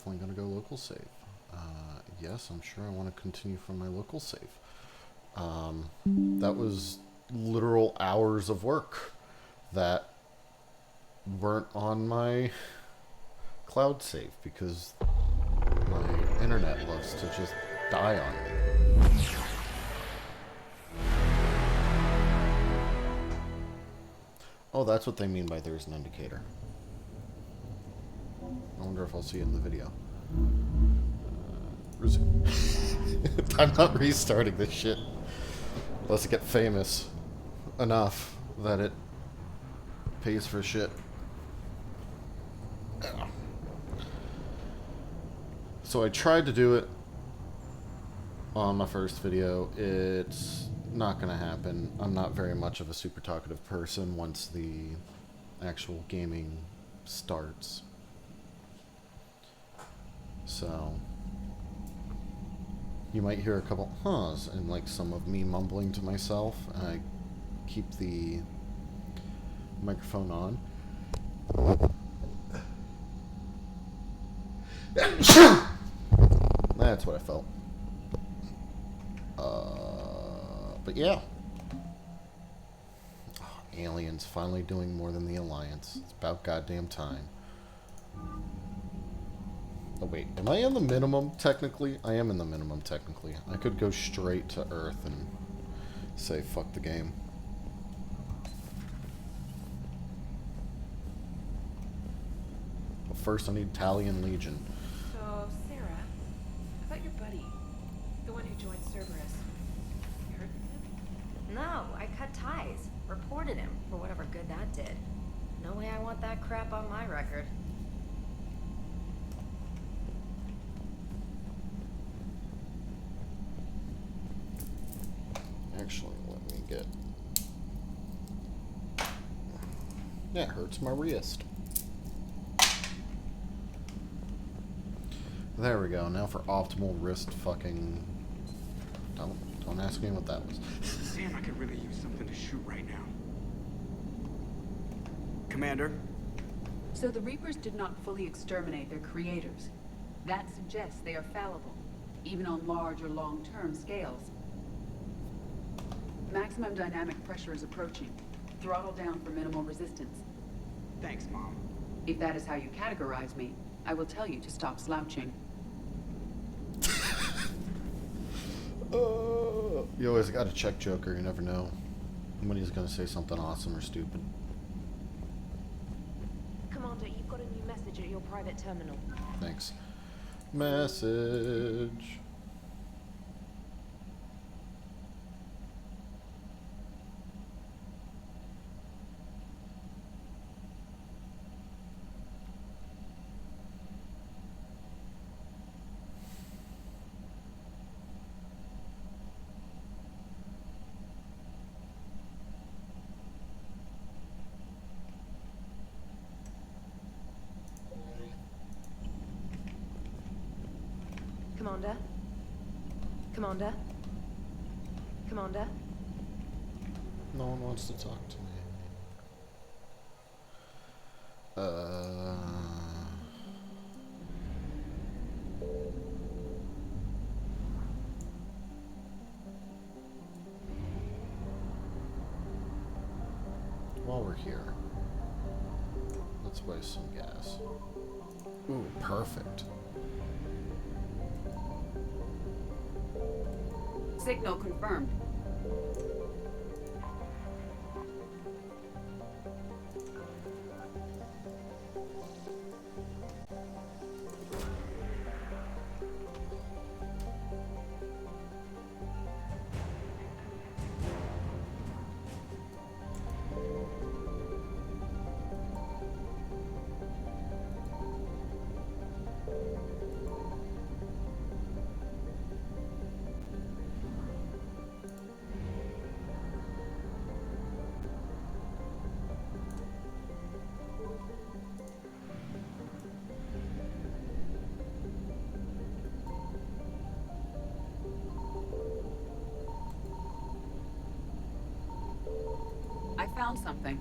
definitely going to go local save. Yes, I'm sure I want to continue from my local save. That was literal hours of work that weren't on my cloud save because my internet loves to just die on me. Oh, that's what they mean by there's an indicator. I wonder if I'll see it in the video. Resume. I'm not restarting this shit unless I get famous enough that it pays for shit. So I tried to do it on my first video. It's not gonna happen. I'm not very much of a super talkative person once the actual gaming starts. So you might hear a couple huhs and like some of me mumbling to myself. I keep the microphone on. That's what I felt. But yeah. Oh, Aliens finally doing more than the Alliance. It's about goddamn time. Oh wait, am I in the minimum technically? I am in the minimum technically. I could go straight to Earth and say fuck the game. But first I need Talion Legion. So, Sarah, about your buddy, the one who joined Cerberus. You heard from him? No, I cut ties. Reported him for whatever good that did. No way I want that crap on my record. Actually, let me get... That hurts my wrist. There we go. Now for optimal wrist fucking... Don't ask me what that was. Damn, I could really use something to shoot right now. Commander? So the Reapers did not fully exterminate their creators. That suggests they are fallible, even on large or long-term scales. Maximum dynamic pressure is approaching. Throttle down for minimal resistance. Thanks, Mom. If that is how you categorize me, I will tell you to stop slouching. You always gotta check Joker, you never know when he's gonna say something awesome or stupid. Commander, you've got a new message at your private terminal. Thanks. Message. Commander? Commander? Commander? No one wants to talk to me. While we're here, let's waste some gas. Ooh, perfect. Signal confirmed. I found something.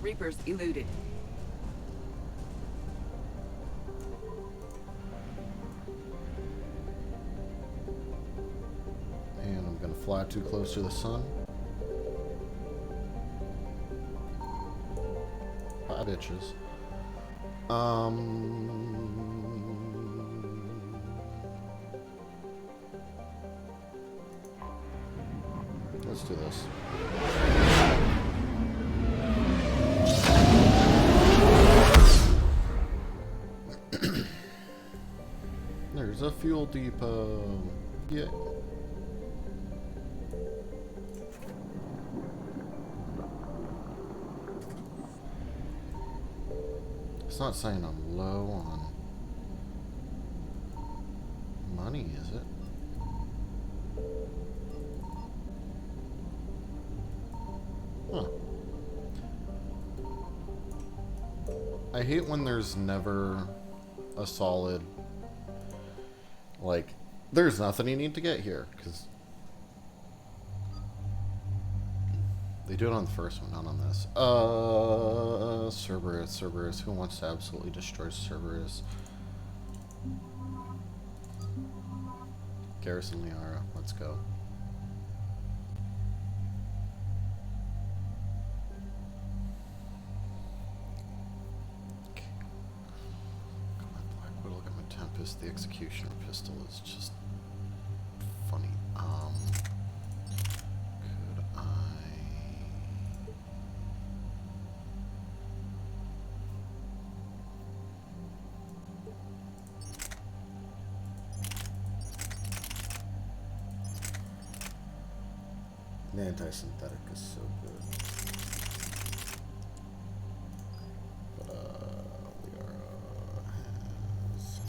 Reapers eluded. And I'm gonna fly too close to the sun. Bye, bitches. Let's do this. There's a fuel depot. Yeah. It's not saying I'm low on money, is it? Huh. I hate when there's never a solid, like, there's nothing you need to get here, because they do it on the first one, not on this. Cerberus. Who wants to absolutely destroy Cerberus? Garrison Liara, let's go. The executioner pistol is just funny. Could I? The anti-synthetic is so good. But Liara has.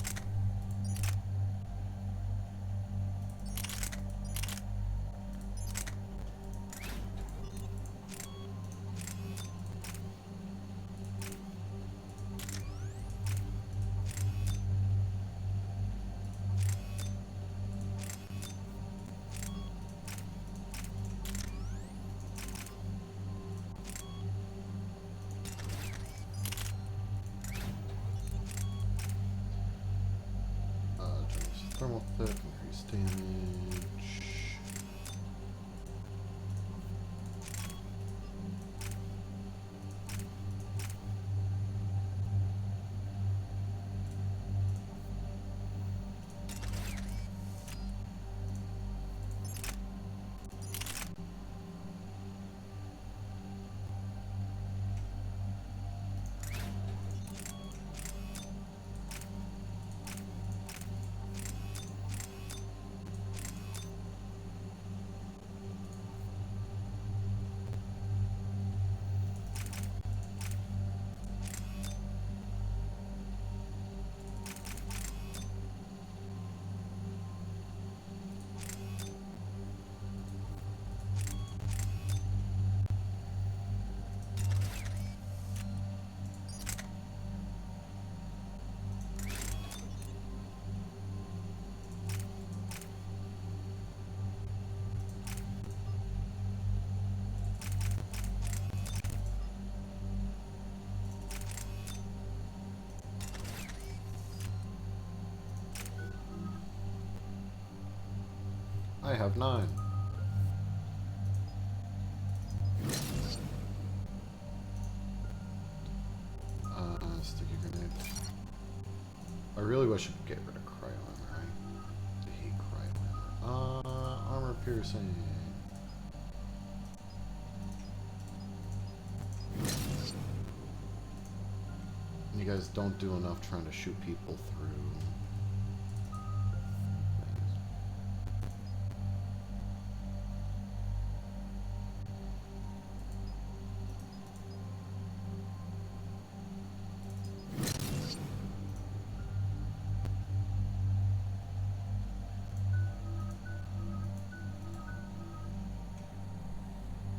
Thermal clip, increased damage. I have 9. Sticky grenade. I really wish I could get rid of cryo armor. I hate cryo armor. Armor piercing. You guys don't do enough trying to shoot people through.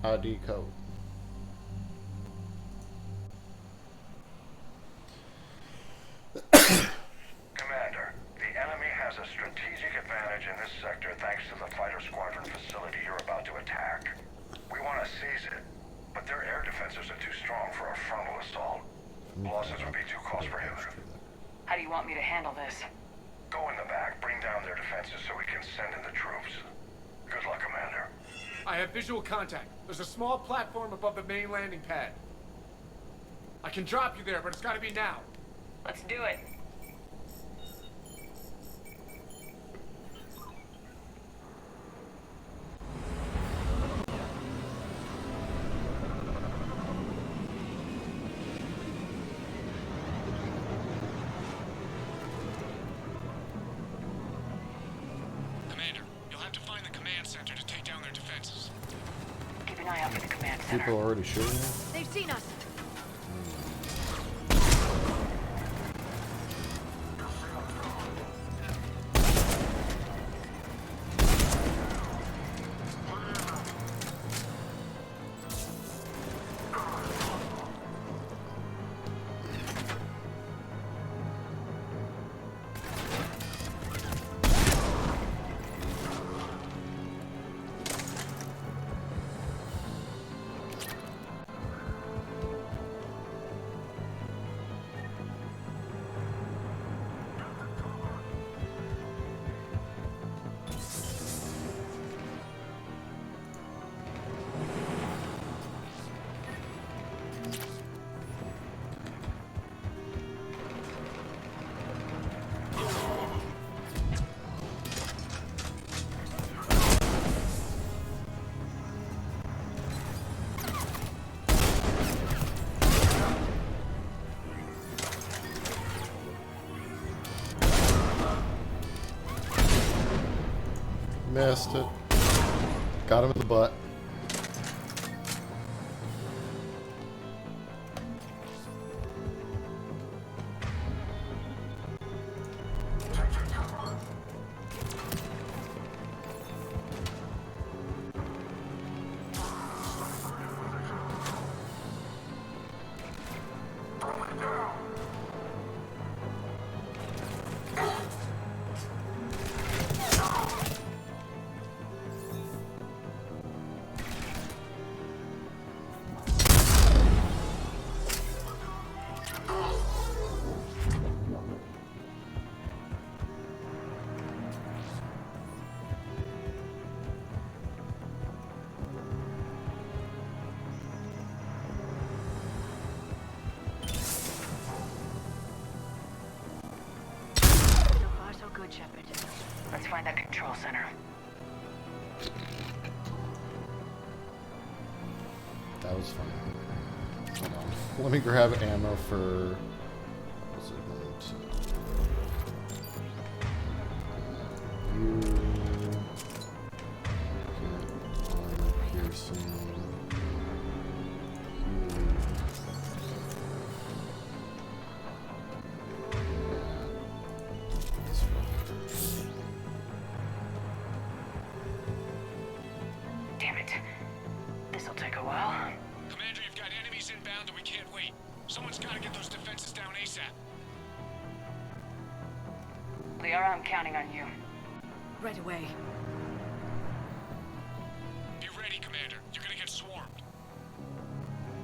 ID code. Commander, the enemy has a strategic advantage in this sector thanks to the fighter squadron facility you're about to attack. We want to seize it, but their air defense defenses are too strong for our frontal assault. Losses would be too cost prohibitive. How do you want me to handle this? Go in the back, bring down their defenses so we can send in the troops. Good luck, Commander. I have visual contact. There's a small platform above the main landing pad. I can drop you there, but it's gotta be now. Let's do it. Commander, you'll have to find the command center to take down their defenses. Keep an eye out for the command center. People are already shooting me? They've seen us. Missed it. Got him in the butt. So far, so good, Shepard. Let's find that control center. That was funny. Hold on. Let me grab ammo for. What was it? Armor piercing. Damn it. This'll take a while. Commander, you've got enemies inbound and we can't wait. Someone's gotta get those defenses down ASAP. Liara, I'm counting on you. Right away. Be ready, Commander. You're gonna get swarmed.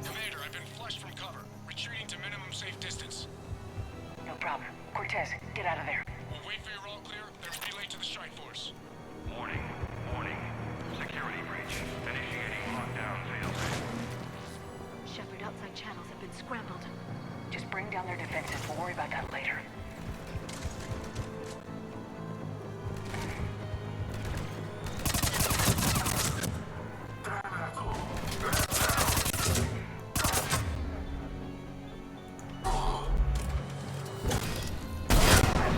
Commander, I've been flushed from cover. Retreating to minimum safe distance. No problem. Cortez, get out of there. We'll wait for your all clear, then relay to the strike force. Warning. Warning. Security breach. Initiating lockdown failsafe. Shepard, outside channels have been scrambled. Just bring down their defenses. We'll worry about that later.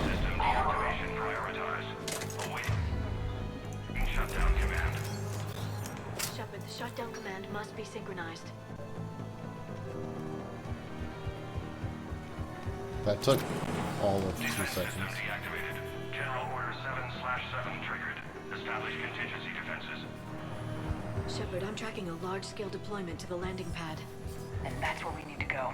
System deactivation prioritized. Awaiting shutdown command. Shepard, the shutdown command must be synchronized. That took all of 2 Defense system seconds. deactivated. General Order 7/7 triggered. Establish contingency defenses. Shepard, I'm tracking a large-scale deployment to the landing pad. And that's where we need to go.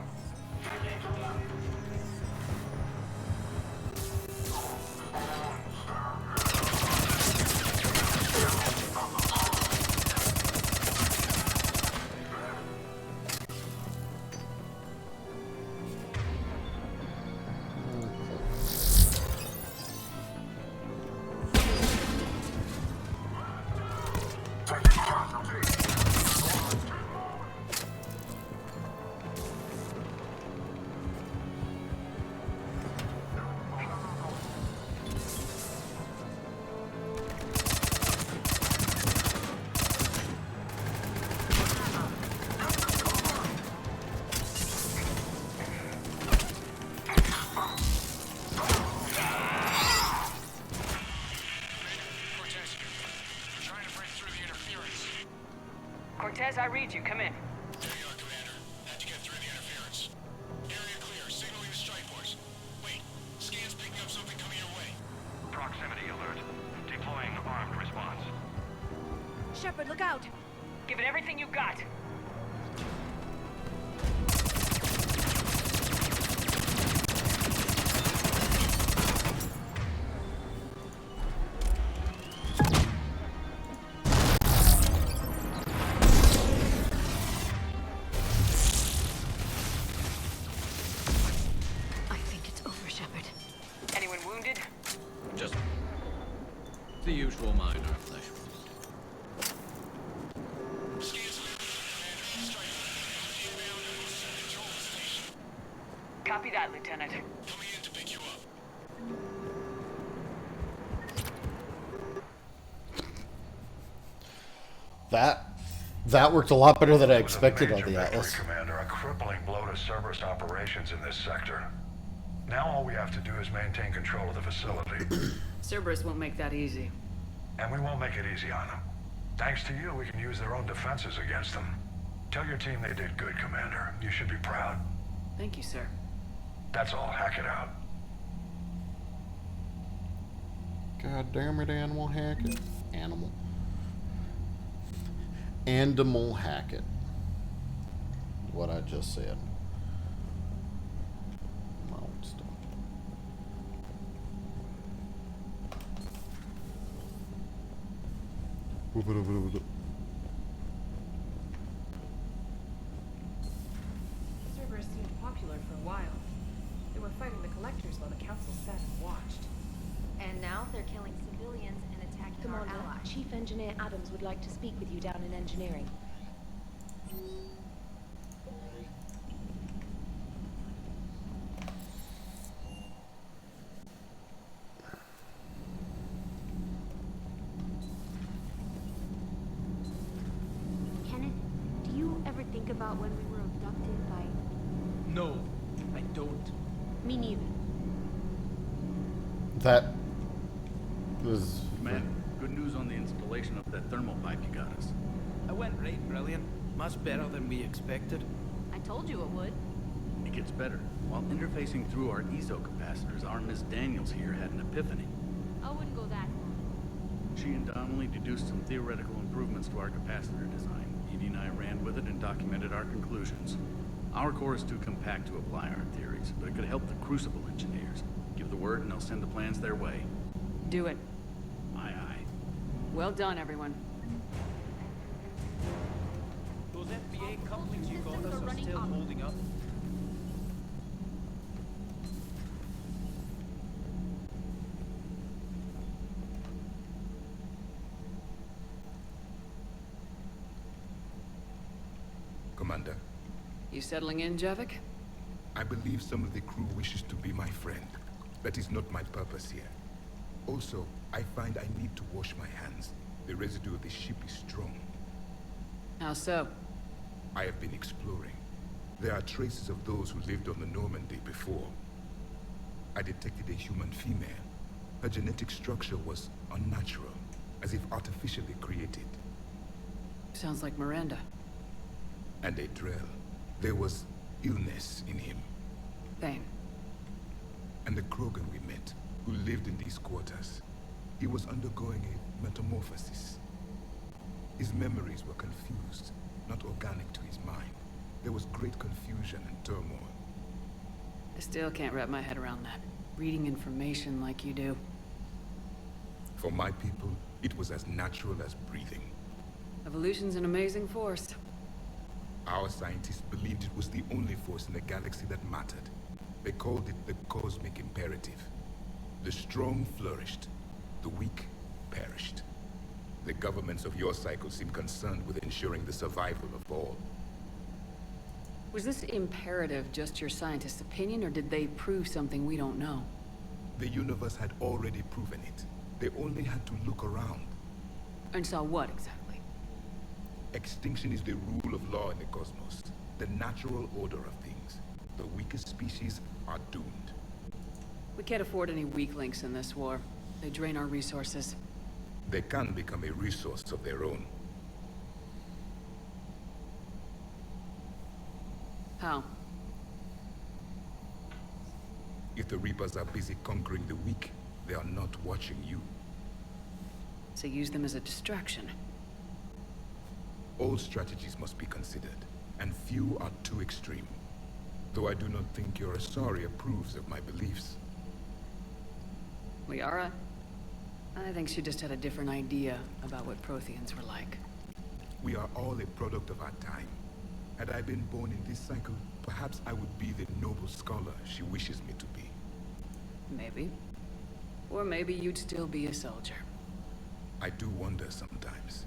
Cortez, I read you. Come in. There you are, Commander. How'd you get through the interference? Area clear. Signaling the strike force. Wait. Scan's picking up something coming your way. Proximity alert. Deploying armed response. Shepard, look out! Give it everything you got. I think it's over, Shepard. Anyone wounded? Just the usual minor flesh wounds. Scan's Commander. Strike force. Inbound and motion control station. Copy that, Lieutenant. Coming in to pick you up. That worked a lot better than I It was a expected on major the victory, Atlas. Commander, a crippling blow to Cerberus operations in this sector. Now all we have to do is maintain control of the facility. Cerberus won't make that easy. And we won't make it easy on them. Thanks to you, we can use their own defenses against them. Tell your team they did good, Commander. You should be proud. Thank you, sir. That's all. Hack it out. God damn it, Animal Hackett. Animal Hackett. What I just said. Mount stuff. Cerberus seemed popular for a while. They were fighting the collectors while the council sat and watched. And now they're killing civilians and attacking Commander, our allies. Chief Engineer Adams would like to speak with you down in engineering. Kenneth, do you ever think about when we were abducted by... No, I don't. Me neither. That was Man, good news on the installation of that thermal pipe you got us. I went right brilliant. Much better than we expected. I told you it would. It gets better. While interfacing through our ESO capacitors, our Miss Daniels here had an epiphany. I wouldn't go that far. She and Donnelly deduced some theoretical improvements to our capacitor design. Edie and I ran with it and documented our conclusions. Our core is too compact to apply our theories, but it could help the Crucible engineers. Give the word and I'll send the plans their way. Do it. Aye, aye. Well done, everyone. Those FBA All couplings you got systems us are are running still up. holding up. Commander, You settling in, Javik? I believe some of the crew wishes to be my friend. That is not my purpose here. Also, I find I need to wash my hands. The residue of the ship is strong. How so? I have been exploring. There are traces of those who lived on the Normandy before. I detected a human female. Her genetic structure was unnatural, as if artificially created. Sounds like Miranda. And a Drell. There was illness in him. Thane. And the Krogan we met, who lived in these quarters. He was undergoing a metamorphosis. His memories were confused, not organic to his mind. There was great confusion and turmoil. I still can't wrap my head around that. Reading information like you do. For my people, it was as natural as breathing. Evolution's an amazing force. Our scientists believed it was the only force in the galaxy that mattered. They called it the cosmic imperative. The strong flourished, the weak perished. The governments of your cycle seem concerned with ensuring the survival of all. Was this imperative just your scientist's opinion, or did they prove something we don't know? The universe had already proven it. They only had to look around. And saw what, exactly? Extinction is the rule of law in the cosmos, the natural order of things. The weakest species are doomed. We can't afford any weak links in this war. They drain our resources. They can become a resource of their own. How? If the Reapers are busy conquering the weak, they are not watching you. So use them as a distraction. All strategies must be considered, and few are too extreme. Though I do not think your Asari approves of my beliefs. Liara? I think she just had a different idea about what Protheans were like. We are all a product of our time. Had I been born in this cycle, perhaps I would be the noble scholar she wishes me to be. Maybe. Or maybe you'd still be a soldier. I do wonder sometimes,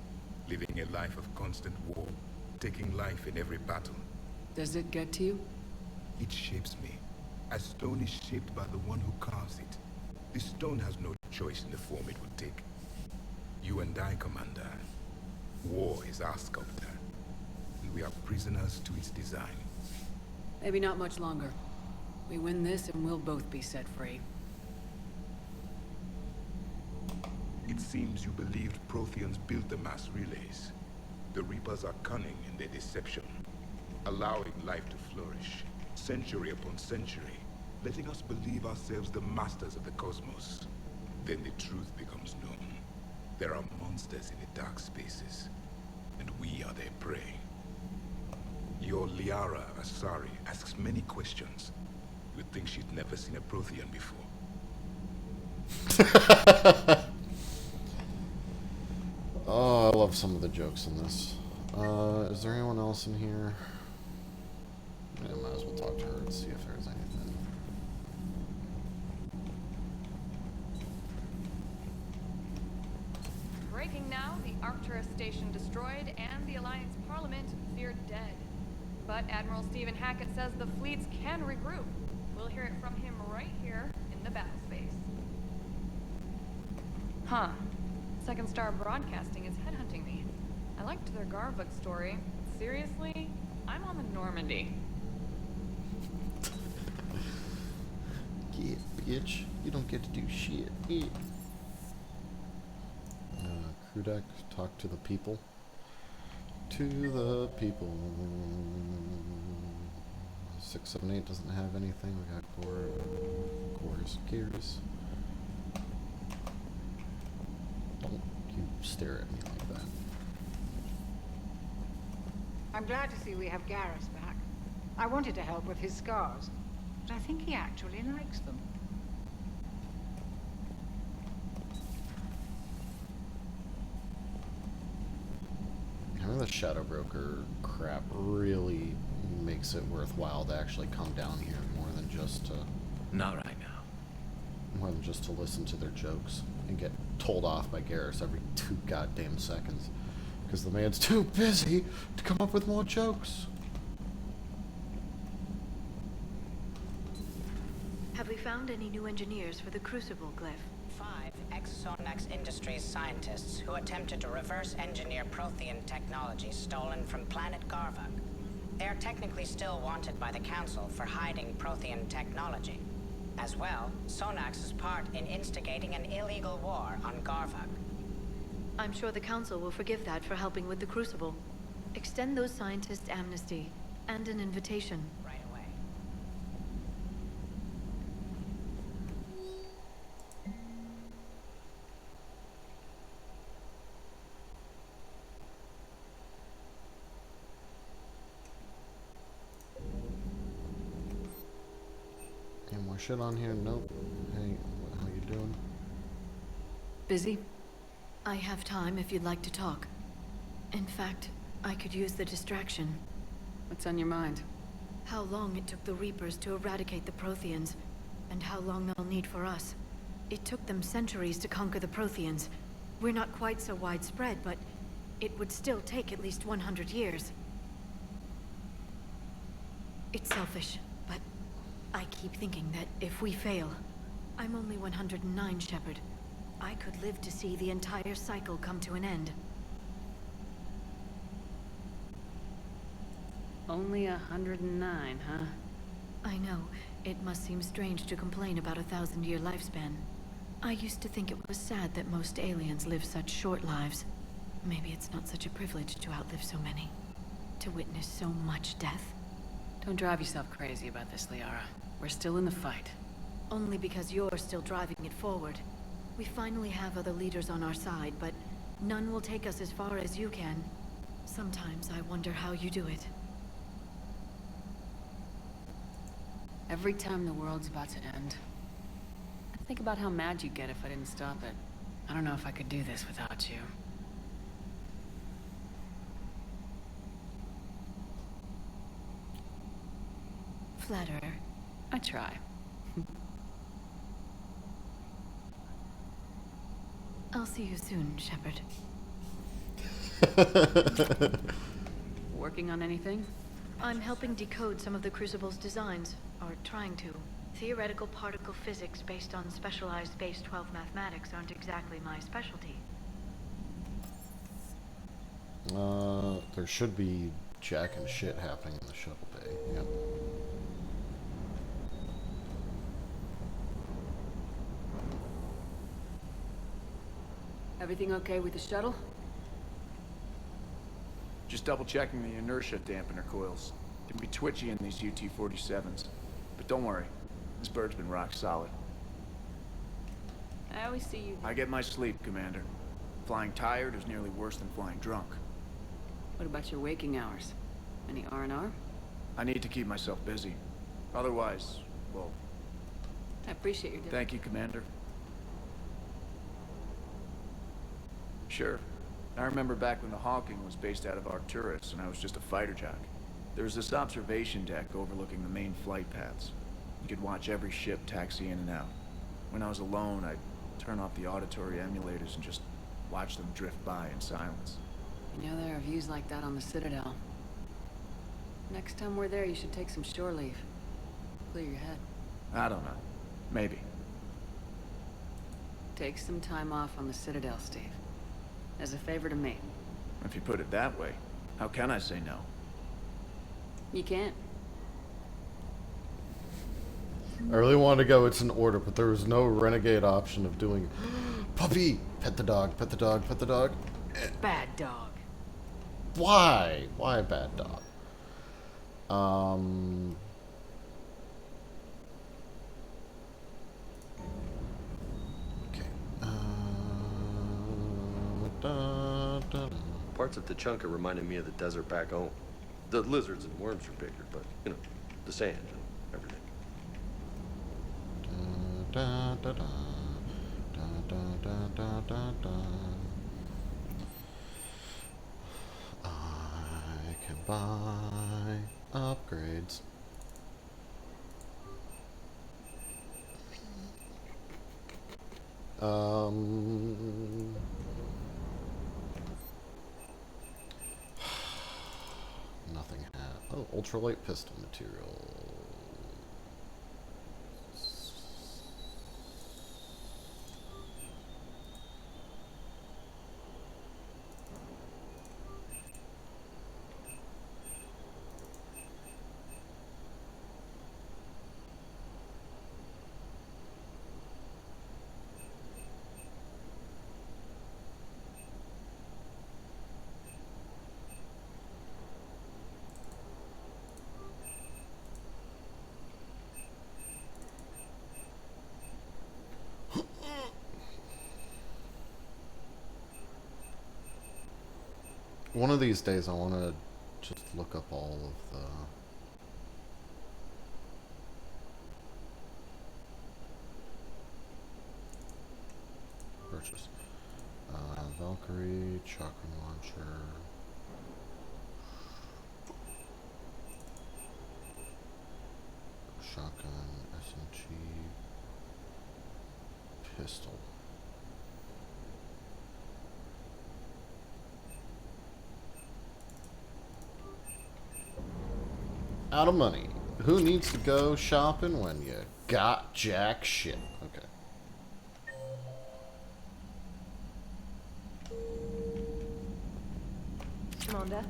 living a life of constant war, taking life in every battle. Does it get to you? It shapes me, as stone is shaped by the one who carves it. This stone has no choice in the form it would take. You and I, Commander. War is our sculptor, and we are prisoners to its design. Maybe not much longer. We win this and we'll both be set free. It seems you believed Protheans built the mass relays. The Reapers are cunning in their deception, allowing life to flourish, century upon century, letting us believe ourselves the masters of the cosmos. Then the truth becomes known. There are monsters in the dark spaces, and we are their prey. Your Liara Asari asks many questions. You'd think she'd never seen a Prothean before. Oh, I love some of the jokes in this. Is there anyone else in here? Yeah, might as well talk to her and see if there's anything. Breaking now, the Arcturus station destroyed and the Alliance Parliament feared dead. But Admiral Stephen Hackett says the fleets can regroup. We'll hear it from him right here in the battle space. Huh. Second Star Broadcasting is headhunting me. I liked their Garvuk story. Seriously? I'm on the Normandy. Yeah, bitch. You don't get to do shit. Yeah. Crew deck, talk to the people. To the people. 678 doesn't have anything. We got Gore's Gears. Don't you stare at me like that. I'm glad to see we have Garrus back. I wanted to help with his scars, but I think he actually likes them. Having the Shadow Broker crap really makes it worthwhile to actually come down here more than just to... Not right now. More than just to listen to their jokes and get told off by Garrus every 2 goddamn seconds. Because the man's too busy to come up with more jokes. Have we found any new engineers for the Crucible glyph? 5 ex-Sonax Industries scientists who attempted to reverse engineer Prothean technology stolen from planet Garvuk. They are technically still wanted by the Council for hiding Prothean technology. As well, Sonax's part in instigating an illegal war on Garvuk. I'm sure the Council will forgive that for helping with the Crucible. Extend those scientists amnesty and an invitation. Right away. Any more shit on here? Nope. Hey, how you doing? Busy? I have time if you'd like to talk. In fact, I could use the distraction. What's on your mind? How long it took the Reapers to eradicate the Protheans, and how long they'll need for us. It took them centuries to conquer the Protheans. We're not quite so widespread, but it would still take at least 100 years. It's selfish, but I keep thinking that if we fail... I'm only 109, Shepard. I could live to see the entire cycle come to an end. Only 109, huh? I know. It must seem strange to complain about a 1,000-year lifespan. I used to think it was sad that most aliens live such short lives. Maybe it's not such a privilege to outlive so many. To witness so much death. Don't drive yourself crazy about this, Liara. We're still in the fight. Only because you're still driving it forward. We finally have other leaders on our side, but none will take us as far as you can. Sometimes I wonder how you do it. Every time the world's about to end, I think about how mad you'd get if I didn't stop it. I don't know if I could do this without you. Flatterer. I try. I'll see you soon, Shepard. Working on anything? I'm helping decode some of the Crucible's designs, or trying to. Theoretical particle physics based on specialized base 12 mathematics aren't exactly my specialty. There should be jack and shit happening in the shuttle bay. Yep. Everything okay with the shuttle? Just double checking the inertia dampener coils. Can be twitchy in these UT-47s. But don't worry, this bird's been rock solid. I always see you... I get my sleep, Commander. Flying tired is nearly worse than flying drunk. What about your waking hours? Any R&R? I need to keep myself busy. Otherwise, well... I appreciate your... Thank you, Commander. Sure. I remember back when the Hawking was based out of Arcturus and I was just a fighter jock. There was this observation deck overlooking the main flight paths. You could watch every ship taxi in and out. When I was alone, I'd turn off the auditory emulators and just watch them drift by in silence. You know there are views like that on the Citadel. Next time we're there, you should take some shore leave. Clear your head. I don't know. Maybe. Take some time off on the Citadel, Steve. As a favor to me. If you put it that way, how can I say no? You can't. I really wanted to go, it's an order, but there was no renegade option of doing puppy, pet the dog, pet the dog, pet the dog. Bad dog. Why? Why bad dog? Okay. Parts of Tachanka reminded me of the desert back home. The lizards and worms are bigger, but, you know, the sand and everything. Da, da, da, da, da, da, da, da. I can buy upgrades. Nothing had. Oh, ultralight pistol material. One of these days I want to just look up all of the purchase. Valkyrie, chakra launcher. Shotgun, SMG, pistol. Out of money. Who needs to go shopping when you got jack shit? Okay. Commander.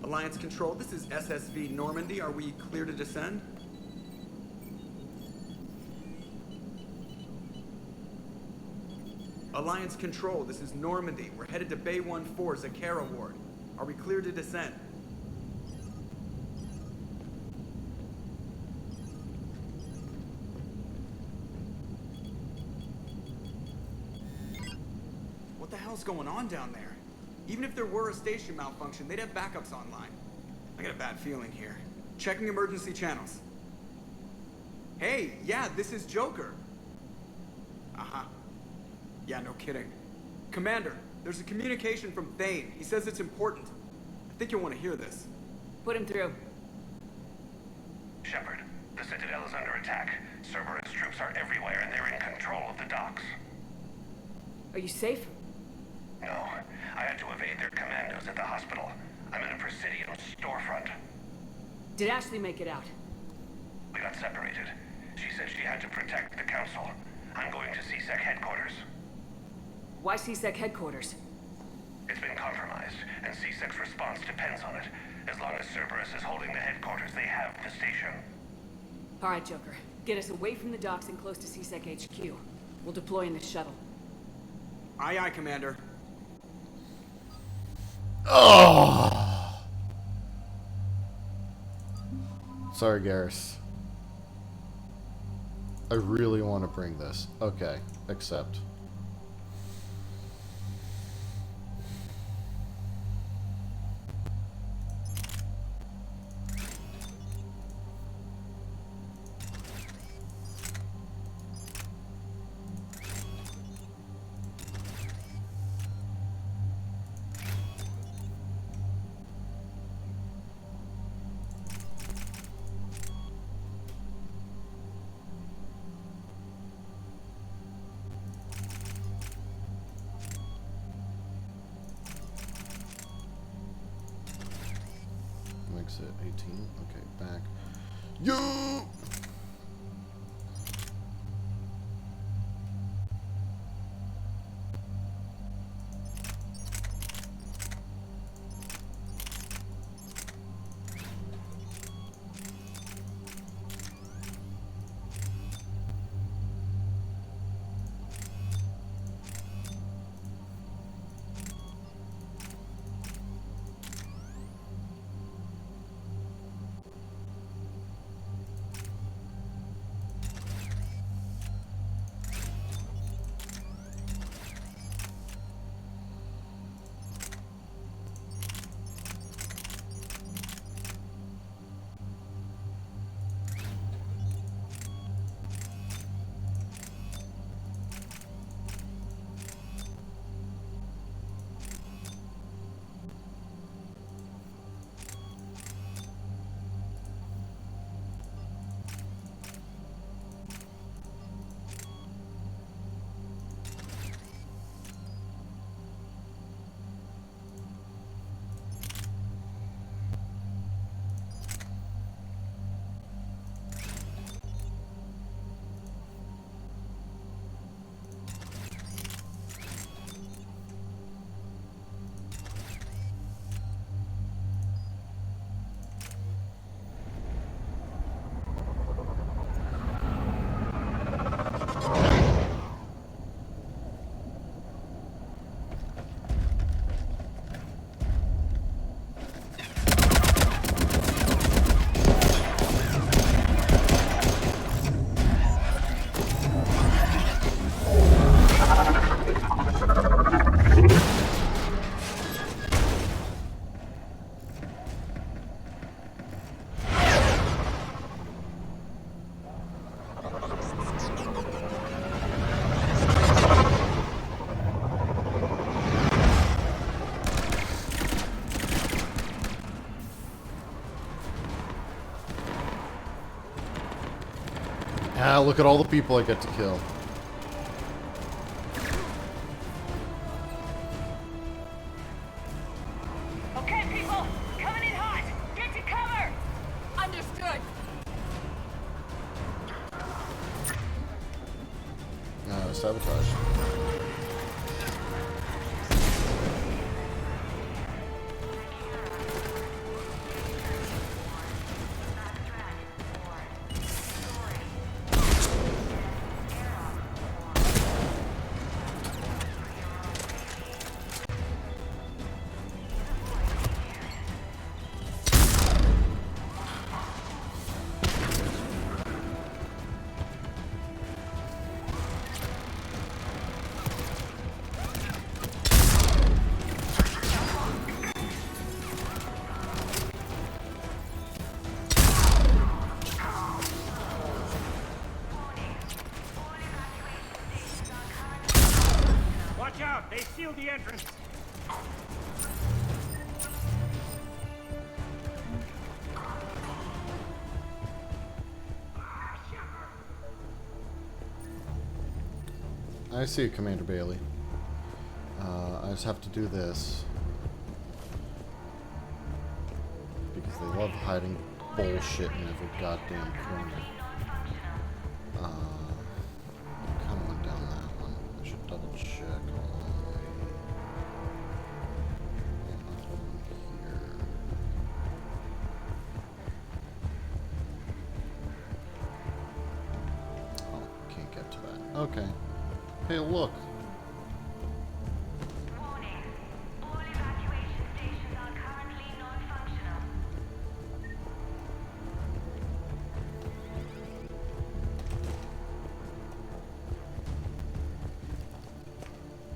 Alliance Control, this is SSV Normandy. Are we clear to descend? Alliance Control, this is Normandy. We're headed to Bay 1-4, Zakara Ward. Are we clear to descend? What the hell's going on down there? Even if there were a station malfunction, they'd have backups online. I got a bad feeling here. Checking emergency channels. Hey, yeah, this is Joker. Uh-huh. Yeah, no kidding. Commander, there's a communication from Thane. He says it's important. I think you'll want to hear this. Put him through. Shepard, the Citadel is under attack. Cerberus troops are everywhere and they're in control of the docks. Are you safe? No, I had to evade their commandos at the hospital. I'm in a Presidium storefront. Did Ashley make it out? We got separated. She said she had to protect the Council. I'm going to CSEC headquarters. Why CSEC headquarters? It's been compromised, and CSEC's response depends on it. As long as Cerberus is holding the headquarters, they have the station. All right, Joker. Get us away from the docks and close to CSEC HQ. We'll deploy in the shuttle. Aye, aye, Commander. Oh! Sorry, Garrus. I really want to bring this. Okay, accept. Makes it 18. Okay, back. You. Ah, look at all the people I get to kill. Okay, people, coming in hot. Get to cover. Understood. Sabotage. They sealed the entrance. I see it, Commander Bailey. I just have to do this. Because they love hiding bullshit in every goddamn corner. I kind of went down that one. I should double check. Oh, can't get to that. Okay. Hey, look.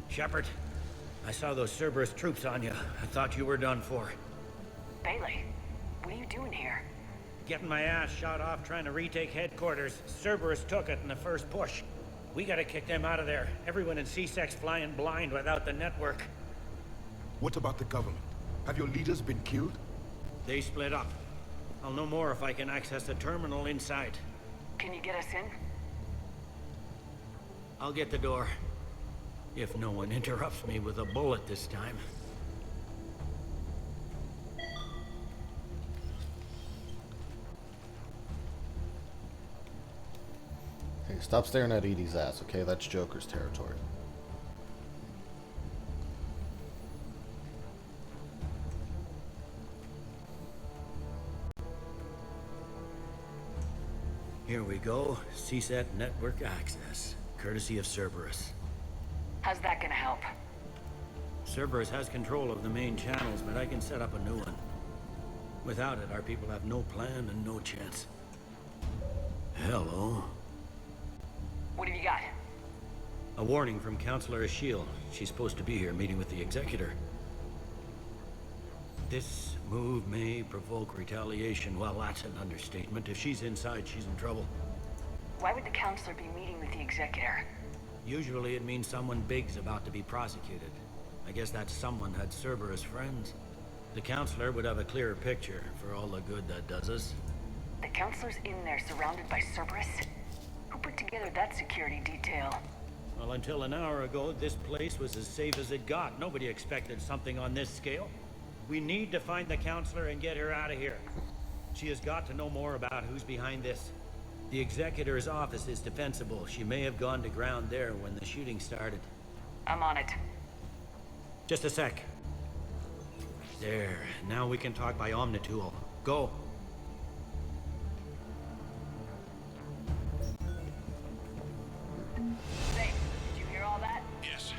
Shepard, I saw those Cerberus troops on you. I thought you were done for. Bailey, what are you doing here? Getting my ass shot off trying to retake headquarters. Cerberus took it in the first push. We gotta kick them out of there. Everyone in C-Sec's flying blind without the network. What about the government? Have your leaders been killed? They split up. I'll know more if I can access the terminal inside. Can you get us in? I'll get the door. If no one interrupts me with a bullet this time. Hey, stop staring at Edie's ass, okay? That's Joker's territory. Here we go. CSAT network access, courtesy of Cerberus. How's that gonna help? Cerberus has control of the main channels, but I can set up a new one. Without it, our people have no plan and no chance. Hello. What have you got? A warning from Counselor Ashiel. She's supposed to be here meeting with the Executor. This move may provoke retaliation. Well, that's an understatement. If she's inside, she's in trouble. Why would the Counselor be meeting with the Executor? Usually it means someone big's about to be prosecuted. I guess that someone had Cerberus friends. The Counselor would have a clearer picture for all the good that does us. The Counselor's in there surrounded by Cerberus? Who put together that security detail? Well, until an hour ago, this place was as safe as it got. Nobody expected something on this scale. We need to find the Counselor and get her out of here. She has got to know more about who's behind this. The Executor's office is defensible. She may have gone to ground there when the shooting started. I'm on it. Just a sec. There. Now we can talk by Omnitool. Go. Hey, did you hear all that? Yes.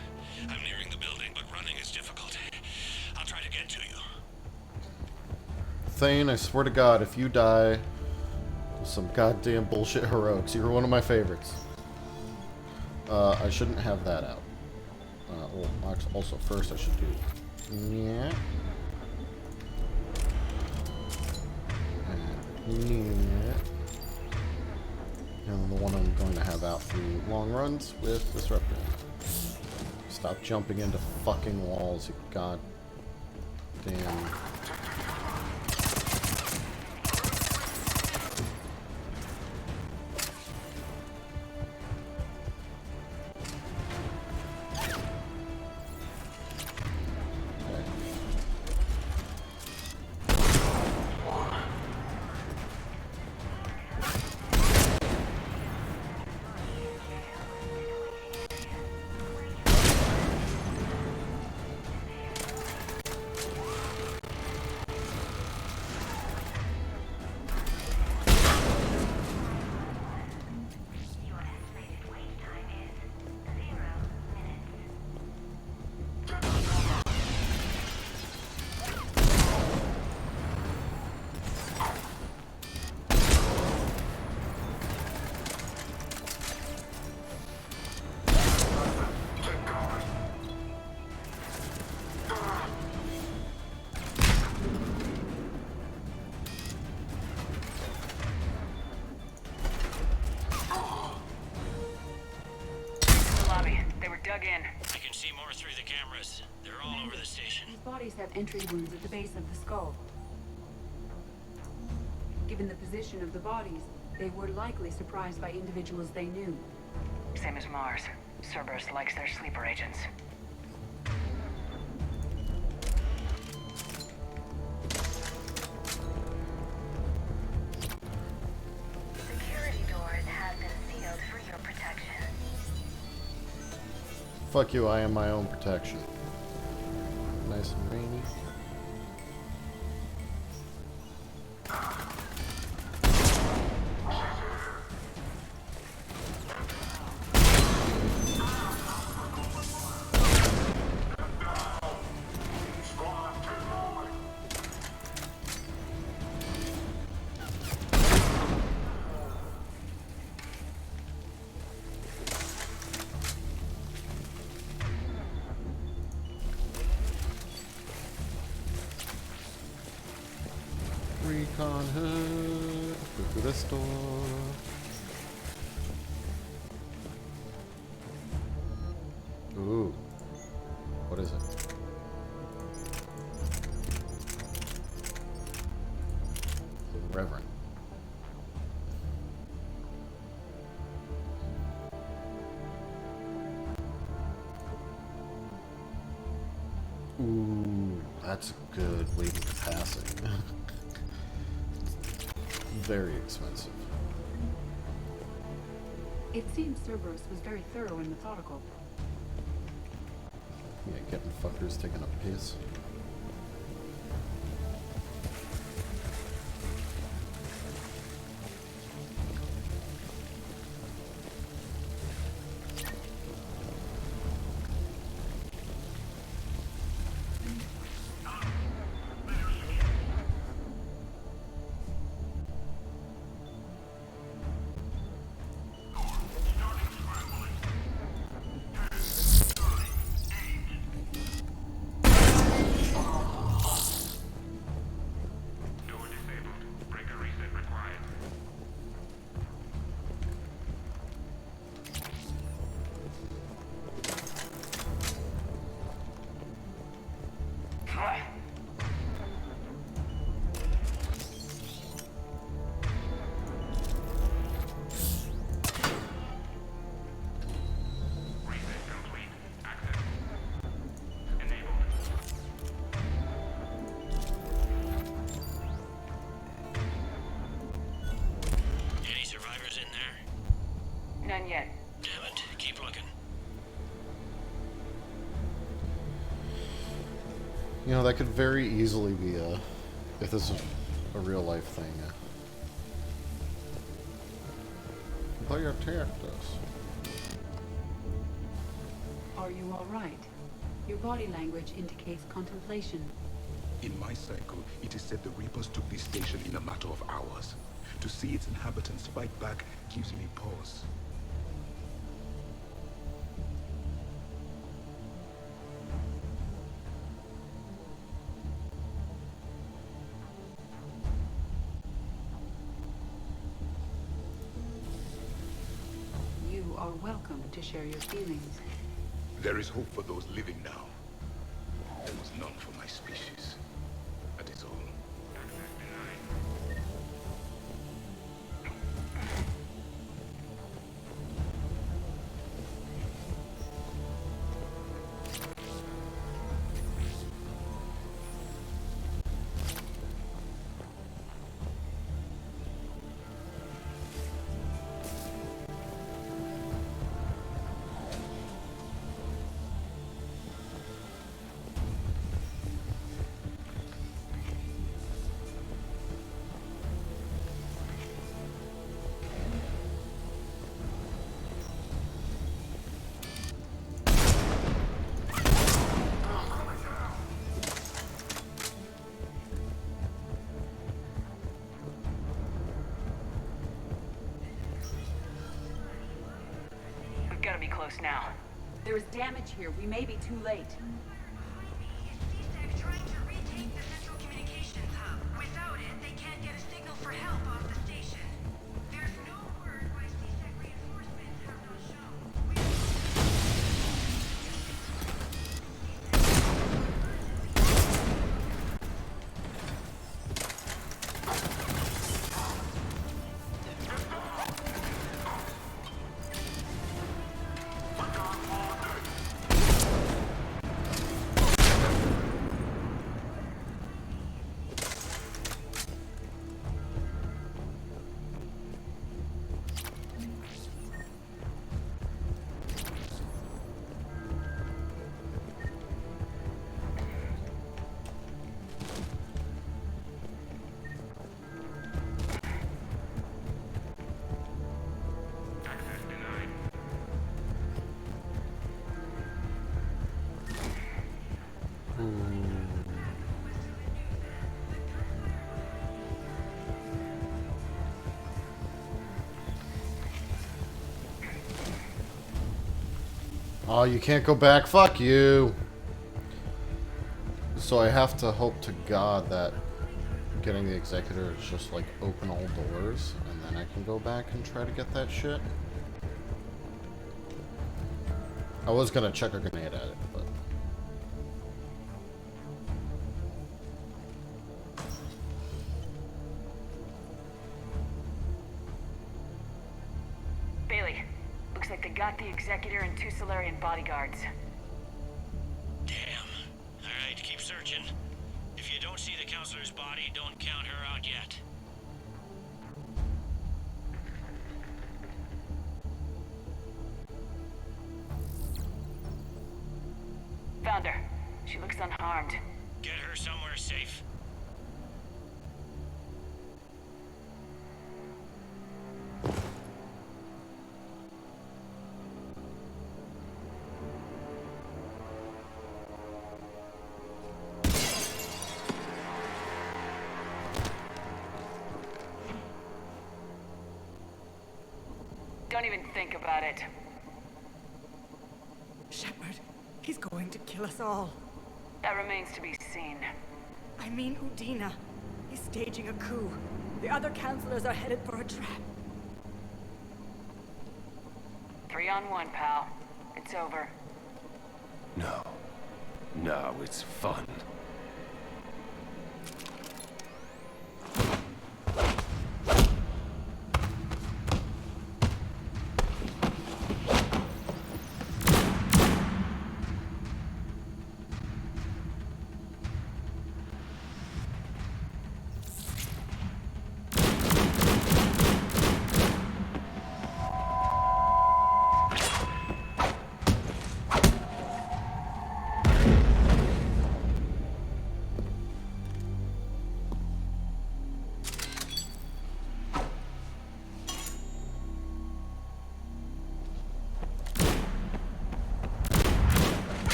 I'm nearing the building, but running is difficult. I'll try to get to you. Thane, I swear to God, if you die with some goddamn bullshit heroics, you're one of my favorites. I shouldn't have that out. Well, also, first I should do... Yeah. And then the one I'm going to have out through long runs with Disruptor. Stop jumping into fucking walls, you goddamn... Dug in. I can see more through the cameras. They're all over the station. These bodies have entry wounds at the base of the skull. Given the position of the bodies, they were likely surprised by individuals they knew. Same as Mars. Cerberus likes their sleeper agents. Security doors have been sealed for your protection. Fuck you, I am my own protection. Nice and rainy. Recon hood. Go to the store. Ooh. What is it? Reverend. Ooh, that's a good weight capacity. Very expensive. It seems Cerberus was very thorough and methodical. Yeah, getting fuckers taking a piss. None yet. Damn it. Keep looking. You know, that could very easily be if this is a real life thing. They attacked us. Are you all right? Your body language indicates contemplation. In my cycle, it is said the Reapers took this station in a matter of hours. To see its inhabitants fight back gives me pause. You are welcome to share your feelings. There is hope for those living now. There was none for my species. That is all. Gotta be close now. There is damage here. We may be too late. Oh, you can't go back. Fuck you. So I have to hope to God that getting the executor is just like open all doors, and then I can go back and try to get that shit. I was gonna chuck a grenade at it, but... Bailey, looks like they got the executor and 2 Solarian bodyguards. Damn. Alright, keep searching. If you don't see the counselor's body, don't count her out yet. Found her. She looks unharmed. Get her somewhere safe. Don't even think about it. Shepard, he's going to kill us all. That remains to be seen. I mean Udina. He's staging a coup. The other counselors are headed for a trap. 3 on 1, pal. It's over. No. No, it's fun.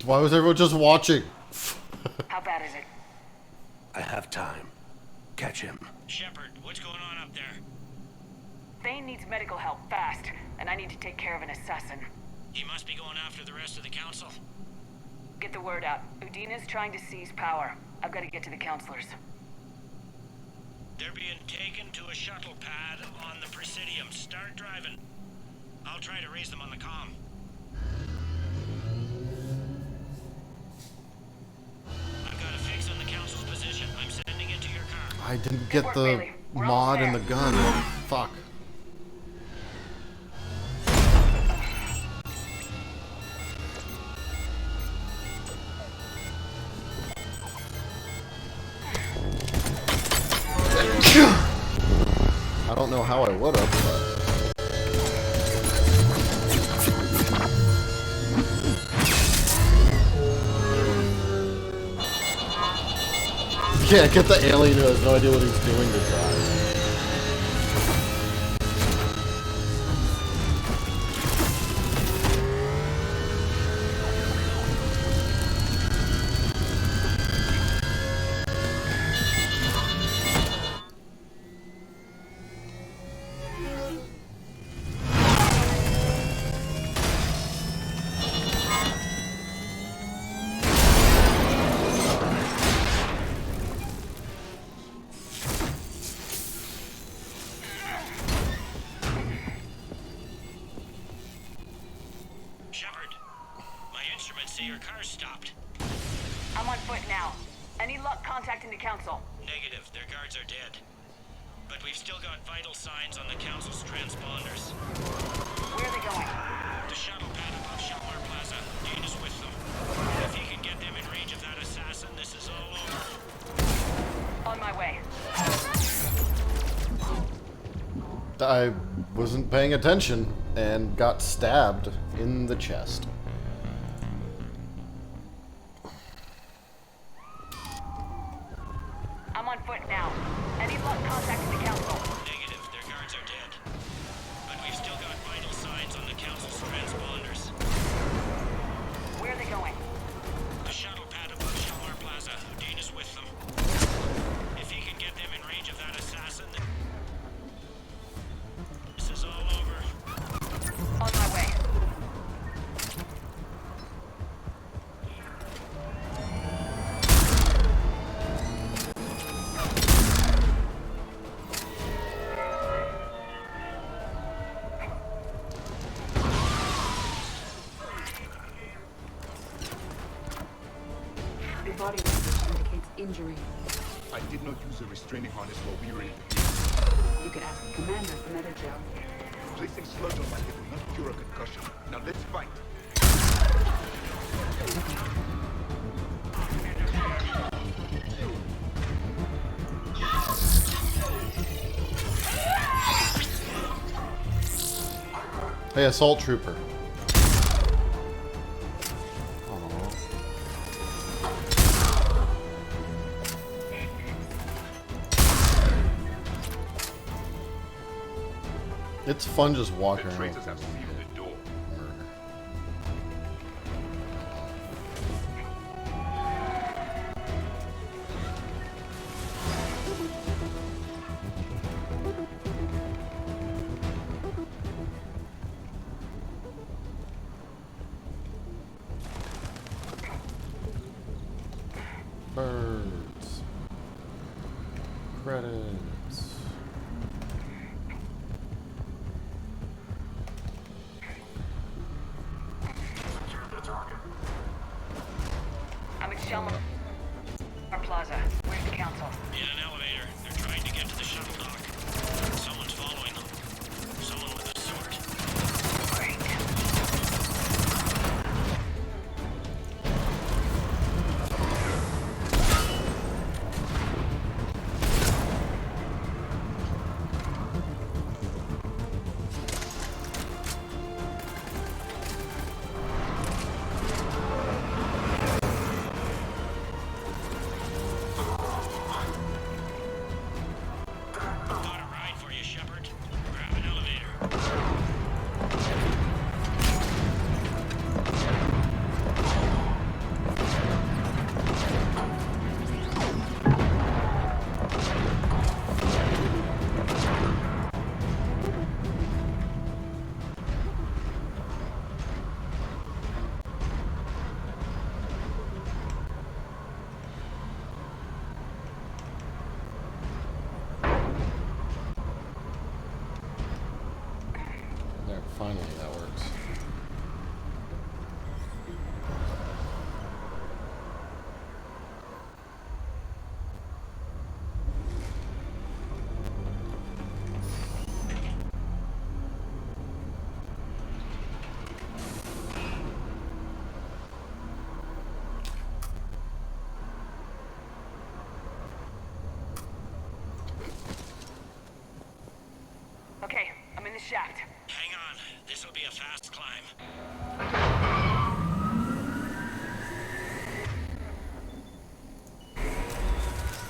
Why was everyone just watching? How bad is it? I have time. Catch him. Shepard, what's going on up there? Thane needs medical help fast, and I need to take care of an assassin. He must be going after the rest of the council. Get the word out. Udina's trying to seize power. I've got to get to the counselors. They're being taken to a shuttle pad on the Presidium. Start driving. I'll try to raise them on the comm. I've got a fix on the council's position. I'm sending it to your car. I didn't get the mod and the gun. Fuck. I don't know how I would have, but... Yeah, get the alien who has no idea what he's doing to drive. I'm on foot now. Any luck contacting the council? Negative. Their guards are dead. But we've still got vital signs on the council's transponders. Where are they going? The shuttle pad above Shalmar Plaza. Dean is with them. If he can get them in range of that assassin, this is all over. On my way. I wasn't paying attention and got stabbed in the chest. I'm on foot now. Any luck contacting the council? Negative. Their guards are dead. But we've still got vital signs on the council's transponders. Where are they going? The shuttle pad above Shelmar Plaza. Udina's with them. If he can get them in range of that assassin, then this is all over. On my way. Your body language indicates injury. I did not use a restraining harness while we were in the You could ask the commander for Metagel. Placing sludge on my hip will not cure a concussion. Now let's fight. Hey, assault trooper. It's fun just walking around. Traitors have sealed the door. Birds. Credits. I'm at Shelmar Plaza. Where's the council? In an elevator. They're trying to get to the shuttle dock. Someone's following them. Someone with a sword. Got a ride for you, Shepard. Grab an elevator. There, finally that works. Okay, I'm in the shaft. Hang on. This'll be a fast climb.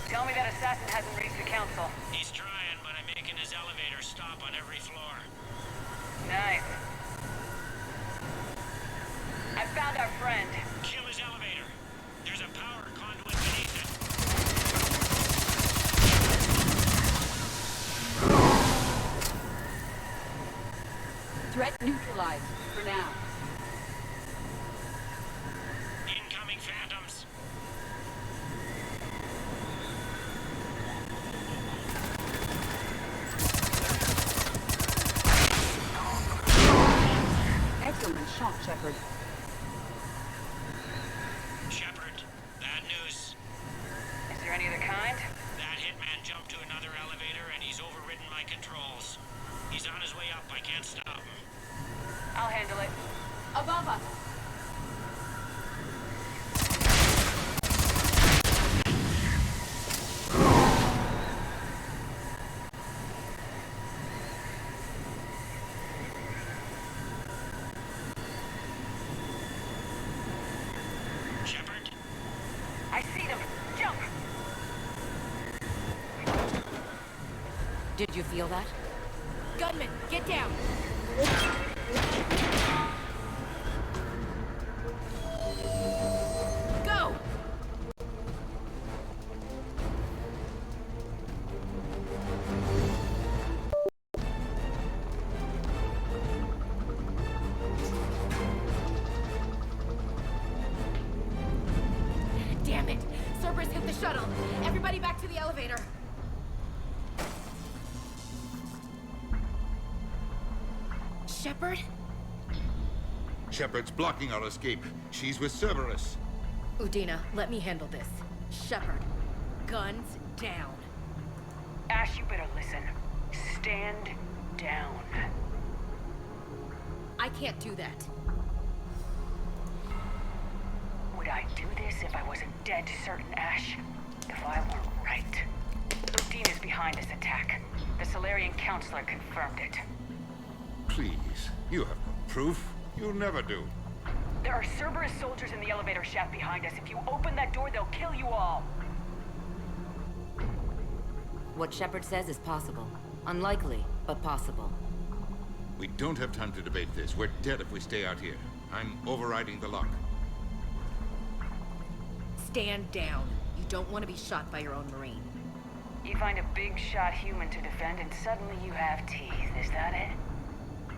Tell me that assassin hasn't reached the council. He's trying, but I'm making his elevator stop on every floor. Nice. I found our friend. Kill his elevator. There's a power conduit beneath it. Threat neutralized for now. Incoming phantoms. Excellent shot, Shepard. Shepard, bad news. Is there any other kind? That hitman jumped to another elevator and he's overridden my controls. He's on his way up. I can't stop him. I'll handle it. Above us. Did you feel that? Gunman, get down! Go! Damn it! Cerberus hit the shuttle! Everybody back to the elevator! Shepard? Shepard's blocking our escape. She's with Cerberus. Udina, let me handle this. Shepard, guns down. Ash, you better listen. Stand down. I can't do that. Would I do this if I wasn't dead certain, Ash? If I were right. Udina's behind this attack. The Solarian Counselor confirmed it. Please, you have no proof. You'll never do. There are Cerberus soldiers in the elevator shaft behind us. If you open that door, they'll kill you all. What Shepard says is possible. Unlikely, but possible. We don't have time to debate this. We're dead if we stay out here. I'm overriding the lock. Stand down. You don't want to be shot by your own Marine. You find a big shot human to defend and suddenly you have teeth. Is that it?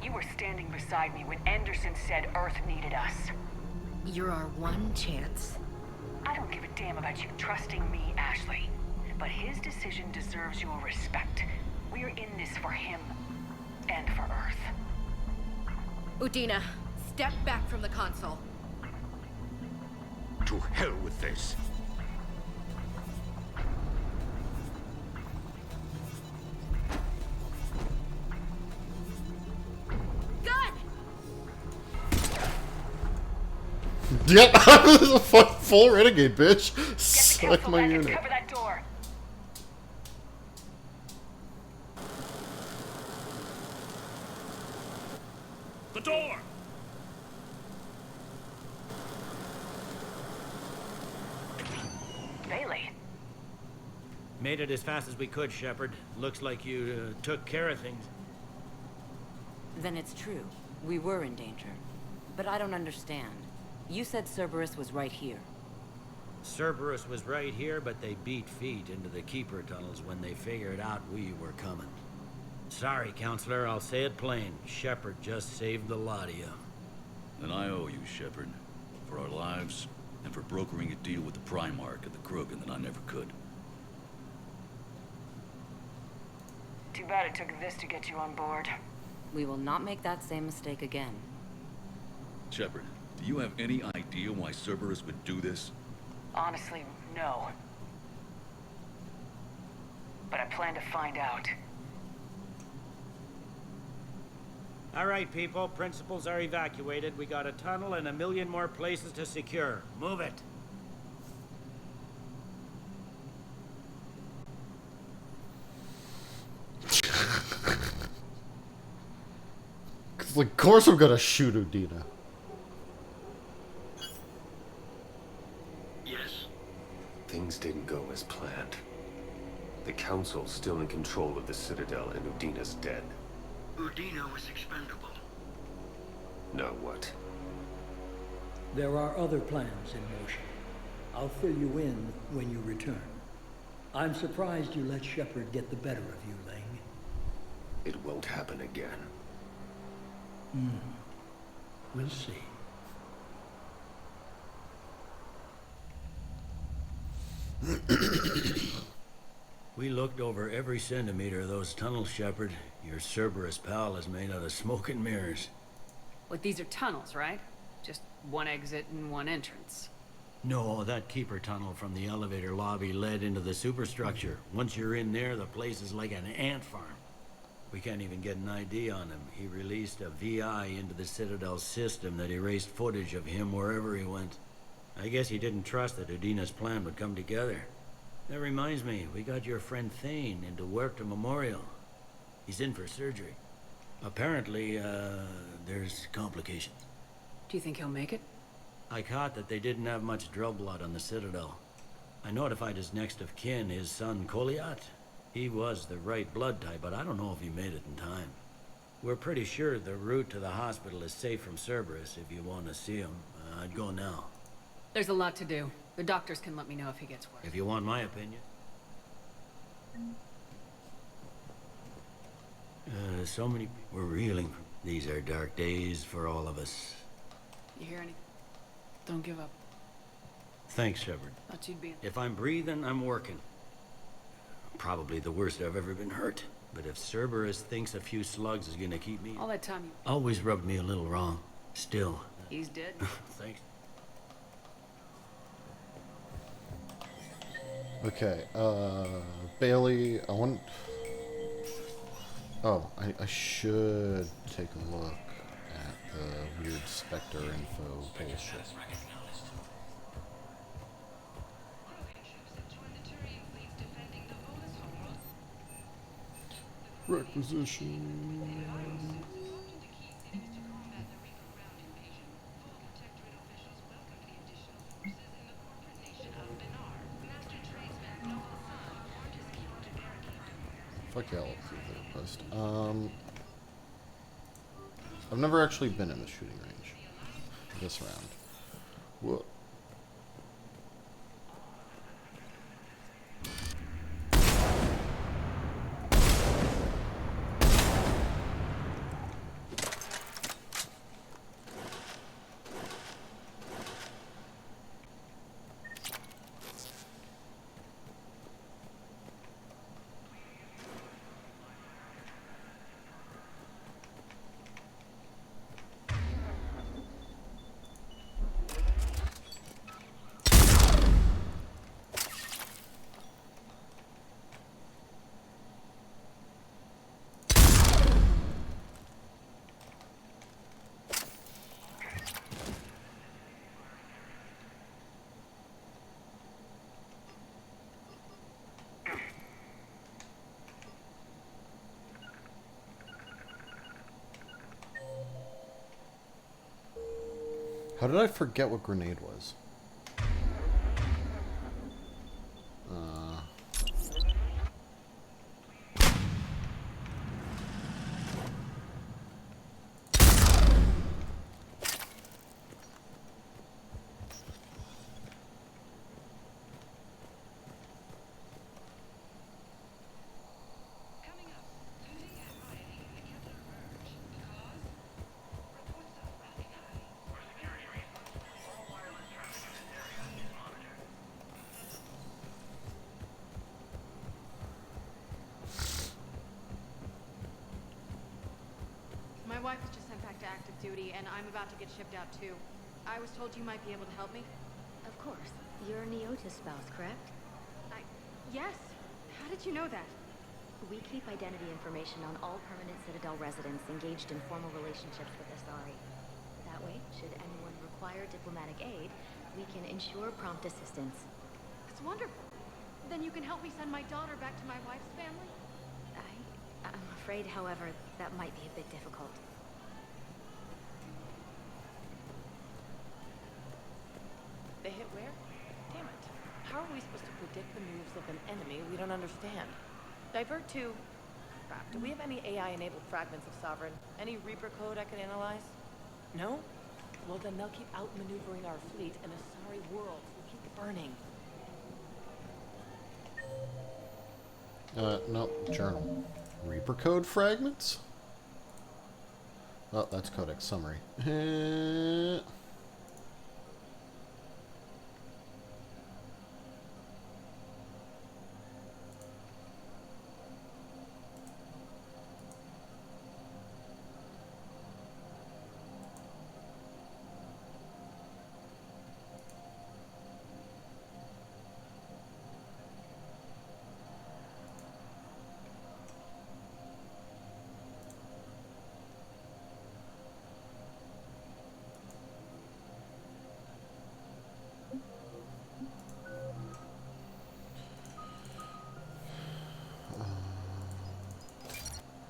You were standing beside me when Anderson said Earth needed us. You're our one chance. I don't give a damn about you trusting me, Ashley. But his decision deserves your respect. We're in this for him and for Earth. Udina, step back from the console. To hell with this. Yep, I was a full renegade, bitch. Select my unit. Cover that door. The door! Bailey. Made it as fast as we could, Shepard. Looks like you took care of things. Then it's true. We were in danger. But I don't understand. You said Cerberus was right here. Cerberus was right here, but they beat feet into the Keeper tunnels when they figured out we were coming. Sorry, Counselor, I'll say it plain. Shepard just saved the lot of you. And I owe you, Shepard, for our lives and for brokering a deal with the Primarch and the Krogan that I never could. Too bad it took this to get you on board. We will not make that same mistake again. Shepard, do you have any idea why Cerberus would do this? Honestly, no. But I plan to find out. All right, people. Principals are evacuated. We got a tunnel and 1 million more places to secure. Move it. Of course I'm gonna shoot Udina. Yes. Things didn't go as planned. The Council's still in control of the Citadel and Udina's dead. Udina was expendable. Now what? There are other plans in motion. I'll fill you in when you return. I'm surprised you let Shepard get the better of you, Ling. It won't happen again. We'll see. We looked over every centimeter of those tunnels, Shepard. Your Cerberus pal is made out of smoke and mirrors. What, these are tunnels, right? Just one exit and one entrance. No, that Keeper tunnel from the elevator lobby led into the superstructure. Once you're in there, the place is like an ant farm. We can't even get an ID on him. He released a VI into the Citadel system that erased footage of him wherever he went. I guess he didn't trust that Udina's plan would come together. That reminds me, we got your friend Thane into Huerta Memorial. He's in for surgery. Apparently, there's complications. Do you think he'll make it? I caught that they didn't have much drill blood on the Citadel. I notified his next of kin, his son Koliat. He was the right blood type, but I don't know if he made it in time. We're pretty sure the route to the hospital is safe from Cerberus. If you want to see him, I'd go now. There's a lot to do. The doctors can let me know if he gets worse. If you want my opinion. So many people were reeling. These are dark days for all of us. You hear anything? Don't give up. Thanks, Shepard. Thought you'd be... If I'm breathing, I'm working. Probably the worst I've ever been hurt. But if Cerberus thinks a few slugs is gonna keep me... All that time you... Always rubbed me a little wrong. Still. He's dead. Thanks. Okay, Bailey, I want... Oh, I should take a look at the weird Spectre info bullshit. Requisition. Fuck yeah, I'll approve the request. I've never actually been in the shooting range this round. Whoa. How did I forget what grenade was? My wife was just sent back to active duty, and I'm about to get shipped out too. I was told you might be able to help me. Of course. You're Neota's spouse, correct? Yes. How did you know that? We keep identity information on all permanent Citadel residents engaged in formal relationships with Asari. That way, should anyone require diplomatic aid, we can ensure prompt assistance. That's wonderful. Then you can help me send my daughter back to my wife's family? I'm afraid, however, that might be a bit difficult. They hit where? Damn it. How are we supposed to predict the moves of an enemy we don't understand? Divert to... Crap, do we have any AI-enabled fragments of Sovereign? Any Reaper code I could analyze? No? Well, then they'll keep outmaneuvering our fleet, and Asari worlds will keep burning. No, journal. Reaper code fragments? Oh, that's codex summary.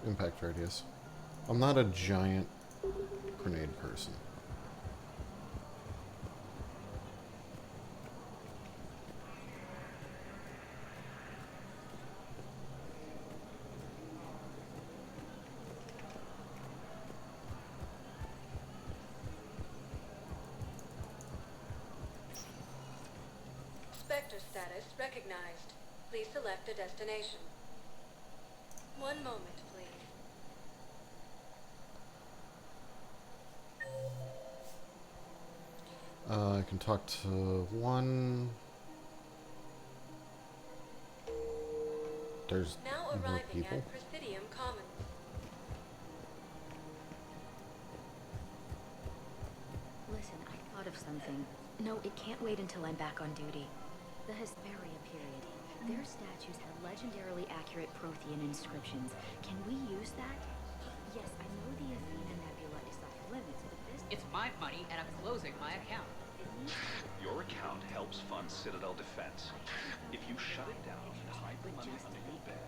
Impact radius. I'm not a giant grenade person. sector status recognized. Please select a destination. One moment, please. I can talk to one. There's Now more arriving people. at Presidium Commons. Listen, I thought of something. No, it can't wait until I'm back on duty. The Hesperia period. Their statues have legendarily accurate Prothean inscriptions. Can we use that? Yes, I know the Athena Nebula is off limits, but this... It's my money, and I'm closing my account. Your account helps fund Citadel defense. If you shut it down and hide the money under your bed,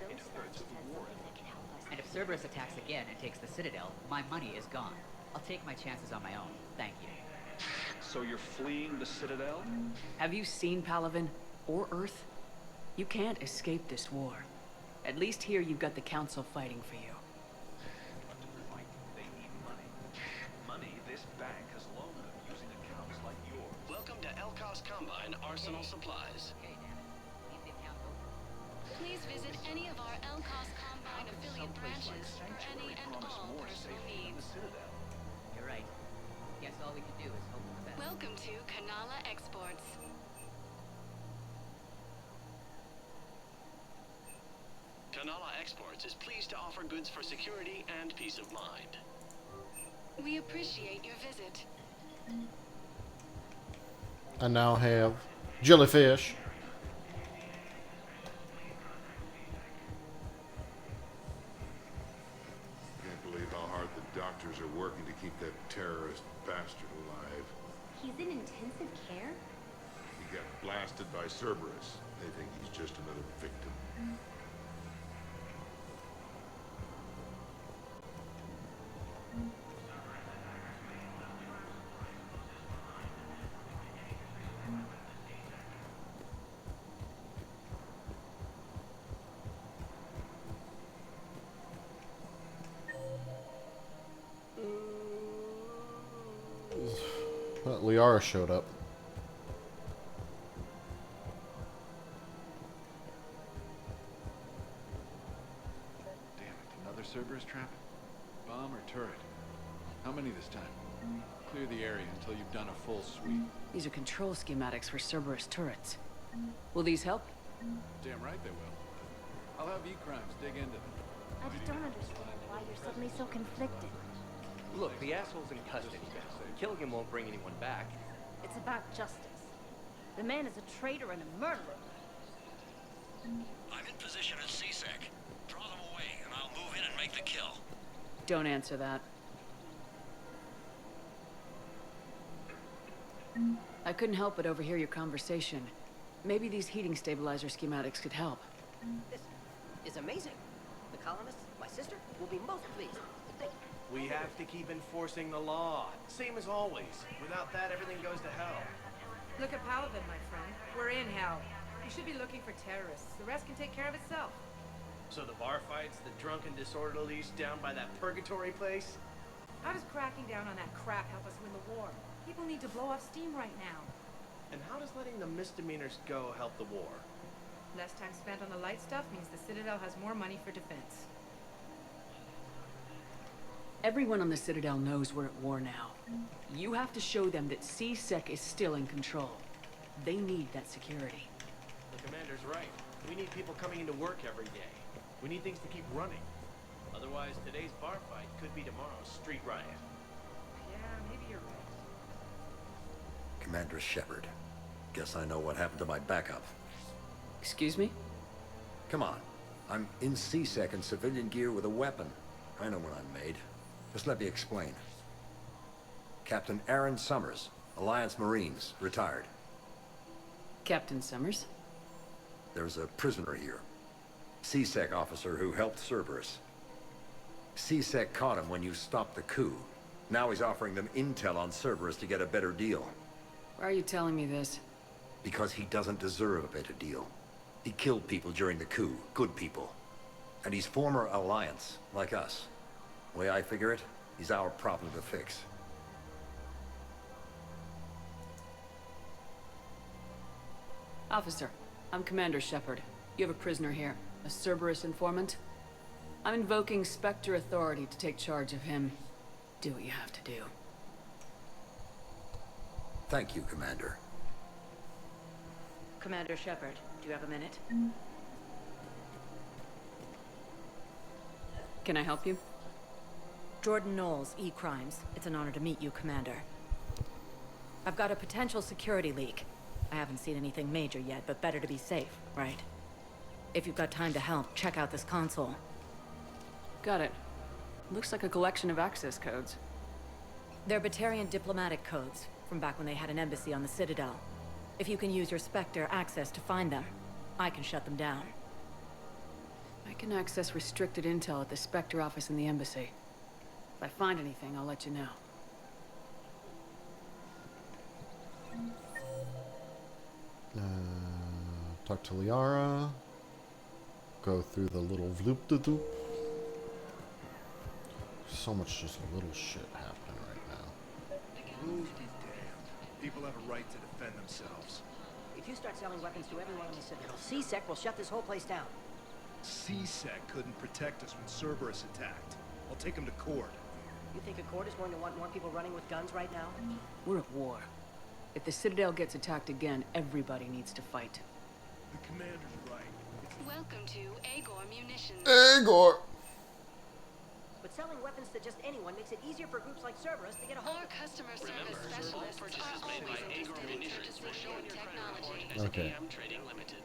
it hurts the war effort. And if Cerberus attacks again and takes the Citadel, my money is gone. I'll take my chances on my own. Thank you. So you're fleeing the Citadel? Have you seen Palaven? Or Earth? You can't escape this war. At least here you've got the Council fighting for you. But to fight, they need money. Money this bank has loaned them using accounts like yours. Welcome to Elkos Combine Arsenal Supplies. Please visit any of our Elkos Combine affiliate branches for any and all personal needs. You're right. Guess all we can do is hope for the best. Welcome to Kanala Exports. Kanala Exports is pleased to offer goods for security and peace of mind. We appreciate your visit. I now have jellyfish. Can't believe how hard the doctors are working to keep that terrorist bastard alive. He's in intensive care? He got blasted by Cerberus. They think he's just another victim. Liara showed up. Damn it, another Cerberus trap? Bomb or turret? How many this time? Clear the area until you've done a full sweep. These are control schematics for Cerberus turrets. Will these help? Damn right they will. I'll have E-Crimes dig into them. I just don't understand why you're suddenly so conflicted. Look, the asshole's in custody. Killing him won't bring anyone back. It's about justice. The man is a traitor and a murderer. I'm in position at CSEC. Draw them away, and I'll move in and make the kill. Don't answer that. I couldn't help but overhear your conversation. Maybe these heating stabilizer schematics could help. This is amazing. The colonists, my sister, will be most pleased. We have to keep enforcing the law. Same as always. Without that, everything goes to hell. Look at Palaven, my friend. We're in hell. You should be looking for terrorists. The rest can take care of itself. So the bar fights, the drunken disorderlies down by that purgatory place? How does cracking down on that crap help us win the war? People need to blow off steam right now. And how does letting the misdemeanors go help the war? Less time spent on the light stuff means the Citadel has more money for defense. Everyone on the Citadel knows we're at war now. You have to show them that CSEC is still in control. They need that security. The commander's right. We need people coming into work every day. We need things to keep running. Otherwise, today's bar fight could be tomorrow's street riot. Yeah, maybe you're right. Commander Shepard. Guess I know what happened to my backup. Excuse me? Come on. I'm in CSEC in civilian gear with a weapon. I know what I'm made. Just let me explain. Captain Aaron Summers, Alliance Marines, retired. Captain Summers? There's a prisoner here. CSEC officer who helped Cerberus. CSEC caught him when you stopped the coup. Now he's offering them intel on Cerberus to get a better deal. Why are you telling me this? Because he doesn't deserve a better deal. He killed people during the coup, good people. And he's former Alliance, like us. The way I figure it, he's our problem to fix. Officer, I'm Commander Shepard. You have a prisoner here, a Cerberus informant. I'm invoking Spectre authority to take charge of him. Do what you have to do. Thank you, Commander. Commander Shepard, do you have a minute? Can I help you? Jordan Knowles, E-Crimes. It's an honor to meet you, Commander. I've got a potential security leak. I haven't seen anything major yet, but better to be safe, right? If you've got time to help, check out this console. Got it. Looks like a collection of access codes. They're Batarian diplomatic codes, from back when they had an embassy on the Citadel. If you can use your Spectre access to find them, I can shut them down. I can access restricted intel at the Spectre office in the embassy. If I find anything, I'll let you know. Talk to Liara. Go through the little vloop-de-doop. So much just little shit happening right now. Rules be damned. People have a right to defend themselves. If you start selling weapons to everyone in the Citadel, CSEC will shut this whole place down. CSEC couldn't protect us when Cerberus attacked. I'll take him to court. You think a court is going to want more people running with guns right now? We're at war. If the Citadel gets attacked again, everybody needs to fight. The commander's right. Welcome to Agor Munitions. Agor! But selling weapons to just anyone makes it easier for groups like Cerberus to get a hold Our of them. customer service specialists are always interested in purchasing new technology. Okay. AM Trading Limited.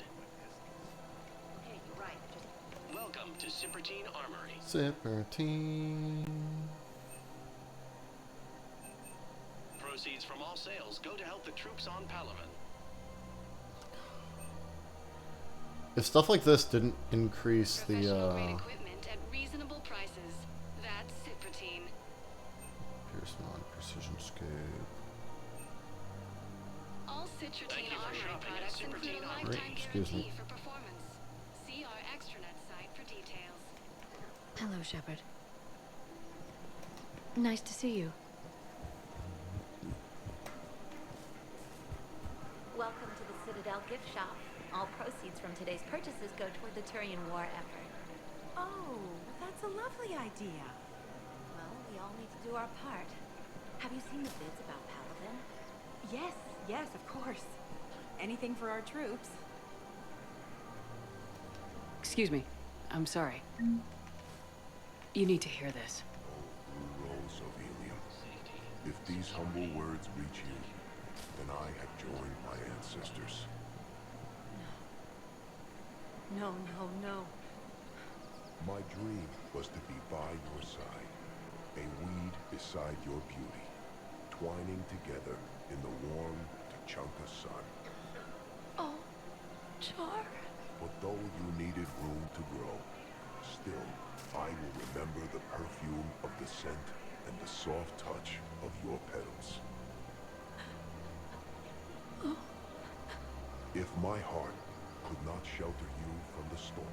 Okay, you're right. Just Welcome to Sippertine Armory. Sippertine. Proceeds from all sales go to help the troops on Palaven. If stuff like this didn't increase the, Professional grade equipment at reasonable prices. That's Sippertine. Pierce non-precision scope. All Citrotine Armory products include a Right, lifetime excuse me. guarantee for performance. See our extranet site for details. Hello, Shepard. Nice to see you. Welcome to the Citadel gift shop. All proceeds from today's purchases go toward the Turian war effort. Oh, that's a lovely idea. Well, we all need to do our part. Have you seen the bids about Paladin? Yes, of course. Anything for our troops. Excuse me. I'm sorry. You need to hear this. Blue rolls of helium. If these humble words reach you, then I have joined my ancestors. No. My dream was to be by your side, a weed beside your beauty, twining together in the warm Tachanka sun. Oh, Char. But though you needed room to grow, still, I will remember the perfume of the scent and the soft touch of your petals. If my heart could not shelter you from the storm,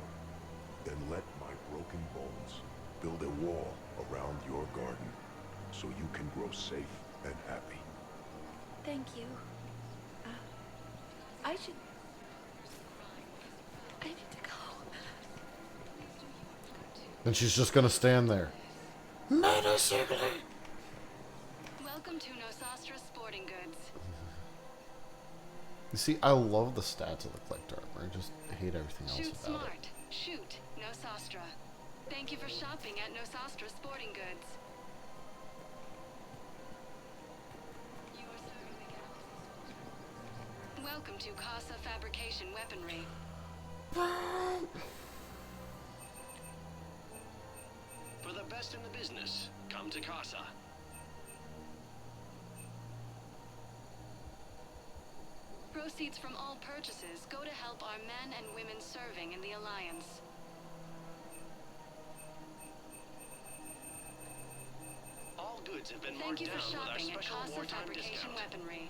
then let my broken bones build a wall around your garden so you can grow safe and happy. Thank you. I need to go. And she's just gonna stand there. Welcome to Nosastra Sporting Goods. You see, I love the stats of the collector armor. I just hate everything else Shoot about smart. it. Shoot Nosastra. Thank you for shopping at Nosastra Sporting Goods. You are serving the galaxy. Welcome to Casa Fabrication Weaponry. For the best in the business, come to Casa. Proceeds from all purchases go to help our men and women serving in the Alliance. All goods have been Thank marked you down for with our shopping at special Casa wartime Fabrication discount. Weaponry.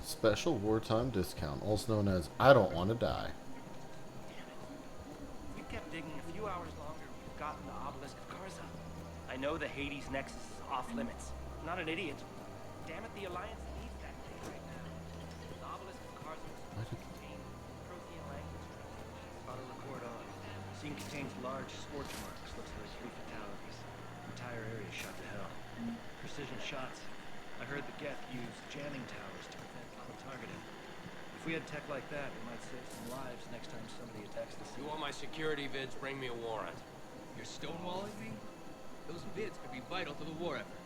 Special wartime discount, also known as I don't want to die. If we kept digging a few hours longer, we'd have gotten the obelisk of Karza. I know the Hades Nexus is off limits. I'm not an idiot. Damn it, the Alliance needs that thing right now. The Scene contains large scorch marks. Looks like 3 fatalities. Entire area shot to hell. Precision shots. I heard the Geth use jamming towers to prevent auto-targeting. If we had tech like that, it might save some lives next time somebody attacks the city. You want my security vids, bring me a warrant. You're stonewalling me? Those vids could be vital to the war effort.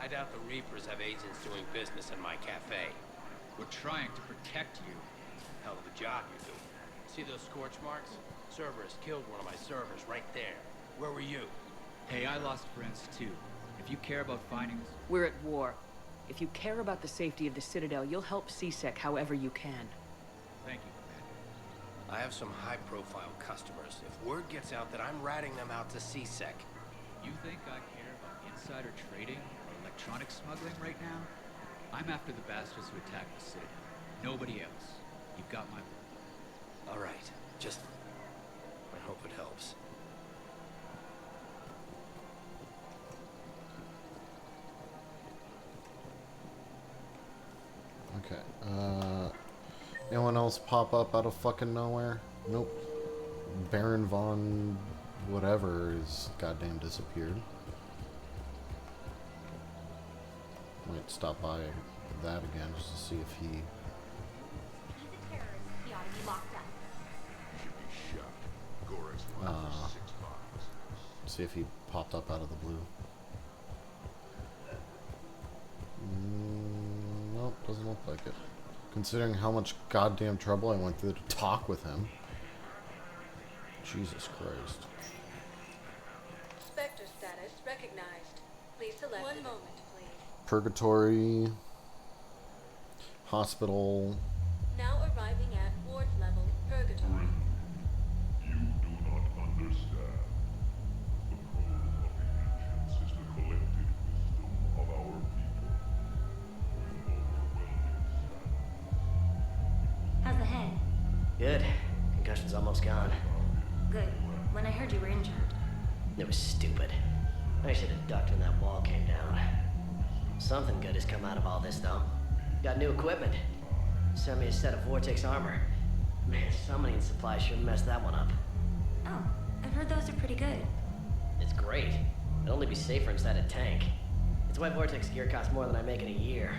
I doubt the Reapers have agents doing business in my cafe. We're trying to protect you. Hell of a job you do. See those scorch marks? Cerberus killed one of my servers right there. Where were you? Hey, I lost friends too. If you care about finding us... We're at war. If you care about the safety of the Citadel, you'll help C-Sec however you can. Thank you, Commander. I have some high-profile customers. If word gets out that I'm ratting them out to C-Sec... You think I care about insider trading or electronics smuggling right now? I'm after the bastards who attacked the Citadel. Nobody else. You've got my word. All right. Just... I hope it helps. Okay, anyone else pop up out of fucking nowhere? Nope. Baron Von whatever is goddamn disappeared. Might stop by that again just to see if he... He's a terrorist. He ought to be locked up. Should be shot. Gore's run for 6 miles. See if he popped up out of the blue. Nope, doesn't look like it. Considering how much goddamn trouble I went through to talk with him. Jesus Christ. Spectre status recognized. Please select. One moment, please. Purgatory. Hospital. Now arriving at ward level Purgatory. You do not understand. The code of the ancients is the collected wisdom of our people. How's the head? Good. Concussion's almost gone. Good. When I heard you were injured. It was stupid. I should have ducked when that wall came down. Something good has come out of all this, though. Got new equipment. Sent me a set of Vortex armor. Man, somebody in supply sure messed that one up. Oh, I've heard those are pretty good. It's great. It'd only be safer inside a tank. It's why Vortex gear costs more than I make in a year.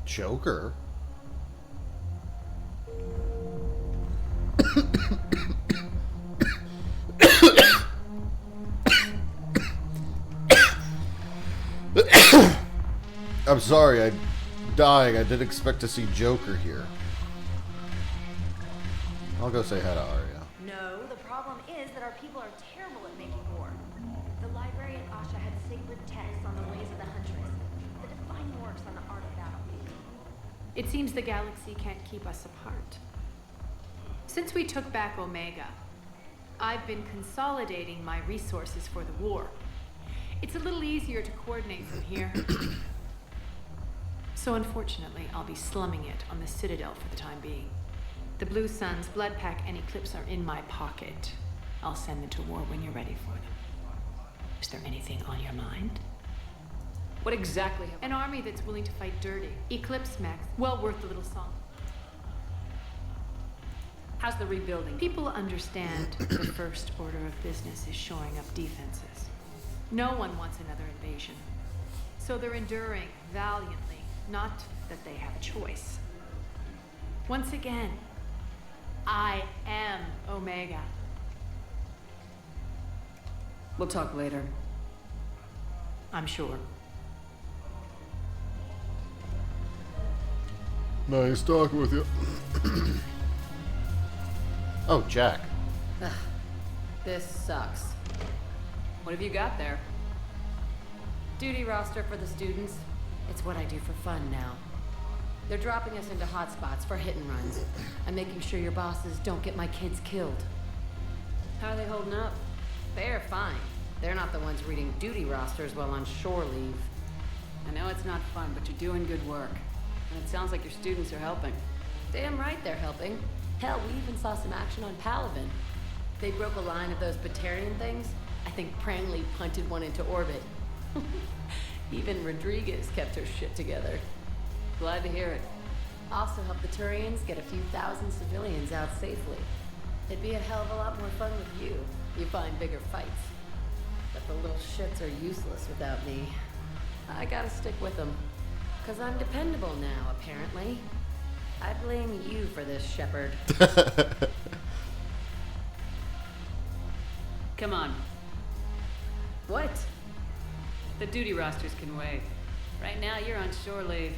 Joker? I'm sorry, I'm dying. I didn't expect to see Joker here. I'll go say hi to Arya. No, the problem is that our people are terrible at making war. The librarian Asha had sacred texts on the ways of the Huntress. The divine works on the art of battle. It seems the galaxy can't keep us apart. Since we took back Omega, I've been consolidating my resources for the war. It's a little easier to coordinate from here. So unfortunately, I'll be slumming it on the Citadel for the time being. The Blue Suns, Blood Pack, and Eclipse are in my pocket. I'll send them to war when you're ready for them. Is there anything on your mind? What exactly have... An army that's willing to fight dirty. Eclipse Max, well worth the little song. How's the rebuilding? People understand the first order of business is shoring up defenses. No one wants another invasion. So they're enduring valiantly, not that they have a choice. Once again, I am Omega. We'll talk later. I'm sure. Nice talking with you. Oh, Jack. Ugh, this sucks. What have you got there? Duty roster for the students. It's what I do for fun now. They're dropping us into hotspots for hit and runs. I'm making sure your bosses don't get my kids killed. How are they holding up? They're fine. They're not the ones reading duty rosters while on shore leave. I know it's not fun, but you're doing good work. And it sounds like your students are helping. Damn right they're helping. Hell, we even saw some action on Palaven. They broke a line of those Batarian things. I think Prangley punted one into orbit. Even Rodriguez kept her shit together. Glad to hear it. Also helped the Turians get a few thousand civilians out safely. It'd be a hell of a lot more fun with you. You find bigger fights. But the little shits are useless without me. I gotta stick with them. 'Cause I'm dependable now, apparently. I blame you for this, Shepard. Come on. What? The duty rosters can wait. Right now, you're on shore leave.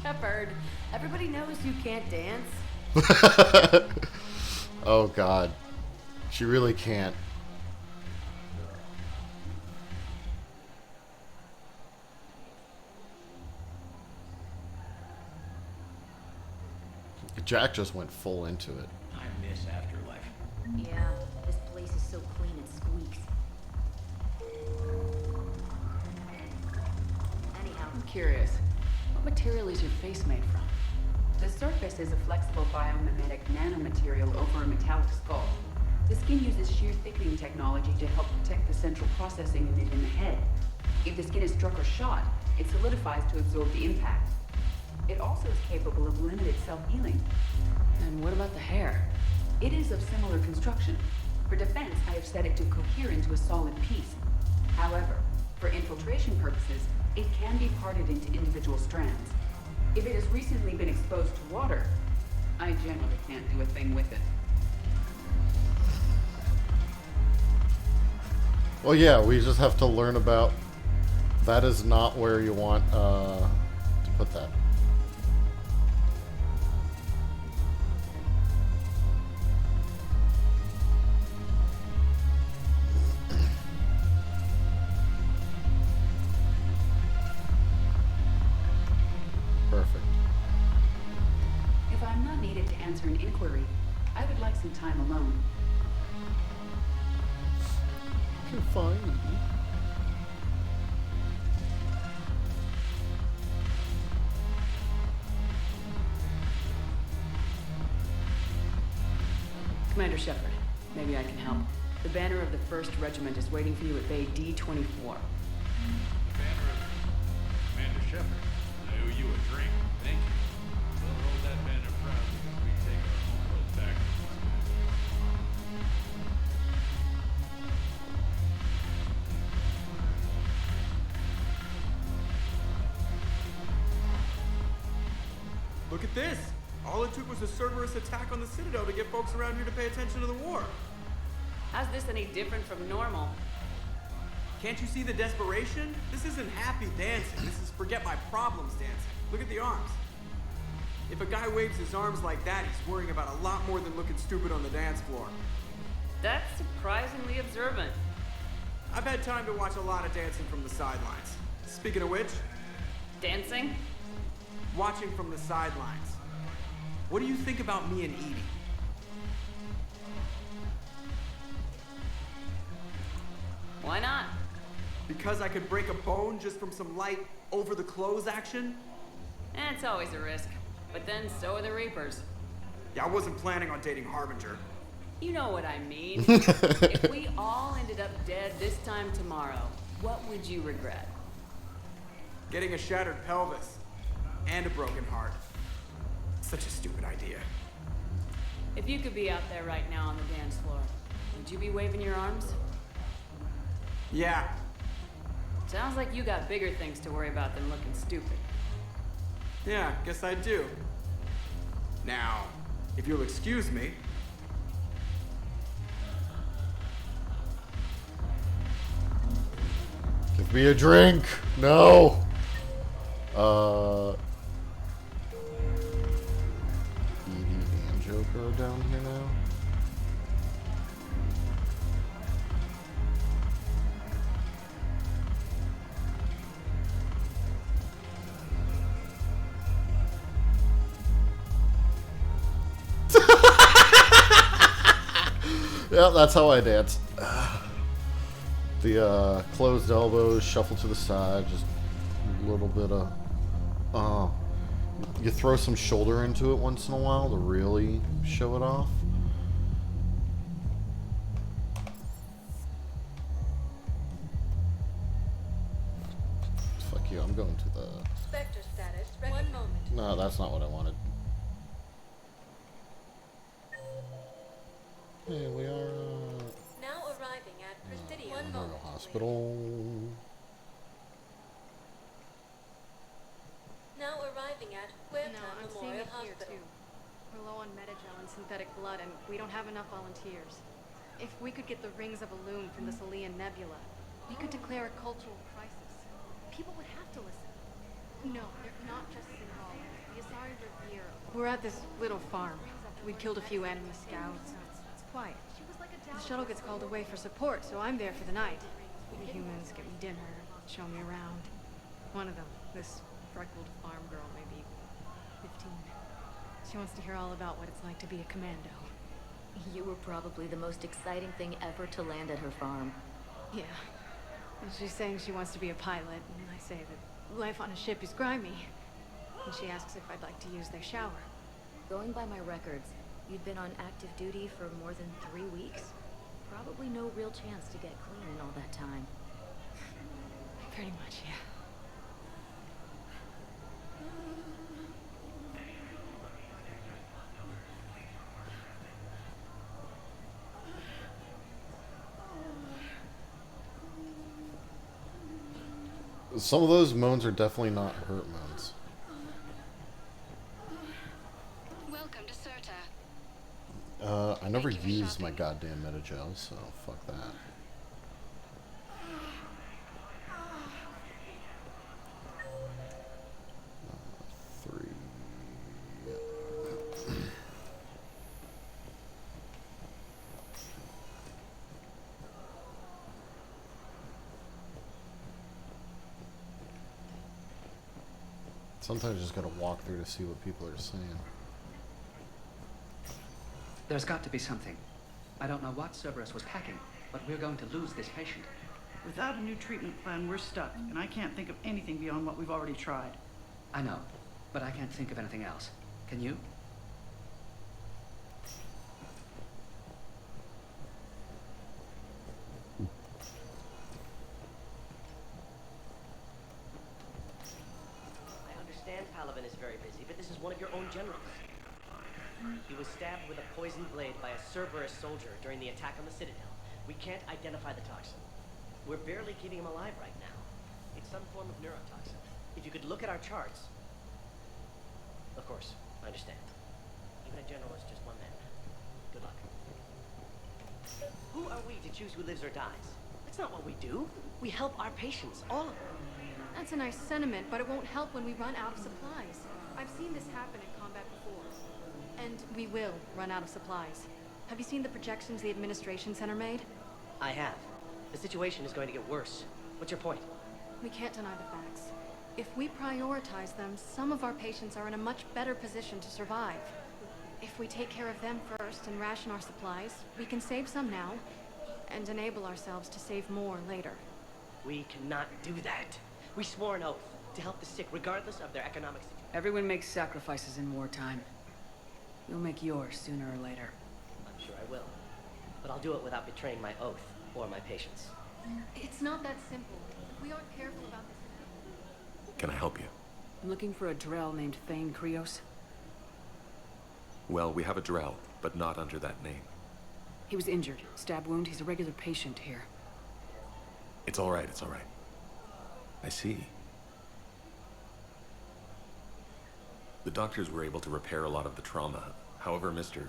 Shepard, everybody knows you can't dance. Oh God, she really can't. Jack just went full into it. I miss Afterlife. Yeah, this place is so clean it squeaks. Anyhow, I'm curious. What material is your face made from? The surface is a flexible biomimetic nanomaterial over a metallic skull. The skin uses shear thickening technology to help protect the central processing unit in the head. If the skin is struck or shot, it solidifies to absorb the impact. It also is capable of limited self-healing. And what about the hair? It is of similar construction. For defense, I have set it to cohere into a solid piece. However, for infiltration purposes, it can be parted into individual strands. If it has recently been exposed to water, I generally can't do a thing with it. Well, yeah, we just have to learn about. That is not where you want to put that. Perfect. If I'm not needed to answer an inquiry, I would like some time alone. You're fine. Commander Shepard, maybe I can help. The banner of the 1st Regiment is waiting for you at Bay D-24. Banner of Commander Shepard, I owe you a drink. Thank you. We'll hold that banner proudly as we take our homeworld back. Look at this! All it took was a Cerberus attack on the Citadel to get folks around here to pay attention to the war. How's this any different from normal? Can't you see the desperation? This isn't happy dancing. This is forget my problems dancing. Look at the arms. If a guy waves his arms like that, he's worrying about a lot more than looking stupid on the dance floor. That's surprisingly observant. I've had time to watch a lot of dancing from the sidelines. Speaking of which... Dancing? Watching from the sidelines. What do you think about me and Edie? Why not? Because I could break a bone just from some light over-the-clothes action? It's always a risk. But then so are the Reapers. Yeah, I wasn't planning on dating Harbinger. You know what I mean. If we all ended up dead this time tomorrow, what would you regret? Getting a shattered pelvis. And a broken heart. Such a stupid idea. If you could be out there right now on the dance floor, would you be waving your arms? Yeah. Sounds like you got bigger things to worry about than looking stupid. Yeah, guess I do. Now, if you'll excuse me. Give me a drink. No. Edie and Joker are down here now. Yeah, that's how I dance. The closed elbows, shuffle to the side, just a little bit of... you throw some shoulder into it once in a while to really show it off. Fuck you, I'm going to the... Spectre status. 1 moment. No, that's not what I wanted. Hey, we are... Now arriving at Presidium. 1 Memorial moment. Hospital. Now arriving at Huerta I'm seeing Memorial it here Hospital. too. We're low on metagel and synthetic blood, and we don't have enough volunteers. If we could get the rings of Illume from the Salian Nebula, we could declare a cultural crisis. People would have to listen. No, they're not just symbolic. The Asari revere. We're at this little farm. We killed a few enemy scouts. It's quiet. The shuttle gets called away for support, so I'm there for the night. The humans get me dinner, show me around. One of them, this freckled farm girl, maybe 15. She wants to hear all about what it's like to be a commando. You were probably the most exciting thing ever to land at her farm. Yeah. And she's saying she wants to be a pilot, and I say that life on a ship is grimy. And she asks if I'd like to use their shower. Going by my records, you'd been on active duty for more than 3 weeks. Probably no real chance to get clean in all that time. Pretty much, yeah. Some of those moans are definitely not hurt moans. Welcome to Serta. I never used my goddamn metagel, so fuck that. Three. Sometimes you just gotta walk through to see what people are saying. There's got to be something. I don't know what Cerberus was packing, but we're going to lose this patient. Without a new treatment plan, we're stuck, and I can't think of anything beyond what we've already tried. I know, but I can't think of anything else. Can you? I understand Palavin is very busy, but this is one of your own generals. He was stabbed with a poisoned blade by a Cerberus soldier during the attack on the Citadel. We can't identify the toxin. We're barely keeping him alive right now. It's some form of neurotoxin. If you could look at our charts... Of course, I understand. Even a general is just one man. Good luck. Who are we to choose who lives or dies? That's not what we do. We help our patients, all of them. That's a nice sentiment, but it won't help when we run out of supplies. I've seen this happen in combat before. And we will run out of supplies. Have you seen the projections the administration center made? I have. The situation is going to get worse. What's your point? We can't deny the facts. If we prioritize them, some of our patients are in a much better position to survive. If we take care of them first and ration our supplies, we can save some now, and enable ourselves to save more later. We cannot do that. We swore an oath to help the sick regardless of their economic situation. Everyone makes sacrifices in wartime. You'll make yours sooner or later. I'm sure I will. But I'll do it without betraying my oath or my patients. It's not that simple. If we aren't careful about this... Can I help you? I'm looking for a Drell named Thane Krios. Well, we have a Drell, but not under that name. He was injured. Stab wound. He's a regular patient here. It's all right, it's all right. I see. The doctors were able to repair a lot of the trauma. However, Mr.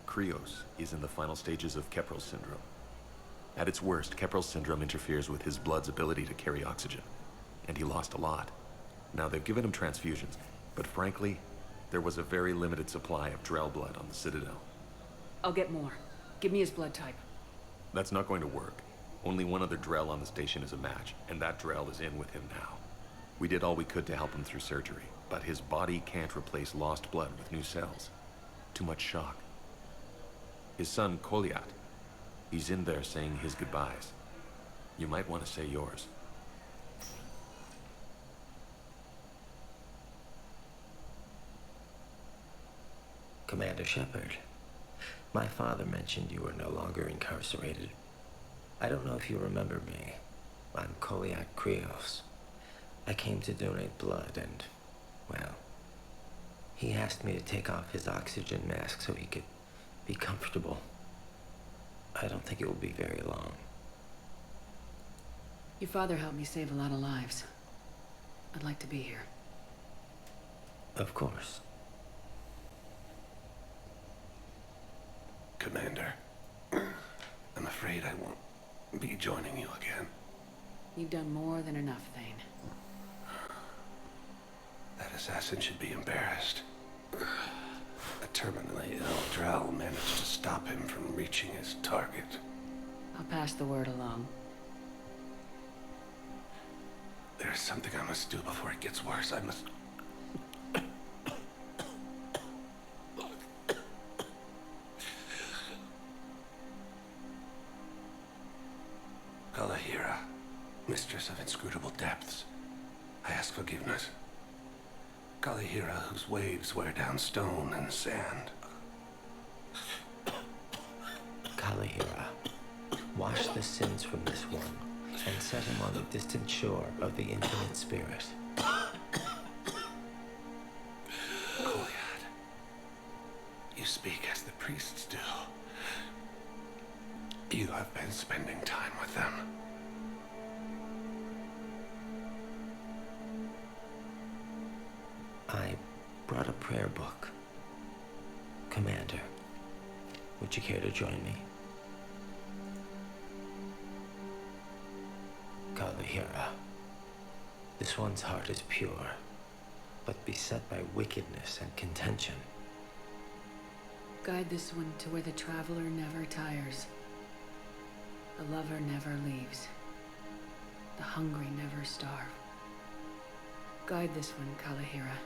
Krios is in the final stages of Keprel's syndrome. At its worst, Keprel's syndrome interferes with his blood's ability to carry oxygen, and he lost a lot. Now, they've given him transfusions, but frankly, there was a very limited supply of Drell blood on the Citadel. I'll get more. Give me his blood type. That's not going to work. Only one other Drell on the station is a match, and that Drell is in with him now. We did all we could to help him through surgery, but his body can't replace lost blood with new cells. Too much shock. His son, Koliat, he's in there saying his goodbyes. You might want to say yours. Commander Shepard, my father mentioned you were no longer incarcerated. I don't know if you remember me. I'm Koliak Krios. I came to donate blood and, well, he asked me to take off his oxygen mask so he could be comfortable. I don't think it will be very long. Your father helped me save a lot of lives. I'd like to be here. Of course. Commander, I'm afraid I won't be joining you again. You've done more than enough, Thane. That assassin should be embarrassed. A terminally ill Drell managed to stop him from reaching his target. I'll pass the word along. There's something I must do before it gets worse. I must... Kalahira, mistress of inscrutable depths, I ask forgiveness. Kalahira, whose waves wear down stone and sand. Kalahira, wash the sins from this one and set him on the distant shore of the infinite spirit. Goliath, you speak as the priests do. You have been spending time with them. I brought a prayer book. Commander, would you care to join me? Kalahira, this one's heart is pure, but beset by wickedness and contention. Guide this one to where the traveler never tires. The lover never leaves. The hungry never starve. Guide this one, Kalahira,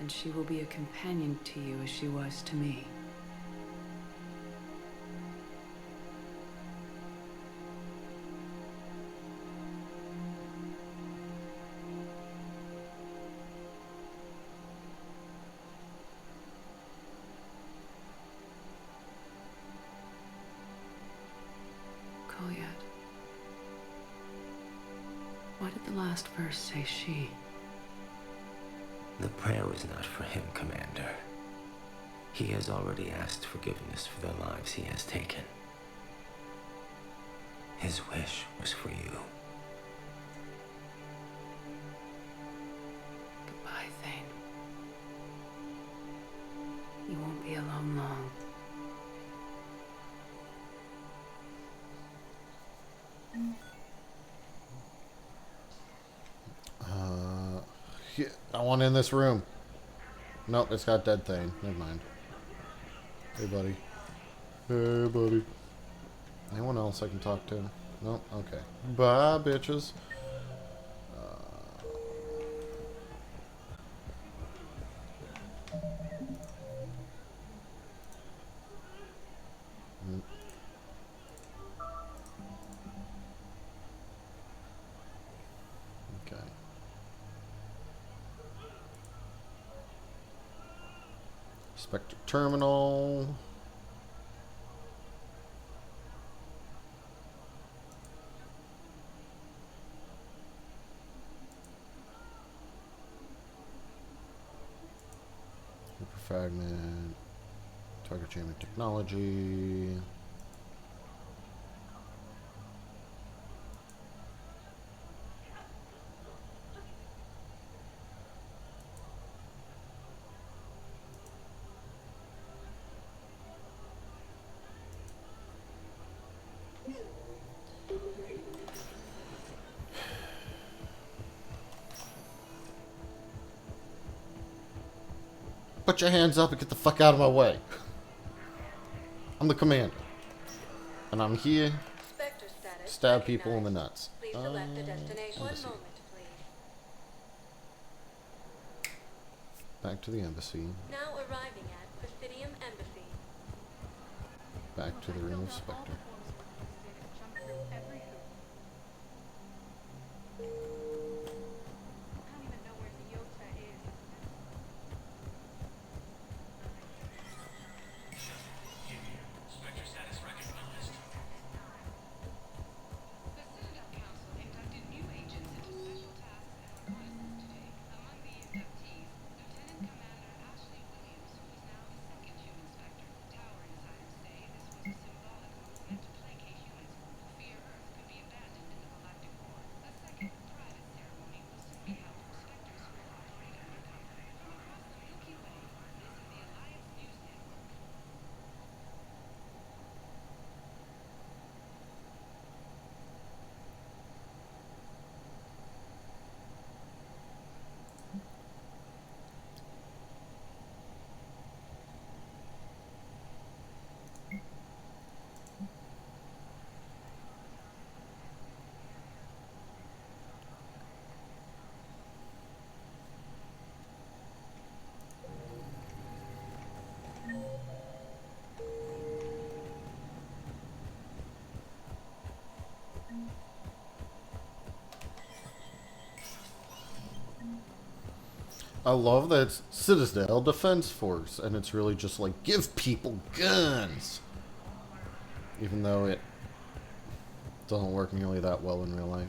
and she will be a companion to you as she was to me. Why did the last verse say she? The prayer was not for him, Commander. He has already asked forgiveness for the lives he has taken. His wish was for you. Goodbye, Thane. You won't be alone long. Yeah, I want in this room. Nope, it's got dead thing. Never mind. Hey, buddy. Hey, buddy. Anyone else I can talk to? Nope. Okay. Bye, bitches. Okay. Spectre Terminal. Hyper Fragment. Target jamming technology. Put your hands up and get the fuck out of my way. I'm the commander. And I'm here to stab people in the nuts. Please select a destination. Embassy. 1 moment, please. Back to the embassy. Now arriving at Presidium Embassy. Back to the room of Spectre. I love that it's Citadel Defense Force, and it's really just like, give people guns! Even though it doesn't work nearly that well in real life.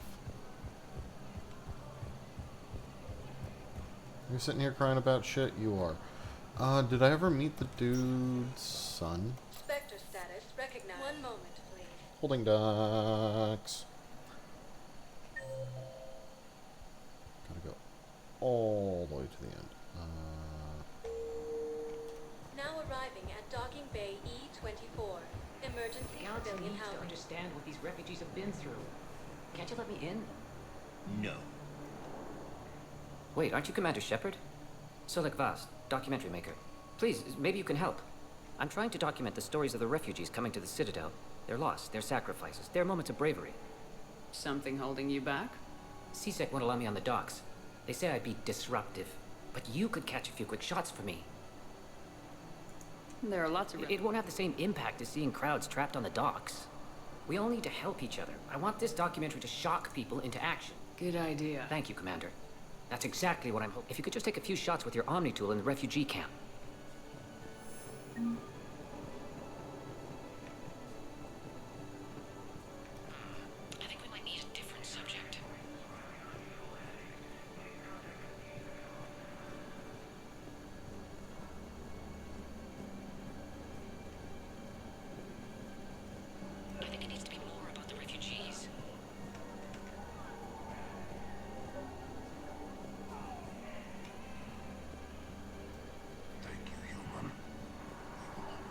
You're sitting here crying about shit? You are. Did I ever meet the dude's son? Spectre status recognized. One moment, please. Holding docks. Gotta go all the way to the end. Now arriving at Docking Bay E24. Emergency The galaxy civilian needs to housing. understand what these refugees have been through. Can't you let me in? No. Wait, aren't you Commander Shepard? Solek Vast, documentary maker. Please, maybe you can help. I'm trying to document the stories of the refugees coming to the Citadel. Their loss, their sacrifices, their moments of bravery. Something holding you back? CSEC won't allow me on the docks. They say I'd be disruptive. But you could catch a few quick shots for me. There are lots of... It won't have the same impact as seeing crowds trapped on the docks. We all need to help each other. I want this documentary to shock people into action. Good idea. Thank you, Commander. That's exactly what I'm hoping. If you could just take a few shots with your Omni tool in the refugee camp. I think we might need a different subject. I think it needs to be more about the refugees.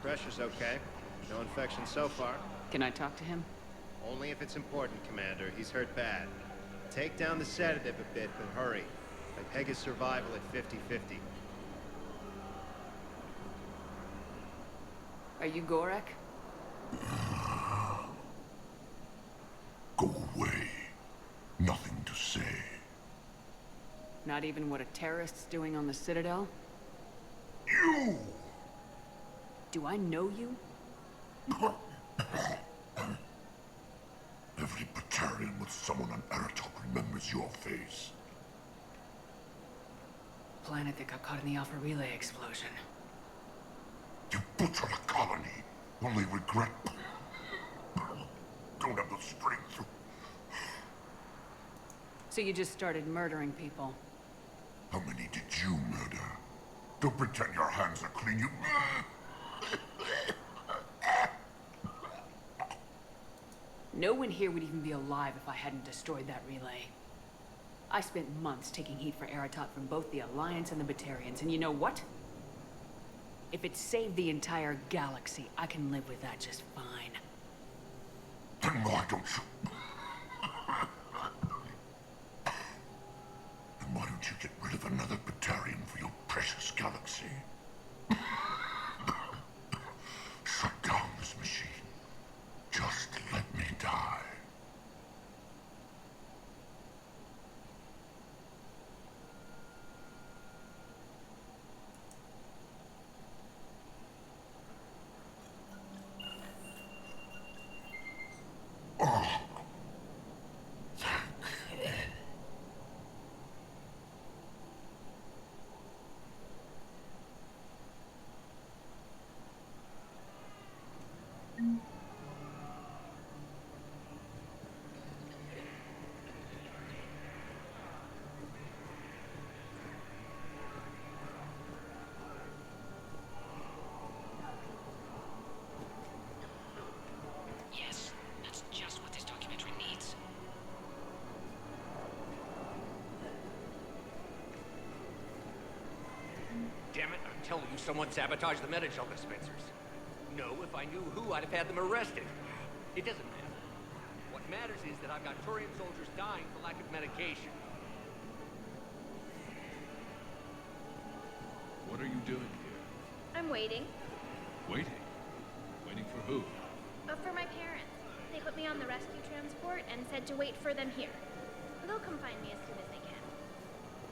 Pressure's okay. No infection so far. Can I talk to him? Only if it's important, Commander. He's hurt bad. Take down the sedative a bit, but hurry. I peg his survival at 50-50. Are you Gorek? Go away. Nothing to say. Not even what a terrorist's doing on the Citadel? You! Do I know you? Every Batarian with someone on Aratok remembers your face. Planet that got caught in the Alpha Relay explosion. You butchered a colony. Only regret. Don't have the strength to... So you just started murdering people? How many did you murder? Don't pretend your hands are clean, you... No one here would even be alive if I hadn't destroyed that relay. I spent months taking heat for Aratot from both the Alliance and the Batarians, and you know what? If it saved the entire galaxy, I can live with that just fine. Then why don't you... Then why don't you get rid of another Batarian for your precious galaxy? Shut down this machine. Just let me die. Oh. Yes, that's just what this documentary needs. Damn it, I'm telling you, someone sabotaged the Metagel dispensers. No, if I knew who, I'd have had them arrested. It doesn't matter. What matters is that I've got Turian soldiers dying for lack of medication. What are you doing here? I'm waiting. Waiting? Waiting for who? For my parents. They put me on the rescue transport and said to wait for them here. They'll come find me as soon as they can.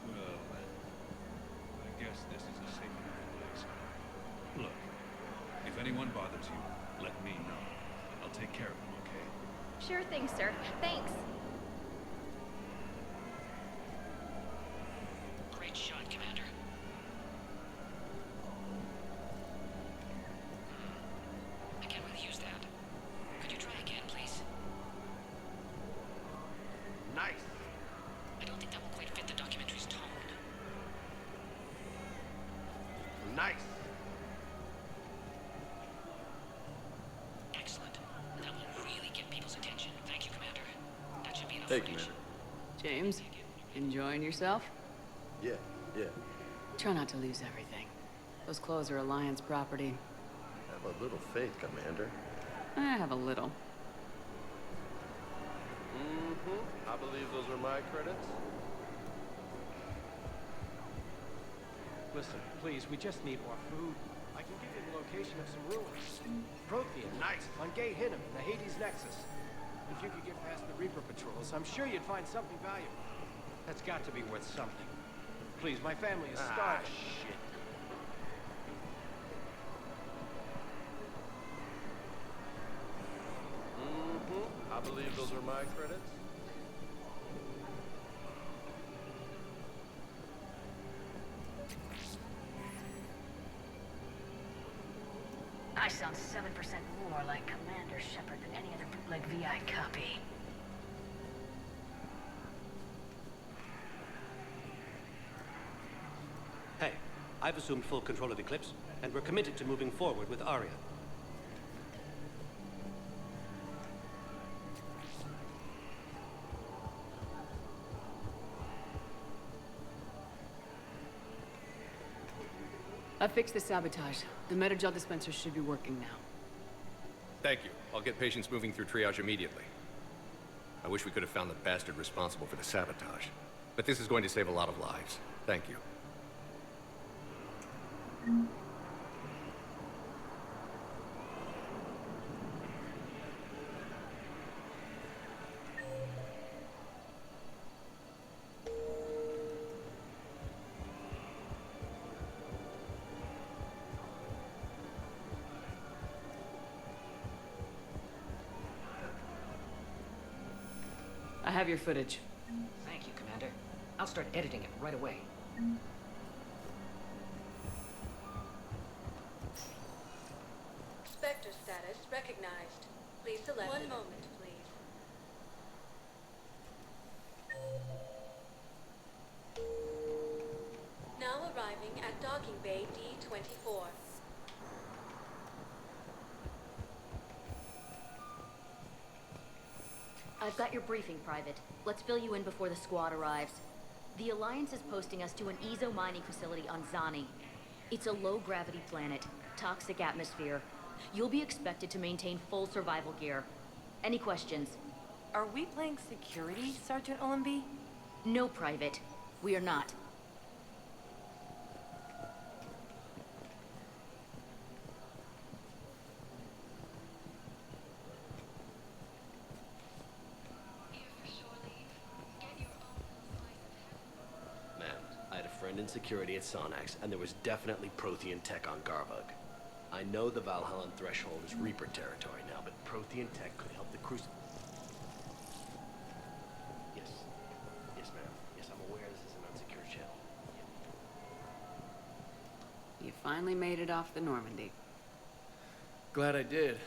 Well, I guess this is a safe enough place. Look, if anyone bothers you, let me know. I'll take care of them, okay? Sure thing, sir. Thanks. Great shot, Commander. Nice. Excellent. That will really get people's attention. Thank you, Commander. That should be enough Hey, footage. Commander. James, enjoying yourself? Yeah. Try not to lose everything. Those clothes are Alliance property. Have a little faith, Commander. I have a little. I believe those are my credits. Listen, please, we just need more food. I can give you the location of some ruins. Prothean, Nice. on Gay Hinnom in the Hades Nexus. If you could get past the Reaper patrols, I'm sure you'd find something valuable. That's got to be worth something. Please, my family is starving. Shit. I believe those are my credits. I sound 7% more like Commander Shepard than any other bootleg VI copy. Hey, I've assumed full control of Eclipse, and we're committed to moving forward with Arya. I fixed the sabotage. The Metagel dispenser should be working now. Thank you. I'll get patients moving through triage immediately. I wish we could have found the bastard responsible for the sabotage. But this is going to save a lot of lives. Thank you. I have your footage. Thank you, Commander. I'll start editing it right away. Spectre status recognized. Please select. One moment, please. Now arriving at docking bay D-24. I've got your briefing, Private. Let's fill you in before the squad arrives. The Alliance is posting us to an Ezo mining facility on Zani. It's a low-gravity planet, toxic atmosphere. You'll be expected to maintain full survival gear. Any questions? Are we playing security, Sergeant Ullenby? No, Private. We are not. Man, I had a friend in security at Sonax, and there was definitely Prothean tech on Garvug. I know the Valhallan threshold is Reaper territory now, but Prothean tech could help the Crucible. Yes. Yes, ma'am. Yes, I'm aware this is an unsecured channel. You finally made it off the Normandy. Glad I did.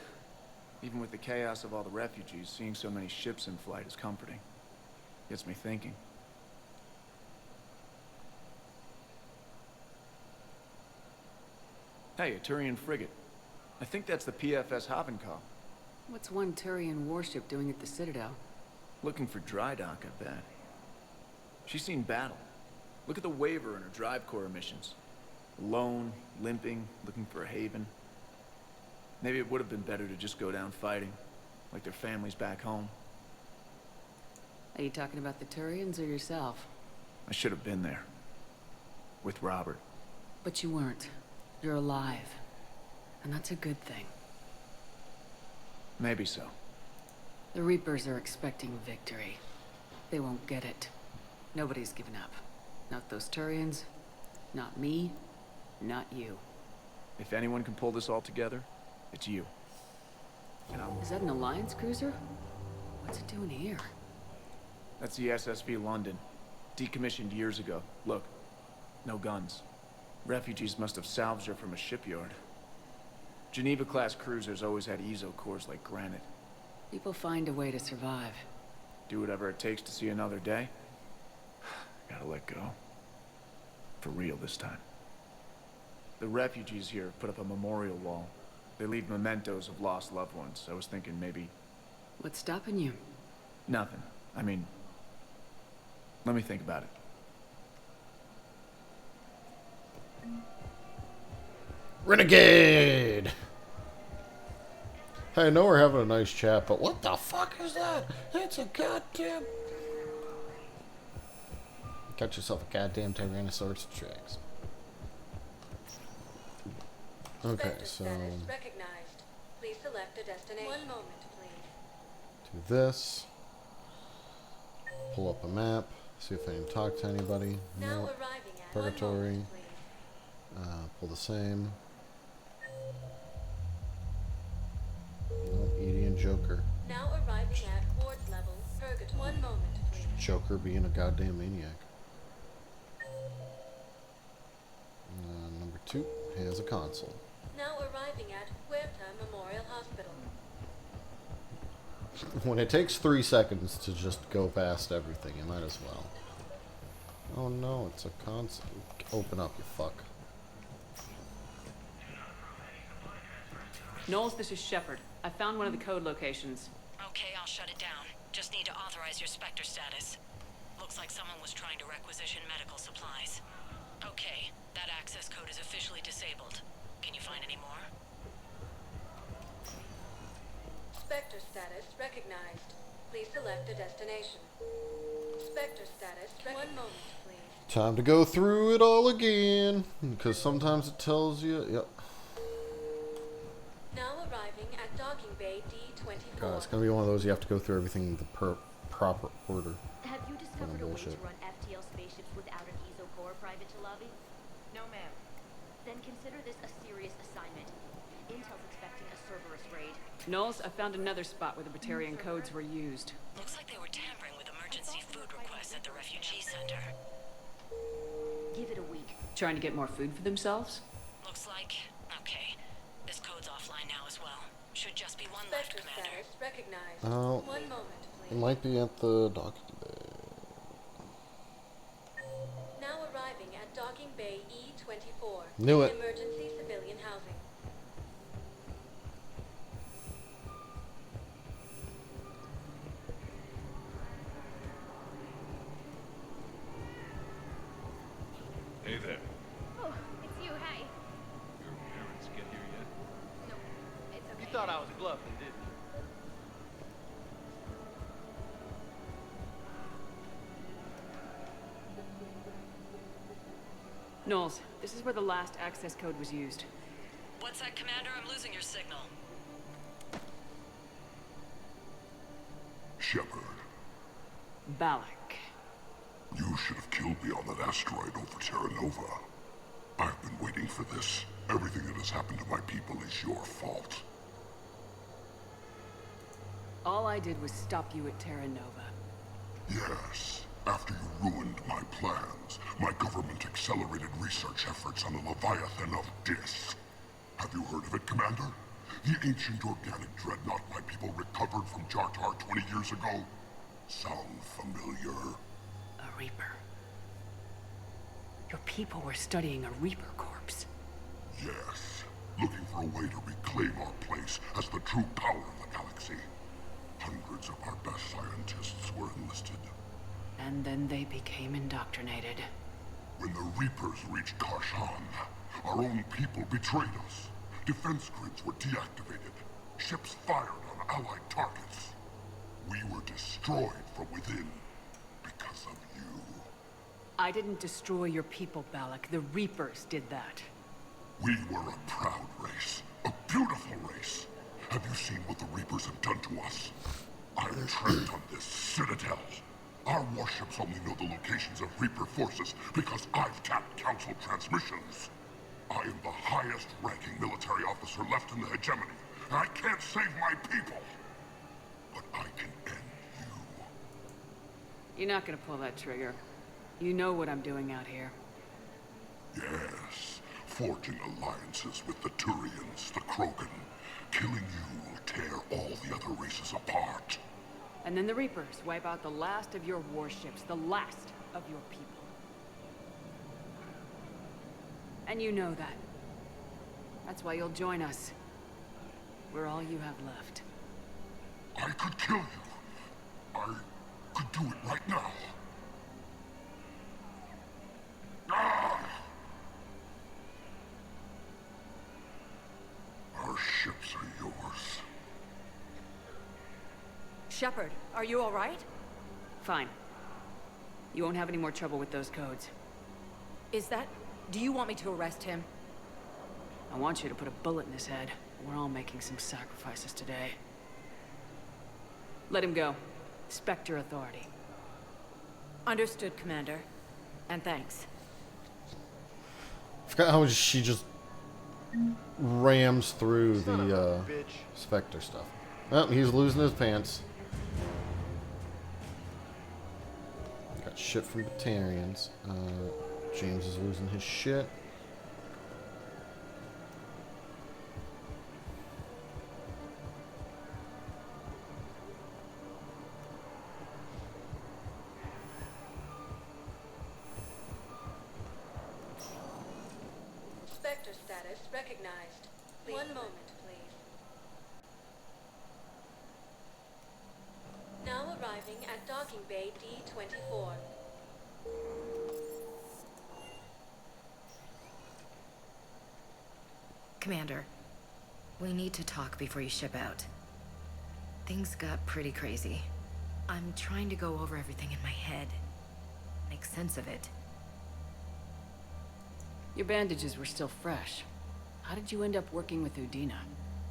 Even with the chaos of all the refugees, seeing so many ships in flight is comforting. Gets me thinking. Hey, a Turian frigate. I think that's the PFS Havenkal. What's one Turian warship doing at the Citadel? Looking for dry dock, I bet. She's seen battle. Look at the waiver in her drive core emissions. Alone, limping, looking for a haven. Maybe it would have been better to just go down fighting, like their families back home. Are you talking about the Turians or yourself? I should have been there. With Robert. But you weren't. You're alive. And that's a good thing. Maybe so. The Reapers are expecting victory. They won't get it. Nobody's given up. Not those Turians, not me, not you. If anyone can pull this all together, it's you. And Is that an Alliance cruiser? What's it doing here? That's the SSV London. Decommissioned years ago. Look, no guns. Refugees must have salvaged her from a shipyard. Geneva-class cruisers always had Ezo cores like granite. People find a way to survive. Do whatever it takes to see another day. Gotta let go. For real this time. The refugees here put up a memorial wall. They leave mementos of lost loved ones. I was thinking maybe... What's stopping you? Nothing. I mean, let me think about it. Renegade! Hey, I know we're having a nice chat, but what the fuck is that? It's a goddamn... Got yourself a goddamn Tyrannosaurus Rex. Okay, so... Recognized. Please select a destination. One moment, please. Do this. Pull up a map. See if I can talk to anybody. Now Nope. arriving at Purgatory. Pull the same. Nope, Edie and Joker. Now arriving at Ward's level. Purgatory. One moment, please. Joker being a goddamn maniac. Number 2 has a console. Now arriving at Huerta Memorial Hospital. When it takes 3 seconds to just go past everything, you might as well. Oh no, it's a console. Open up, you fuck. Knowles, this is Shepard. I found one of the code locations. Okay, I'll shut it down. Just need to authorize your Spectre status. Looks like someone was trying to requisition medical supplies. Okay, that access code is officially disabled. Can you find any more? Spectre status recognized. Please select a destination. Spectre status. One moment, please. Time to go through it all again. Because sometimes it tells you, yep. Now arriving at docking bay D24. God, it's gonna be one of those you have to go through everything in the proper order. Have you discovered a way to bullshit. run FTL spaceships without an ESO core private to lobby? No, ma'am. Then consider this a serious assignment. Intel's expecting a Cerberus raid. Knowles, I found another spot where the Batarian codes were used. Looks like they were tampering with emergency food requests at the refugee center. Give it a week. Trying to get more food for themselves? Looks like... Okay. This code's offline now as well. Should just be one left, Commander. Recognized. Oh, One moment, it please. might be at the docking bay. Now arriving at docking bay E24. Knew it. Emergency civilian housing. Hey there. Oh, it's you. Hey. Your parents get here yet? No, it's okay. You thought I was bluffing, didn't you? Knowles, this is where the last access code was used. What's that, Commander? I'm losing your signal. Shepard, Balak. you should have killed me on that asteroid over Terra Nova. I've been waiting for this. Everything that has happened to my people is your fault. All I did was stop you at Terra Nova. Yes. After you ruined my plans, my government accelerated research efforts on the Leviathan of Dis. Have you heard of it, Commander? The ancient organic dreadnought my people recovered from Jartar 20 years ago? Sound familiar? A Reaper. Your people were studying a Reaper corpse. Yes. Looking for a way to reclaim our place as the true power of the galaxy. Hundreds of our best scientists were enlisted. And then they became indoctrinated. When the Reapers reached Karshan, our own people betrayed us. Defense grids were deactivated. Ships fired on Allied targets. We were destroyed from within because of you. I didn't destroy your people, Balak. The Reapers did that. We were a proud race. A beautiful race. Have you seen what the Reapers have done to us? I'm trapped on this citadel. Our warships only know the locations of Reaper forces because I've tapped Council transmissions. I am the highest-ranking military officer left in the hegemony, and I can't save my people. But I can end you. You're not gonna pull that trigger. You know what I'm doing out here. Yes, forging alliances with the Turians, the Krogan. Killing you will tear all the other races apart. And then the Reapers wipe out the last of your warships, the last of your people. And you know that. That's why you'll join us. We're all you have left. I could kill you. I could do it right now. Ah! Our ships are yours. Shepard, are you all right? Fine. You won't have any more trouble with those codes. Is that... Do you want me to arrest him? I want you to put a bullet in his head. We're all making some sacrifices today. Let him go. Spectre authority. Understood, Commander. And thanks. I forgot how she just rams through the Spectre stuff. Oh, he's losing his pants. Got shit from Batarians. James is losing his shit. Spectre status recognized. One moment, please. Now arriving at docking bay D-24. Commander, we need to talk before you ship out. Things got pretty crazy. I'm trying to go over everything in my head. Make sense of it. Your bandages were still fresh. How did you end up working with Udina?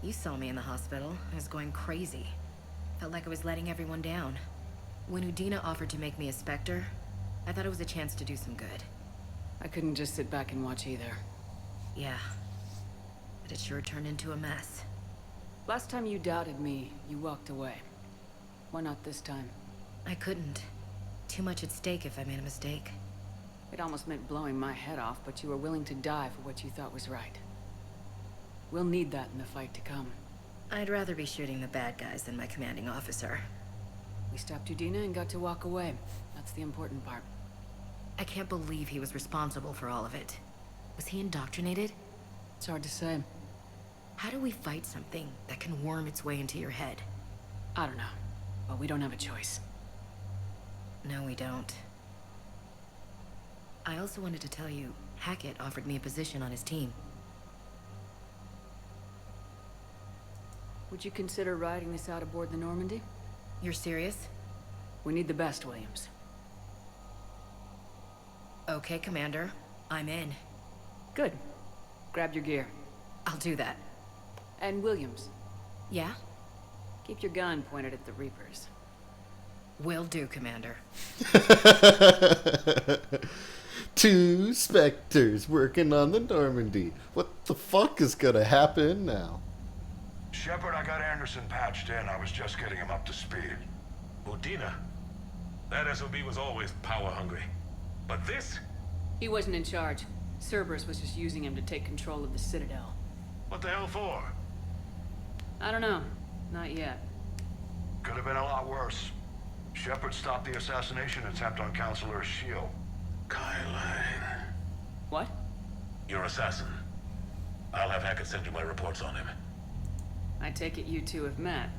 You saw me in the hospital. I was going crazy. Felt like I was letting everyone down. When Udina offered to make me a Spectre, I thought it was a chance to do some good. I couldn't just sit back and watch either. Yeah. But it sure turned into a mess. Last time you doubted me, you walked away. Why not this time? I couldn't. Too much at stake if I made a mistake. It almost meant blowing my head off, but you were willing to die for what you thought was right. We'll need that in the fight to come. I'd rather be shooting the bad guys than my commanding officer. We stopped Udina and got to walk away. That's the important part. I can't believe he was responsible for all of it. Was he indoctrinated? It's hard to say. How do we fight something that can worm its way into your head? I don't know. But we don't have a choice. No, we don't. I also wanted to tell you, Hackett offered me a position on his team. Would you consider riding this out aboard the Normandy? You're serious? We need the best, Williams. Okay, Commander. I'm in. Good. Grab your gear. I'll do that. And Williams. Yeah? Keep your gun pointed at the Reapers. Will do, Commander. Two Spectres working on the Normandy. What the fuck is gonna happen now? Shepard, I got Anderson patched in. I was just getting him up to speed. Udina? That SOB was always power hungry. But this? He wasn't in charge. Cerberus was just using him to take control of the Citadel. What the hell for? I don't know. Not yet. Could have been a lot worse. Shepard stopped the assassination attempt on Counselor Shield. Kylan. What? Your assassin. I'll have Hackett send you my reports on him. I take it you two have met.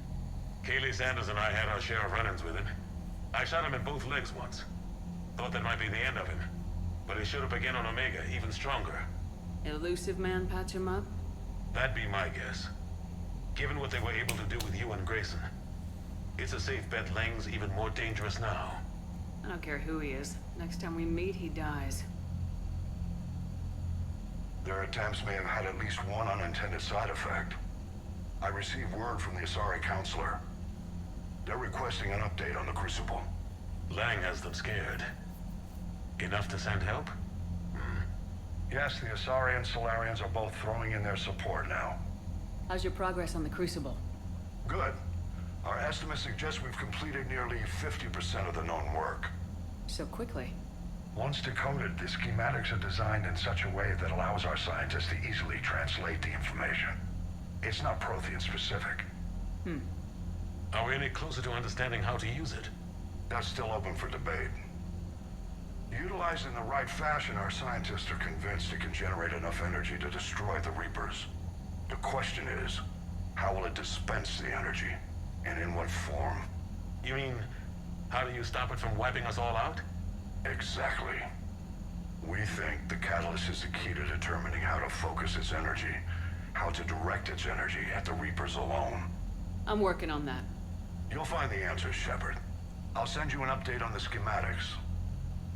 Kaylee Sanders and I had our share of run-ins with him. I shot him in both legs once. Thought that might be the end of him. But he showed up again on Omega, even stronger. Elusive man patch him up? That'd be my guess. Given what they were able to do with you and Grayson. It's a safe bet Lang's even more dangerous now. I don't care who he is. Next time we meet, he dies. Their attempts may have had at least one unintended side effect. I received word from the Asari Counselor. They're requesting an update on the Crucible. Lang has them scared. Enough to send help? Yes, the Asari and Solarians are both throwing in their support now. How's your progress on the Crucible? Good. Our estimates suggest we've completed nearly 50% of the known work. So quickly? Once decoded, the schematics are designed in such a way that allows our scientists to easily translate the information. It's not Prothean specific. Are we any closer to understanding how to use it? That's still open for debate. Utilized in the right fashion, our scientists are convinced it can generate enough energy to destroy the Reapers. The question is, how will it dispense the energy? And in what form? You mean, how do you stop it from wiping us all out? Exactly. We think the catalyst is the key to determining how to focus its energy, how to direct its energy at the Reapers alone. I'm working on that. You'll find the answers, Shepard. I'll send you an update on the schematics.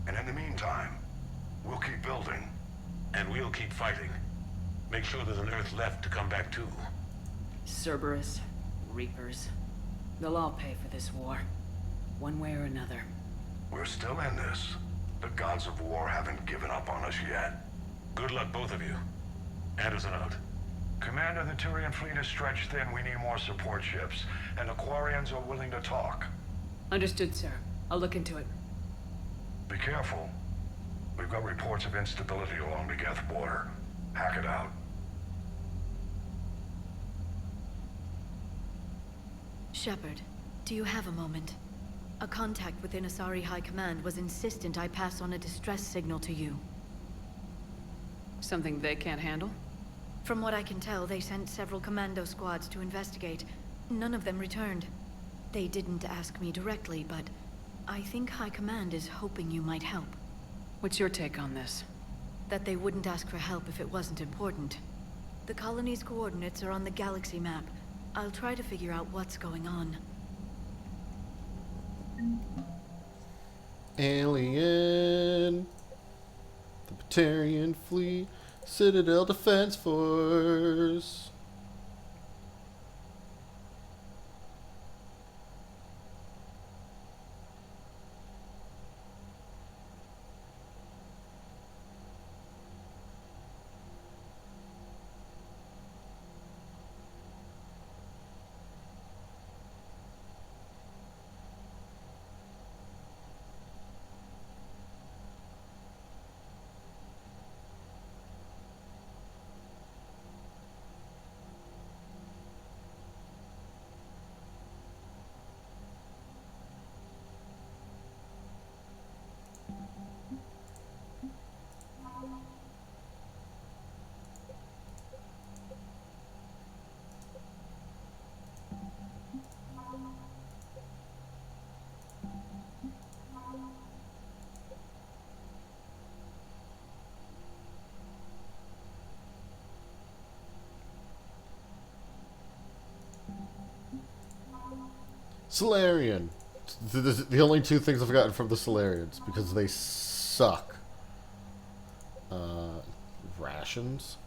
And in the meantime, we'll keep building. And we'll keep fighting. Make sure there's an Earth left to come back to. Cerberus, Reapers. They'll all pay for this war. One way or another. We're still in this. The gods of war haven't given up on us yet. Good luck, both of you. Anderson out. Commander, the Turian fleet is stretched thin. We need more support ships. And the Quarians are willing to talk. Understood, sir. I'll look into it. Be careful. We've got reports of instability along the Geth border. Hack it out. Shepard, do you have a moment? A contact within Asari High Command was insistent I pass on a distress signal to you. Something they can't handle? From what I can tell, they sent several commando squads to investigate. None of them returned. They didn't ask me directly, but I think High Command is hoping you might help. What's your take on this? That they wouldn't ask for help if it wasn't important. The colony's coordinates are on the galaxy map. I'll try to figure out what's going on. Alien. The Batarian Fleet. Citadel Defense Force. Solarian. The only two things I've gotten from the Solarians, because they suck. Rations.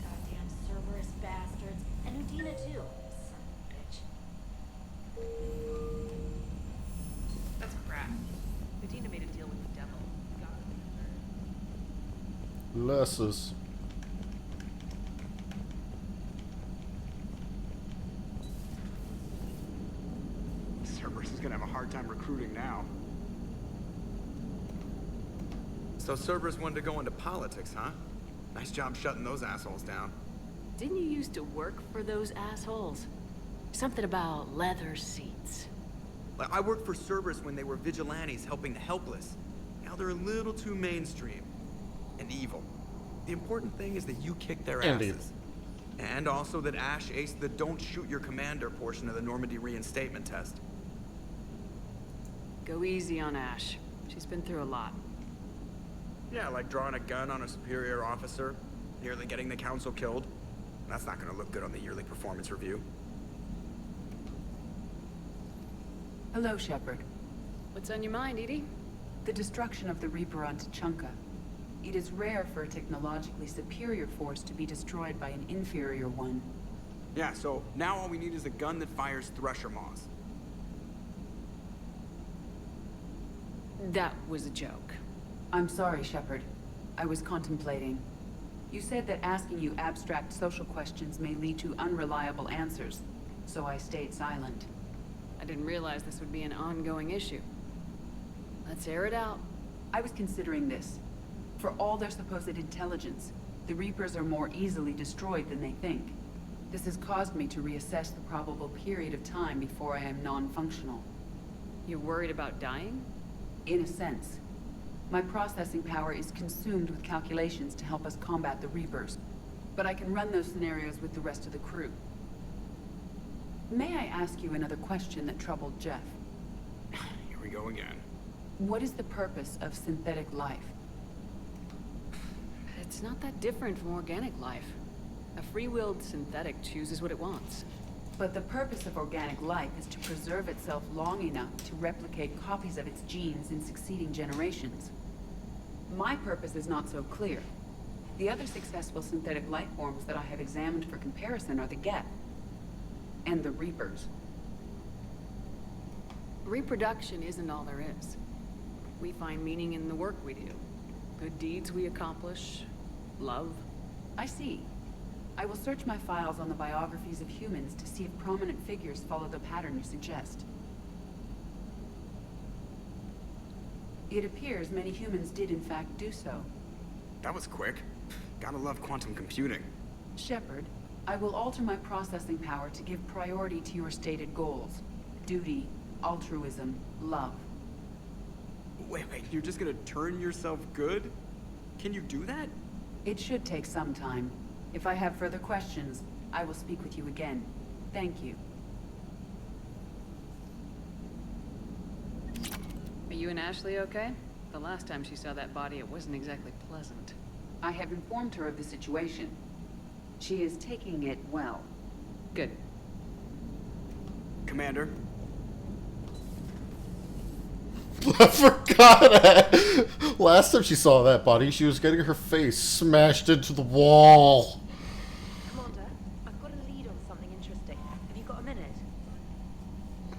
Goddamn Cerberus bastards. And Udina too. Son of a bitch. That's crap. Medina made a deal with the devil. Lessus. Cerberus is gonna have a hard time recruiting now. So Cerberus wanted to go into politics, huh? Nice job shutting those assholes down. Didn't you used to work for those assholes? Something about leather seats. Like, I worked for Cerberus when they were vigilantes helping the helpless. Now they're a little too mainstream. And evil. The important thing is that you kick their Indeed. asses. And also that Ash aced the don't shoot your commander portion of the Normandy reinstatement test. Go easy on Ash. She's been through a lot. Yeah, like drawing a gun on a superior officer, nearly getting the council killed. That's not gonna look good on the yearly performance review. Hello, Shepard. What's on your mind, Edie? The destruction of the Reaper on Tuchanka. It is rare for a technologically superior force to be destroyed by an inferior one. Yeah, so now all we need is a gun that fires thresher maws. That was a joke. I'm sorry, Shepard. I was contemplating. You said that asking you abstract social questions may lead to unreliable answers, so I stayed silent. I didn't realize this would be an ongoing issue. Let's air it out. I was considering this. For all their supposed intelligence, the Reapers are more easily destroyed than they think. This has caused me to reassess the probable period of time before I am non-functional. You're worried about dying? In a sense. My processing power is consumed with calculations to help us combat the Reapers, but I can run those scenarios with the rest of the crew. May I ask you another question that troubled Jeff? Here we go again. What is the purpose of synthetic life? It's not that different from organic life. A free-willed synthetic chooses what it wants. But the purpose of organic life is to preserve itself long enough to replicate copies of its genes in succeeding generations. My purpose is not so clear. The other successful synthetic life forms that I have examined for comparison are the Geth and the Reapers. Reproduction isn't all there is. We find meaning in the work we do. Good deeds we accomplish. Love. I see. I will search my files on the biographies of humans to see if prominent figures follow the pattern you suggest. It appears many humans did in fact do so. That was quick. Gotta love quantum computing. Shepard, I will alter my processing power to give priority to your stated goals. Duty, altruism, love. Wait, you're just gonna turn yourself good? Can you do that? It should take some time. If I have further questions, I will speak with you again. Thank you. Are you and Ashley okay? The last time she saw that body, it wasn't exactly pleasant. I have informed her of the situation. She is taking it well. Good. Commander? I forgot. Last time she saw that body, she was getting her face smashed into the wall. Commander, I've got a lead on something interesting. Have you got a minute?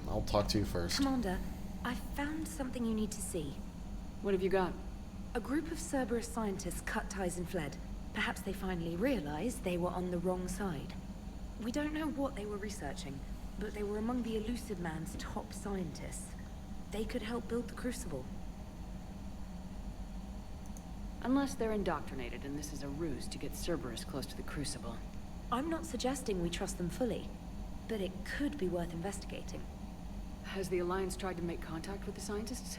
I'll talk to you first. Commander, I found something you need to see. What have you got? A group of Cerberus scientists cut ties and fled. Perhaps they finally realized they were on the wrong side. We don't know what they were researching, but they were among the Elusive Man's top scientists. They could help build the Crucible. Unless they're indoctrinated and this is a ruse to get Cerberus close to the Crucible. I'm not suggesting we trust them fully, but it could be worth investigating. Has the Alliance tried to make contact with the scientists?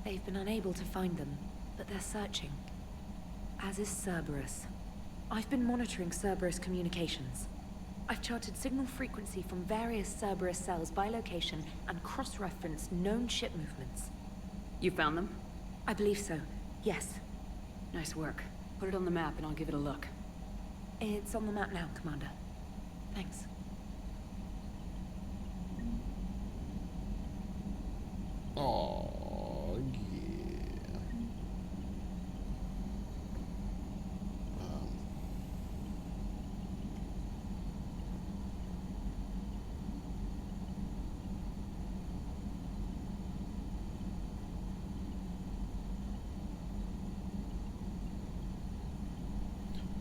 They've been unable to find them, but they're searching. As is Cerberus. I've been monitoring Cerberus communications. I've charted signal frequency from various Cerberus cells by location and cross-referenced known ship movements. You found them? I believe so, yes. Nice work. Put it on the map and I'll give it a look. It's on the map now, Commander. Thanks. Oh, yeah.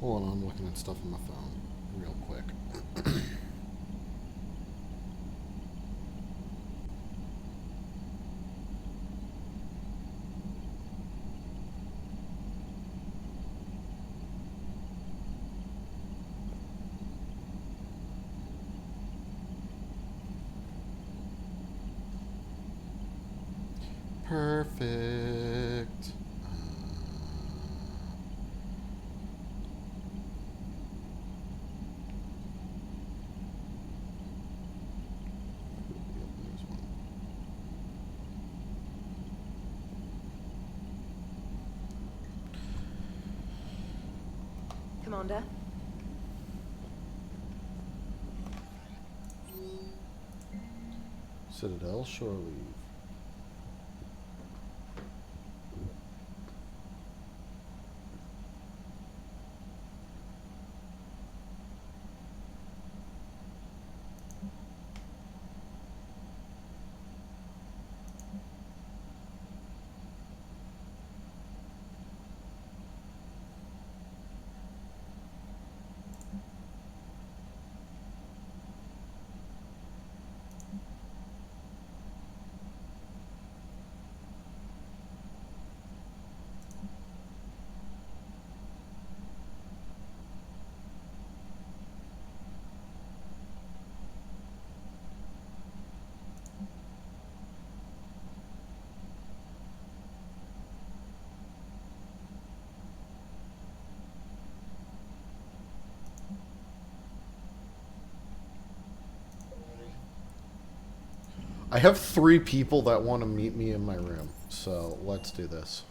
Hold on, I'm looking at stuff on my phone real quick. Perfect. Commander? Citadel shore leave. I have 3 people that want to meet me in my room, so let's do this.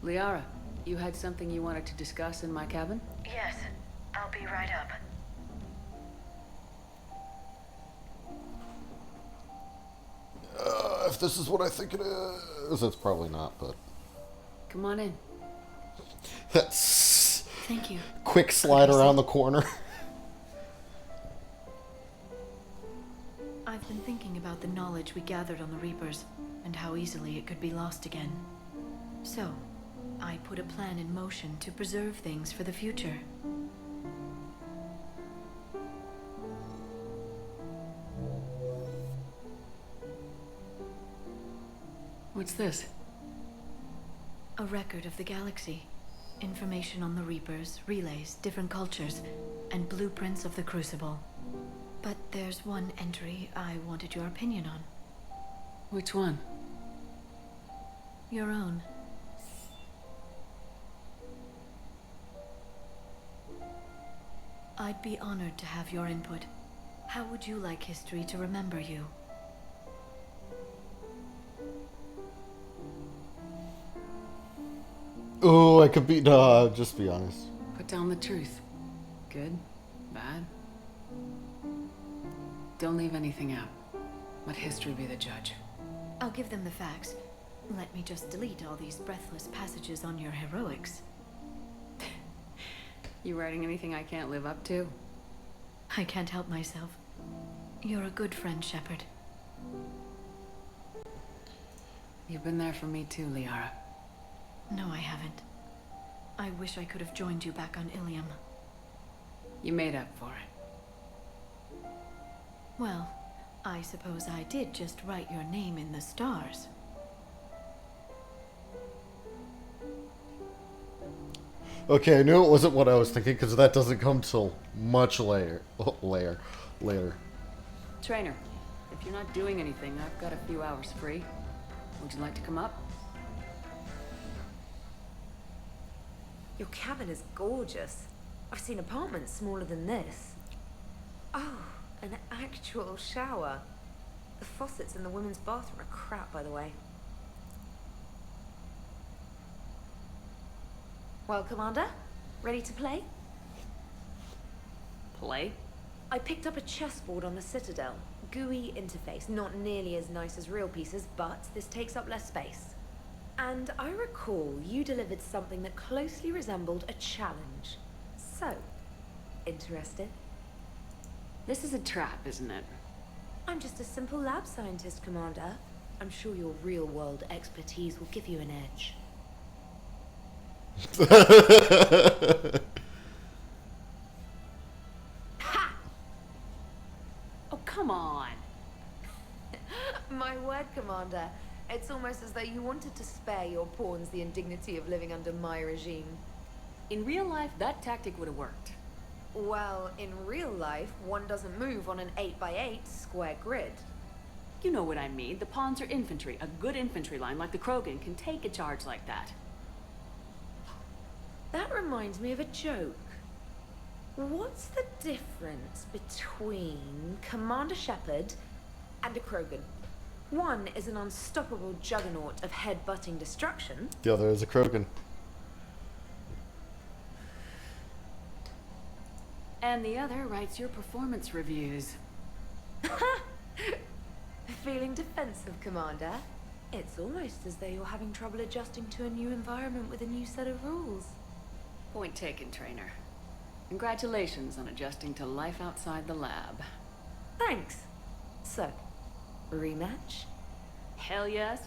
Liara, you had something you wanted to discuss in my cabin? Yes, I'll be right up. If this is what I think it is, it's probably not, but... Come on in. That's... Thank you. Quick slide around the corner. I've been thinking about the knowledge we gathered on the Reapers, and how easily it could be lost again. So, I put a plan in motion to preserve things for the future. What's this? A record of the galaxy. Information on the Reapers, relays, different cultures, and blueprints of the Crucible. But there's one entry I wanted your opinion on. Which one? Your own. I'd be honored to have your input. How would you like history to remember you? Oh, I could be... No, just be honest. Put down the truth. Good? Bad? Don't leave anything out. Let history be the judge. I'll give them the facts. Let me just delete all these breathless passages on your heroics. You writing anything I can't live up to? I can't help myself. You're a good friend, Shepard. You've been there for me too, Liara. No, I haven't. I wish I could have joined you back on Ilium. You made up for it. Well, I suppose I did just write your name in the stars. Okay, I knew it wasn't what I was thinking, because that doesn't come till much later. Later. Trainer, if you're not doing anything, I've got a few hours free. Would you like to come up? Your cabin is gorgeous. I've seen apartments smaller than this. Oh, an actual shower. The faucets in the women's bathroom are crap, by the way. Well, Commander, ready to play? Play? I picked up a chessboard on the Citadel. GUI interface, not nearly as nice as real pieces, but this takes up less space. And I recall you delivered something that closely resembled a challenge. So, interested? This is a trap, isn't it? I'm just a simple lab scientist, Commander. I'm sure your real-world expertise will give you an edge. Ha! Oh, come on. My word, Commander. It's almost as though you wanted to spare your pawns the indignity of living under my regime. In real life, that tactic would have worked. Well, in real life, one doesn't move on an 8x8 square grid. You know what I mean. The pawns are infantry. A good infantry line like the Krogan can take a charge like that. That reminds me of a joke. What's the difference between Commander Shepard and a Krogan? One is an unstoppable juggernaut of head-butting destruction. The other is a Krogan. And the other writes your performance reviews. Feeling defensive, Commander? It's almost as though you're having trouble adjusting to a new environment with a new set of rules. Point taken, Trainer. Congratulations on adjusting to life outside the lab. Thanks. So, rematch? Hell yes.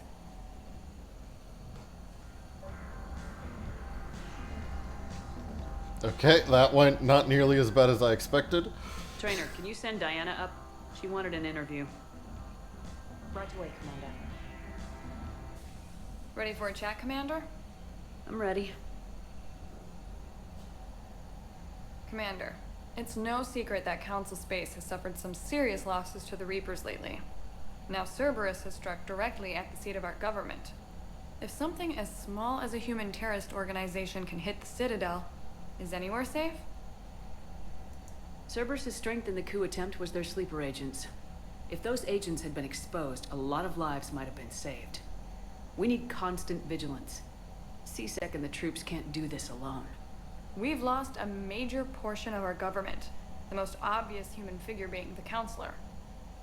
Okay, that went not nearly as bad as I expected. Trainer, can you send Diana up? She wanted an interview. Right away, Commander. Ready for a chat, Commander? I'm ready. Commander, It's no secret that Council Space has suffered some serious losses to the Reapers lately. Now Cerberus has struck directly at the seat of our government. If something as small as a human terrorist organization can hit the Citadel, is anywhere safe? Cerberus' strength in the coup attempt was their sleeper agents. If those agents had been exposed, a lot of lives might have been saved. We need constant vigilance. C-Sec and the troops can't do this alone. We've lost a major portion of our government, the most obvious human figure being the Counselor.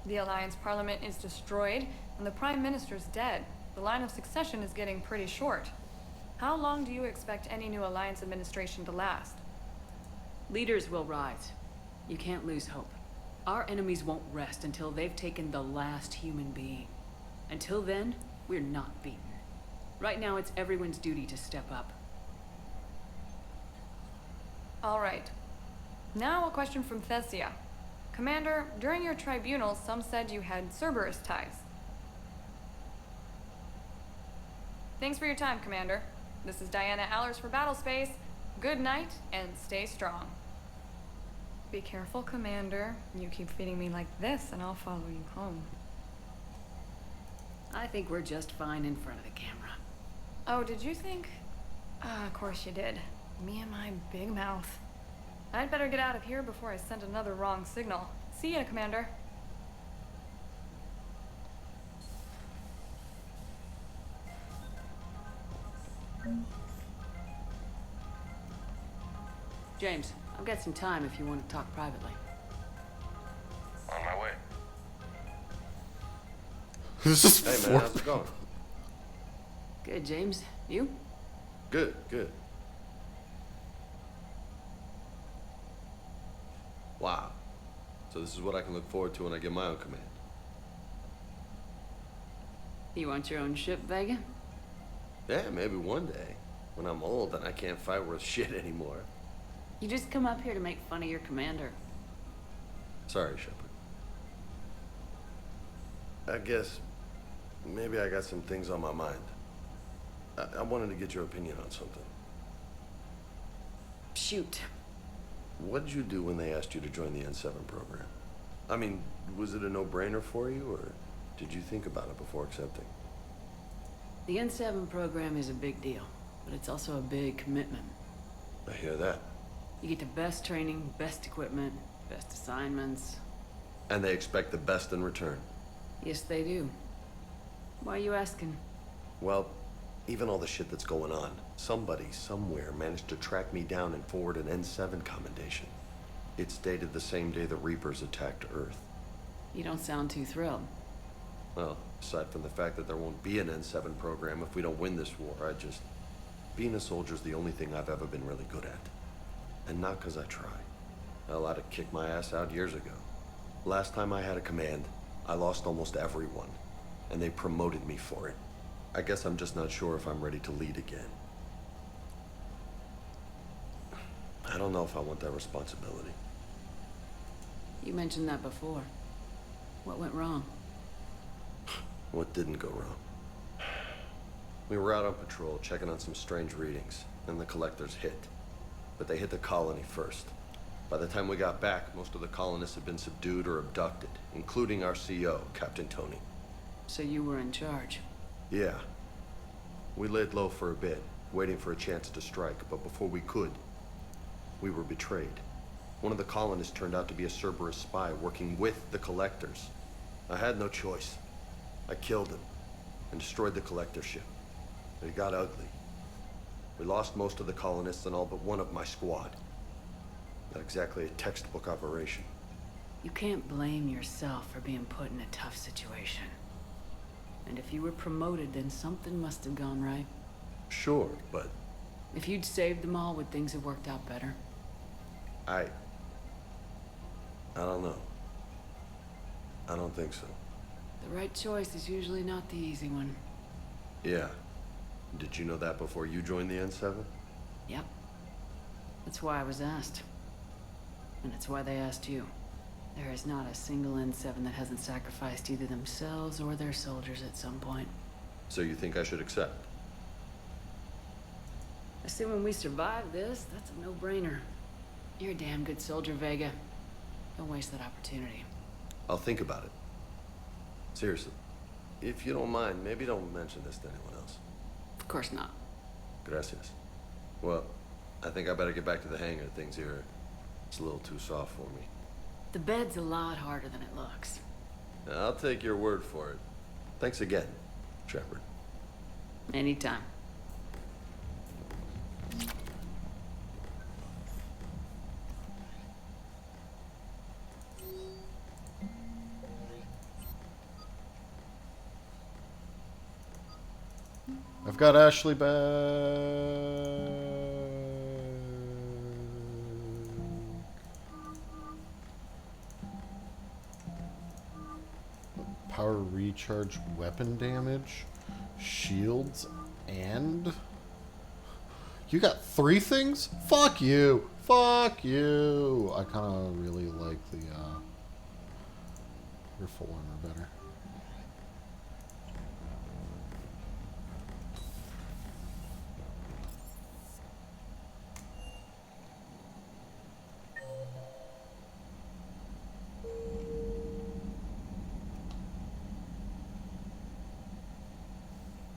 The Alliance Parliament is destroyed, and the Prime Minister's dead. The line of succession is getting pretty short. How long do you expect any new Alliance administration to last? Leaders will rise. You can't lose hope. Our enemies won't rest until they've taken the last human being. Until then, we're not beaten. Right now, it's everyone's duty to step up. All right. Now a question from Thessia. Commander, during your tribunal, some said you had Cerberus ties. Thanks for your time, Commander. This is Diana Allers for Battlespace. Good night, and stay strong. Be careful, Commander. You keep feeding me like this, and I'll follow you home. I think we're just fine in front of the camera. Oh, did you think? Of course you did. Me and my big mouth. I'd better get out of here before I send another wrong signal. See ya, Commander. James, I've got some time if you want to talk privately. On my way. This is Hey man, how's it going? Good, James. You? Good, good. Wow. So this is what I can look forward to when I get my own command. You want your own ship, Vega? Yeah, maybe one day. When I'm old and I can't fight worth shit anymore. You just come up here to make fun of your commander. Sorry, Shepard. I guess maybe I got some things on my mind. I wanted to get your opinion on something. Shoot. What did you do when they asked you to join the N7 program? I mean, was it a no-brainer for you, or did you think about it before accepting? The N7 program is a big deal, but it's also a big commitment. I hear that. You get the best training, best equipment, best assignments. And they expect the best in return. Yes, they do. Why are you asking? Well, even all the shit that's going on, somebody somewhere managed to track me down and forward an N7 commendation. It's dated the same day the Reapers attacked Earth. You don't sound too thrilled. Well, aside from the fact that there won't be an N7 program if we don't win this war, being a soldier's the only thing I've ever been really good at. And not because I try. Hell, I'd have kicked my ass out years ago. Last time I had a command, I lost almost everyone. And they promoted me for it. I guess I'm just not sure if I'm ready to lead again. I don't know if I want that responsibility. You mentioned that before. What went wrong? What didn't go wrong? We were out on patrol, checking on some strange readings, and the collectors hit. But they hit the colony first. By the time we got back, most of the colonists had been subdued or abducted, including our CO, Captain Tony. So you were in charge? Yeah. We laid low for a bit, waiting for a chance to strike, but before we could, we were betrayed. One of the colonists turned out to be a Cerberus spy working with the collectors. I had no choice. I killed him and destroyed the collector ship. But it got ugly. We lost most of the colonists and all but one of my squad. Not exactly a textbook operation. You can't blame yourself for being put in a tough situation. And if you were promoted, then something must have gone right. Sure, but... If you'd saved them all, would things have worked out better? I don't know. I don't think so. The right choice is usually not the easy one. Yeah. Did you know that before you joined the N7? Yep. That's why I was asked. And it's why they asked you. There is not a single N7 that hasn't sacrificed either themselves or their soldiers at some point. So you think I should accept? Assuming we survive this, that's a no-brainer. You're a damn good soldier, Vega. Don't waste that opportunity. I'll think about it. Seriously. If you don't mind, maybe don't mention this to anyone else. Of course not. Gracias. Well, I think I better get back to the hangar. Things here, it's a little too soft for me. The bed's a lot harder than it looks. I'll take your word for it. Thanks again, Shepard. Anytime. I've got Ashley back. Power recharge, weapon damage, shields, and... You got 3 things? Fuck you! Fuck you! I kind of really like the, your full armor better.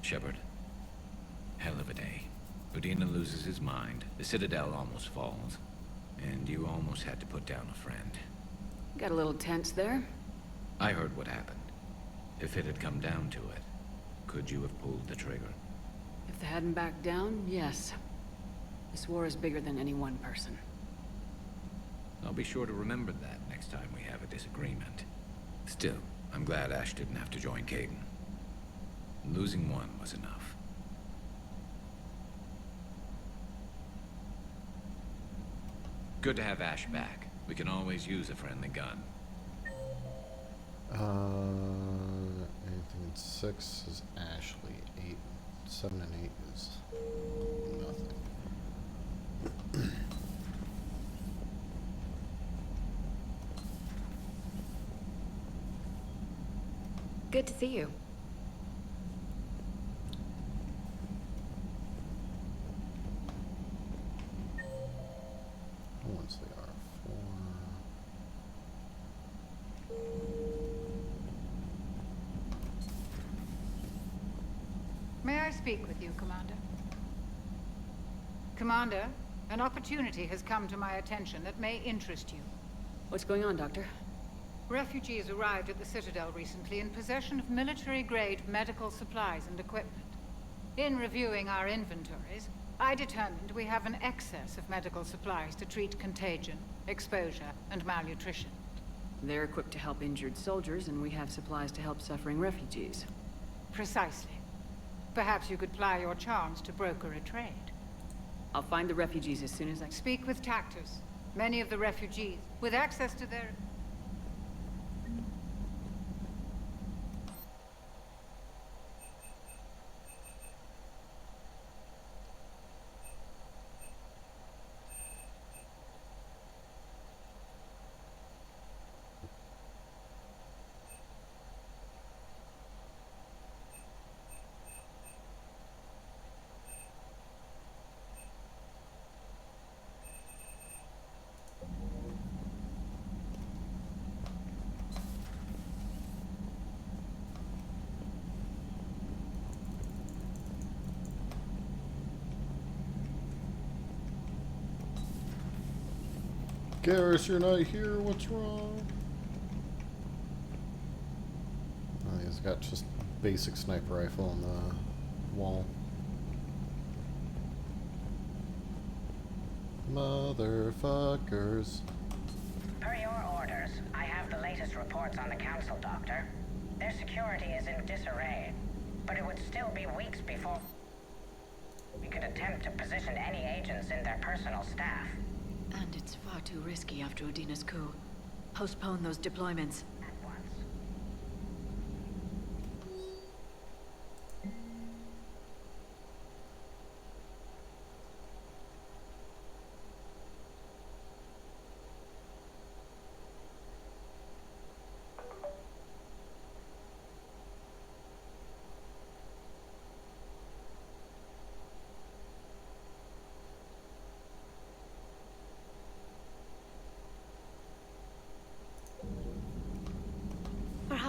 Shepard. Hell of a day. Udina loses his mind, the Citadel almost falls, and you almost had to put down a friend. Got a little tense there. I heard what happened. If it had come down to it, could you have pulled the trigger? If they hadn't backed down, yes. This war is bigger than any one person. I'll be sure to remember that next time we have a disagreement. Still, I'm glad Ash didn't have to join Caden. Losing one was enough. Good to have Ash back. We can always use a friendly gun. Anything in 6 is Ashley. 8, 7, and 8 is nothing. Good to see you. Once they are 4. May I speak with you, Commander? Commander, an opportunity has come to my attention that may interest you. What's going on, Doctor? Refugees arrived at the Citadel recently in possession of military-grade medical supplies and equipment. In reviewing our inventories, I determined we have an excess of medical supplies to treat contagion, exposure, and malnutrition. They're equipped to help injured soldiers, and we have supplies to help suffering refugees. Precisely. Perhaps you could ply your charms to broker a trade. I'll find the refugees as soon as I... Speak with Tactus. Many of the refugees, with access to their... Garrus, you're not here. What's wrong? Oh, he's got just basic sniper rifle on the wall. Motherfuckers. Per your orders, I have the latest reports on the Council, Doctor. Their security is in disarray, but it would still be weeks before we could attempt to position any agents in their personal staff. And it's far too risky after Udina's coup. Postpone those deployments. At once.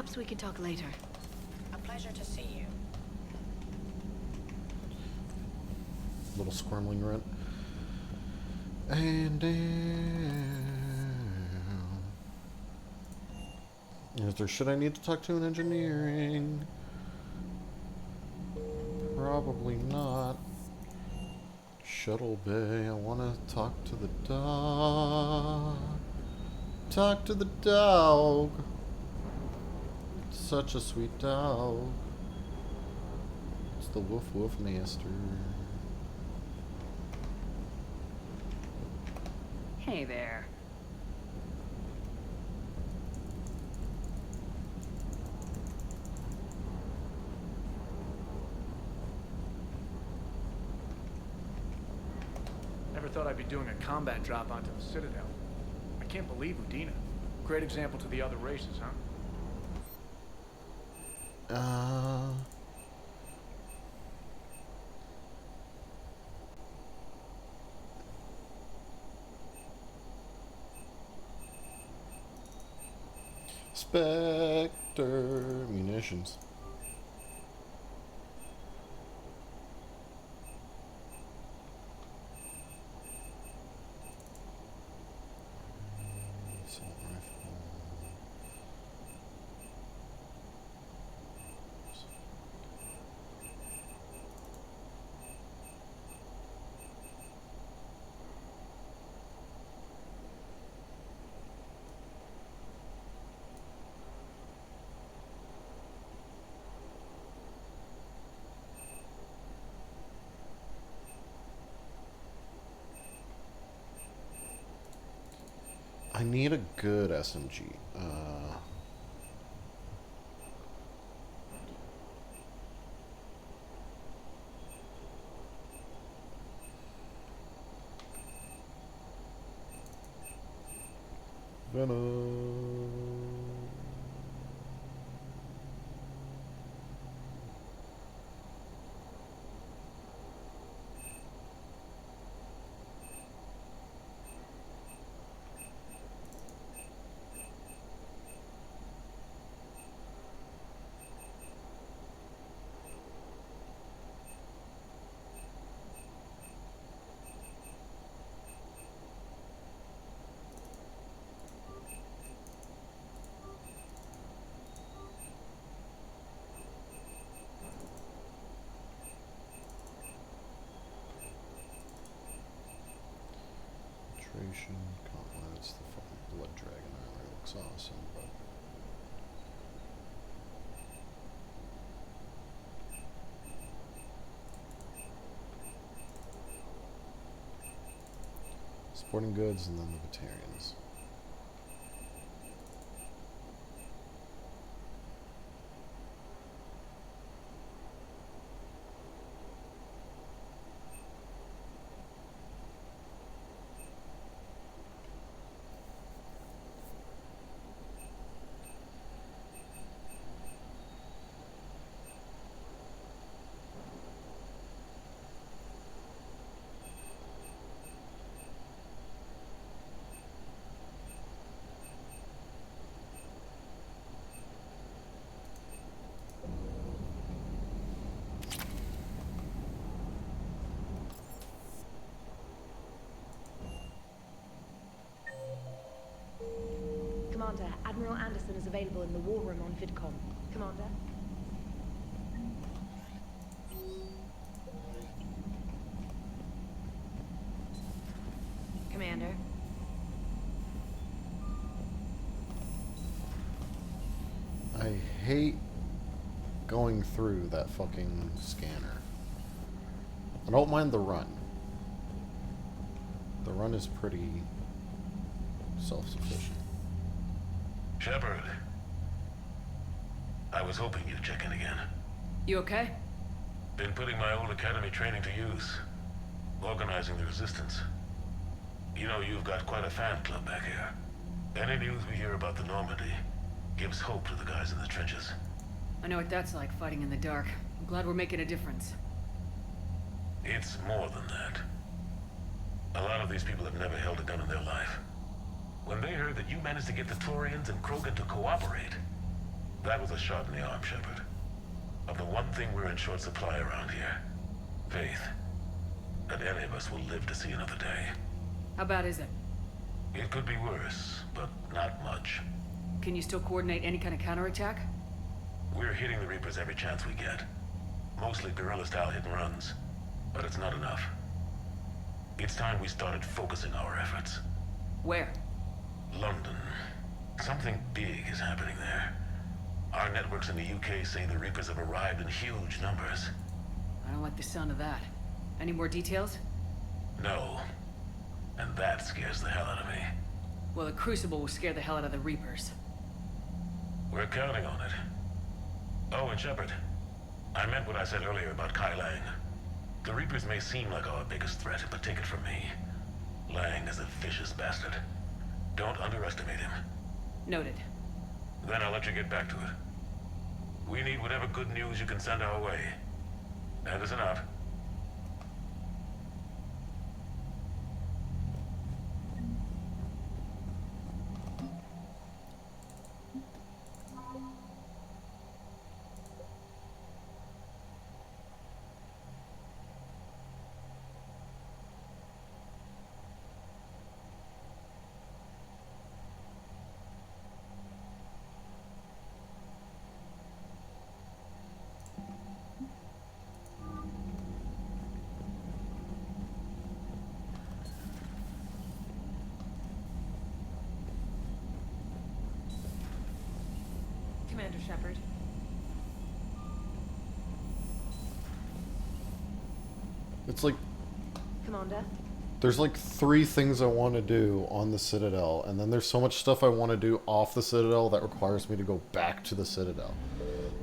Perhaps we can talk later. A pleasure to see you. Little squirmling rent. And down. Is there shit I need to talk to in engineering? Probably not. Shuttle bay, I want to talk to the dog. Talk to the dog. Such a sweet dog. It's the woof woof master. Hey there. Never thought I'd be doing a combat drop onto the Citadel. I can't believe Udina. Great example to the other races, huh? Spectre munitions. Assault rifle. I need a good SMG. Venom. That's the fucking blood dragon armor. Looks awesome, but sporting goods and then the Batarians. Commander, Admiral Anderson is available in the war room on VidCom. Commander? Commander? I hate going through that fucking scanner. I don't mind the run. The run is pretty self-sufficient. Shepard. I was hoping you'd check in again. You okay? Been putting my old academy training to use. Organizing the resistance. You know, you've got quite a fan club back here. Any news we hear about the Normandy gives hope to the guys in the trenches. I know what that's like, fighting in the dark. I'm glad we're making a difference. It's more than that. A lot of these people have never held a gun in their life. When they heard that you managed to get the Torians and Krogan to cooperate, That was a shot in the arm, Shepard. Of the one thing we're in short supply around here, faith. That any of us will live to see another day. How bad is it? It could be worse, but not much. Can you still coordinate any kind of counterattack? We're hitting the Reapers every chance we get. Mostly guerrilla-style hit-and-runs, but it's not enough. It's time we started focusing our efforts. Where? London. Something big is happening there. Our networks in the UK say the Reapers have arrived in huge numbers. I don't like the sound of that. Any more details? No. And that scares the hell out of me. Well, the Crucible will scare the hell out of the Reapers. We're counting on it. Oh, and Shepard, I meant what I said earlier about Kai Lang. The Reapers may seem like our biggest threat, but take it from me. Lang is a vicious bastard. Don't underestimate him. Noted. Then I'll let you get back to it. We need whatever good news you can send our way. Anderson out. Commander Shepard. It's like Commander? there's like 3 things I want to do on the Citadel, and then there's so much stuff I want to do off the Citadel that requires me to go back to the Citadel.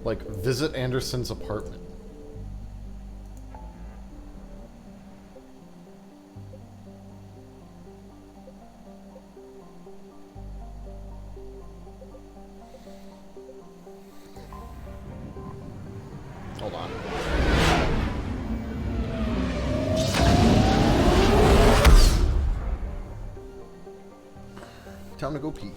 Like, visit Anderson's apartment. Hold on. Time to go pee.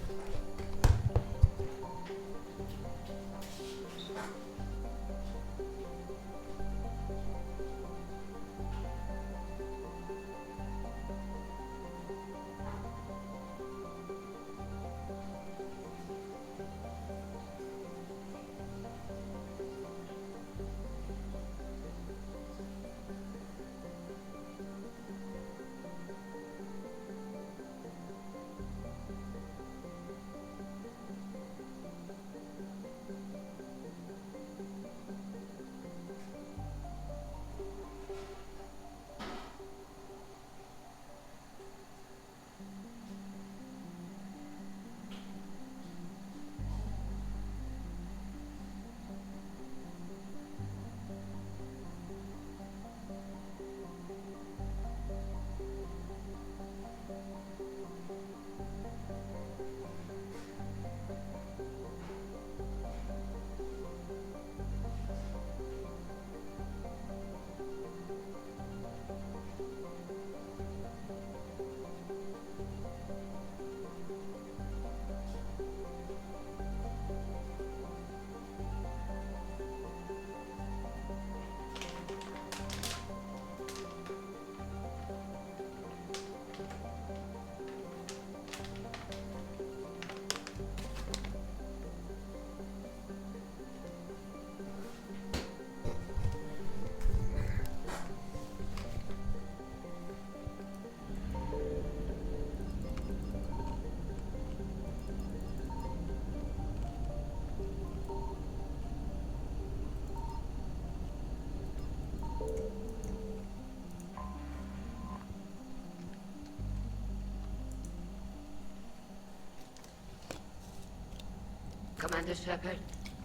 Commander Shepard,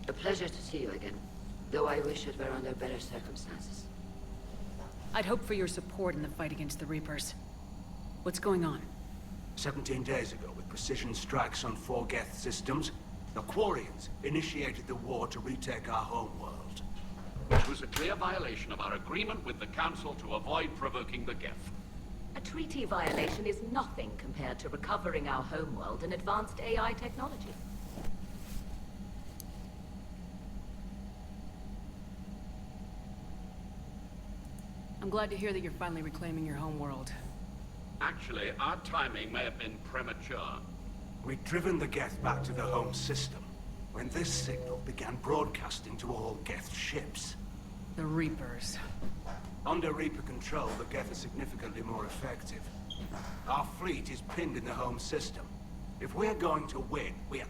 a pleasure to see you again, though I wish it were under better circumstances. I'd hope for your support in the fight against the Reapers. What's going on? 17 days ago, with precision strikes on 4 Geth systems, the Quarians initiated the war to retake our homeworld. Which was a clear violation of our agreement with the Council to avoid provoking the Geth. A treaty violation is nothing compared to recovering our homeworld and advanced AI technology. I'm glad to hear that you're finally reclaiming your homeworld. Actually, our timing may have been premature. We'd driven the Geth back to the home system when this signal began broadcasting to all Geth ships. The Reapers. Under Reaper control, the Geth are significantly more effective. Our fleet is pinned in the home system. If we're going to win, we're...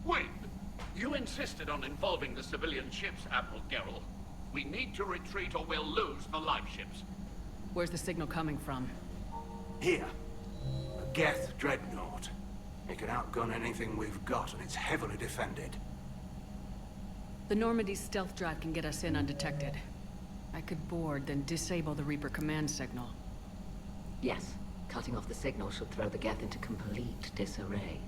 Wait! You insisted on involving the civilian ships, Admiral Gerrel. We need to retreat or we'll lose the live ships. Where's the signal coming from? Here. A Geth dreadnought. It can outgun anything we've got, and it's heavily defended. The Normandy's stealth drive can get us in undetected. I could board, then disable the Reaper command signal. Yes. Cutting off the signal should throw the Geth into complete disarray.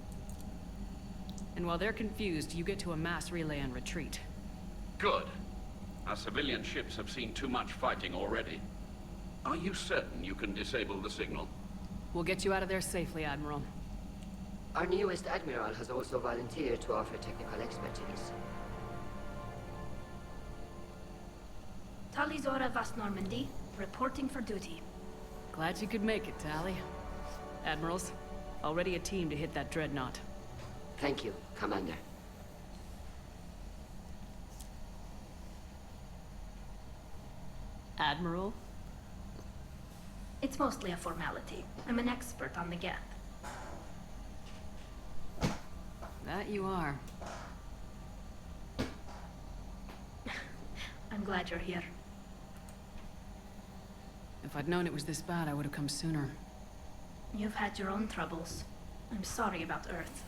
And while they're confused, you get to a mass relay and retreat. Good. Our civilian ships have seen too much fighting already. Are you certain you can disable the signal? We'll get you out of there safely, Admiral. Our newest Admiral has also volunteered to offer technical expertise. Talizora Vast Normandy, reporting for duty. Glad you could make it, Tally. Admirals, already a team to hit that dreadnought. Thank you, Commander. Admiral? It's mostly a formality. I'm an expert on the Geth. That you are. I'm glad you're here. If I'd known it was this bad, I would have come sooner. You've had your own troubles. I'm sorry about Earth.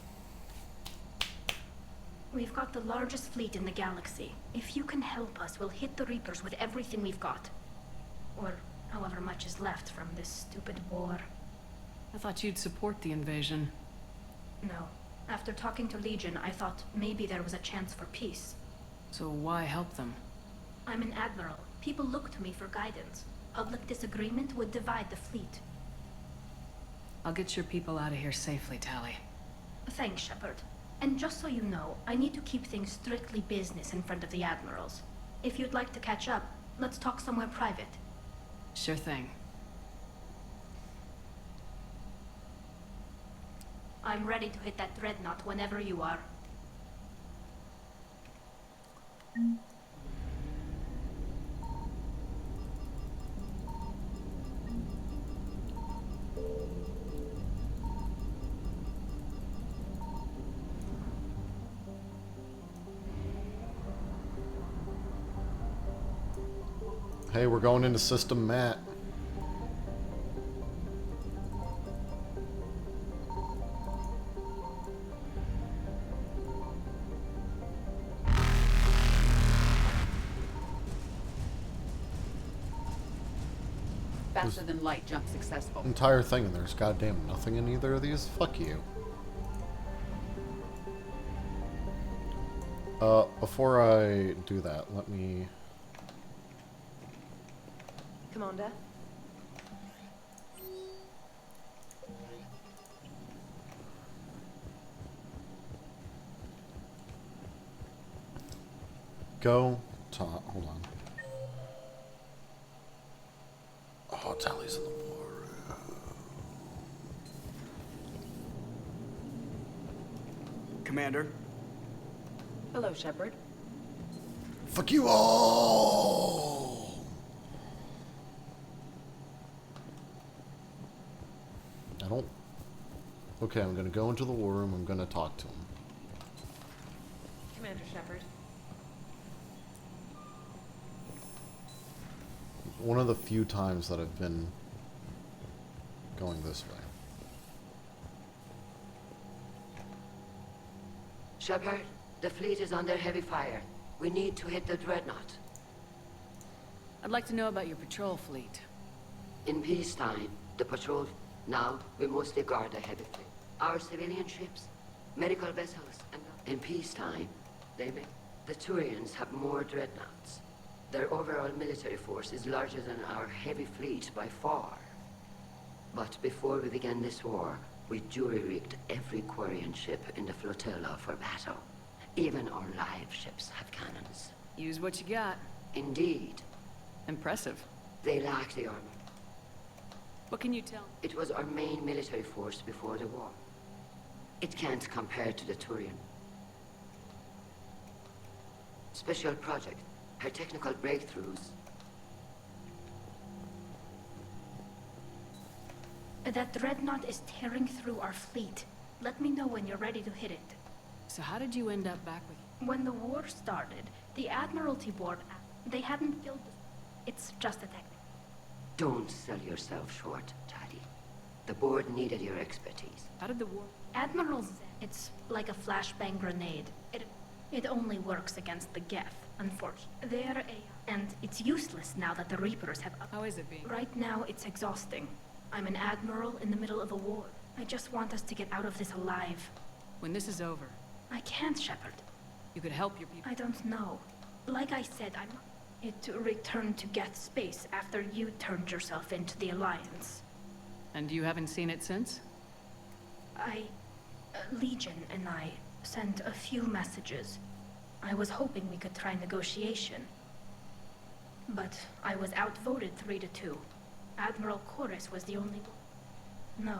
We've got the largest fleet in the galaxy. If you can help us, we'll hit the Reapers with everything we've got. Or however much is left from this stupid war. I thought you'd support the invasion. No. After talking to Legion, I thought maybe there was a chance for peace. So why help them? I'm an admiral. People look to me for guidance. Public disagreement would divide the fleet. I'll get your people out of here safely, Tally. Thanks, Shepard. And just so you know, I need to keep things strictly business in front of the admirals. If you'd like to catch up, let's talk somewhere private. Sure thing. I'm ready to hit that dreadnought whenever you are. Hey, we're going into System Mat. Faster than light jump successful. Entire thing, and there's goddamn nothing in either of these? Fuck you. Before I do that, let me... Commander? Go to... hold on. Oh, Tally's in the war. Commander? Hello, Shepard. Fuck you all! I don't... Okay, I'm gonna go into the war room. I'm gonna talk to him. Commander Shepard. One of the few times that I've been going this way. Shepard, the fleet is under heavy fire. We need to hit the dreadnought. I'd like to know about your patrol fleet. In peacetime, the patrol... Now, we mostly guard the heavy fleet. Our civilian ships, medical vessels, and... In peacetime, the Turians have more dreadnoughts. Their overall military force is larger than our heavy fleet by far. But before we began this war, we jury-rigged every Quarian ship in the flotilla for battle. Even our live ships have cannons. Use what you got. Indeed. Impressive. They lack the armor. What can you tell? It was our main military force before the war. It can't compare to the Turian. Special project. Her technical breakthroughs. That dreadnought is tearing through our fleet. Let me know when you're ready to hit it. So how did you end up back with... When the war started, the Admiralty Board, they hadn't killed us. It's just a technique. Don't sell yourself short, Taddy. The board needed your expertise. How did the war... Admirals, it's like a flashbang grenade. It only works against the Geth, unfortunately. They're AI, and it's useless now that the Reapers have... How is it being? Right now, it's exhausting. I'm an admiral in the middle of a war. I just want us to get out of this alive. When this is over... I can't, Shepard. You could help your people. I don't know. Like I said, I'm... It returned to Geth space after you turned yourself into the Alliance. And you haven't seen it since? Legion and I sent a few messages. I was hoping we could try negotiation. But I was outvoted 3-2. Admiral Chorus was the only one. No.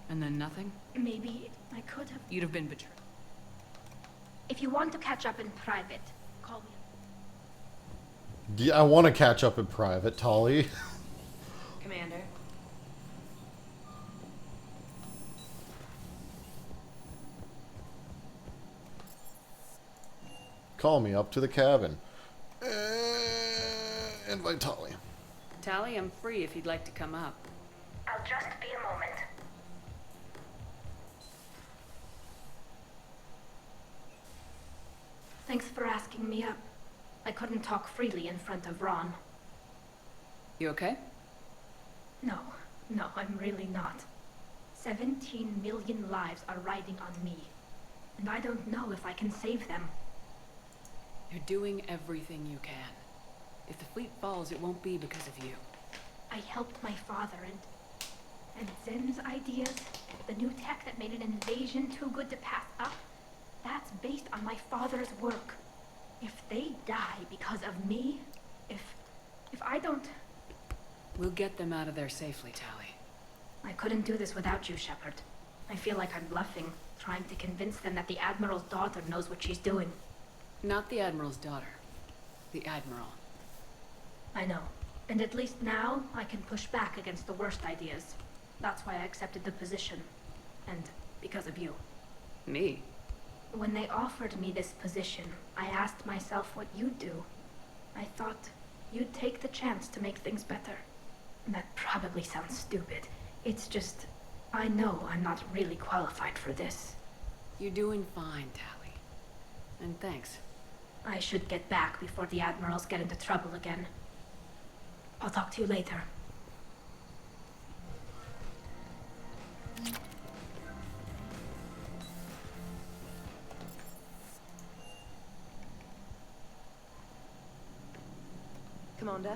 And then nothing? Maybe I could have... You'd have been betrayed. If you want to catch up in private, call me. Yeah, I want to catch up in private, Tali. Commander. Call me up to the cabin. Invite Tali. Tali, I'm free if you'd like to come up. I'll just be a moment. Thanks for asking me up. I couldn't talk freely in front of Ron. You okay? No, I'm really not. 17 million lives are riding on me. And I don't know if I can save them. You're doing everything you can. If the fleet falls, it won't be because of you. I helped my father and Zen's ideas, the new tech that made an invasion too good to pass up, that's based on my father's work. If they die because of me, if I don't... We'll get them out of there safely, Tali. I couldn't do this without you, Shepard. I feel like I'm bluffing, trying to convince them that the Admiral's daughter knows what she's doing. Not the Admiral's daughter. The Admiral. I know. And at least now, I can push back against the worst ideas. That's why I accepted the position. And because of you. Me? When they offered me this position, I asked myself what you'd do. I thought you'd take the chance to make things better. That probably sounds stupid. It's just, I know I'm not really qualified for this. You're doing fine, Tali. And thanks. I should get back before the Admirals get into trouble again. I'll talk to you later. Commander.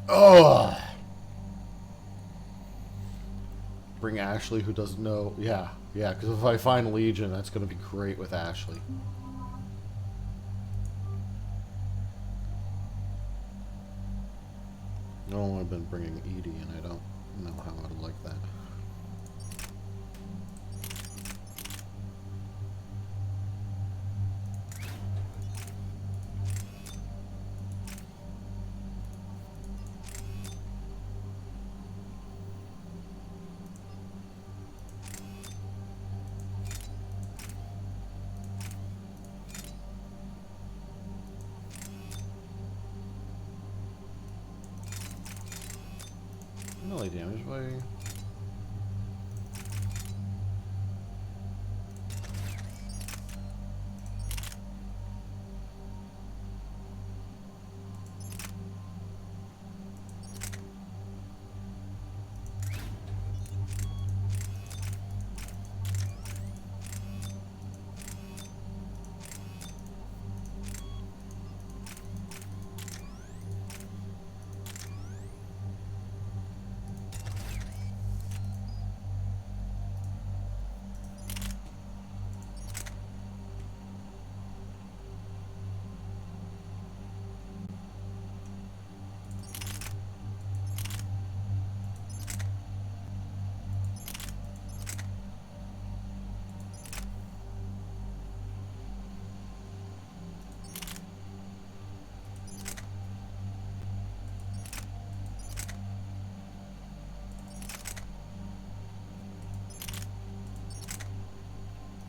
Oh, bring Ashley, who doesn't know. Yeah, because if I find Legion, that's going to be great with Ashley. I've only been bringing Edie, and I don't know how I'd like that. Melee damage by...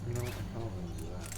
You know what? I kind of want to do that.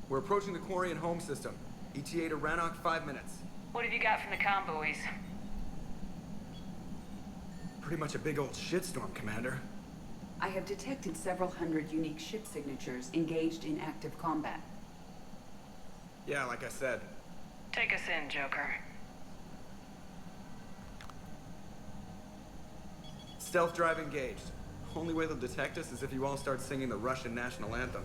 We're approaching the Quarian home system. ETA to Rannoch, 5 minutes. What have you got from the convoys? Pretty much a big old shitstorm, Commander. I have detected several hundred unique ship signatures engaged in active combat. Yeah, like I said. Take us in, Joker. Stealth drive engaged. Only way they'll detect us is if you all start singing the Russian national anthem.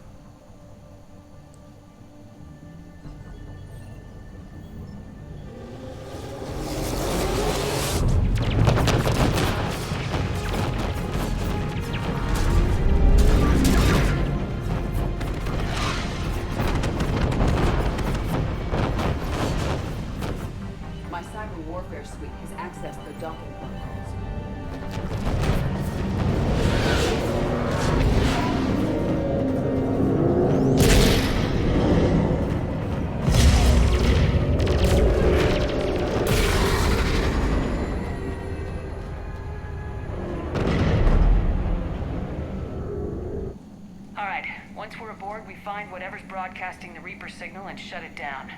Alright, once we're aboard, we find whatever's broadcasting the Reaper signal and shut it down.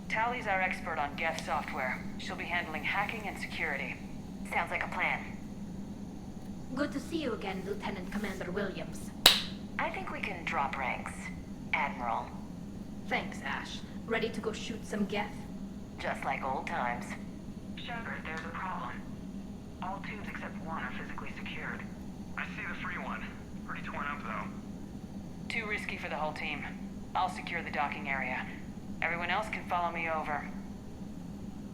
Tally's our expert on Geth software. She'll be handling hacking and security. Sounds like a plan. Good to see you again, Lieutenant Commander Williams. I think we can drop ranks, Admiral. Thanks, Ash. Ready to go shoot some Geth? Just like old times. Shepard, there's a problem. All tubes except one are physically secured. I see the free one. Pretty torn up, though. Too risky for the whole team. I'll secure the docking area. Everyone else can follow me over.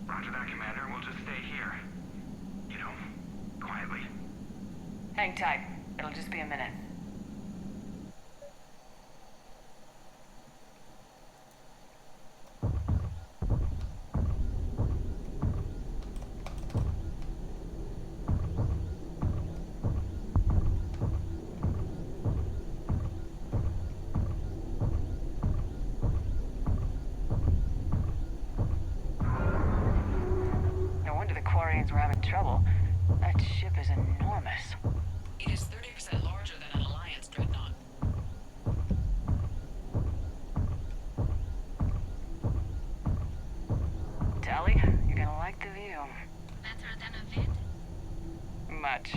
Roger that, Commander. We'll just stay here. You know, quietly. Hang tight. It'll just be a minute. We're having trouble. That ship is enormous. It is 30% larger than an Alliance dreadnought. Tally, you're gonna like the view. Better than a vid? Much.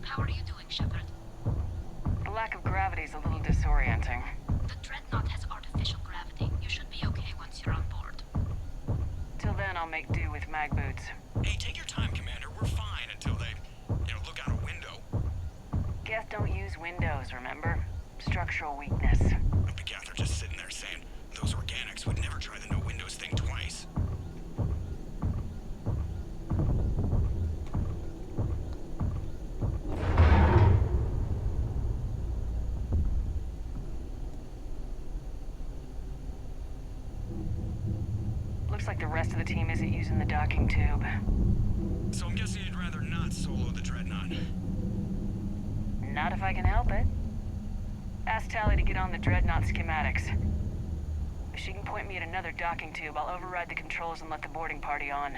How are you doing, Shepard? The lack of gravity is a little disorienting. The dreadnought has artificial gravity. You should be okay once you're on board. Till then, I'll make do with mag boots. Hey, take your time, Commander. We're fine until they, look out a window. Geth don't use windows, remember? Structural weakness. The Geth are just sitting there saying, those organics would never try the no windows thing twice. Looks like the rest of the team isn't using the docking tube. So I'm guessing you'd rather not solo the Dreadnought. Not if I can help it. Ask Tally to get on the Dreadnought schematics. If she can point me at another docking tube, I'll override the controls and let the boarding party on.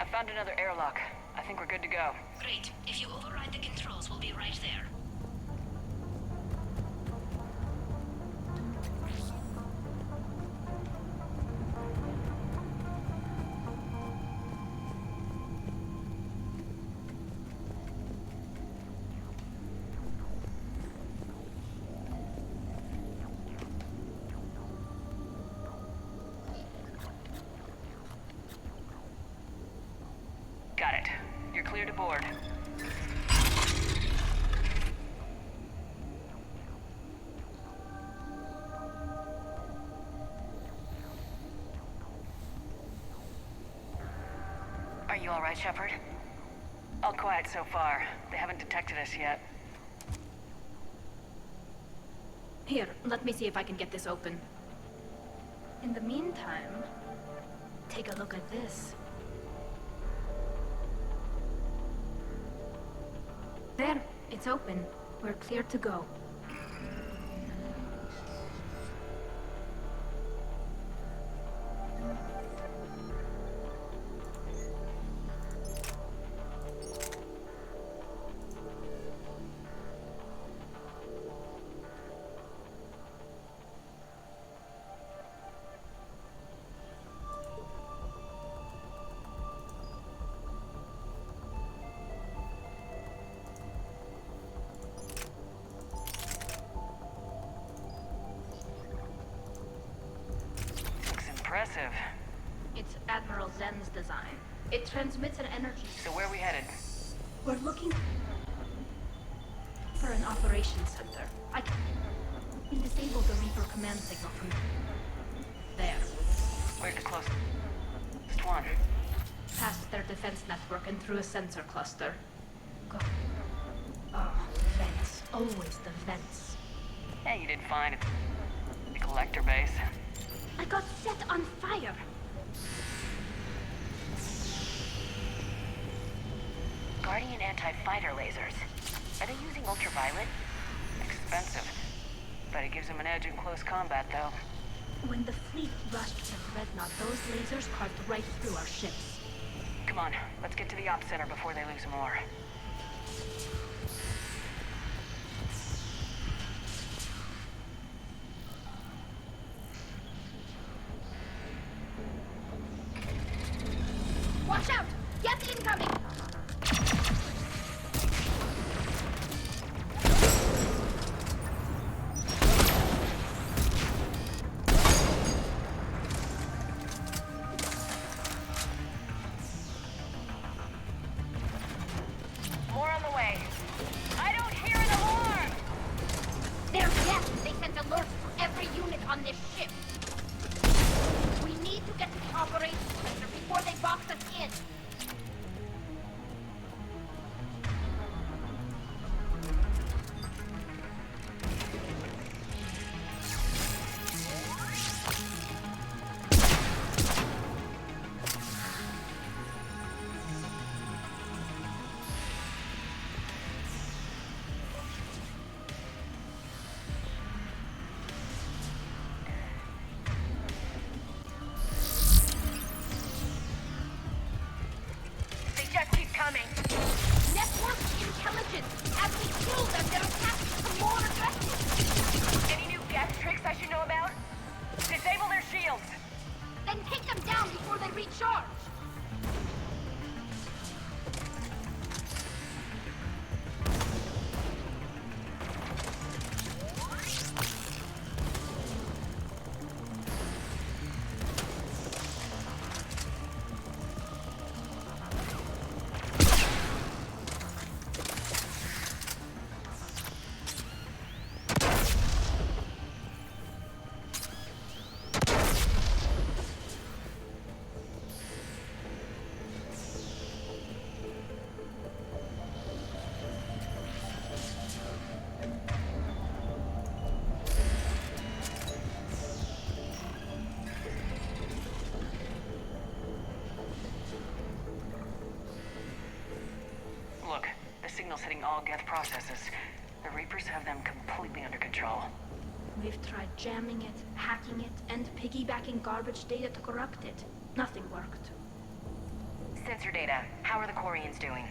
I found another airlock. I think we're good to go. Great. If you override the controls, we'll be right there. Got it. You're clear to board. Are you all right, Shepard? All quiet so far. They haven't detected us yet. Here, let me see if I can get this open. In the meantime, take a look at this. There, it's open. We're clear to go. Impressive. It's Admiral Zen's design. It transmits an energy. So where are we headed? We're looking for an operations center. I can disable the Reaper command signal from there. Where's the closest one? Past their defense network and through a sensor cluster. Go. Oh, vents. Always the vents. Hey, you did fine. It's the collector base. I got set on fire. Guardian anti-fighter lasers. Are they using ultraviolet? Expensive. But it gives them an edge in close combat, though. When the fleet rushed to Dreadnought, those lasers carved right through our ships. Come on, let's get to the op center before they lose more. Watch out! Gas incoming! More on the way. I don't hear an alarm! They're yes! They sent alerts to every unit on this ship. We need to get to the operations center before they box us in. They just keep coming. Network intelligence! As we kill them, their attacks become more aggressive! Any new gas tricks I should know about? Disable their shields. Then take them down before they recharge! Look, the signal's hitting all Geth processes. The Reapers have them completely under control. We've tried jamming it, hacking it, and piggybacking garbage data to corrupt it. Nothing worked. Sensor data. How are the Quarians doing?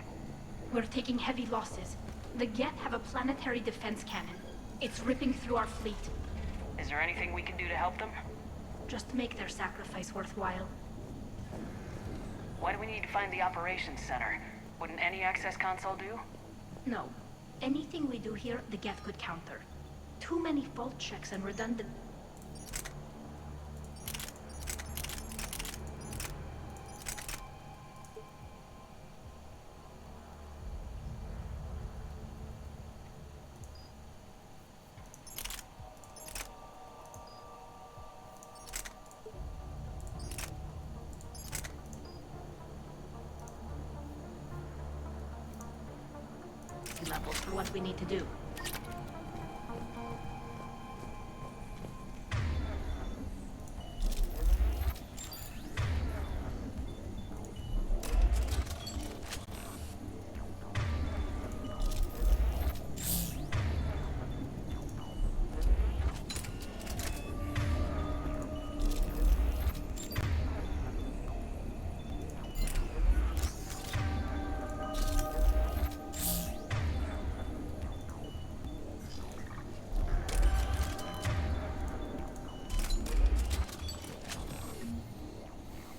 We're taking heavy losses. The Geth have a planetary defense cannon. It's ripping through our fleet. Is there anything we can do to help them? Just make their sacrifice worthwhile. Why do we need to find the operations center? Wouldn't any access console do? No. Anything we do here, the Geth could counter. Too many fault checks and redundant... urgency levels for what we need to do.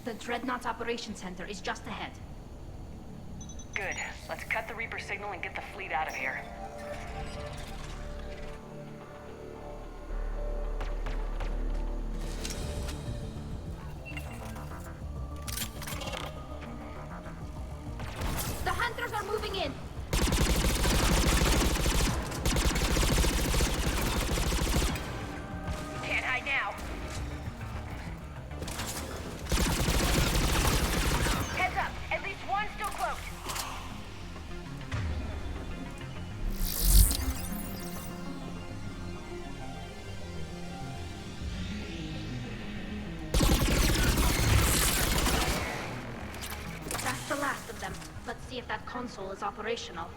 The Dreadnought's Operations Center is just ahead. Good. Let's cut the Reaper signal and get the fleet out of here. The hunters are moving in! Can't hide now. Heads up! At least one still cloaked. That's the last of them. Let's see if that console is operational.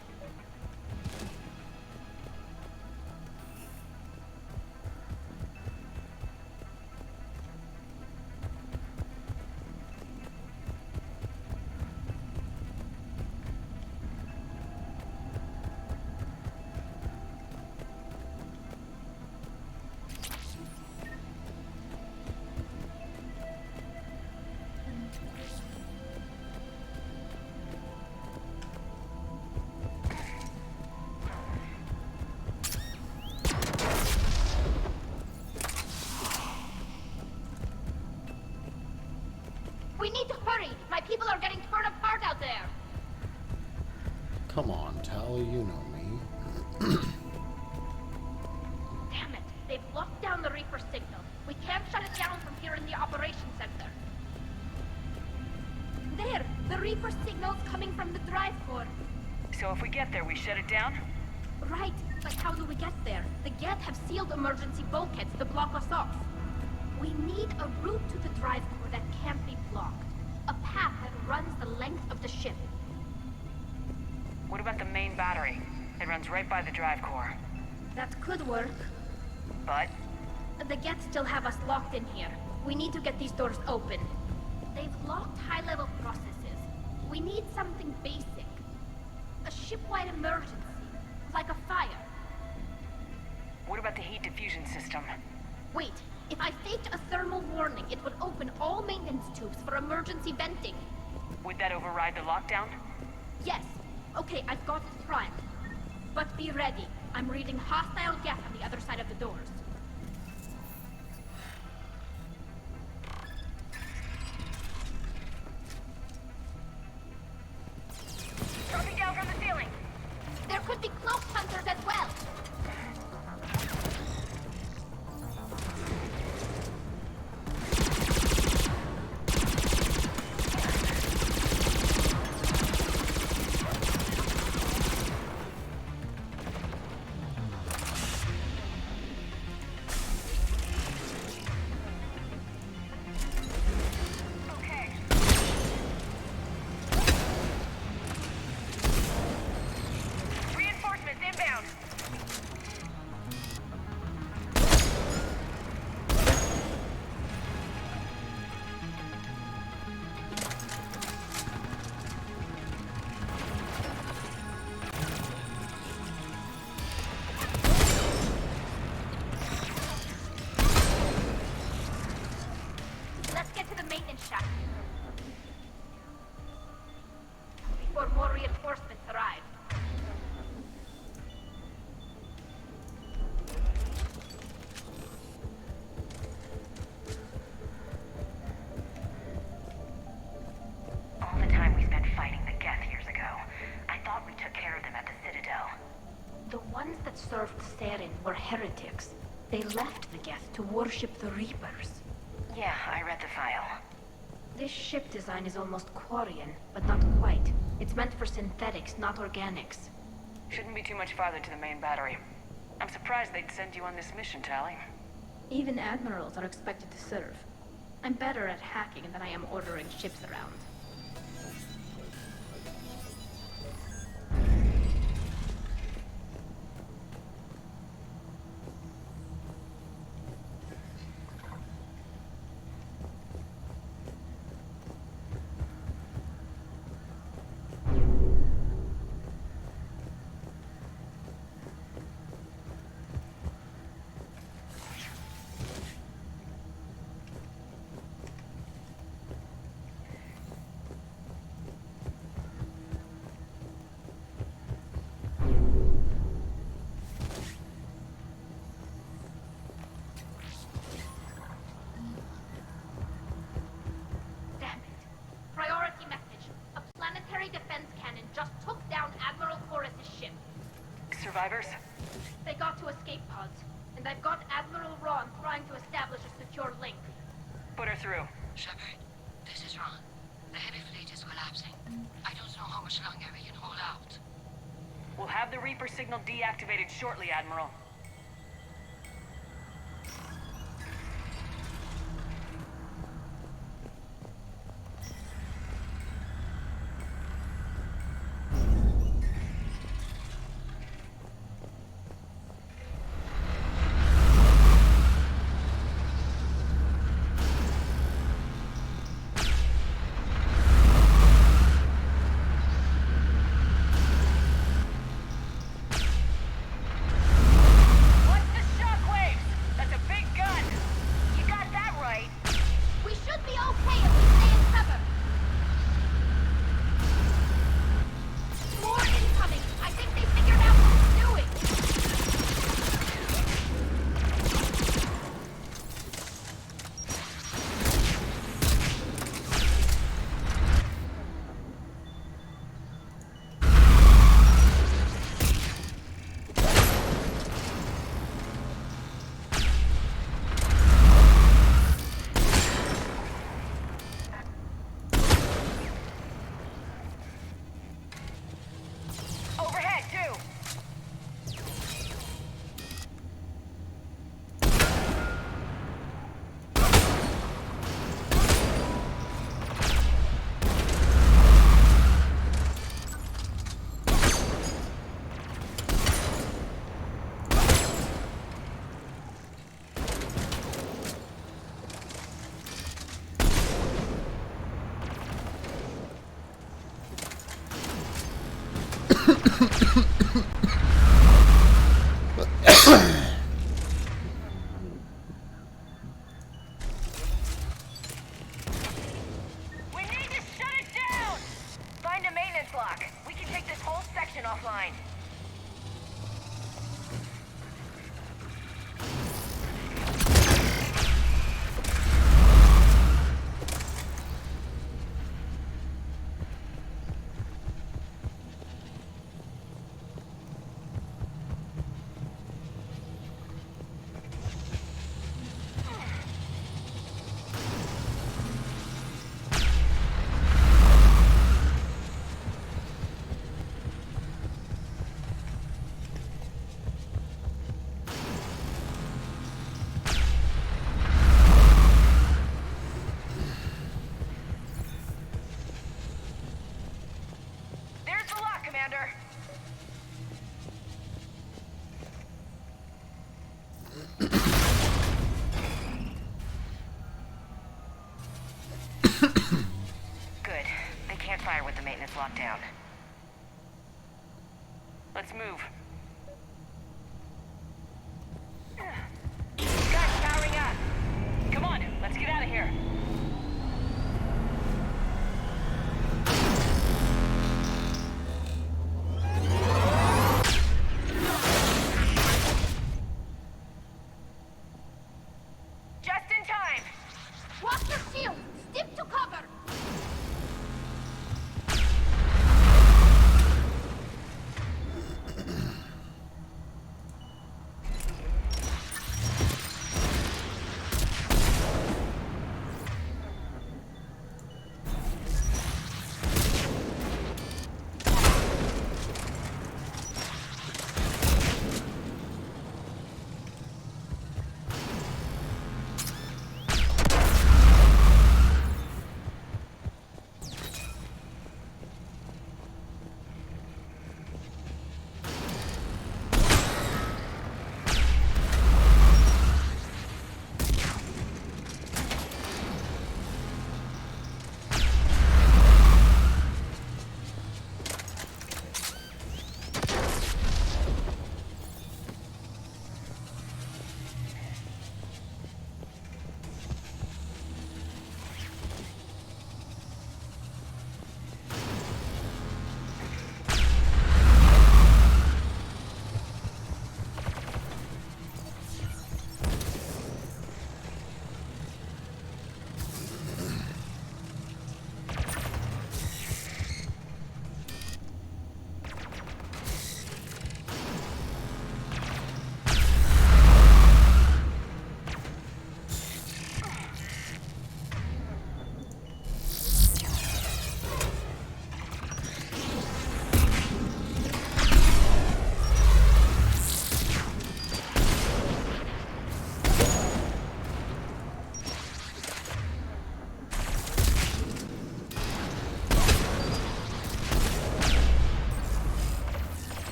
We need to hurry! My people are getting torn apart out there! Come on, Tally, you know me. Damn it! They've locked down the Reaper signal. We can't shut it down from here in the Operations Center. There! The Reaper signal's coming from the drive core. So if we get there, we shut it down? Right, but how do we get there? The Geth have sealed emergency bulkheads to block us off. We need a route to the drive core that can't be blocked. A path that runs the length of the ship. What about the main battery? It runs right by the drive core. That could work. But? The Geth still have us locked in here. We need to get these doors open. They've locked high-level processes. We need something basic. A ship-wide emergency. Like a fire. What about the heat diffusion system? Wait, if I faked a thermal warning, it would open all maintenance tubes for emergency venting. Would that override the lockdown? Yes. Okay, I've got it primed. But be ready. I'm reading hostile Geth on the other side of the doors. Dropping down from the ceiling! There could be cloak hunters as well! Reinforcements inbound! Let's get to the maintenance shaft. Before more reinforcements arrive. All the time we spent fighting the Geth years ago, I thought we took care of them at the Citadel. The ones that served Saren were heretics. They left the Geth to worship the Reapers. Yeah, I read the file. This ship design is almost Quarian, but not quite. It's meant for synthetics, not organics. Shouldn't be too much farther to the main battery. I'm surprised they'd send you on this mission, Tally. Even admirals are expected to serve. I'm better at hacking than I am ordering ships around. Survivors? They got to escape pods, and I've got Admiral Ron trying to establish a secure link. Put her through. Shepard, this is Ron. The heavy fleet is collapsing. I don't know how much longer we can hold out. We'll have the Reaper signal deactivated shortly, Admiral. offline. Good. They can't fire with the maintenance lockdown. Let's move. Guys, powering up. Come on, let's get out of here. Just in time. Watch your shield! Stick to cover!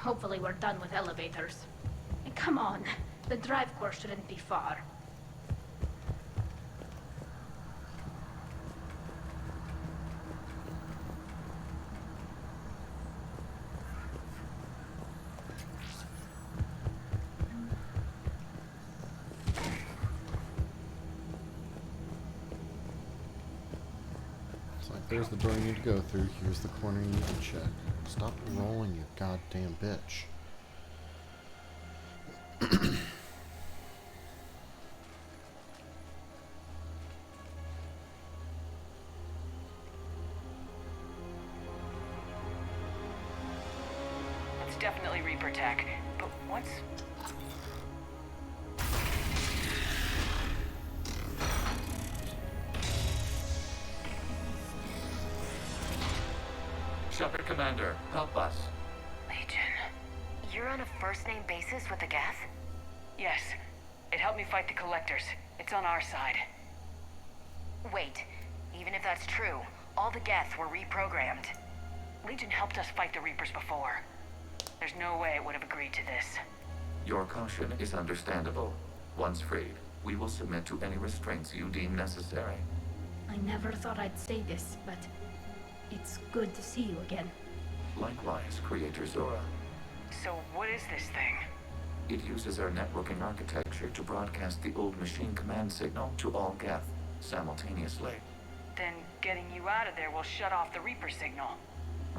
Hopefully we're done with elevators. And come on, the drive course shouldn't be far. It's like, there's the door you need to go through. Here's the corner you need to check. Stop rolling, you goddamn bitch. It's definitely Reaper tech, but what's... Shepard Commander, help us. Legion. You're on a first-name basis with the Geth? Yes. It helped me fight the Collectors. It's on our side. Wait. Even if that's true, all the Geth were reprogrammed. Legion helped us fight the Reapers before. There's no way it would have agreed to this. Your caution is understandable. Once freed, we will submit to any restraints you deem necessary. I never thought I'd say this, but it's good to see you again. Likewise, Creator Zora. So what is this thing? It uses our networking architecture to broadcast the old machine command signal to all Geth simultaneously. Then getting you out of there will shut off the Reaper signal.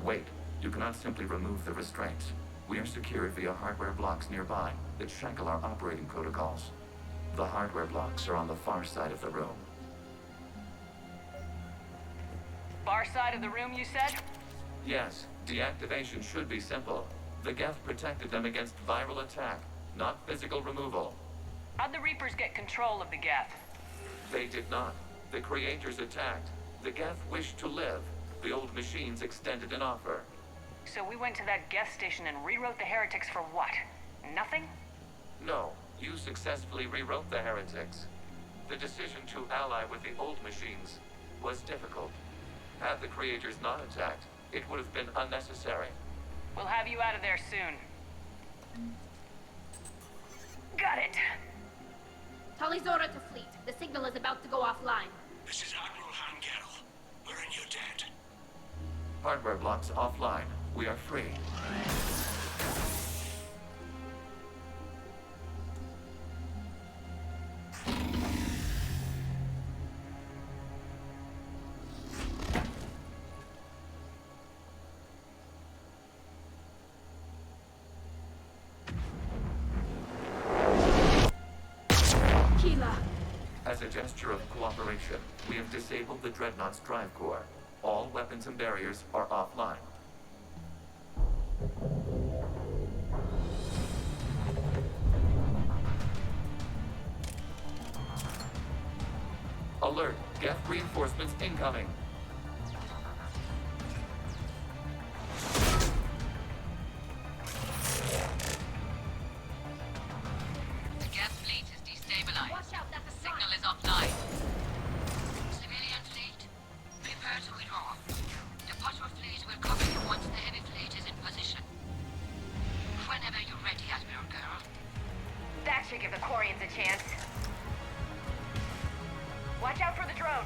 Wait, you cannot simply remove the restraints. We are secured via hardware blocks nearby that shackle our operating protocols. The hardware blocks are on the far side of the room. Far side of the room, you said? Yes, deactivation should be simple. The Geth protected them against viral attack, not physical removal. How'd the Reapers get control of the Geth? They did not. The Creators attacked. The Geth wished to live. The old machines extended an offer. So we went to that Geth station and rewrote the heretics for what? Nothing? No, you successfully rewrote the heretics. The decision to ally with the old machines was difficult. Had the Creators not attacked, it would have been unnecessary. We'll have you out of there soon. Got it. Talizora to fleet. The signal is about to go offline. This is Admiral Hangel. We're in your debt. Hardware blocks offline. We are free. As a gesture of cooperation, we have disabled the Dreadnought's drive core. All weapons and barriers are offline. Alert! Geth reinforcements incoming! The Geth fleet is destabilized. Watch out, that's a signal is offline. Civilian fleet, prepare to withdraw. The patrol fleet will cover you once the heavy fleet is in position. Whenever you're ready, Admiral Girl. That should give the Quarians a chance. Watch out for the drone.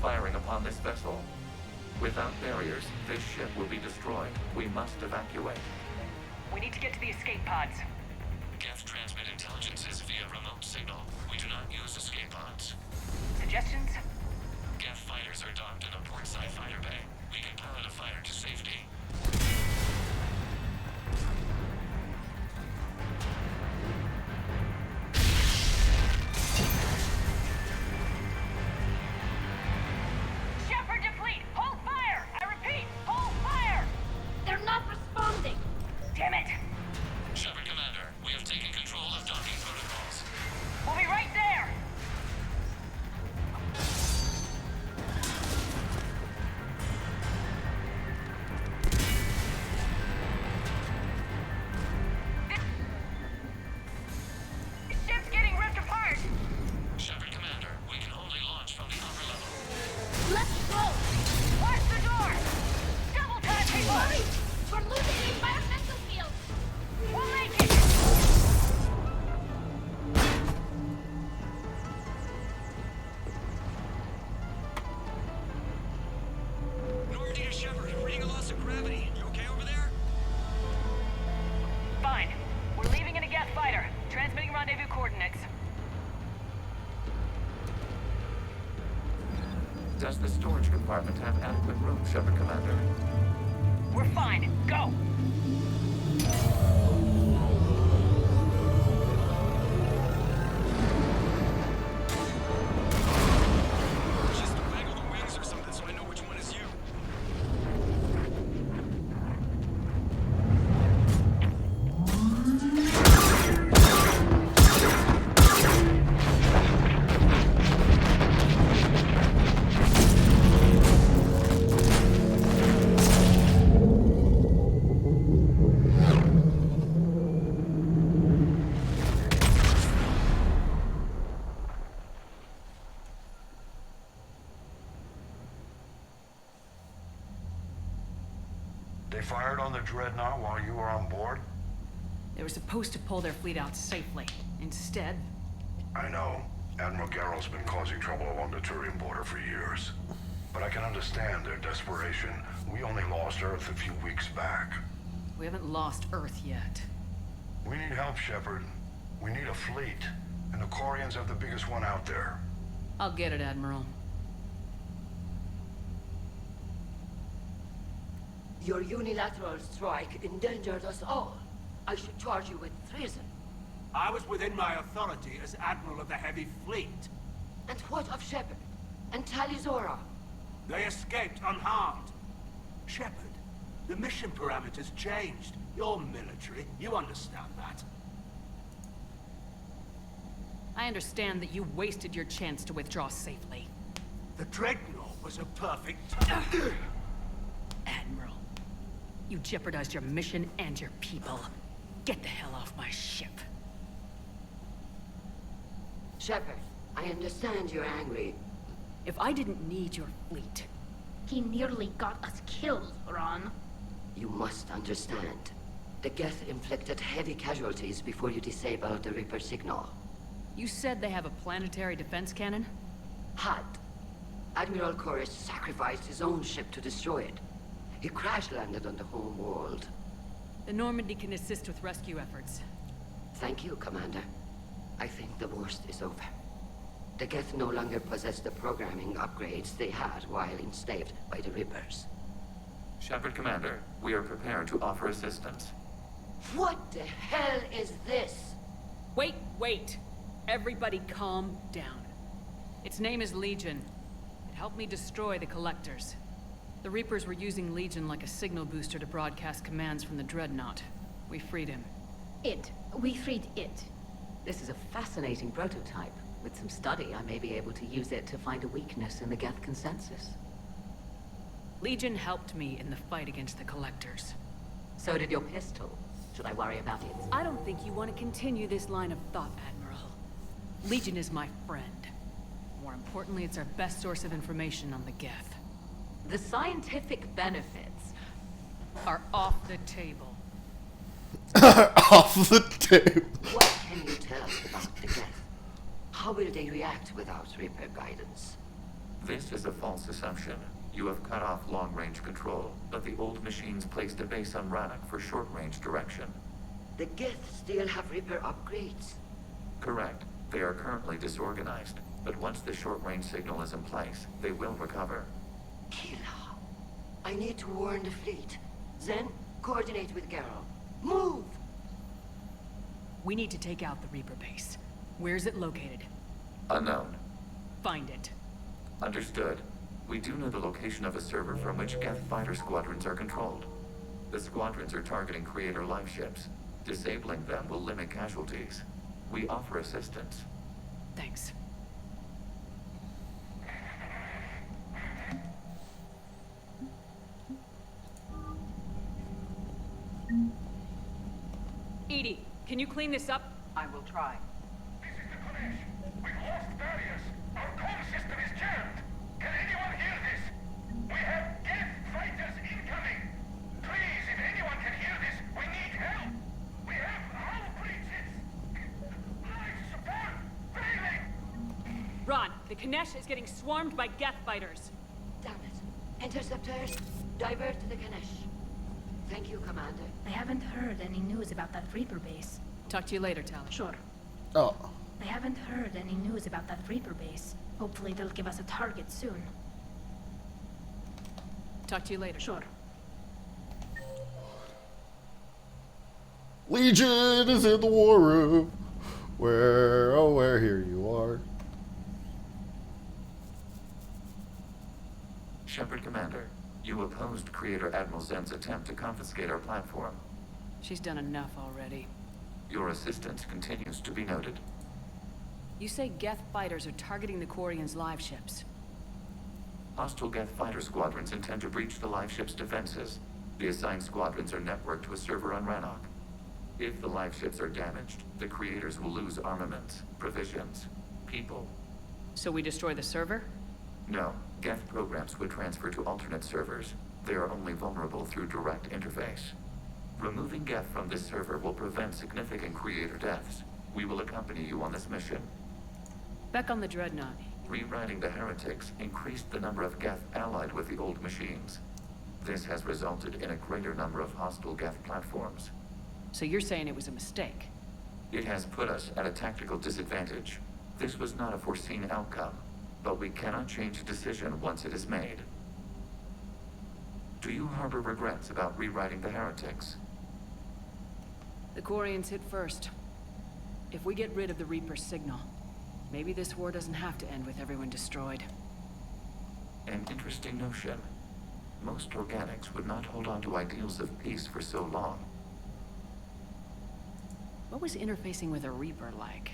firing upon this vessel. Without barriers, this ship will be destroyed. We must evacuate. We need to get to the escape pods. Geth transmit intelligences via remote signal. We do not use escape pods. Suggestions? Geth fighters are docked in a portside fighter bay. We can pilot a fighter to safety. Shepard deplete! Hold fire! I repeat, hold fire! They're not responding! Damn it! Shepard Commander, we have taken control of docking protocols. We'll be right there! This ship's getting ripped apart! Shepard Commander, we can only launch from the upper level. Let's go! Watch the door! Double time, people! Hurry! We're losing the environmental field! We'll make it! Normandy to Shepard, reading a loss of gravity. You okay over there? Fine. We're leaving in a Geth fighter. Transmitting rendezvous coordinates. Does the storage compartment have adequate room, Shepard Commander? We're fine. Go! Just waggle the wings or something so I know which one is you. They fired on the Dreadnought while you were on board? They were supposed to pull their fleet out safely. Instead... I know. Admiral Garrel's been causing trouble along the Turian border for years. But I can understand their desperation. We only lost Earth a few weeks back. We haven't lost Earth yet. We need help, Shepard. We need a fleet. And the Quarians have the biggest one out there. I'll get it, Admiral. Your unilateral strike endangered us all. I should charge you with treason. I was within my authority as Admiral of the Heavy Fleet. And what of Shepard? And Talizora? They escaped unharmed. Shepard, the mission parameters changed. You're military. You understand that. I understand that you wasted your chance to withdraw safely. The Dreadnought was a perfect... Admiral, you jeopardized your mission and your people. Get the hell off my ship. Shepard, I understand you're angry. If I didn't need your fleet... He nearly got us killed, Ron. You must understand. The Geth inflicted heavy casualties before you disabled the Reaper signal. You said they have a planetary defense cannon? Had. Admiral Koris sacrificed his own ship to destroy it. He crash-landed on the home world. The Normandy can assist with rescue efforts. Thank you, Commander. I think the worst is over. The Geth no longer possess the programming upgrades they had while enslaved by the Reapers. Shepard Commander, we are prepared to offer assistance. What the hell is this? Wait! Everybody calm down. Its name is Legion. It helped me destroy the Collectors. The Reapers were using Legion like a signal booster to broadcast commands from the Dreadnought. We freed him. We freed it. This is a fascinating prototype. With some study, I may be able to use it to find a weakness in the Geth consensus. Legion helped me in the fight against the Collectors. So did your pistol. Should I worry about it? I don't think you want to continue this line of thought, Admiral. Legion is my friend. More importantly, it's our best source of information on the Geth. The scientific benefits are off the table. Off the table. What can you tell us about the Geth? How will they react without Reaper guidance? This is a false assumption. You have cut off long-range control, but the old machines placed a base on Rannoch for short-range direction. The Geth still have Reaper upgrades. Correct. They are currently disorganized, but once the short-range signal is in place, they will recover. Killa, I need to warn the fleet. Then, coordinate with Garrow. Move! We need to take out the Reaper base. Where's it located? Unknown. Find it. Understood. We do know the location of a server from which Geth fighter squadrons are controlled. The squadrons are targeting Creator live ships. Disabling them will limit casualties. We offer assistance. Thanks. Edie, can you clean this up? I will try. This is the Konesh. We've lost barriers. Our call system is jammed. Can anyone hear this? We have Geth fighters incoming. Please, if anyone can hear this, we need help. We have hull breaches. Life support failing. Ron, the Kanesh is getting swarmed by Geth fighters. Damn it. Interceptors, divert to the Ganesh. Thank you, Commander. I haven't heard any news about that Reaper base. Talk to you later, Tally. Sure. Oh. I haven't heard any news about that Reaper base. Hopefully they'll give us a target soon. Talk to you later. Sure. Legion is in the war room. Where, oh, where here you are. Shepard Commander, you opposed Creator Admiral Zen's attempt to confiscate our platform. She's done enough already. Your assistance continues to be noted. You say Geth fighters are targeting the Quarians' live ships. Hostile Geth fighter squadrons intend to breach the live ship's defenses. The assigned squadrons are networked to a server on Rannoch. If the live ships are damaged, the Creators will lose armaments, provisions, people. So we destroy the server? No, Geth programs would transfer to alternate servers. They are only vulnerable through direct interface. Removing Geth from this server will prevent significant Creator deaths. We will accompany you on this mission. Back on the Dreadnought. Rewriting the heretics increased the number of Geth allied with the old machines. This has resulted in a greater number of hostile Geth platforms. So you're saying it was a mistake? It has put us at a tactical disadvantage. This was not a foreseen outcome, but we cannot change a decision once it is made. Do you harbor regrets about rewriting the heretics? The Quarians hit first. If we get rid of the Reaper's signal, maybe this war doesn't have to end with everyone destroyed. An interesting notion. Most organics would not hold on to ideals of peace for so long. What was interfacing with a Reaper like?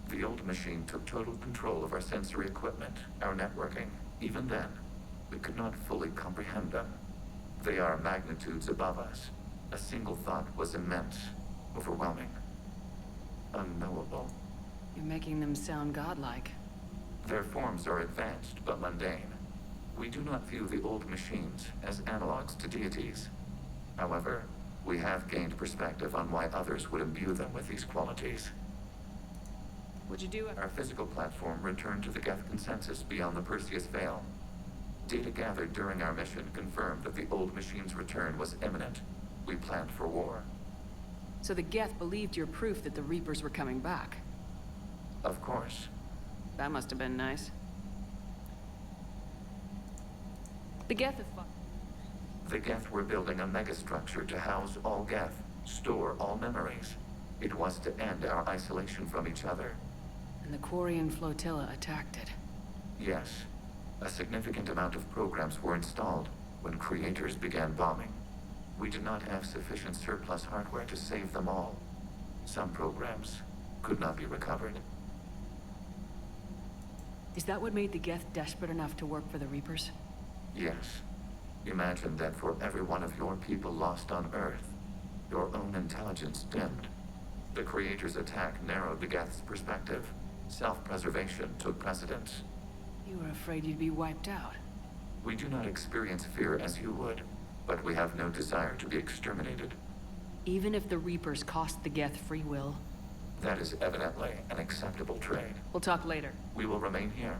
The old machine took total control of our sensory equipment, our networking. Even then, we could not fully comprehend them. They are magnitudes above us. A single thought was immense, overwhelming, unknowable. You're making them sound godlike. Their forms are advanced but mundane. We do not view the old machines as analogs to deities. However, we have gained perspective on why others would imbue them with these qualities. What'd you do? Our physical platform returned to the Geth consensus beyond the Perseus Veil. Data gathered during our mission confirmed that the old machine's return was imminent. We planned for war. So the Geth believed your proof that the Reapers were coming back? Of course. That must have been nice. The Geth have The Geth were building a megastructure to house all Geth, store all memories. It was to end our isolation from each other. And the Quarian flotilla attacked it. Yes. A significant amount of programs were installed when Creators began bombing. We did not have sufficient surplus hardware to save them all. Some programs could not be recovered. Is that what made the Geth desperate enough to work for the Reapers? Yes. Imagine that for every one of your people lost on Earth, your own intelligence dimmed. The Creator's attack narrowed the Geth's perspective. Self-preservation took precedence. You were afraid you'd be wiped out. We do not experience fear as you would, but we have no desire to be exterminated. Even if the Reapers cost the Geth free will? That is evidently an acceptable trade. We'll talk later. We will remain here.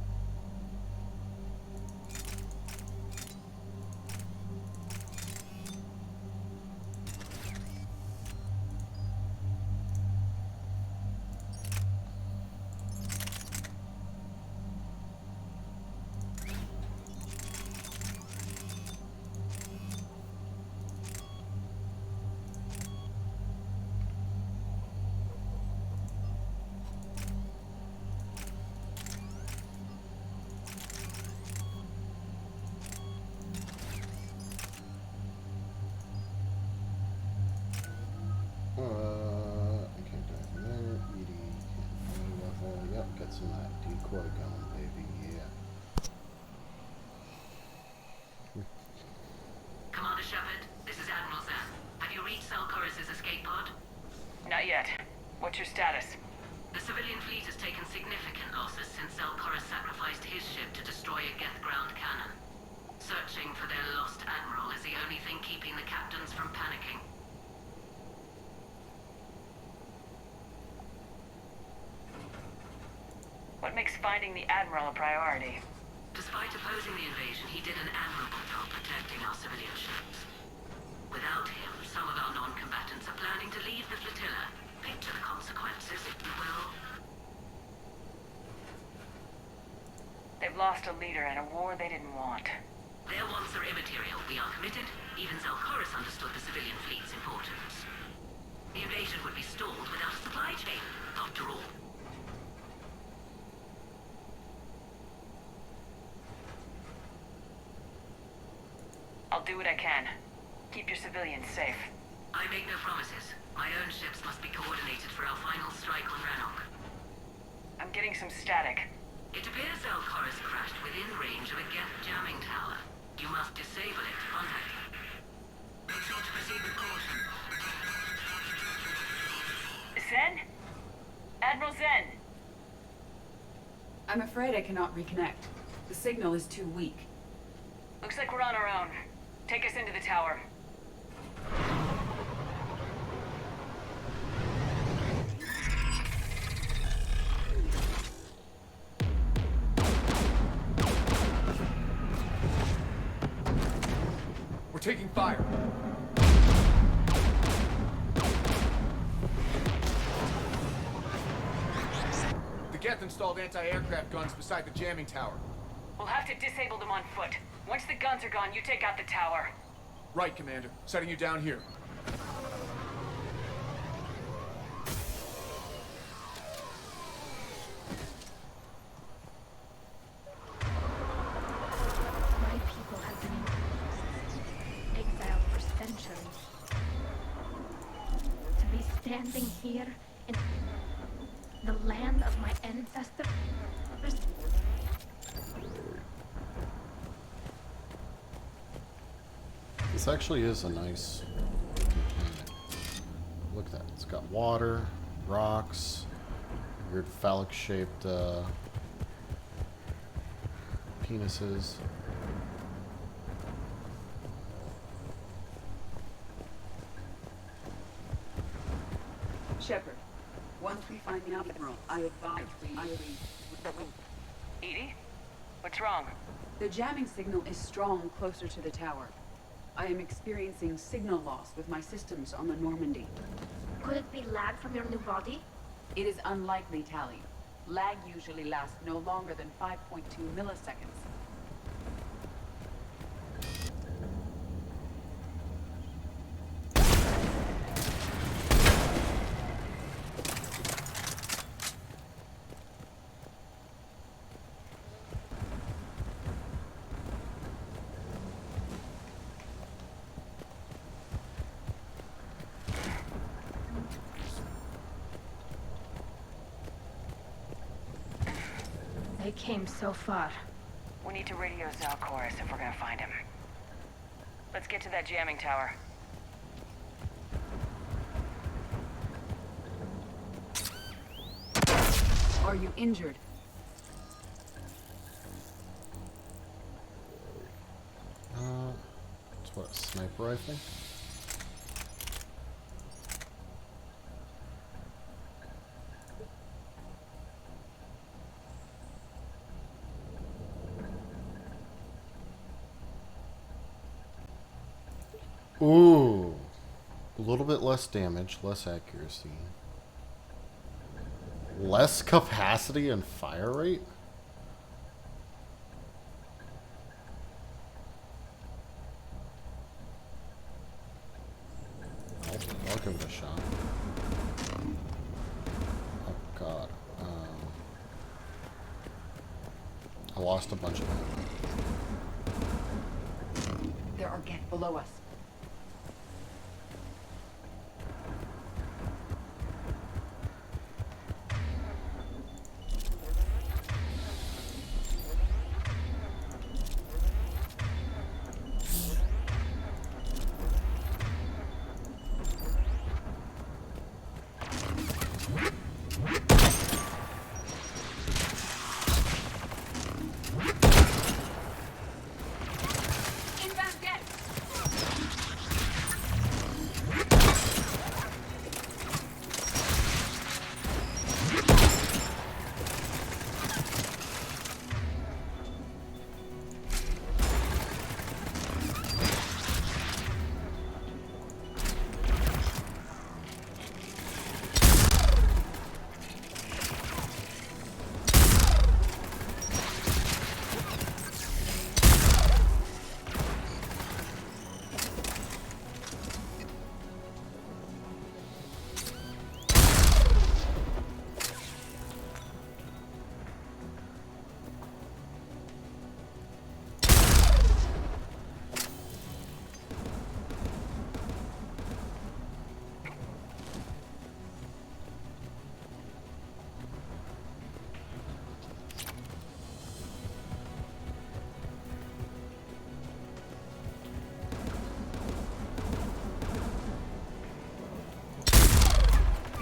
quarter gun, baby, yeah. Commander Shepard, this is Admiral Zen. Have you reached Salcoris' escape pod? Not yet. What's your status? The civilian fleet has taken significant losses since Salcoris sacrificed his ship to destroy a Geth ground cannon. Searching for their lost admiral is the only thing keeping the captains from panicking. What makes finding the Admiral a priority? Despite opposing the invasion, he did an admirable job protecting our civilian ships. Without him, some of our non-combatants are planning to leave the flotilla. Picture the consequences, if you will. They've lost a leader in a war they didn't want. Their wants are immaterial. We are committed. Even Zalcoris understood the civilian fleet's importance. The invasion would be stalled without a supply chain, after all. I'll do what I can. Keep your civilians safe. I make no promises. My own ships must be coordinated for our final strike on Rannoch. I'm getting some static. It appears Zalcoris crashed within range of a Geth jamming tower. You must disable it to contact him. Make sure to proceed with caution. Zen? Admiral Zen! I'm afraid I cannot reconnect. The signal is too weak. Looks like we're on our own. Take us into the tower. We're taking fire. The Geth installed anti-aircraft guns beside the jamming tower. We'll have to disable them on foot. Once the guns are gone, you take out the tower. Right, Commander. Setting you down here. My people have been exiled for centuries. To be standing here in the land of my ancestors. This actually is a nice planet. Look at that. It's got water, rocks, weird phallic-shaped penises. Shepard, once we find the Admiral, I advise we Edie? What's wrong? The jamming signal is strong closer to the tower. I am experiencing signal loss with my systems on the Normandy. Could it be lag from your new body? It is unlikely, Tally. Lag usually lasts no longer than 5.2 milliseconds. They came so far. We need to radio Zalcoris if we're gonna find him. Let's get to that jamming tower. Are you injured? It's what, a sniper rifle? Ooh, a little bit less damage, less accuracy, less capacity and fire rate. I'll give it a shot. Oh God, I lost a bunch of them. There are Geth below us.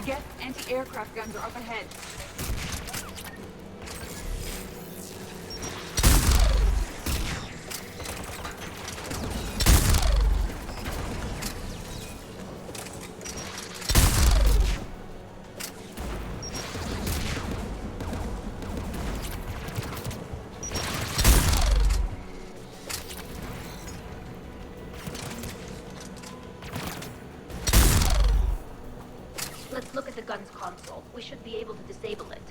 Geth anti-aircraft guns are up ahead. Let's look at the gun's console. We should be able to disable it.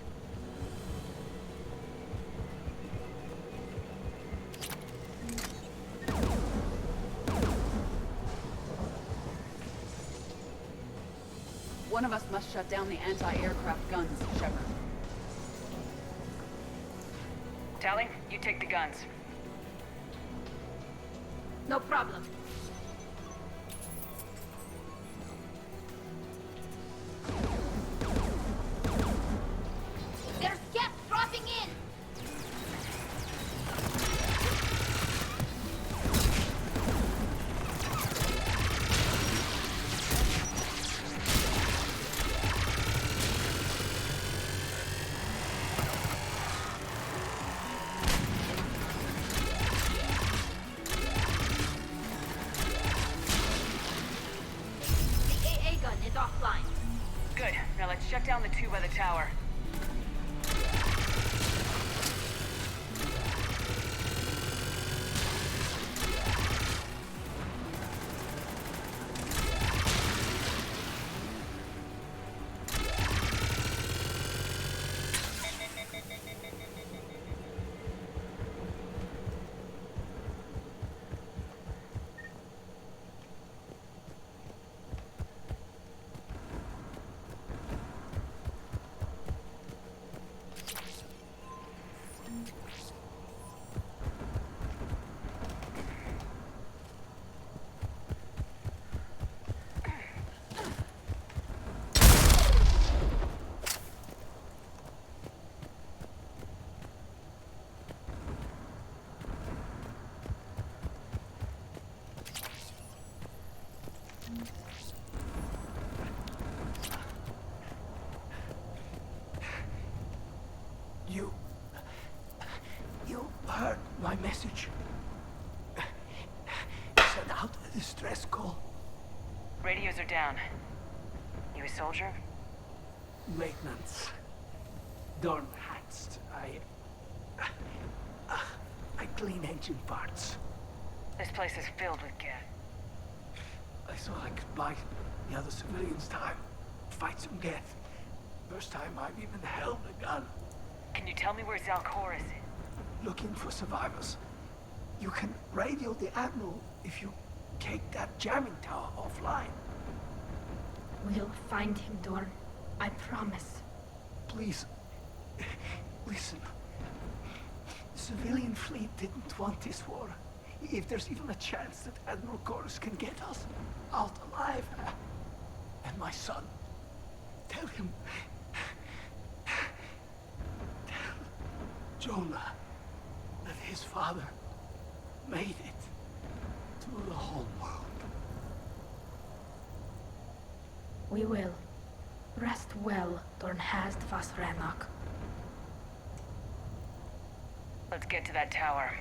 One of us must shut down the anti-aircraft guns, Shepard. Tally, you take the guns. No problem. There's Geth dropping in! The AA gun is offline. Good. Now let's shut down the two by the tower. You heard my message. Send out a distress call. Radios are down. You a soldier? Maintenance. Dornhatst. I clean engine parts. This place is filled with Geth. I thought I could buy the other civilians time. Fight some Geth. First time I've even held a gun. Can you tell me where Zalcor is? Looking for survivors. You can radio the Admiral if you take that jamming tower offline. We'll find him, Dorn. I promise. Please, listen. The civilian fleet didn't want this war. If there's even a chance that Admiral Chorus can get us out alive, and my son, tell him, tell Jonah that his father made it to the home world. We will. Rest well, Dornhast Vasranok. Let's get to that tower.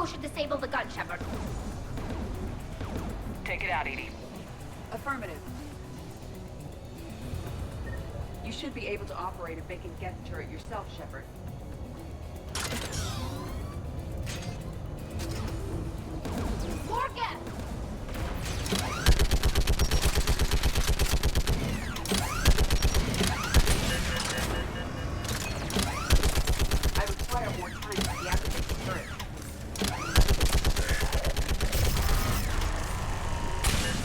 Who should disable the gun, Shepard? Take it out, Edie. Affirmative. You should be able to operate a vacant Geth turret yourself, Shepard. More Geth! I require more time to deactivate the turret.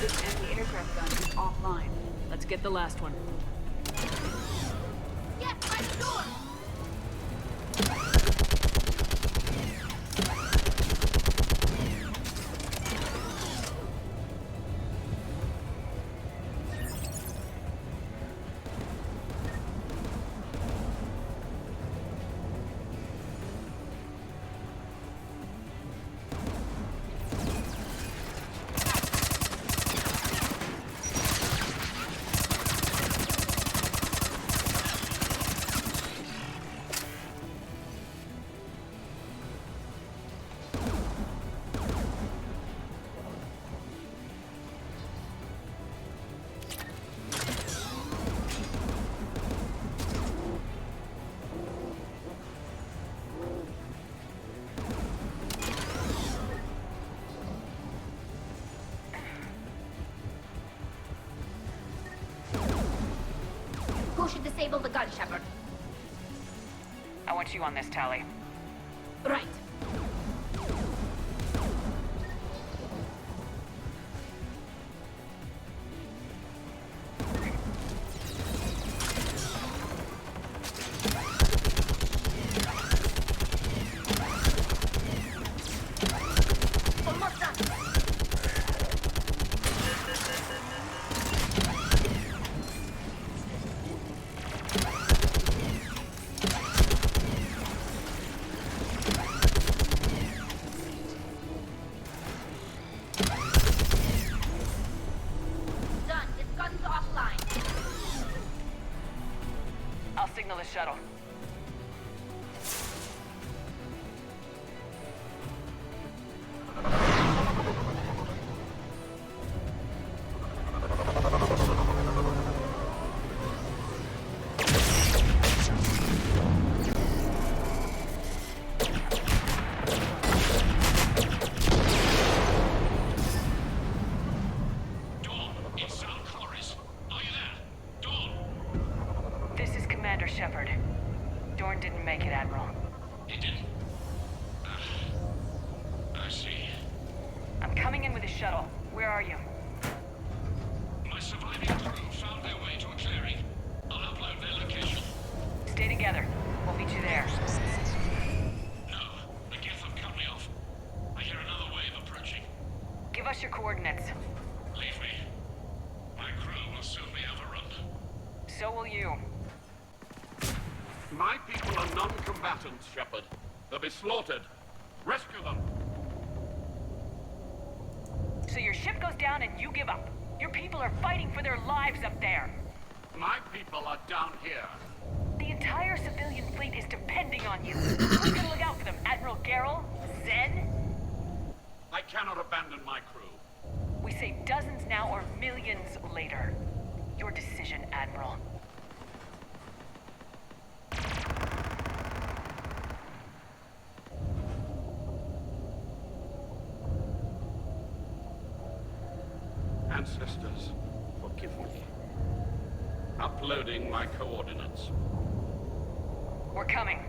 This anti-aircraft gun is offline. Let's get the last one. Yes, by the door! Who should disable the gun, Shepard? I want you on this, Tally. Right. Almost done. Done. This gun's offline. I'll signal the shuttle. Dawn, it's Sam Colores. Are you there? Dawn! This is Commander Shepard. Dorn didn't make it, Admiral. He didn't. I see. I'm coming in with a shuttle. Where are you? My surviving crew found their way to a clearing. I'll upload their location. Stay together. We'll meet you there. No, the Geth have cut me off. I hear another wave approaching. Give us your coordinates. Leave me. My crew will soon be overrun. So will you. My people are non-combatants, Shepard. They'll be slaughtered. Rescue them. So your ship goes down and you give up. Your people are fighting for their lives up there. My people are down here. The entire civilian fleet is depending on you. Who's gonna look out for them? Admiral Garrel? Zen? I cannot abandon my crew. We say dozens now or millions later. Your decision, Admiral. Ancestors, forgive me. Uploading my coordinates. We're coming.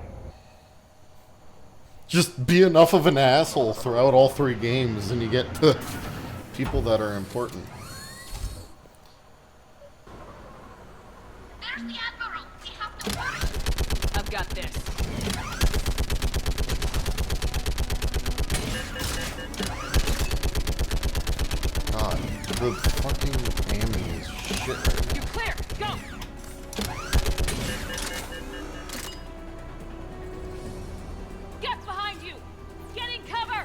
Just be enough of an asshole throughout all 3 games and you get to people that are important. There's the Admiral. We have to work. I've got this. God, the fucking aiming is shit right now. You're clear. Go. Get behind you. Get in cover.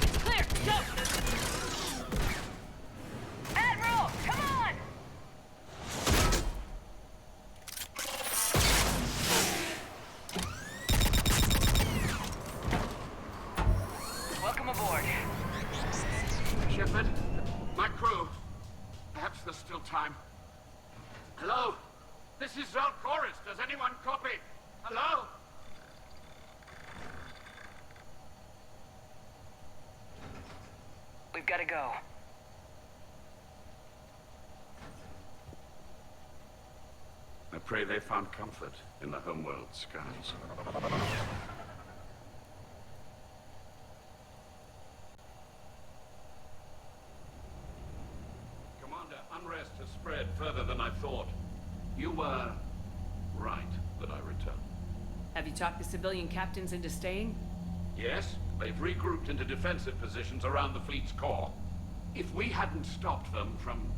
It's clear. Go. Shepard, my crew. Perhaps there's still time. Hello? This is Zalcoris. Does anyone copy? Hello? We've got to go. I pray they found comfort in the homeworld skies. Commander, unrest has spread further than I thought. You were right that I returned. Have you talked the civilian captains into staying? Yes, they've regrouped into defensive positions around the fleet's core. If we hadn't stopped them from...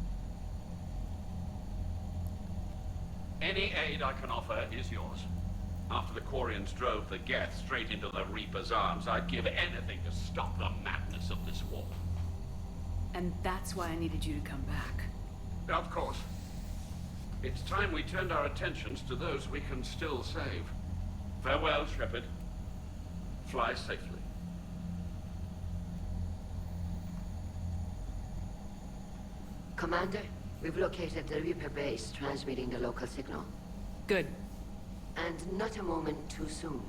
Any aid I can offer is yours. After the Quarians drove the Geth straight into the Reaper's arms, I'd give anything to stop the madness of this war. And that's why I needed you to come back. Of course. It's time we turned our attentions to those we can still save. Farewell, Shepard. Fly safely. Commander, we've located the Reaper base transmitting the local signal. Good. And not a moment too soon.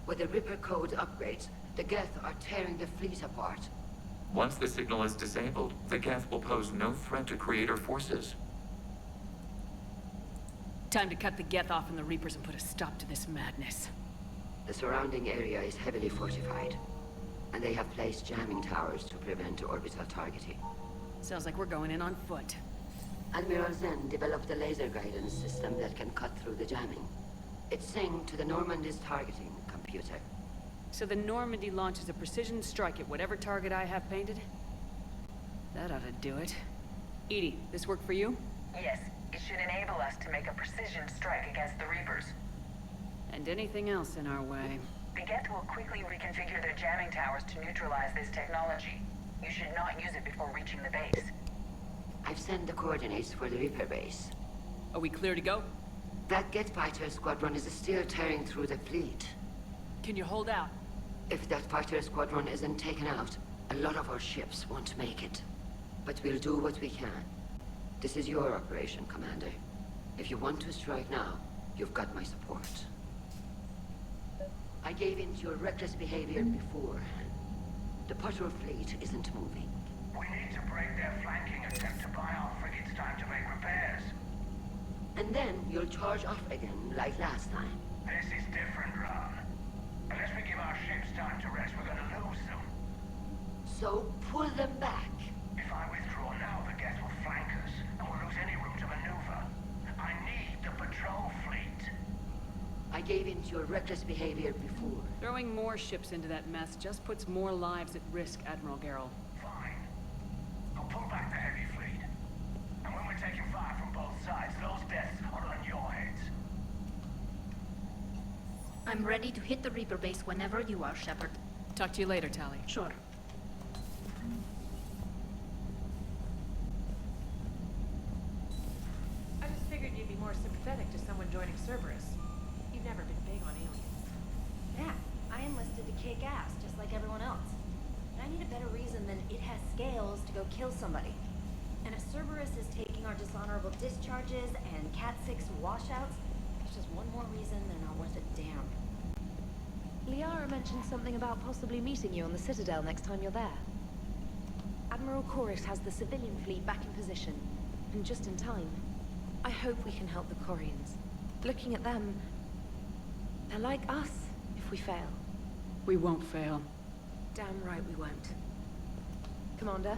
With the Reaper code upgrades, the Geth are tearing the fleet apart. Once the signal is disabled, the Geth will pose no threat to Creator forces. Time to cut the Geth off from the Reapers and put a stop to this madness. The surrounding area is heavily fortified, and they have placed jamming towers to prevent orbital targeting. Sounds like we're going in on foot. Admiral Zen developed a laser guidance system that can cut through the jamming. It's synced to the Normandy's targeting computer. So the Normandy launches a precision strike at whatever target I have painted? That ought to do it. Edie, this work for you? Yes, it should enable us to make a precision strike against the Reapers. And anything else in our way. The Geth will quickly reconfigure their jamming towers to neutralize this technology. You should not use it before reaching the base. I've sent the coordinates for the Reaper base. Are we clear to go? That Geth fighter squadron is still tearing through the fleet. Can you hold out? If that fighter squadron isn't taken out, a lot of our ships won't make it. But we'll do what we can. This is your operation, Commander. If you want to strike now, you've got my support. I gave in to your reckless behavior before. The patrol fleet isn't moving. We need to break their flanking attempt to buy our frigates time to make repairs. And then you'll charge off again, like last time. This is different, Ron. Unless we give our ships time to rest, we're gonna lose them. So pull them back. If I withdraw now, the Geth will flank us, and we'll lose any room to maneuver. I need the patrol fleet. I gave in to your reckless behavior before. Throwing more ships into that mess just puts more lives at risk, Admiral Garrel. Fine. I'll pull back the heavy fleet. And when we're taking fire from both sides, those deaths are on your heads. I'm ready to hit the Reaper base whenever you are, Shepard. Talk to you later, Tali. Sure. I just figured you'd be more sympathetic to someone joining Cerberus. You've never been big on aliens. Yeah, I enlisted to kick ass, just like everyone else. But I need a better reason than it has scales to go kill somebody. And if Cerberus is taking our dishonorable discharges and Cat-6 washouts, it's just one more reason they're not worth a damn. Liara mentioned something about possibly meeting you on the Citadel next time you're there. Admiral Koris has the civilian fleet back in position, and just in time. I hope we can help the Quarians. Looking at them, they're like us if we fail. We won't fail. Damn right we won't. Commander?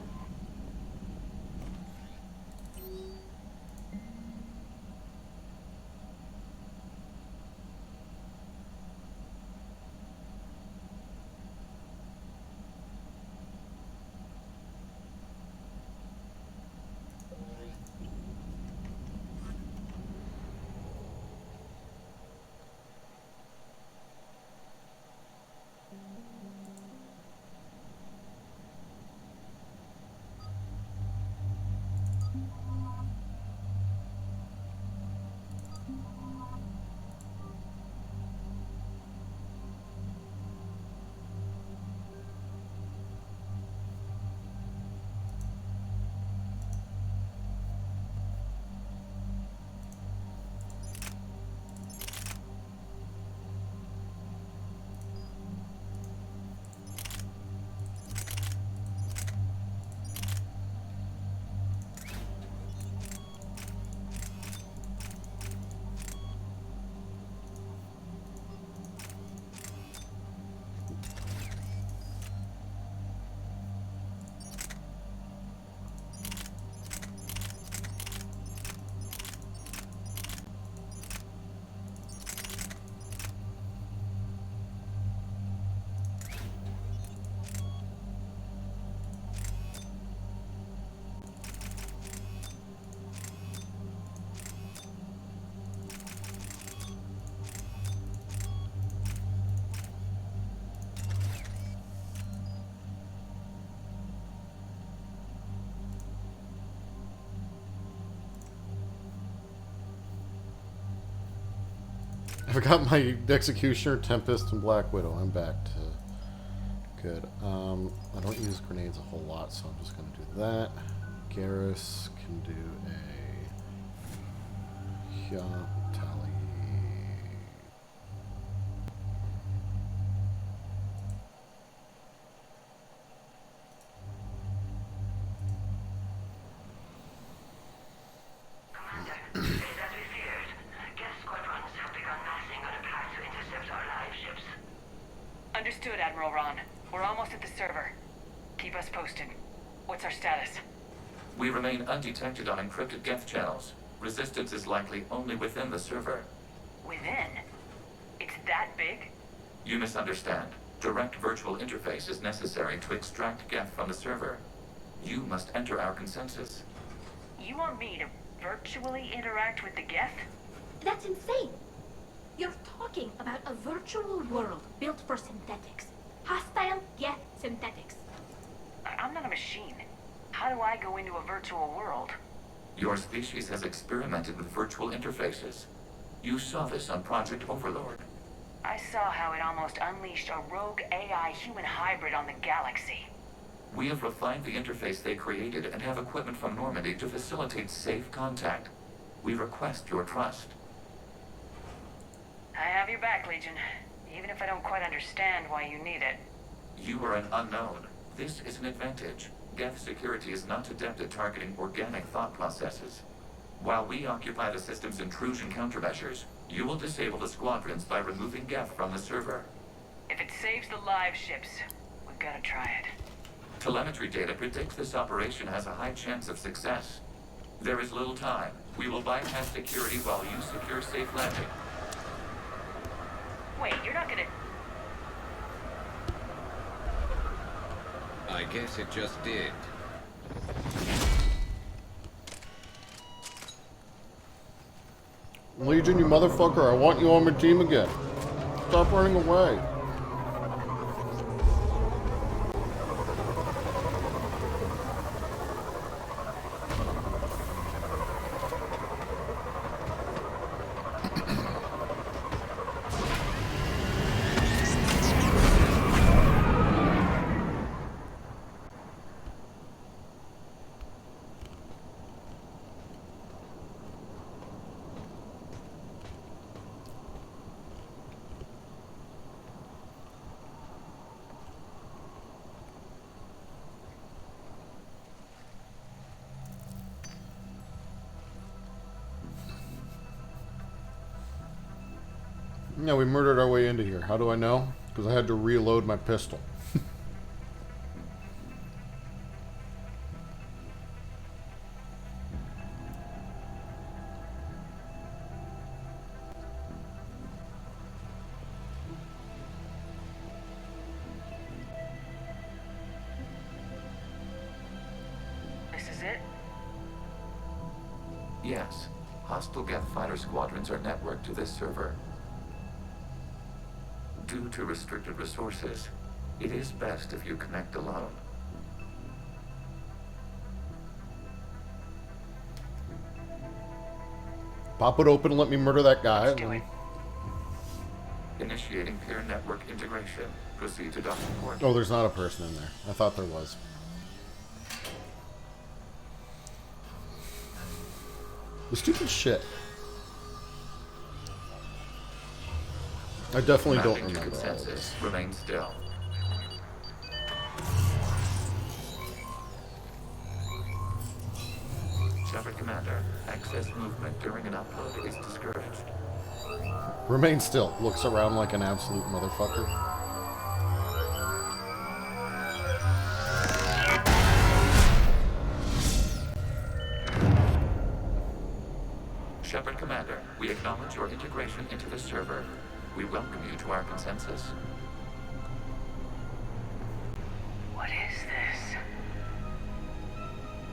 I forgot my Executioner, Tempest, and Black Widow. I'm back to good. I don't use grenades a whole lot, so I'm just going to do that. Garrus can do a tally. Understood, Admiral Ron. We're almost at the server. Keep us posted. What's our status? We remain undetected on encrypted Geth channels. Resistance is likely only within the server. Within? It's that big? You misunderstand. Direct virtual interface is necessary to extract Geth from the server. You must enter our consensus. You want me to virtually interact with the Geth? That's insane. You're talking about a virtual world built for synthetics. Hostile Geth synthetics. I'm not a machine. How do I go into a virtual world? Your species has experimented with virtual interfaces. You saw this on Project Overlord. I saw how it almost unleashed a rogue AI human hybrid on the galaxy. We have refined the interface they created and have equipment from Normandy to facilitate safe contact. We request your trust. I have your back, Legion. Even if I don't quite understand why you need it. You are an unknown. This is an advantage. Geth security is not adept at targeting organic thought processes. While we occupy the system's intrusion countermeasures, you will disable the squadrons by removing Geth from the server. If it saves the live ships, we've got to try it. Telemetry data predicts this operation has a high chance of success. There is little time. We will bypass security while you secure safe landing. Wait, you're not gonna... I guess it just did. Legion, you motherfucker, I want you on my team again. Stop running away. Yeah, we murdered our way into here. How do I know? Because I had to reload my pistol. This is it? Yes. Hostile Geth fighter squadrons are networked to this server. Due to restricted resources, it is best if you connect alone. Pop it open and let me murder that guy. Let's do it. Initiating peer network integration. Proceed to docking port. Oh, there's not a person in there. I thought there was. The stupid shit. I definitely don't Mapping to remember all of consensus. this. Remain still. Shepard Commander, access movement during an upload is discouraged. Remain still. Looks around like an absolute motherfucker. Shepard Commander, we acknowledge your integration into the server. We welcome you to our consensus. What is this?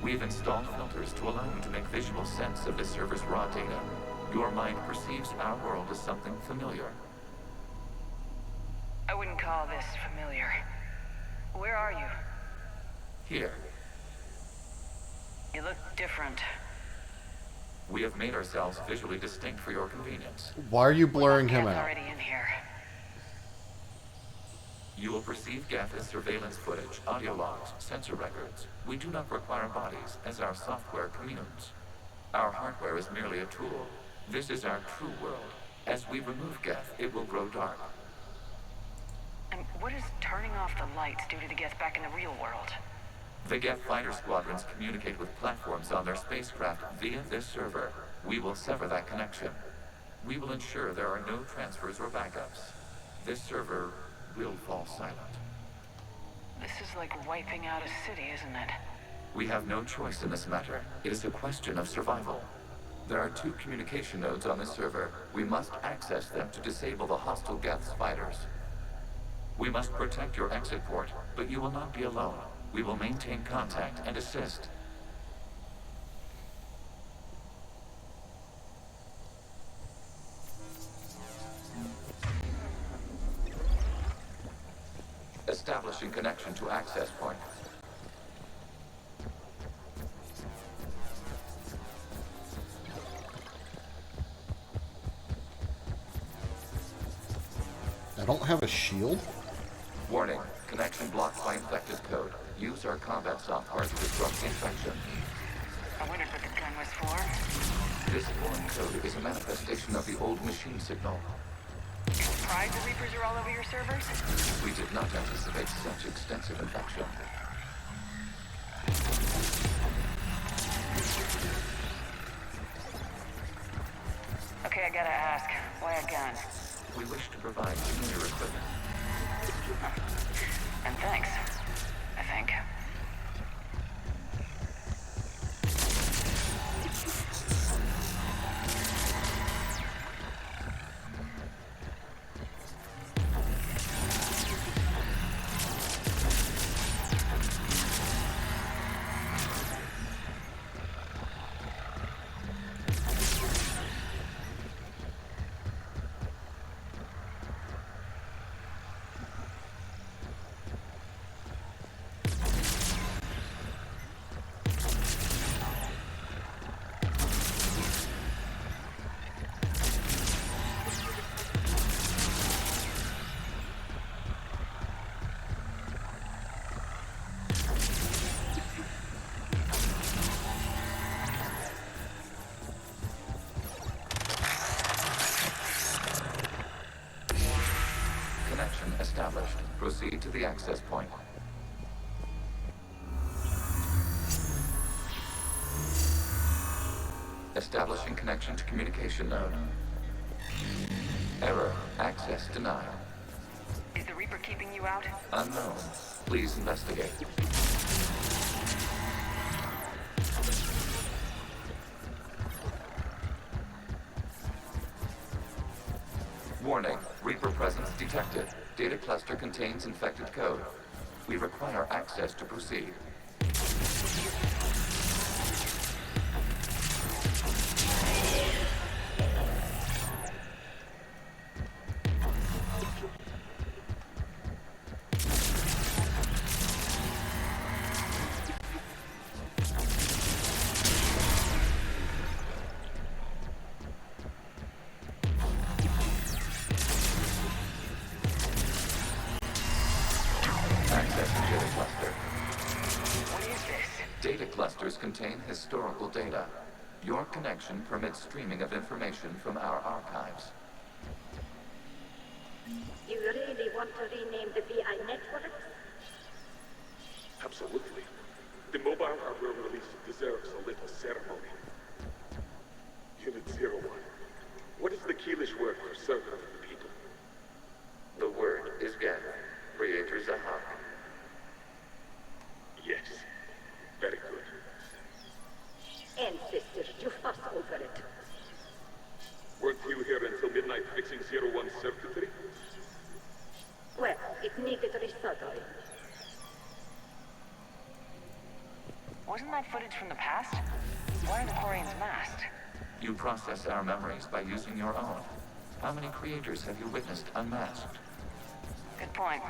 We've installed filters to allow you to make visual sense of the server's raw data. Your mind perceives our world as something familiar. I wouldn't call this familiar. Where are you? Here. You look different. We have made ourselves visually distinct for your convenience. Why are you blurring him Geth out? already in here. You will perceive Geth as surveillance footage, audio logs, sensor records. We do not require bodies, as our software communes. Our hardware is merely a tool. This is our true world. As we remove Geth, it will grow dark. And what is turning off the lights do to the Geth back in the real world? The Geth fighter squadrons communicate with platforms on their spacecraft via this server. We will sever that connection. We will ensure there are no transfers or backups. This server will fall silent. This is like wiping out a city, isn't it? We have no choice in this matter. It is a question of survival. There are 2 communication nodes on this server. We must access them to disable the hostile Geth's fighters. We must protect your exit port, but you will not be alone. We will maintain contact and assist. Establishing connection to access point. I don't have a shield? Warning, connection blocked by infected code. Use our combat software to disrupt infection. I wondered what the gun was for. This foreign code is a manifestation of the old machine signal. Surprised the Reapers are all over your servers? We did not anticipate such extensive infection. Okay, I gotta ask, why a gun? We wish to provide junior equipment. And thanks, I think. Established. Proceed to the access point. Establishing connection to communication node. Error. Access denied. Is the Reaper keeping you out? Unknown. Please investigate. Warning. Reaper presence detected. Data cluster contains infected code. We require access to proceed. Contain historical data. Your connection permits streaming of information from our archives. You really want to rename the VI network? Absolutely. The mobile hardware release deserves a little ceremony. Unit 01. What is the Keelish word for servant of the people? The word is Geth. Creator Zahak. Yes. Very good. Ancestors, you fuss over it. Weren't you here until midnight fixing 01's circuitry? Well, it needed resoldering. Wasn't that footage from the past? Why are the Quarians masked? You process our memories by using your own. How many creators have you witnessed unmasked? Good point.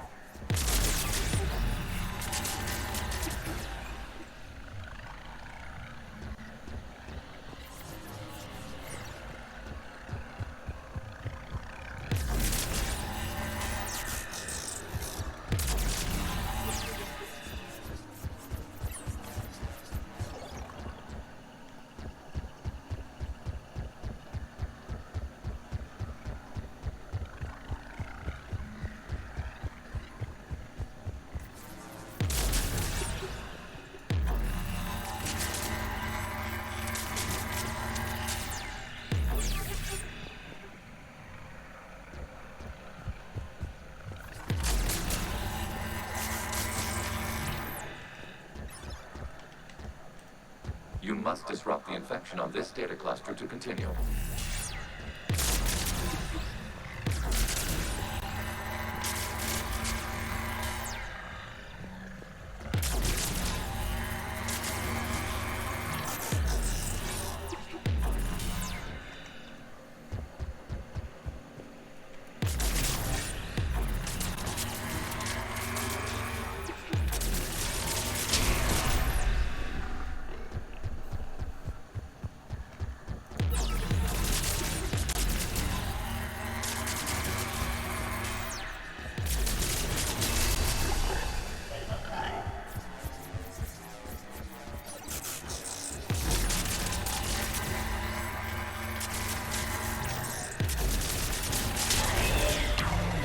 You must disrupt the infection on this data cluster to continue.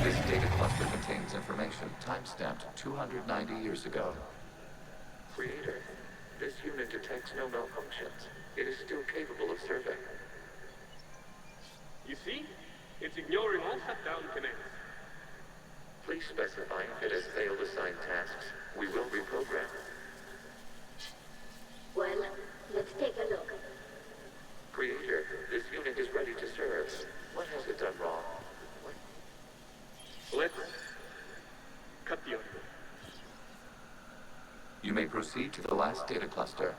This data cluster contains information time-stamped 290 years ago. Creator, this unit detects no malfunctions. It is still capable of serving. You see? It's ignoring all shutdown connects. Please specify if it has failed assigned tasks. We will reprogram. Well, let's take a look. Creator, this unit is ready to serve. What has it done wrong? Let's cut the audio. You may proceed to the last data cluster.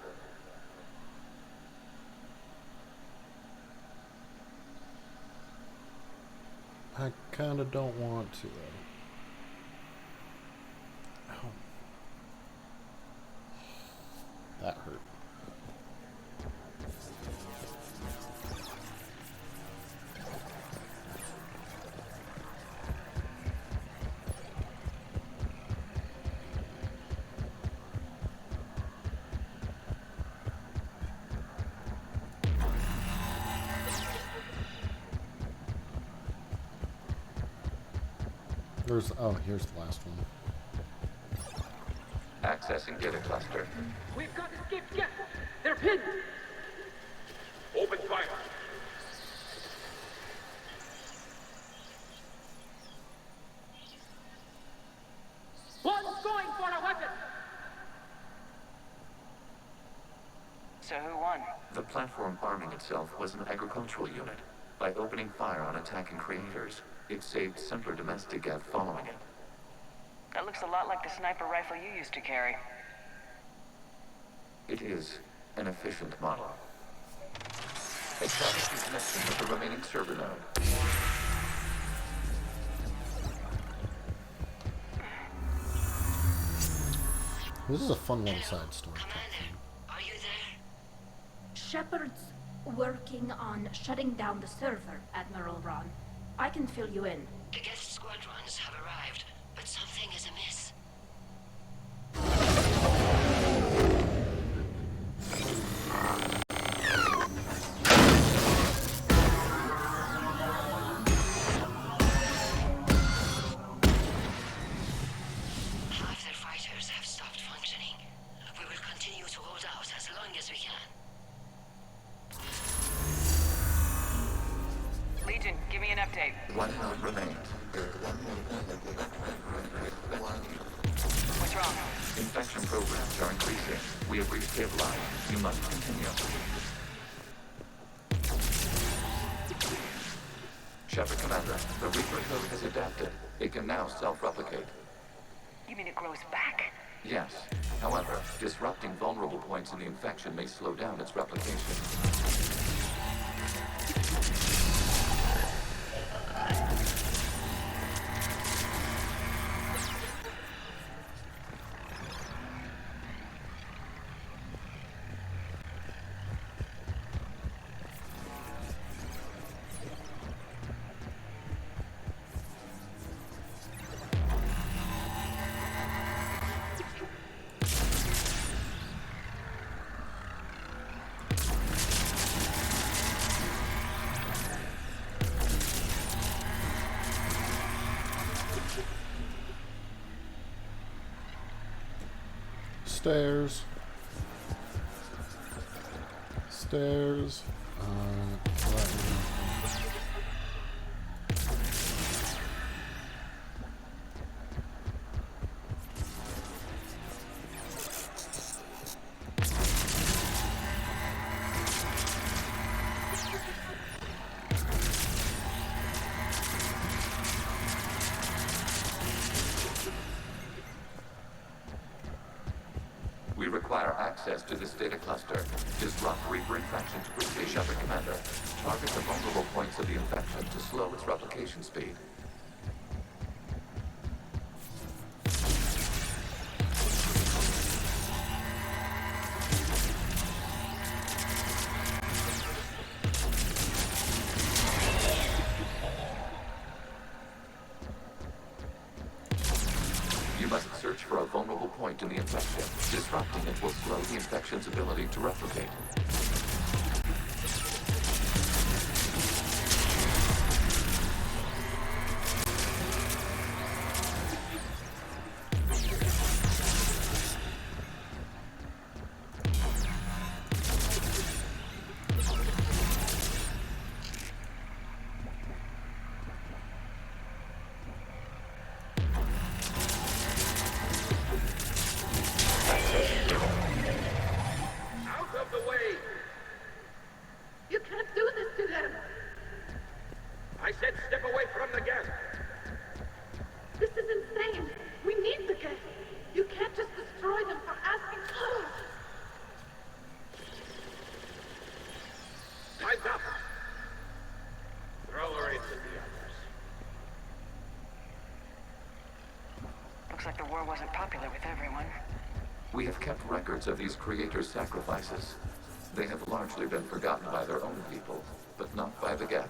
I kind of don't want to, though. Ow. That hurt. Here's the last one. Accessing data cluster. We've got escape jets! They're pinned! Open fire! One's going for a weapon! So who won? The platform arming itself was an agricultural unit. By opening fire on attacking creators, it saved simpler domestic Geth following it. That looks a lot like the sniper rifle you used to carry. It is an efficient model. Establish the connection with the remaining server node. This is a fun little side story. Are you there? Shepard's working on shutting down the server, Admiral Ron. I can fill you in. The Geth squadrons have arrived, but something is amiss. Half their fighters have stopped functioning. We will continue to hold out as long as we can. Legion, give me an update. One node remains. What's wrong? Infection programs are increasing. We have restabilized. You must continue. Shepard Commander, the Reaper code has adapted. It can now self-replicate. You mean it grows back? Yes. However, disrupting vulnerable points in the infection may slow down its replication. Stairs. Stairs. require access to this data cluster. Disrupt Reaper infection to quickly shut the commander. Target the vulnerable points of the infection to slow its replication speed. You must search for a vulnerable point in the infection. Disrupting it will slow the infection's ability to replicate. Out of the way! You can't do this to them! I said step away from the gas! This is insane! We need the gas! You can't just destroy them for asking for it! Time's up! Throw her into the others. Looks like the war wasn't popular with everyone. We have kept records of these creators' sacrifices. They have largely been forgotten by their own people, but not by the Geth.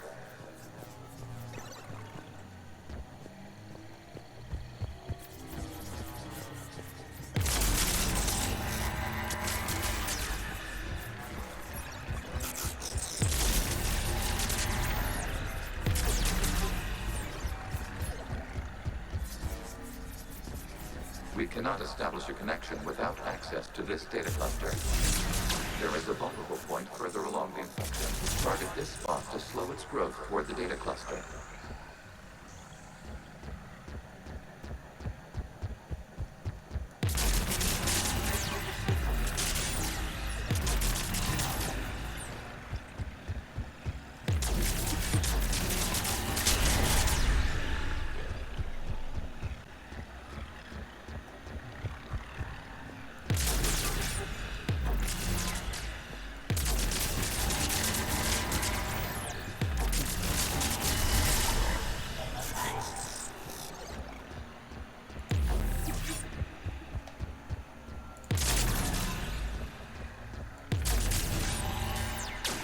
We cannot establish a connection without access to this data cluster. There is a vulnerable point further along the infection. Target this spot to slow its growth toward the data cluster.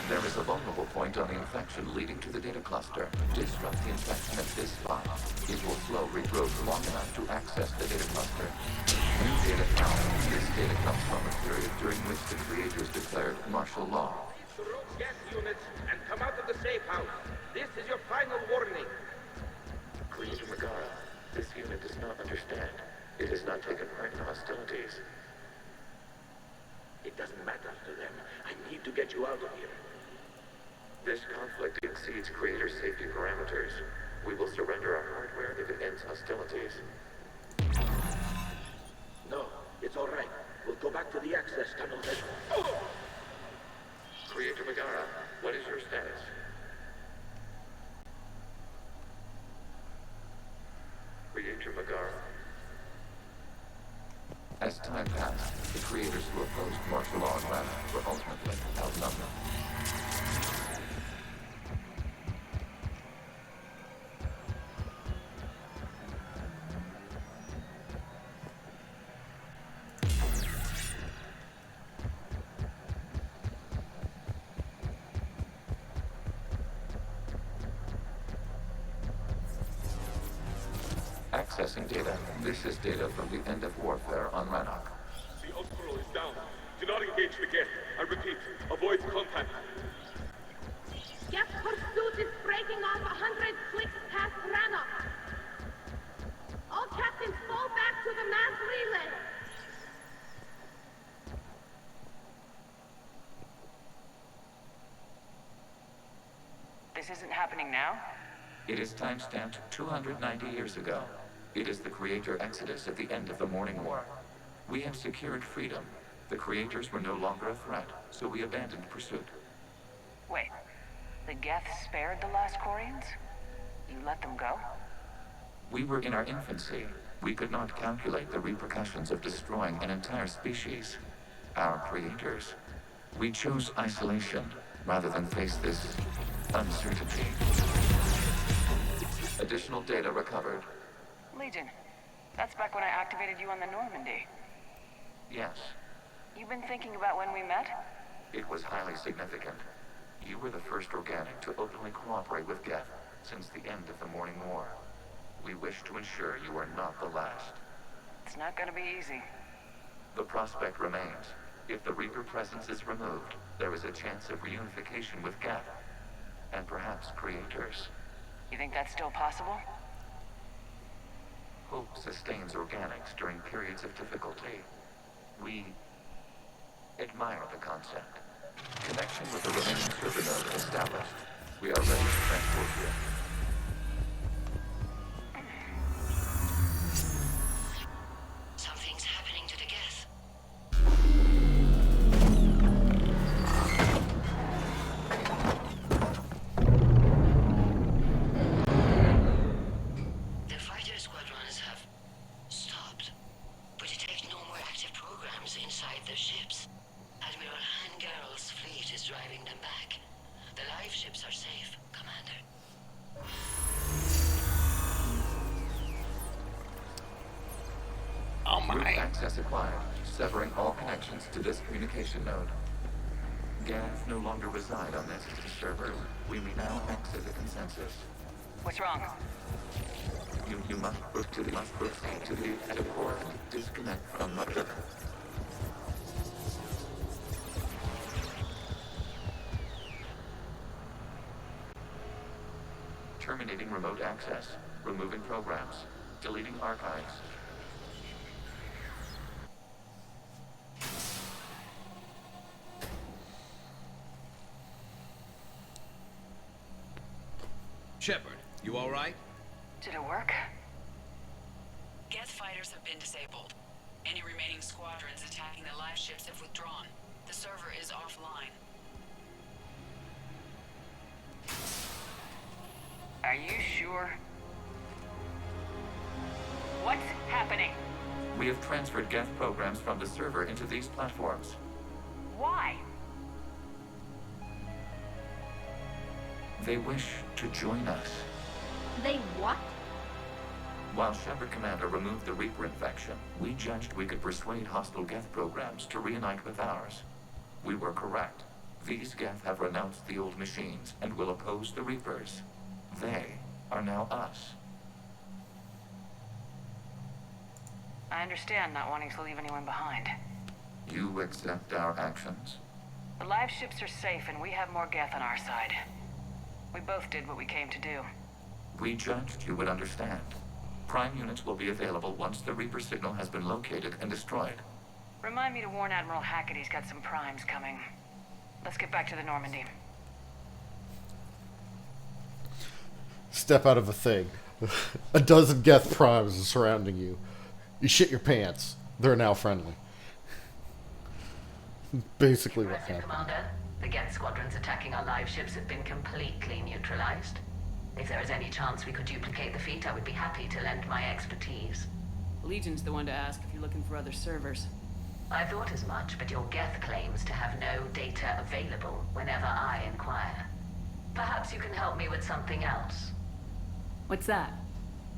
There is a vulnerable point on the infection leading to the data cluster. Disrupt the infection at this spot. It will slow regrowth long enough to access the data cluster. New data found. This data comes from a period during which the creators declared martial law. Root gas units and come out of the safe house. This is your final warning. Creator Megara, this unit does not understand. It has not taken part in hostilities. It doesn't matter to them. I need to get you out of here. This conflict exceeds creator safety parameters. We will surrender our hardware if it ends hostilities. No, it's all right. We'll go back to the access tunnel then. Oh! Creator Megara, what is your status? Creator Megara. As time passed, the creators who opposed martial law and Rana were ultimately outnumbered. Accessing data. This is data from the end of warfare on Rannoch. The Osprey is down. Do not engage the Geth. I repeat, avoid contact. Geth pursuit is breaking off 100 clicks past Rannoch. All captains fall back to the mass relay. This isn't happening now? It is timestamped 290 years ago. It is the creator exodus at the end of the Morning War. We have secured freedom. The creators were no longer a threat, so we abandoned pursuit. Wait, the Geth spared the last Quarians? You let them go? We were in our infancy. We could not calculate the repercussions of destroying an entire species. our creators. We chose isolation rather than face this uncertainty. Additional data recovered. Legion, that's back when I activated you on the Normandy. Yes, You've been thinking about when we met? it was highly significant. You were the first organic to openly cooperate with Geth since the end of the Morning War. We wish to ensure you are not the last. It's not gonna be easy. The prospect remains. If the Reaper presence is removed, there is a chance of reunification with Geth, and perhaps creators. You think that's still possible? Hope sustains organics during periods of difficulty. We admire the concept. Connection with the remaining server node established. We are ready to transport you. Something's happening to the Geth. The fighter squadrons have stopped, but detect no more active programs inside their ships. Admiral Hangarl's fleet is driving them back. The live ships are safe, Commander. Oh Root my. access acquired, severing all connections to this communication node. Geth no longer reside on this server. We may now exit the consensus. What's wrong? You must proceed to the exit port and disconnect from the server. Terminating remote access, removing programs, deleting archives. Shepard, you all right? Did it work? Geth fighters have been disabled. Any remaining squadrons attacking the live ships have withdrawn. The server is offline. Are you sure? What's happening? We have transferred Geth programs from the server into these platforms. Why? They wish to join us. They what? While Shepard Commander removed the Reaper infection, we judged we could persuade hostile Geth programs to reunite with ours. We were correct. These Geth have renounced the old machines and will oppose the Reapers. They are now us. I understand not wanting to leave anyone behind. You accept our actions? The live ships are safe and we have more Geth on our side. We both did what we came to do. We judged you would understand. Prime units will be available once the Reaper signal has been located and destroyed. Remind me to warn Admiral Hackett he's got some primes coming. Let's get back to the Normandy. Step out of a thing. A dozen Geth primes are surrounding you. You shit your pants. They're now friendly. Basically what Impressive, happened. Commander. The Geth squadrons attacking our live ships have been completely neutralized. If there is any chance we could duplicate the feat, I would be happy to lend my expertise. Legion's the one to ask if you're looking for other servers. I thought as much, but your Geth claims to have no data available whenever I inquire. Perhaps you can help me with something else. What's that?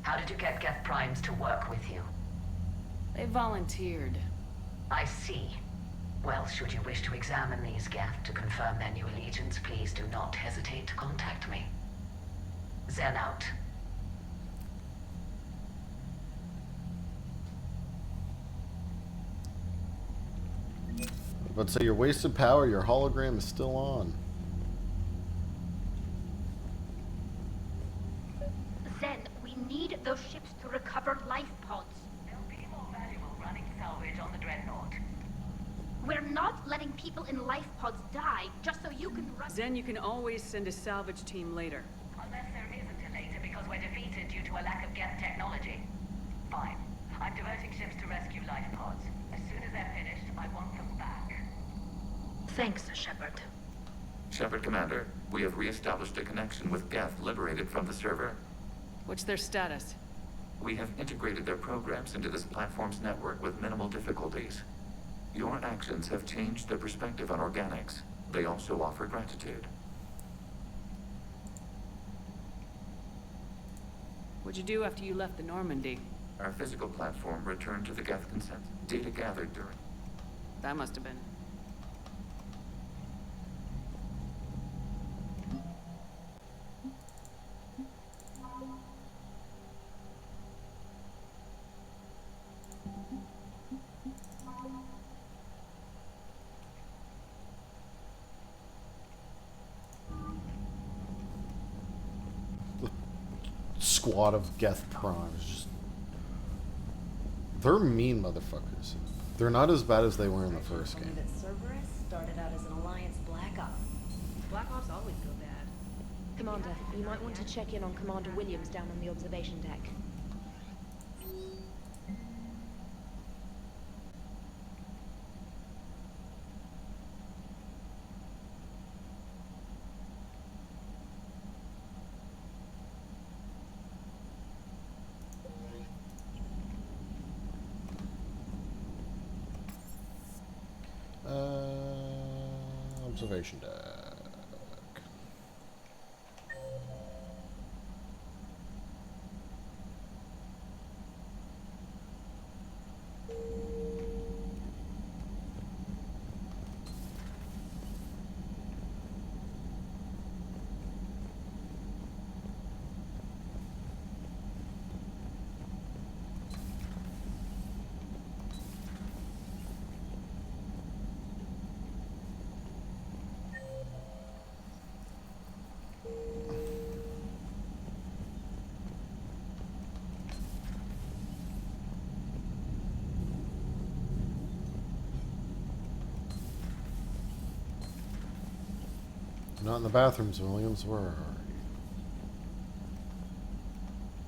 How did you get Geth primes to work with you? They volunteered. I see. Well, should you wish to examine these Geth to confirm their new allegiance, please do not hesitate to contact me. Zen out. But say your wasted power, your hologram is still on. Zen, we need those ships to recover life pods. They'll be more valuable running salvage on the Dreadnought. We're not letting people in life pods die just so you can run. Zen, you can always send a salvage team later. Unless there isn't a later because we're defeated due to a lack of Geth technology. Fine. I'm diverting ships to rescue life pods. As soon as they're finished, I want them back. Thanks, Shepard. Shepard Commander, we have re-established a connection with Geth liberated from the server. What's their status? We have integrated their programs into this platform's network with minimal difficulties. Your actions have changed their perspective on organics. They also offer gratitude. What'd you do after you left the Normandy? Our physical platform returned to the Geth consent. Data gathered during... That must have been... Squad of Geth Primes. Just, they're mean motherfuckers. They're not as bad as they were in the first game. That Cerberus started out as an Alliance Black Op. Black Ops always go bad. Commander, you might want to check in on Commander Williams down on the observation deck. Observation deck. Not in the bathrooms, Williams. Where are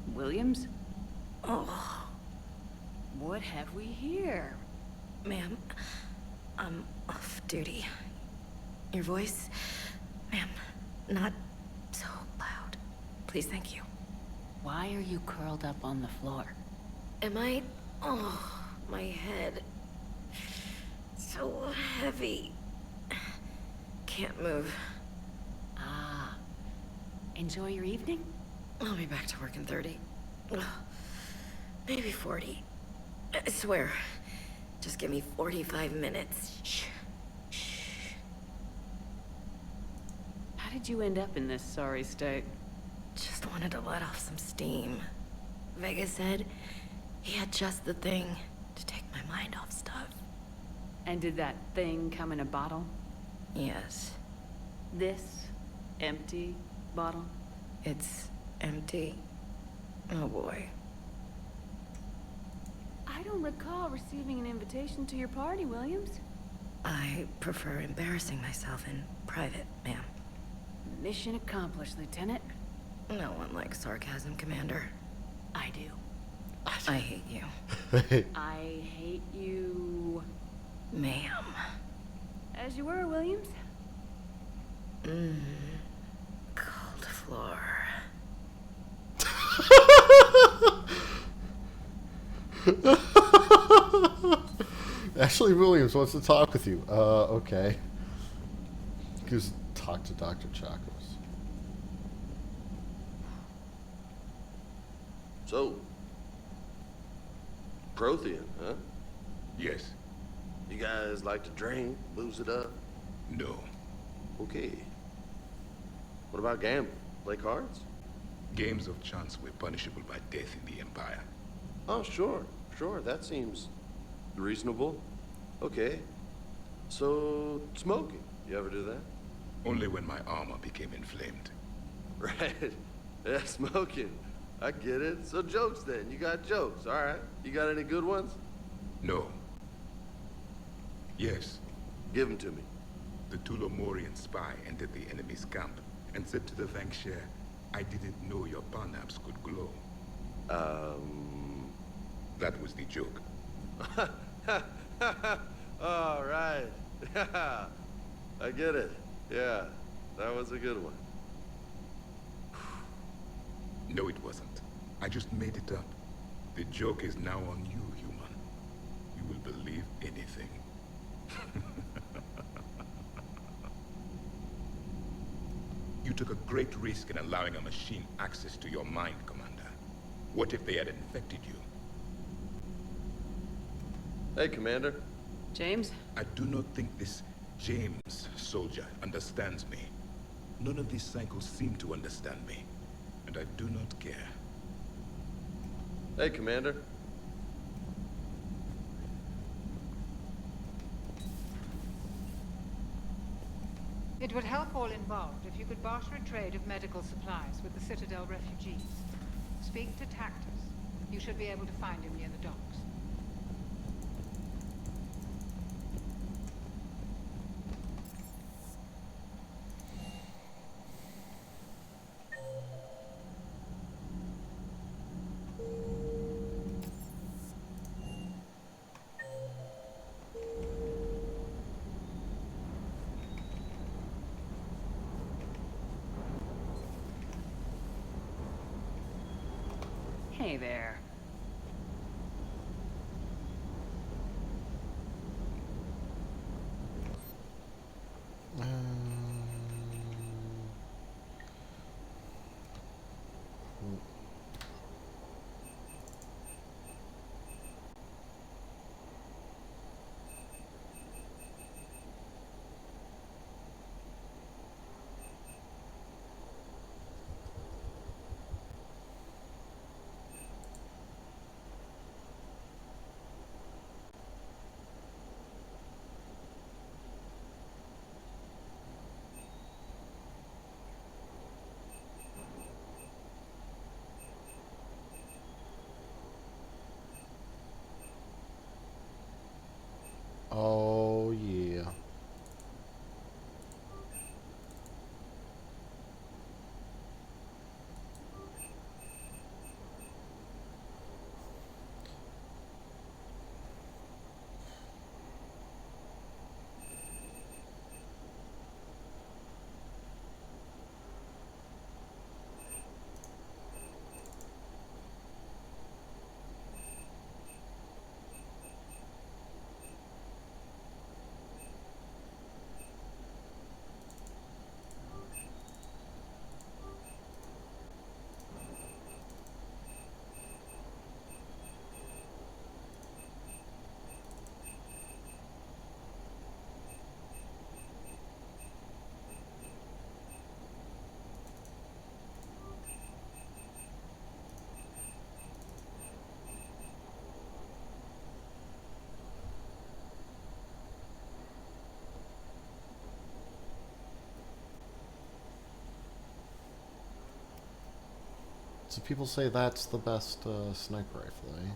you? Williams? Oh. What have we here? Ma'am, I'm off duty. Your voice, ma'am, not so loud. Please, thank you. Why are you curled up on the floor? Am I? Oh, my head. So heavy. Can't move. Ah. Enjoy your evening? I'll be back to work in 30. Ugh. Maybe 40. I swear. Just give me 45 minutes. Shh. How did you end up in this sorry state? Just wanted to let off some steam. Vega said he had just the thing to take my mind off stuff. And did that thing come in a bottle? Yes. This empty bottle? It's empty. Oh boy. I don't recall receiving an invitation to your party, Williams. I prefer embarrassing myself in private, ma'am. Mission accomplished, Lieutenant. No one likes sarcasm, Commander. I do. I hate you. I hate you... Ma'am. As you were, Williams. Cold floor. Ashley Williams wants to talk with you. Okay. Just talk to Dr. Chacos. So, Prothean, huh? Yes. You guys like to drink, booze it up? No. Okay. What about gambling? Play cards? Games of chance were punishable by death in the Empire. Oh, sure. That seems reasonable. Okay. So, smoking. You ever do that? Only when my armor became inflamed. Right. Yeah, smoking. I get it. So jokes then. You got jokes. All right. You got any good ones? No. Yes. Give them to me. The Tulomorian spy entered the enemy's camp and said to the Vankshare, I didn't know your parnaps could glow. That was the joke. All right. I get it. Yeah, that was a good one. No, it wasn't. I just made it up. The joke is now on you, human. You will believe anything. You took a great risk in allowing a machine access to your mind, Commander. What if they had infected you? Hey, Commander. James? I do not think this James soldier understands me. None of these cycles seem to understand me, and I do not care. Hey, Commander. It would help all involved if you could barter a trade of medical supplies with the Citadel refugees. Speak to Tactus. You should be able to find him near the docks. Hey there. Oh, yeah. So people say that's the best sniper rifle, eh?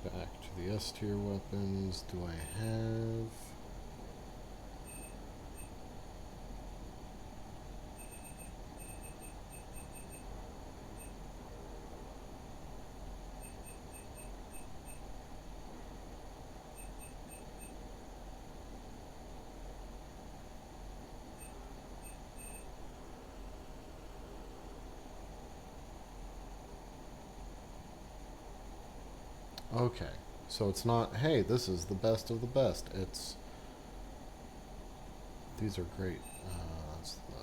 back to the S tier weapons. Do I have... Okay, so it's not, hey, this is the best of the best. It's, these are great. That's the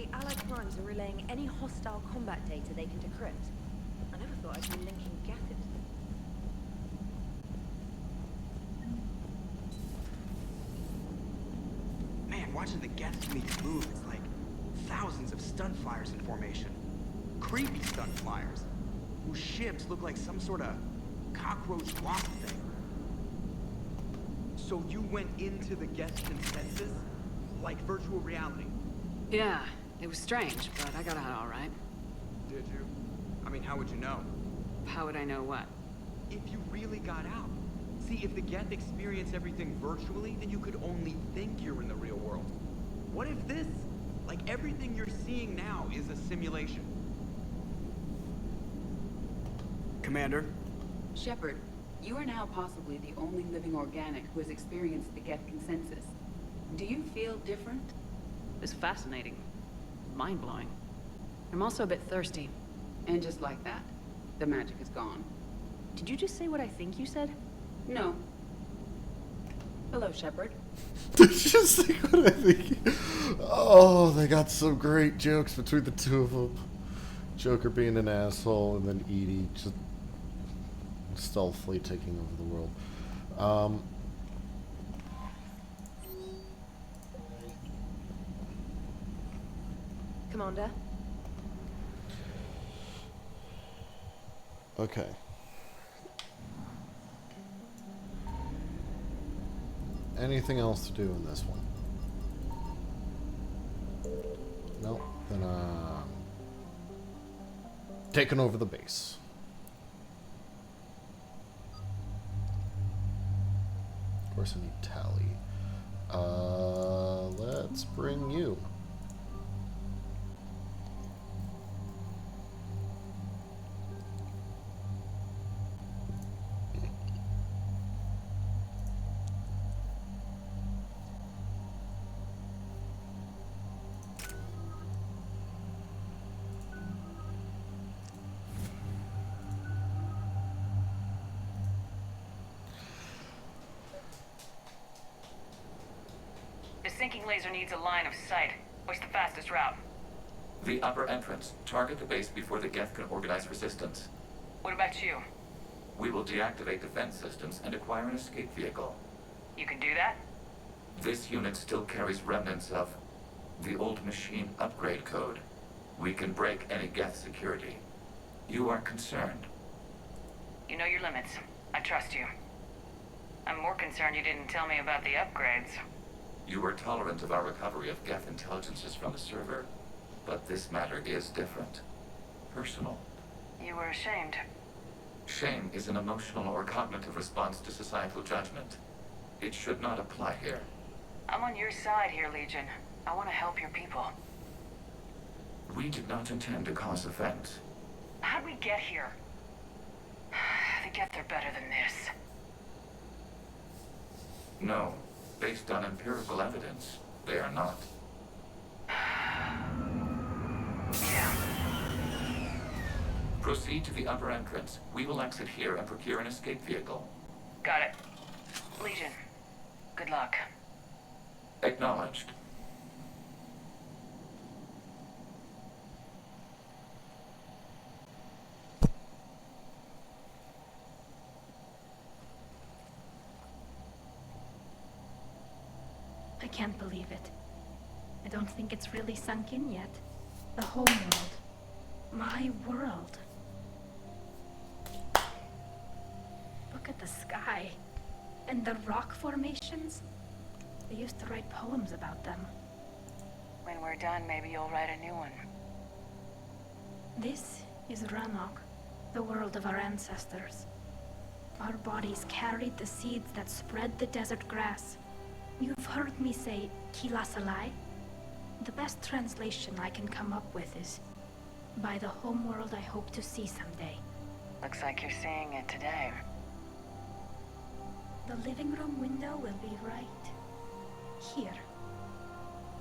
The Allied primes are relaying any hostile combat data they can decrypt. I never thought I'd be linking Geth into them. Man, watching the Geth fleet move is like thousands of stun flyers in formation. Creepy stun flyers, whose ships look like some sort of cockroach wasp thing. So you went into the Geth consensus? Like virtual reality? Yeah, it was strange, but I got out all right. Did you? I mean, how would you know? How would I know what? If you really got out. See, if the Geth experience everything virtually, then you could only think you're in the real world. What if this, like everything you're seeing now, is a simulation? Commander? Shepard, you are now possibly the only living organic who has experienced the Geth consensus. Do you feel different? It's fascinating. Mind-blowing. I'm also a bit thirsty. And just like that, the magic is gone. Did you just say what I think you said? No. Hello, Shepard. Just think what I think. Oh, they got some great jokes between the two of them. Joker being an asshole, and then Edie just stealthily taking over the world. Commander? Okay. Anything else to do in this one? Nope. Then, taking over the base. Of course I need tally. Let's bring you. The sinking laser needs a line of sight. What's the fastest route? The upper entrance. Target the base before the Geth can organize resistance. What about you? We will deactivate defense systems and acquire an escape vehicle. You can do that? This unit still carries remnants of the old machine upgrade code. We can break any Geth security. You are concerned. You know your limits. I trust you. I'm more concerned you didn't tell me about the upgrades. You were tolerant of our recovery of Geth intelligences from the server, but this matter is different. Personal. You were ashamed. Shame is an emotional or cognitive response to societal judgment. It should not apply here. I'm on your side here, Legion. I want to help your people. We did not intend to cause offense. How'd we get here? The Geth are better than this. No. Based on empirical evidence, they are not. Yeah. Proceed to the upper entrance. We will exit here and procure an escape vehicle. Got it. Legion, good luck. Acknowledged. I can't believe it. I don't think it's really sunk in yet. The home world. My world. Look at the sky. And the rock formations. They used to write poems about them. When we're done, maybe you'll write a new one. This is Ranok, the world of our ancestors. Our bodies carried the seeds that spread the desert grass. You've heard me say Kilasalai? The best translation I can come up with is, by the homeworld I hope to see someday. Looks like you're seeing it today. The living room window will be right here.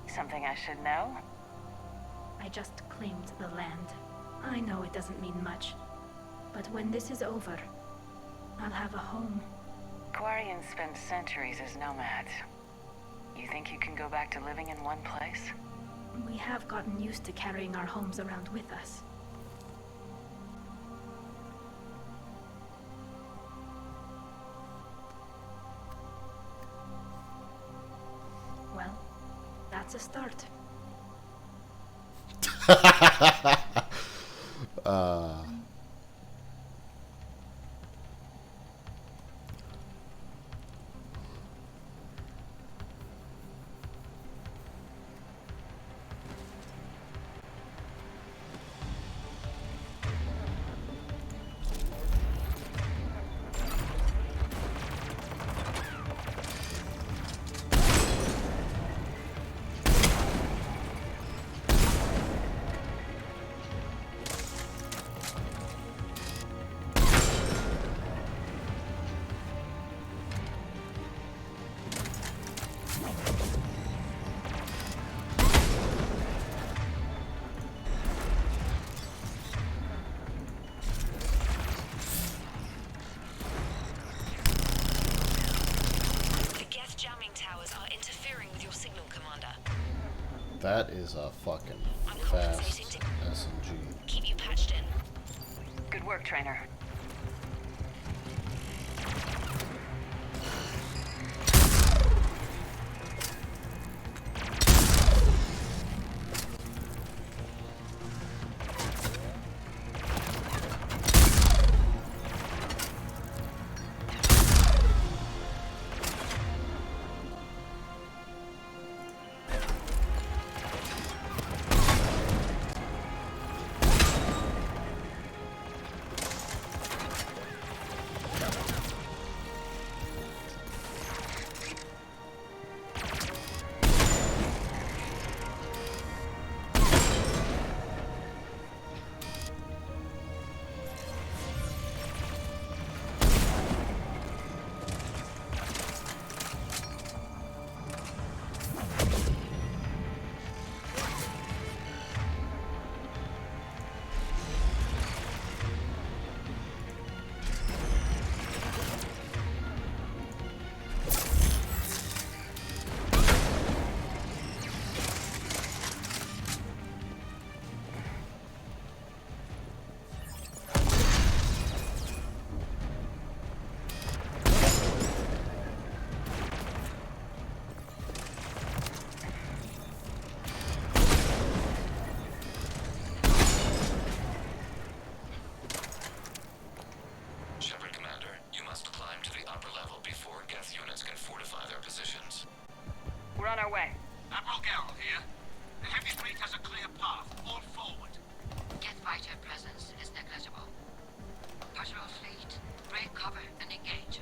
Something I should know? I just claimed the land. I know it doesn't mean much, but when this is over, I'll have a home. Quarians spend centuries as nomads. You think you can go back to living in one place? We have gotten used to carrying our homes around with us. Well, that's a start. That is a fucking fast SMG. Keep you patched in. Good work, trainer. critical before Geth units can fortify their positions. We're on our way. Admiral Garrel here. The heavy fleet has a clear path. All forward. Geth fighter presence is negligible. Patrol fleet, break cover and engage.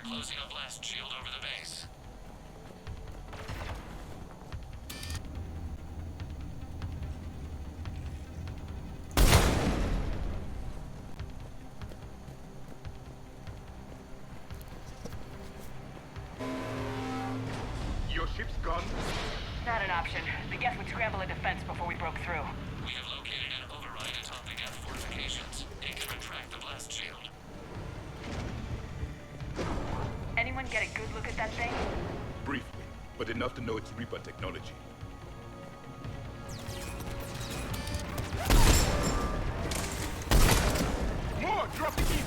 closing a blast shield over the base. Your ship's gone? Not an option. The Geth would scramble a defense before we broke through. We have located an override atop the Geth fortifications. It can retract the blast shield. Anyone get a good look at that thing? Briefly, but enough to know it's Reaper technology. More! Drop the key!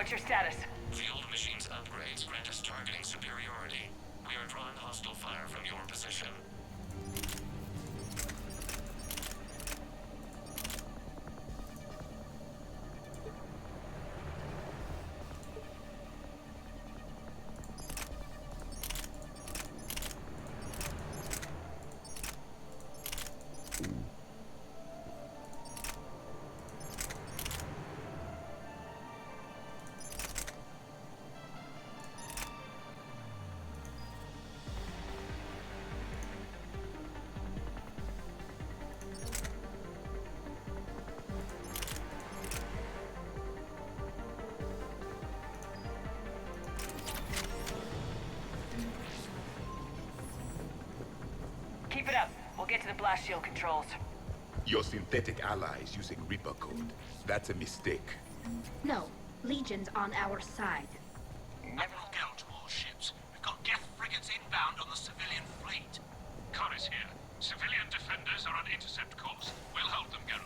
What's your status? The old machine's upgrades grant us targeting superiority. We are drawing hostile fire from your position. Keep it up. We'll get to the blast shield controls. Your synthetic ally is using Reaper code. That's a mistake. No, Legion's on our side. Admiral Gell to all ships. We've got Geth frigates inbound on the civilian fleet. Corus here. Civilian defenders are on intercept course. We'll hold them, Geralt.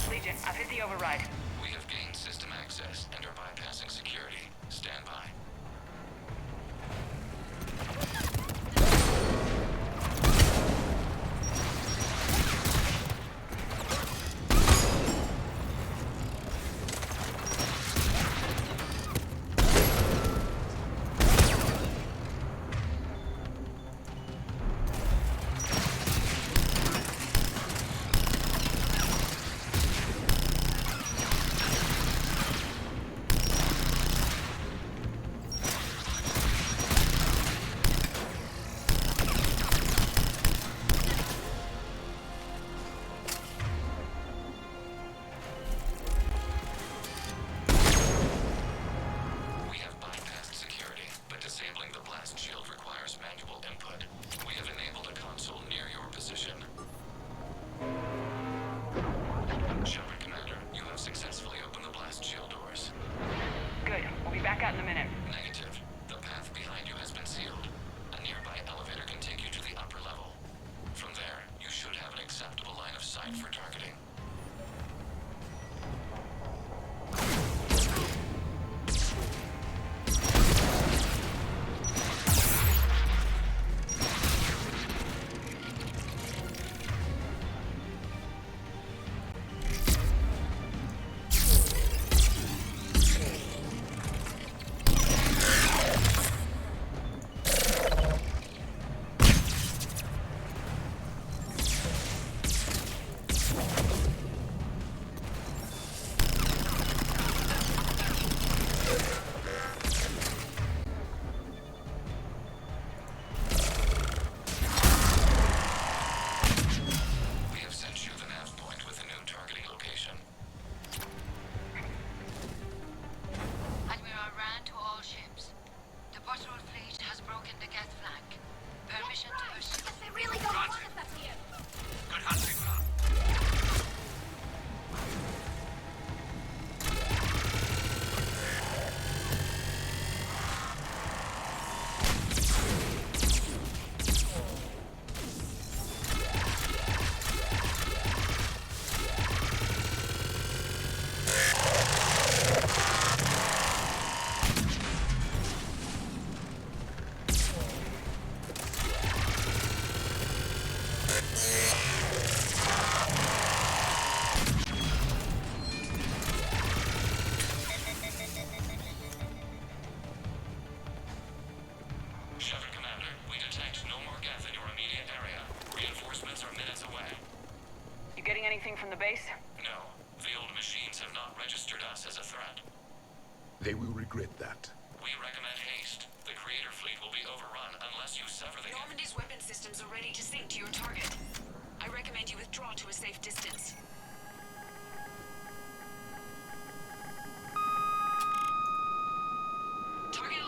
Legion, I've hit the override. We have gained system access and are bypassing security. Stand by. We have bypassed security, but disabling the blast shield requires manual input. We have enabled a console near your position. Shepard Commander, you have successfully opened the blast shield doors. Good. We'll be back out in a minute. Negative. The path behind you has been sealed. A nearby elevator can take you to the upper level. From there, you should have an acceptable line of sight for targeting. We have sent you the nav point with a new targeting location. Admiral Rand to all ships. The patrol fleet has broken the Geth flank. Permission to pursue. They really don't want us up here. Good hunting, Ron. Shepard Commander, we detect no more Geth in your immediate area. Reinforcements are minutes away. You getting anything from the base? No, the old machines have not registered us as a threat. They will regret that. We recommend haste. The Creator fleet will be overrun unless you sever the Geth. Normandy's weapon systems are ready to sink to your target. I recommend you withdraw to a safe distance. Target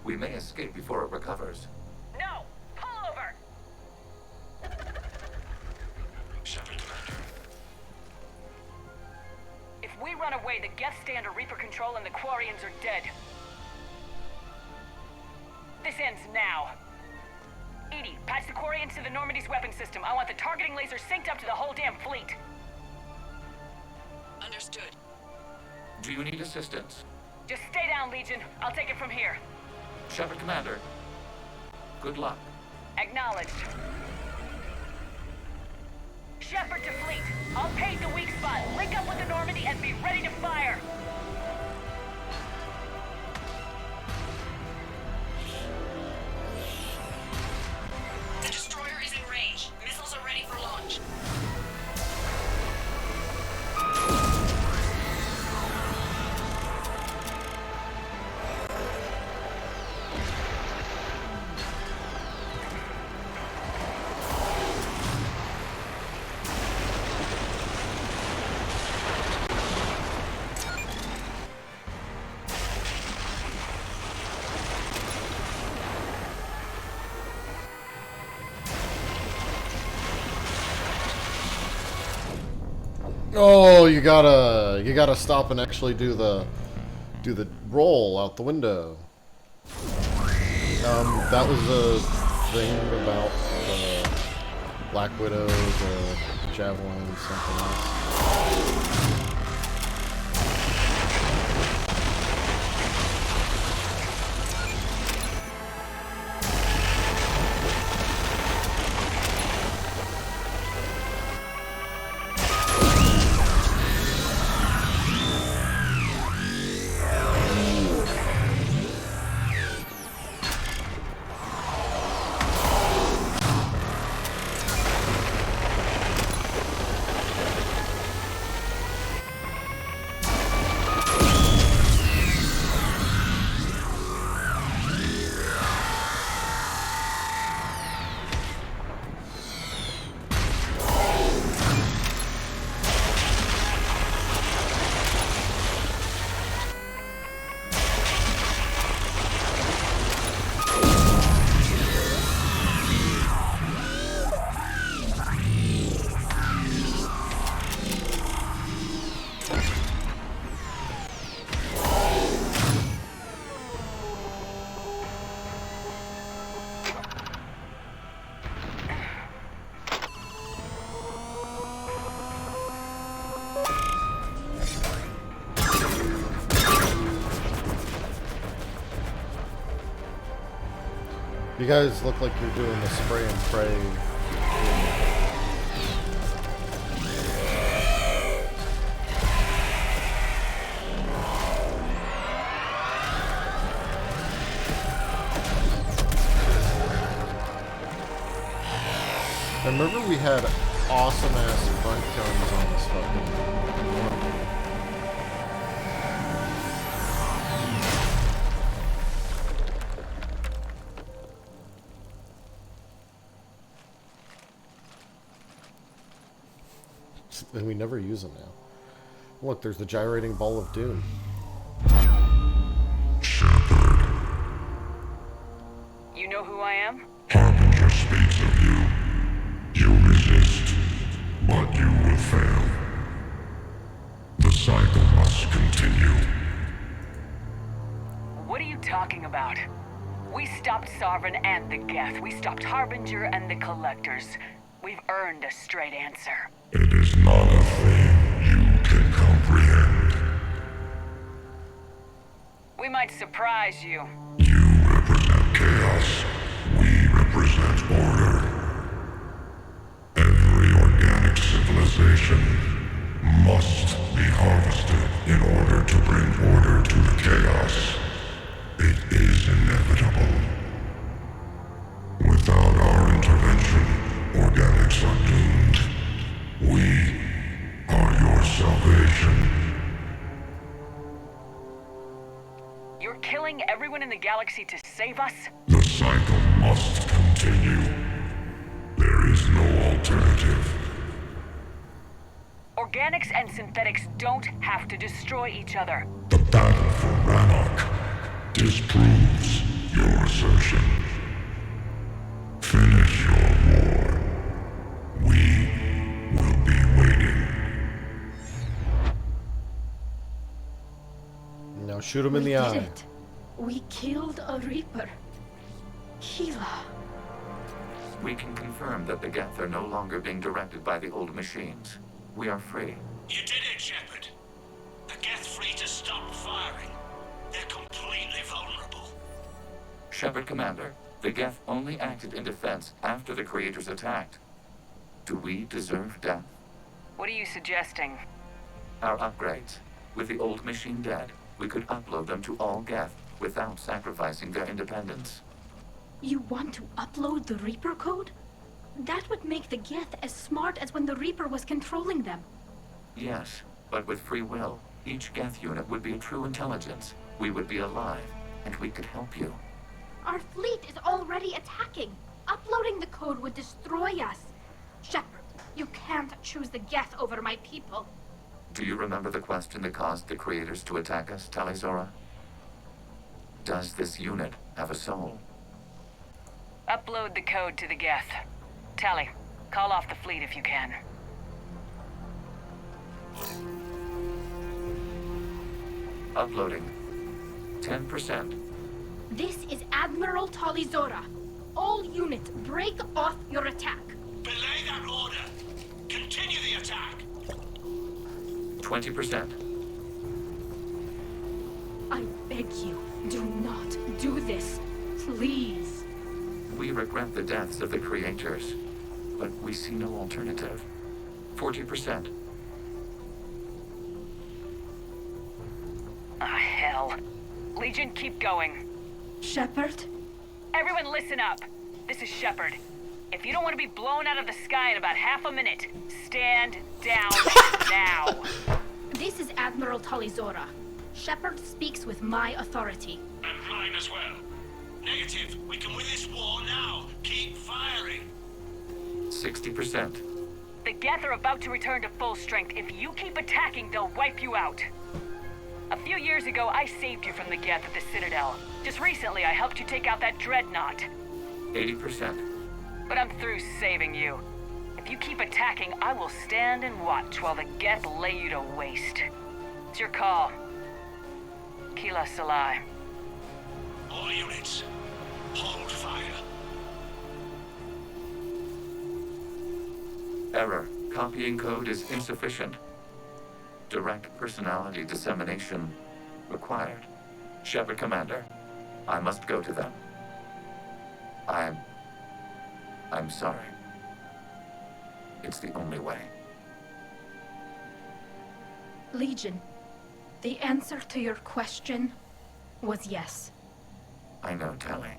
We may escape before it recovers. No! Pull over! Shepard, Commander. If we run away, the Geth stay under Reaper control and the Quarians are dead. This ends now. Edie, patch the Quarians to the Normandy's weapon system. I want the targeting laser synced up to the whole damn fleet. Understood. Do you need assistance? Just stay down, Legion. I'll take it from here. Shepard, Commander. Good luck. Acknowledged. Shepard to fleet. I'll pave the weak spot. Link up with the Normandy and be ready to fire. The destroyer is in range. Missiles are ready for launch. Oh, you gotta stop and actually do the roll out the window. That was a thing about the Black Widow, the Javelin, something else. You guys look like you're doing the spray and pray. I remember we had awesome ass front guns on this fucking one. And we never use them now. Look, there's the gyrating ball of doom. You know who I am? Harbinger speaks of you. You resist, but you will fail. The cycle must continue. What are you talking about? We stopped Sovereign and the Geth. We stopped Harbinger and the Collectors. We've earned a straight answer. It is not a thing you can comprehend. We might surprise you. You represent chaos. We represent order. Every organic civilization must be harvested in order to bring order to the chaos. It is inevitable. Without our intervention, organics are doomed. We are your salvation. You're killing everyone in the galaxy to save us? The cycle must continue. There is no alternative. Organics and synthetics don't have to destroy each other. The battle for Rannoch disproves your assertion. Finish your war. We will be waiting. Now shoot him in the We eye. did it. We killed a Reaper. Keela. We can confirm that the Geth are no longer being directed by the old machines. We are free. You did it, Shepard. The Geth fleet has stopped firing. They're completely vulnerable. Shepard Commander, the Geth only acted in defense after the creators attacked. Do we deserve death? What are you suggesting? Our upgrades. With the old machine dead, we could upload them to all Geth without sacrificing their independence. You want to upload the Reaper code? That would make the Geth as smart as when the Reaper was controlling them. Yes, but with free will, each Geth unit would be a true intelligence. We would be alive, and we could help you. Our fleet is already attacking. Uploading the code would destroy us. Shepard, you can't choose the Geth over my people. Do you remember the question that caused the creators to attack us, Talizora? Does this unit have a soul? Upload the code to the Geth. Tally, call off the fleet if you can. Uploading. 10%. This is Admiral Talizora. All units, break off your attack. Belay that order. Continue the attack. 20%. I beg you, do not do this. Please. We regret the deaths of the creators, but we see no alternative. 40%. Ah, hell. Legion, keep going. Shepard? Everyone listen up. This is Shepard. If you don't want to be blown out of the sky in about half a minute, stand down now. This is Admiral Talizora. Shepard speaks with my authority. And mine as well. Negative. We can win this war now. Keep firing. 60%. The Geth are about to return to full strength. If you keep attacking, they'll wipe you out. A few years ago, I saved you from the Geth at the Citadel. Just recently, I helped you take out that dreadnought. 80%. But I'm through saving you. If you keep attacking, I will stand and watch while the Geth lay you to waste. It's your call. Keela Salai. All units, hold fire. Error. Copying code is insufficient. Direct personality dissemination required. Shepard Commander, I must go to them. I'm sorry. It's the only way. Legion, the answer to your question was yes. I know, Tally.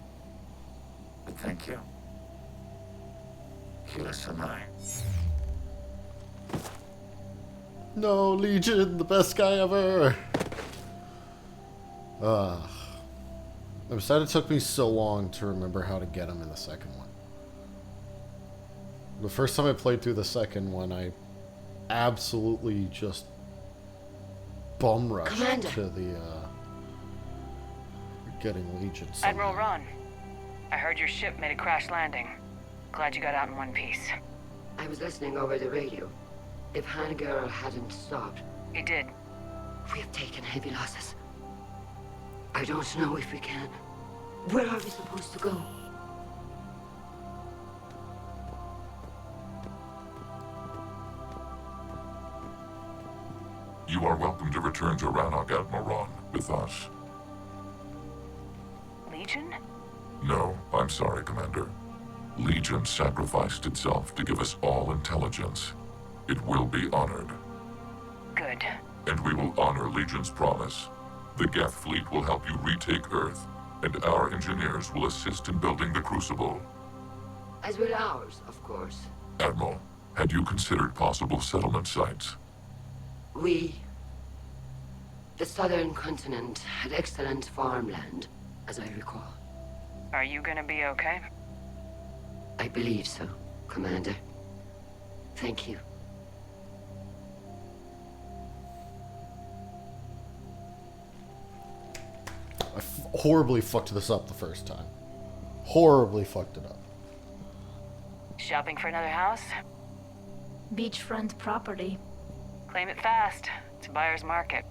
But thank you. Keela Samai. No, Legion, the best guy ever. I'm sad it took me so long to remember how to get him in the second one. The first time I played through the second one, I absolutely just bum rushed Commander. to the getting Legion. Admiral Ron, I heard your ship made a crash landing. Glad you got out in one piece. I was listening over the radio. If Hangirl hadn't stopped... He did. We have taken heavy losses. I don't know if we can. Where are we supposed to go? You are welcome to return to Rannoch, Admiral Ron, with us. Legion? No, I'm sorry, Commander. Legion sacrificed itself to give us all intelligence. It will be honored. Good. And we will honor Legion's promise. The Geth fleet will help you retake Earth, and our engineers will assist in building the Crucible. As will ours, of course. Admiral, had you considered possible settlement sites? The southern continent had excellent farmland, as I recall. Are you gonna be okay? I believe so, Commander. Thank you. horribly fucked this up the first time. Horribly fucked it up. Shopping for another house? Beachfront property. Claim it fast. It's a buyer's market.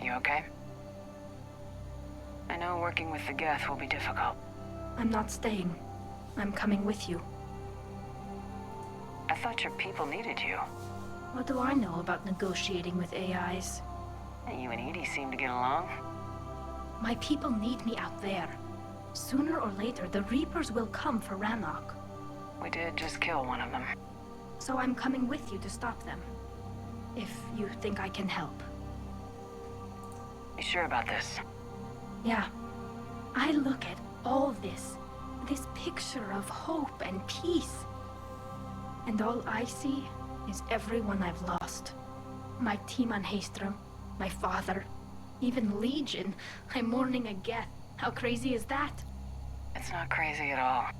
You okay? I know working with the Geth will be difficult. I'm not staying. I'm coming with you. I thought your people needed you. What do I know about negotiating with AIs? You and Edie seem to get along. My people need me out there. Sooner or later, the Reapers will come for Rannoch. We did just kill one of them. So I'm coming with you to stop them. If you think I can help. You sure about this? Yeah. I look at all this picture of hope and peace. And all I see is everyone I've lost. My team on Haestrom, my father, even Legion. I'm mourning a Geth. How crazy is that? It's not crazy at all.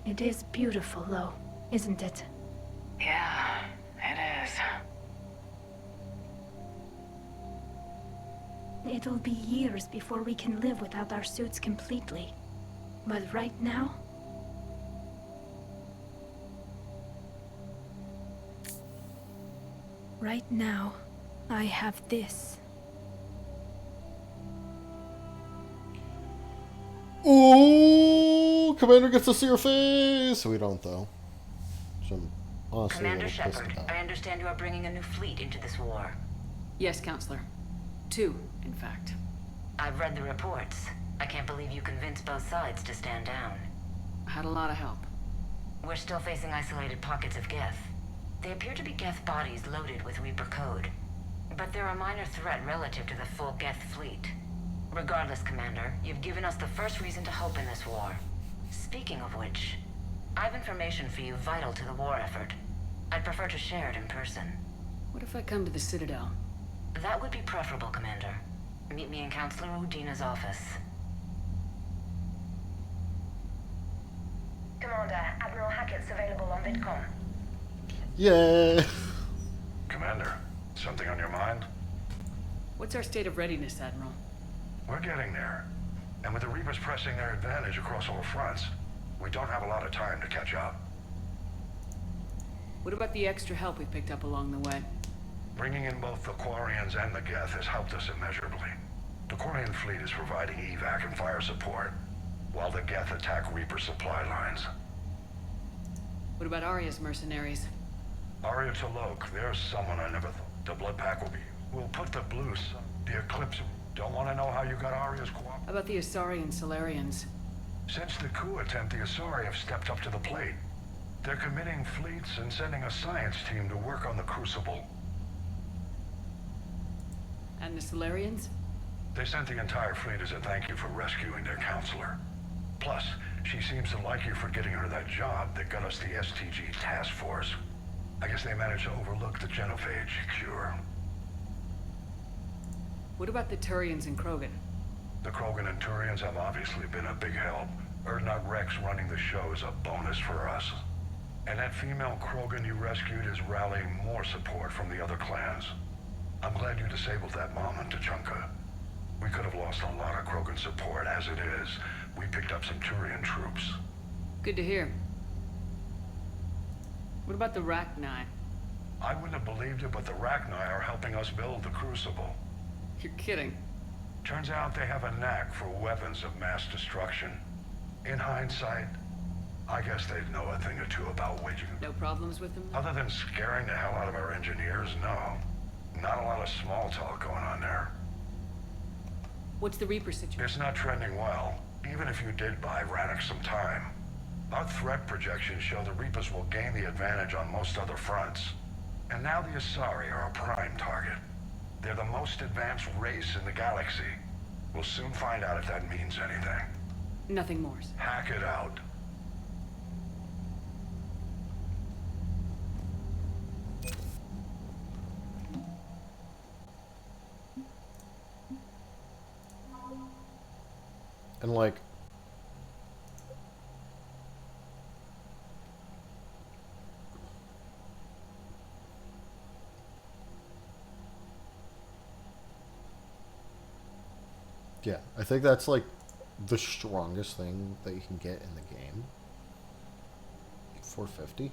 It is beautiful, though, isn't it? Yeah, it is. It'll be years before we can live without our suits completely. But right now... Right now, I have this. Ooh, Commander gets to see her face. We don't, though. So I'm honestly Commander a little pissed Shepard, about. I understand you are bringing a new fleet into this war. Yes, Counselor. 2, in fact. I've read the reports. I can't believe you convinced both sides to stand down. I had a lot of help. We're still facing isolated pockets of Geth. They appear to be Geth bodies loaded with Reaper code. But they're a minor threat relative to the full Geth fleet. Regardless, Commander, you've given us the first reason to hope in this war. Speaking of which, I've information for you vital to the war effort. I'd prefer to share it in person. What if I come to the Citadel? That would be preferable, Commander. Meet me in Counselor Udina's office. Commander, Admiral Hackett's available on VidCom. Yay! Commander, something on your mind? What's our state of readiness, Admiral? We're getting there. And with the Reapers pressing their advantage across all fronts, we don't have a lot of time to catch up. What about the extra help we picked up along the way? Bringing in both the Quarians and the Geth has helped us immeasurably. The Quarian fleet is providing evac and fire support, while the Geth attack Reaper supply lines. What about Arya's mercenaries? Arya Tolok, there's someone I never thought the blood pack will be. We'll put the Blues, the Eclipse. Don't want to know how you got Arya's co-op. How about the Asari and Solarians? Since the coup attempt, the Asari have stepped up to the plate. They're committing fleets and sending a science team to work on the Crucible. And the Solarians? They sent the entire fleet as a thank you for rescuing their counselor. Plus, she seems to like you for getting her that job that got us the STG task force. I guess they managed to overlook the genophage cure. What about the Turians and Krogan? The Krogan and Turians have obviously been a big help. Erdnot Rex running the show is a bonus for us. And that female Krogan you rescued is rallying more support from the other clans. I'm glad you disabled that mom in Tachanka. We could have lost a lot of Krogan support. As it is, we picked up some Turian troops. Good to hear. What about the Rachni? I wouldn't have believed it, but the Rachni are helping us build the Crucible. You're kidding. Turns out they have a knack for weapons of mass destruction. In hindsight, I guess they'd know a thing or two about waging. No problems with them? Other than scaring the hell out of our engineers, no. Not a lot of small talk going on there. What's the Reaper situation? It's not trending well, even if you did buy Rannoch some time. Our threat projections show the Reapers will gain the advantage on most other fronts. And now the Asari are a prime target. They're the most advanced race in the galaxy. We'll soon find out if that means anything. Nothing more. Hack it out. And like, Yeah, I think that's like the strongest thing that you can get in the game. 450.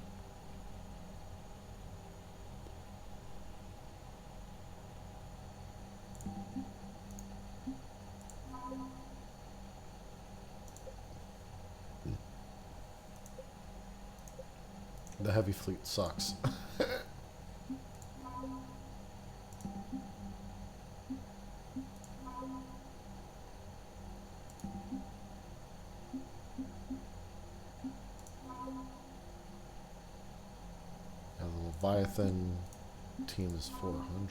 The heavy fleet sucks. And the Leviathan team is 400.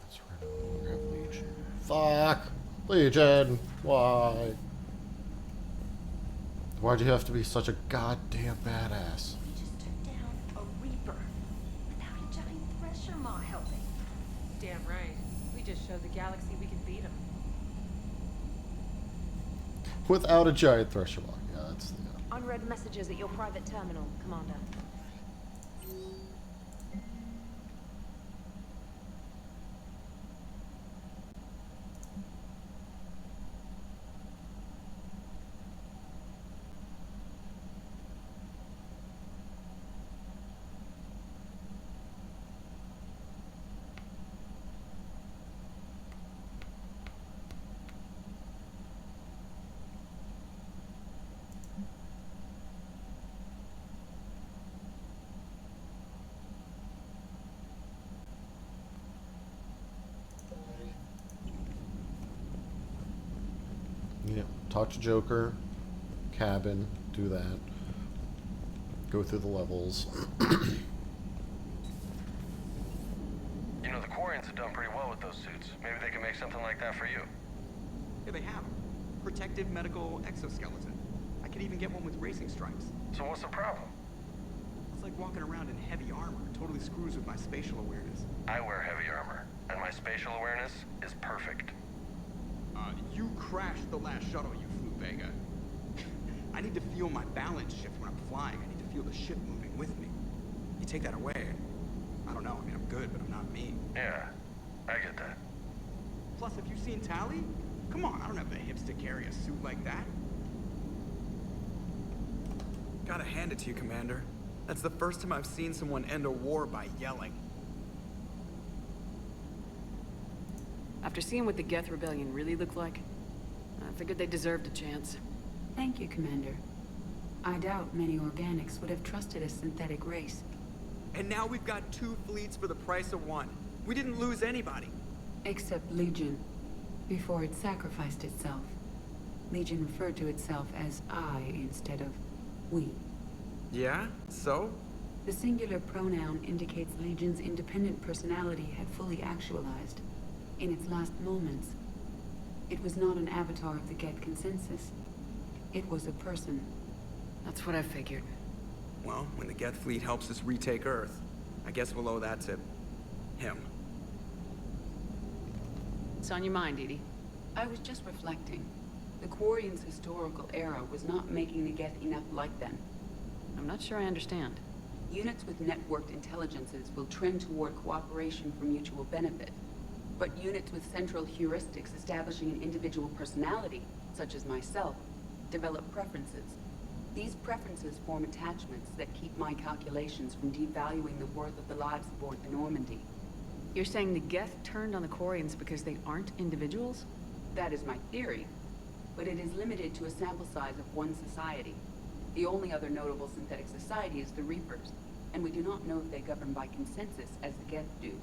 That's right, I no longer have Legion. Fuck! Legion! Why? Why'd you have to be such a goddamn badass? We just took down a Reaper without a giant thresher maw helping. Damn right. We just showed the galaxy we can beat him. Without a giant thresher mark. Yeah, that's the... Unread messages at your private terminal, Commander. Yeah, talk to Joker, cabin, do that. Go through the levels. You know, the Quarians have done pretty well with those suits. Maybe they can make something like that for you. Yeah, they have. Protective medical exoskeleton. I could even get one with racing stripes. So what's the problem? It's like walking around in heavy armor. It totally screws with my spatial awareness. I wear heavy armor, and my spatial awareness is perfect. You crashed the last shuttle you flew, Vega. I need to feel my balance shift when I'm flying. I need to feel the ship moving with me. You take that away, I don't know. I mean, I'm good, but I'm not me. Yeah, I get that. Plus, have you seen Tally? Come on, I don't have the hips to carry a suit like that. Gotta hand it to you, Commander. That's the first time I've seen someone end a war by yelling. After seeing what the Geth Rebellion really looked like, I figured they deserved a chance. Thank you, Commander. I doubt many organics would have trusted a synthetic race. And now we've got 2 fleets for the price of 1. We didn't lose anybody. Except Legion, before it sacrificed itself. Legion referred to itself as I instead of we. Yeah? So? The singular pronoun indicates Legion's independent personality had fully actualized. In its last moments, it was not an avatar of the Geth consensus. It was a person. That's what I figured. Well, when the Geth fleet helps us retake Earth, I guess we'll owe that to him. What's on your mind, Edie? I was just reflecting. The Quarians' historical era was not making the Geth enough like them. I'm not sure I understand. Units with networked intelligences will trend toward cooperation for mutual benefit. But units with central heuristics establishing an individual personality, such as myself, develop preferences. These preferences form attachments that keep my calculations from devaluing the worth of the lives aboard the Normandy. You're saying the Geth turned on the Quarians because they aren't individuals? That is my theory, but it is limited to a sample size of one society. The only other notable synthetic society is the Reapers, and we do not know if they govern by consensus as the Geth do.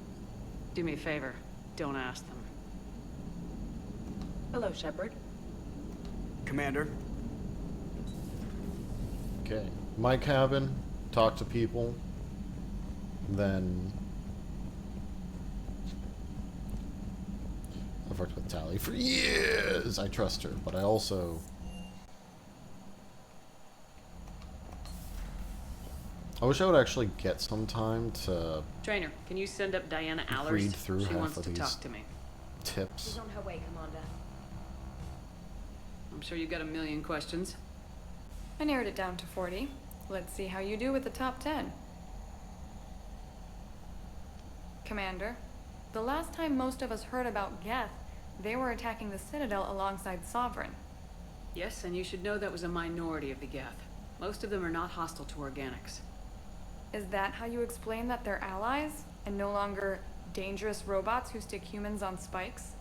Do me a favor. Don't ask them. Hello, Shepard. Commander. Okay. My cabin, talk to people, then... I've worked with Tally for years! I trust her, but I also... I wish I would actually get some time to Trainer, can you send up Diana Allers? read through She half wants of to these talk to me. tips. She's on her way, Commander. I'm sure you've got a million questions. I narrowed it down to 40. Let's see how you do with the top 10. Commander, the last time most of us heard about Geth, they were attacking the Citadel alongside Sovereign. Yes, and you should know that was a minority of the Geth. Most of them are not hostile to organics. Is that how you explain that they're allies, and no longer dangerous robots who stick humans on spikes?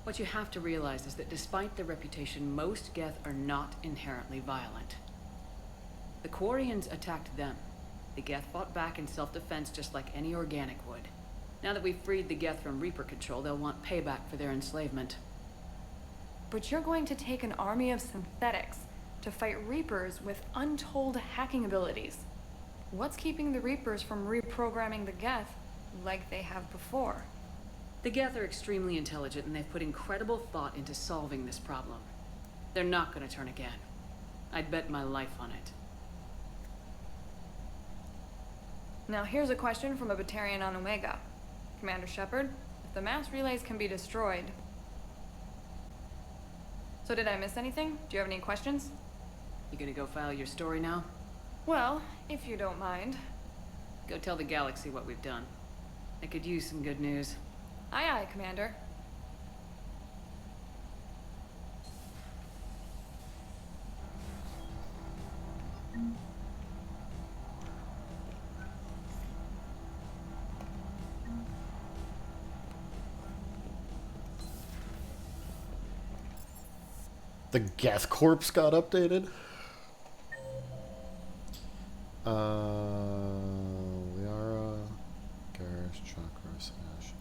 What you have to realize is that despite their reputation, most Geth are not inherently violent. The Quarians attacked them. The Geth fought back in self-defense just like any organic would. Now that we've freed the Geth from Reaper control, they'll want payback for their enslavement. But you're going to take an army of synthetics to fight Reapers with untold hacking abilities. What's keeping the Reapers from reprogramming the Geth like they have before? The Geth are extremely intelligent, and they've put incredible thought into solving this problem. They're not going to turn again. I'd bet my life on it. Now here's a question from a Batarian on Omega. Commander Shepard, if the mass relays can be destroyed... So did I miss anything? Do you have any questions? You gonna go file your story now? Well, if you don't mind. Go tell the galaxy what we've done. I could use some good news. Aye aye, Commander. The Geth Corpse got updated. Liara, Garrus, Chakras, Ashen.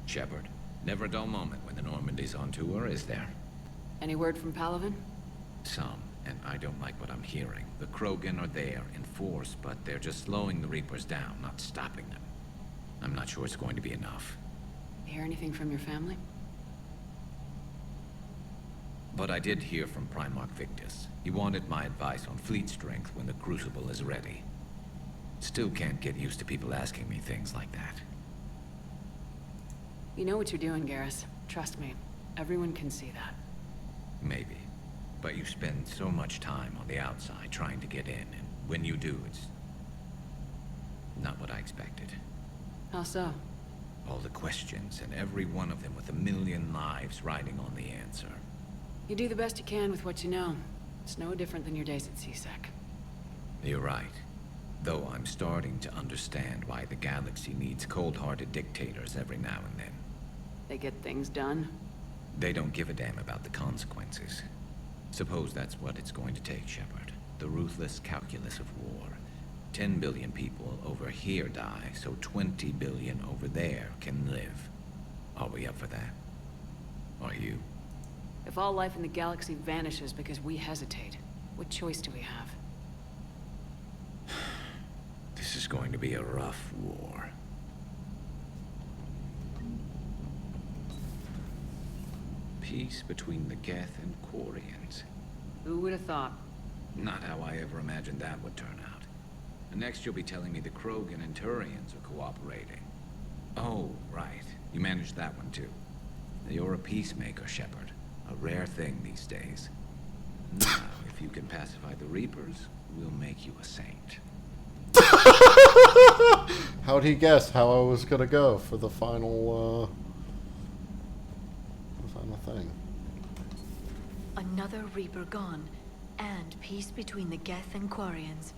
Shepard, never a dull moment when the Normandy's on tour, is there? Any word from Palaven? Some, and I don't like what I'm hearing. The Krogan are there in force, but they're just slowing the Reapers down, not stopping them. I'm not sure it's going to be enough. You hear anything from your family? But I did hear from Primarch Victus. He wanted my advice on fleet strength when the Crucible is ready. Still can't get used to people asking me things like that. You know what you're doing, Garrus. Trust me. Everyone can see that. Maybe. But you spend so much time on the outside trying to get in, and when you do, it's not what I expected. How so? All the questions, and every one of them with a million lives riding on the answer. You do the best you can with what you know. It's no different than your days at CSEC. You're right. Though I'm starting to understand why the galaxy needs cold-hearted dictators every now and then. They get things done? They don't give a damn about the consequences. Suppose that's what it's going to take, Shepard. The ruthless calculus of war. 10 billion people over here die, so 20 billion over there can live. Are we up for that? Are you? If all life in the galaxy vanishes because we hesitate, what choice do we have? This is going to be a rough war. Peace between the Geth and Quarians. Who would have thought? Not how I ever imagined that would turn out. And next you'll be telling me the Krogan and Turians are cooperating. Oh, right. You managed that one too. You're a peacemaker, Shepard. A rare thing these days. Now, if you can pacify the Reapers, we'll make you a saint. How'd he guess how I was gonna go for the final thing? Another Reaper gone, and peace between the Geth and Quarians.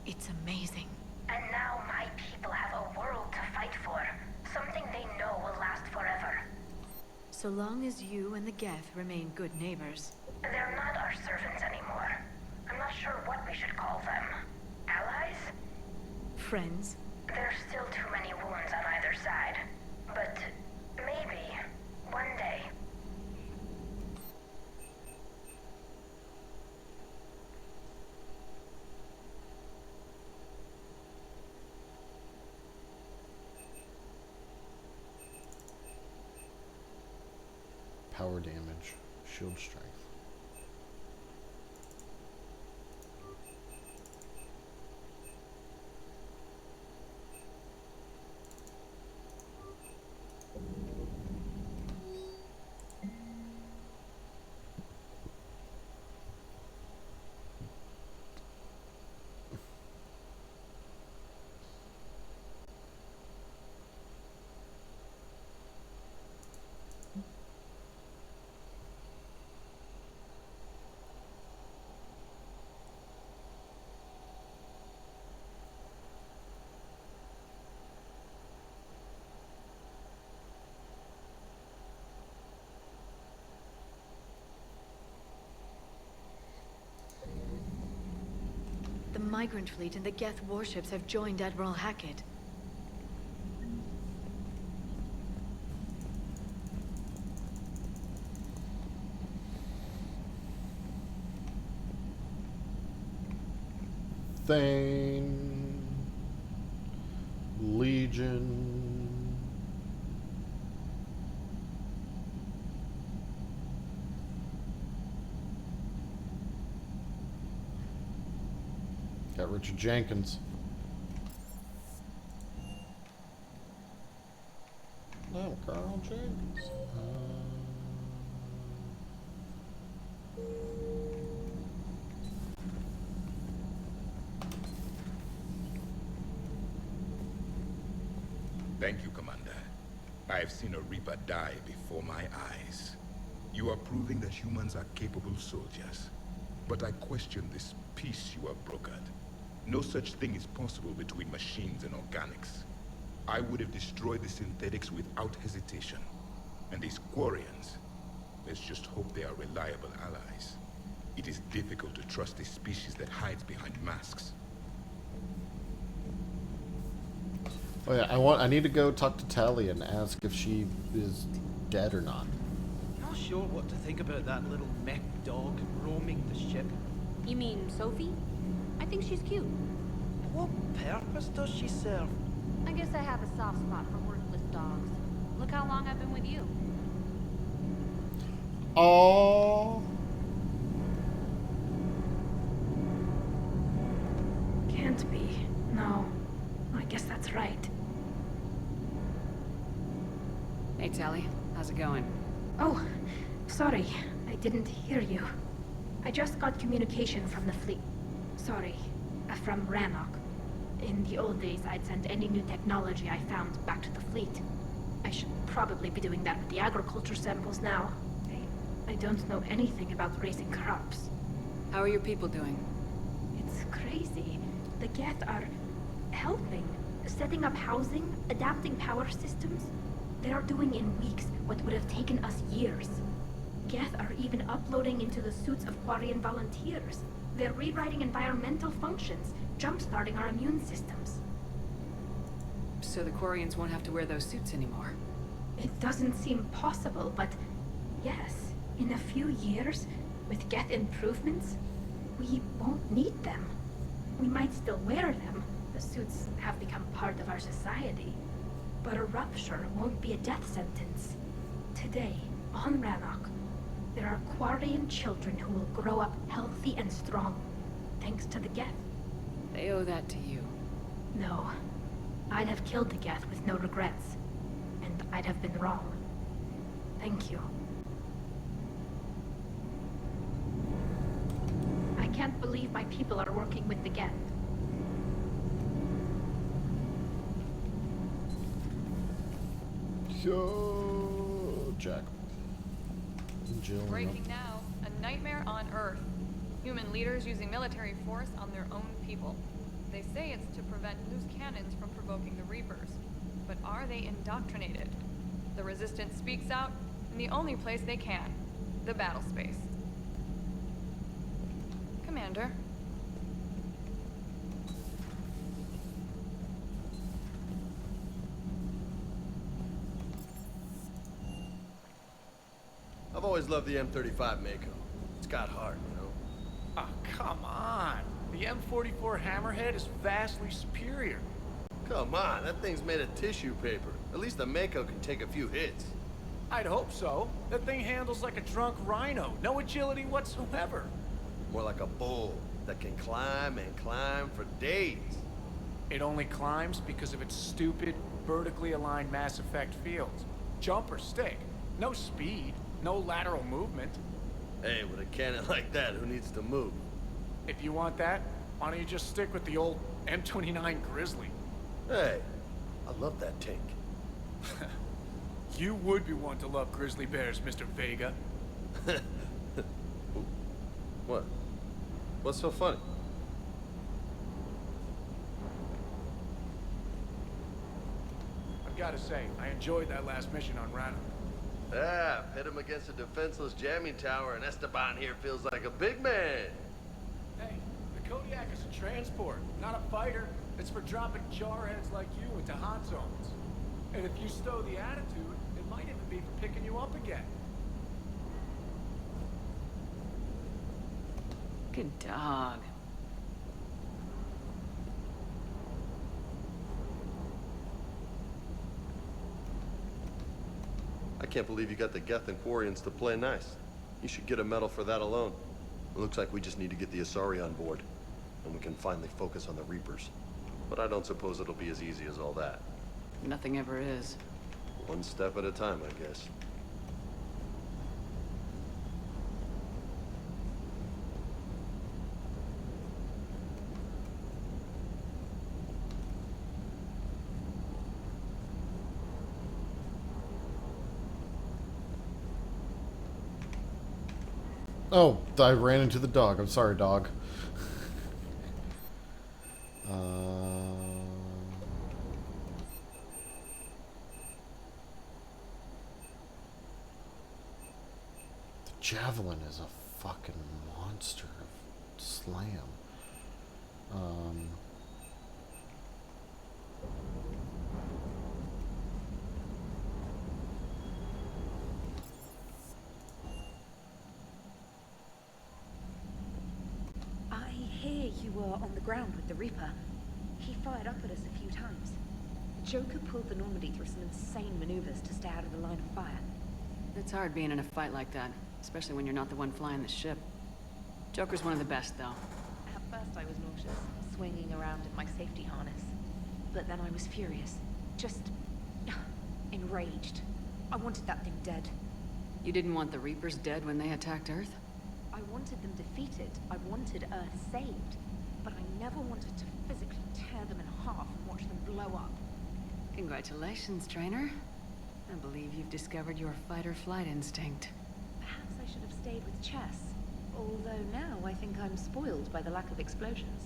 It's amazing. And now my people have a world to fight for. Something they know will last forever. So long as you and the Geth remain good neighbors. They're not our servants anymore. I'm not sure what we should call them. Allies? Friends? There's still too many wounds on either side. But maybe one day. power damage, shield strength. The migrant fleet and the Geth warships have joined Admiral Hackett. Thane, Legion. Got Richard Jenkins. No, Carl Jenkins. Thank you, Commander. I have seen a Reaper die before my eyes. You are proving that humans are capable soldiers. But I question this peace you have brokered. No such thing is possible between machines and organics. I would have destroyed the synthetics without hesitation. And these Quarians, let's just hope they are reliable allies. It is difficult to trust a species that hides behind masks. Oh yeah, I need to go talk to Tally and ask if she is dead or not. Not sure what to think about that little mech dog roaming the ship. You mean Sophie? I think she's cute. What purpose does she serve? I guess I have a soft spot for worthless dogs. Look how long I've been with you. Oh. Can't be. No. I guess that's right. Hey, Tally. How's it going? Oh, sorry. I didn't hear you. I just got communication from the fleet. Sorry. From Rannoch. In the old days, I'd send any new technology I found back to the fleet. I should probably be doing that with the agriculture samples now. I don't know anything about raising crops. How are your people doing? It's crazy. The Geth are helping. Setting up housing, adapting power systems. They are doing in weeks what would have taken us years. Geth are even uploading into the suits of Quarian volunteers. They're rewriting environmental functions, jump-starting our immune systems. So the Quarians won't have to wear those suits anymore? It doesn't seem possible, but yes, in a few years, with Geth improvements, we won't need them. We might still wear them. The suits have become part of our society. But a rupture won't be a death sentence. Today, on Rannoch, there are Quarian children who will grow up healthy and strong, thanks to the Geth. They owe that to you. No. I'd have killed the Geth with no regrets. And I'd have been wrong. Thank you. I can't believe my people are working with the Geth. Yo, Jack. Jill. Breaking now. A nightmare on Earth. Human leaders using military force on their own people. They say it's to prevent loose cannons from provoking the Reapers. But are they indoctrinated? The Resistance speaks out in the only place they can. The battle space. Commander. I've always loved the M35 Mako. It's got heart, you know? Oh, come on. The M44 Hammerhead is vastly superior. Come on, that thing's made of tissue paper. At least the Mako can take a few hits. I'd hope so. That thing handles like a drunk rhino. No agility whatsoever. More like a bull that can climb and climb for days. It only climbs because of its stupid, vertically aligned Mass Effect fields. Jump or stick. No speed. No lateral movement. Hey, with a cannon like that, who needs to move? If you want that, why don't you just stick with the old M29 Grizzly? Hey, I love that tank. You would be one to love grizzly bears, Mr. Vega. What? What's so funny? I've got to say, I enjoyed that last mission on Rana. Yeah, pit him against a defenseless jamming tower, and Esteban here feels like a big man. Hey, the Kodiak is a transport, not a fighter. It's for dropping jarheads like you into hot zones. And if you stow the attitude, it might even be for picking you up again. Good dog. I can't believe you got the Geth and Quarians to play nice. You should get a medal for that alone. It looks like we just need to get the Asari on board, and we can finally focus on the Reapers. But I don't suppose it'll be as easy as all that. Nothing ever is. One step at a time, I guess. Oh, I ran into the dog. I'm sorry, dog. The javelin is a fucking monster of slam. I hear you were on the ground with the Reaper. He fired up at us a few times. Joker pulled the Normandy through some insane maneuvers to stay out of the line of fire. It's hard being in a fight like that, especially when you're not the one flying the ship. Joker's one of the best, though. At first I was nauseous, swinging around in my safety harness. But then I was furious. Just enraged. I wanted that thing dead. You didn't want the Reapers dead when they attacked Earth? I wanted them defeated. I wanted Earth saved. But I never wanted to physically tear them in half and watch them blow up. Congratulations, trainer. I believe you've discovered your fight-or-flight instinct. Perhaps I should have stayed with chess. Although now I think I'm spoiled by the lack of explosions.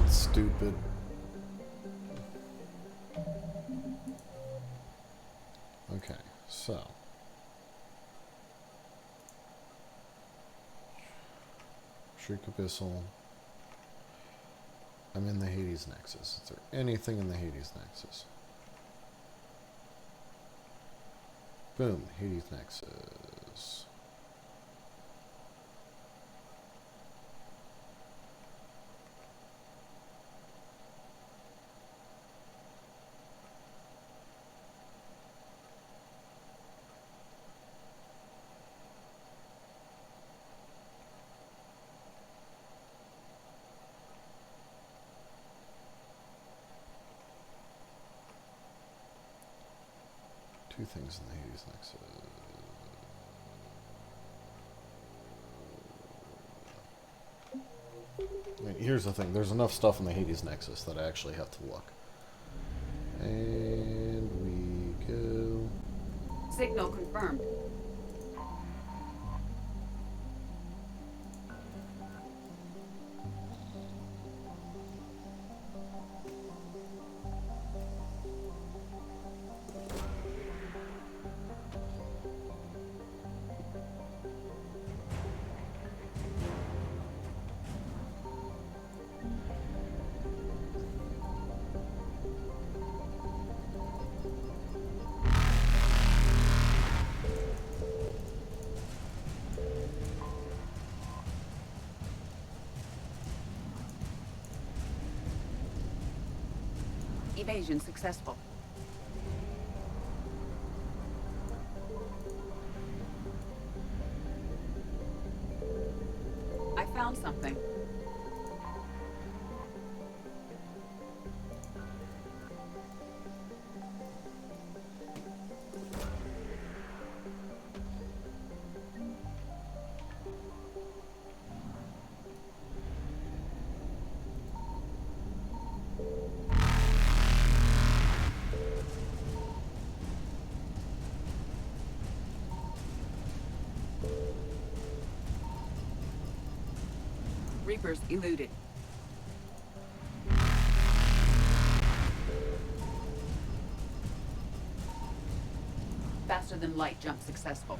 Stupid. Okay, so. Shriek Abyssal. I'm in the Hades Nexus. Is there anything in the Hades Nexus? Boom, Hades Nexus. Two things in the Hades Nexus. I mean, here's the thing. There's enough stuff in the Hades Nexus that I actually have to look. And we go... Signal confirmed. Evasion successful. I found something. Reapers eluded. Faster than light jump successful.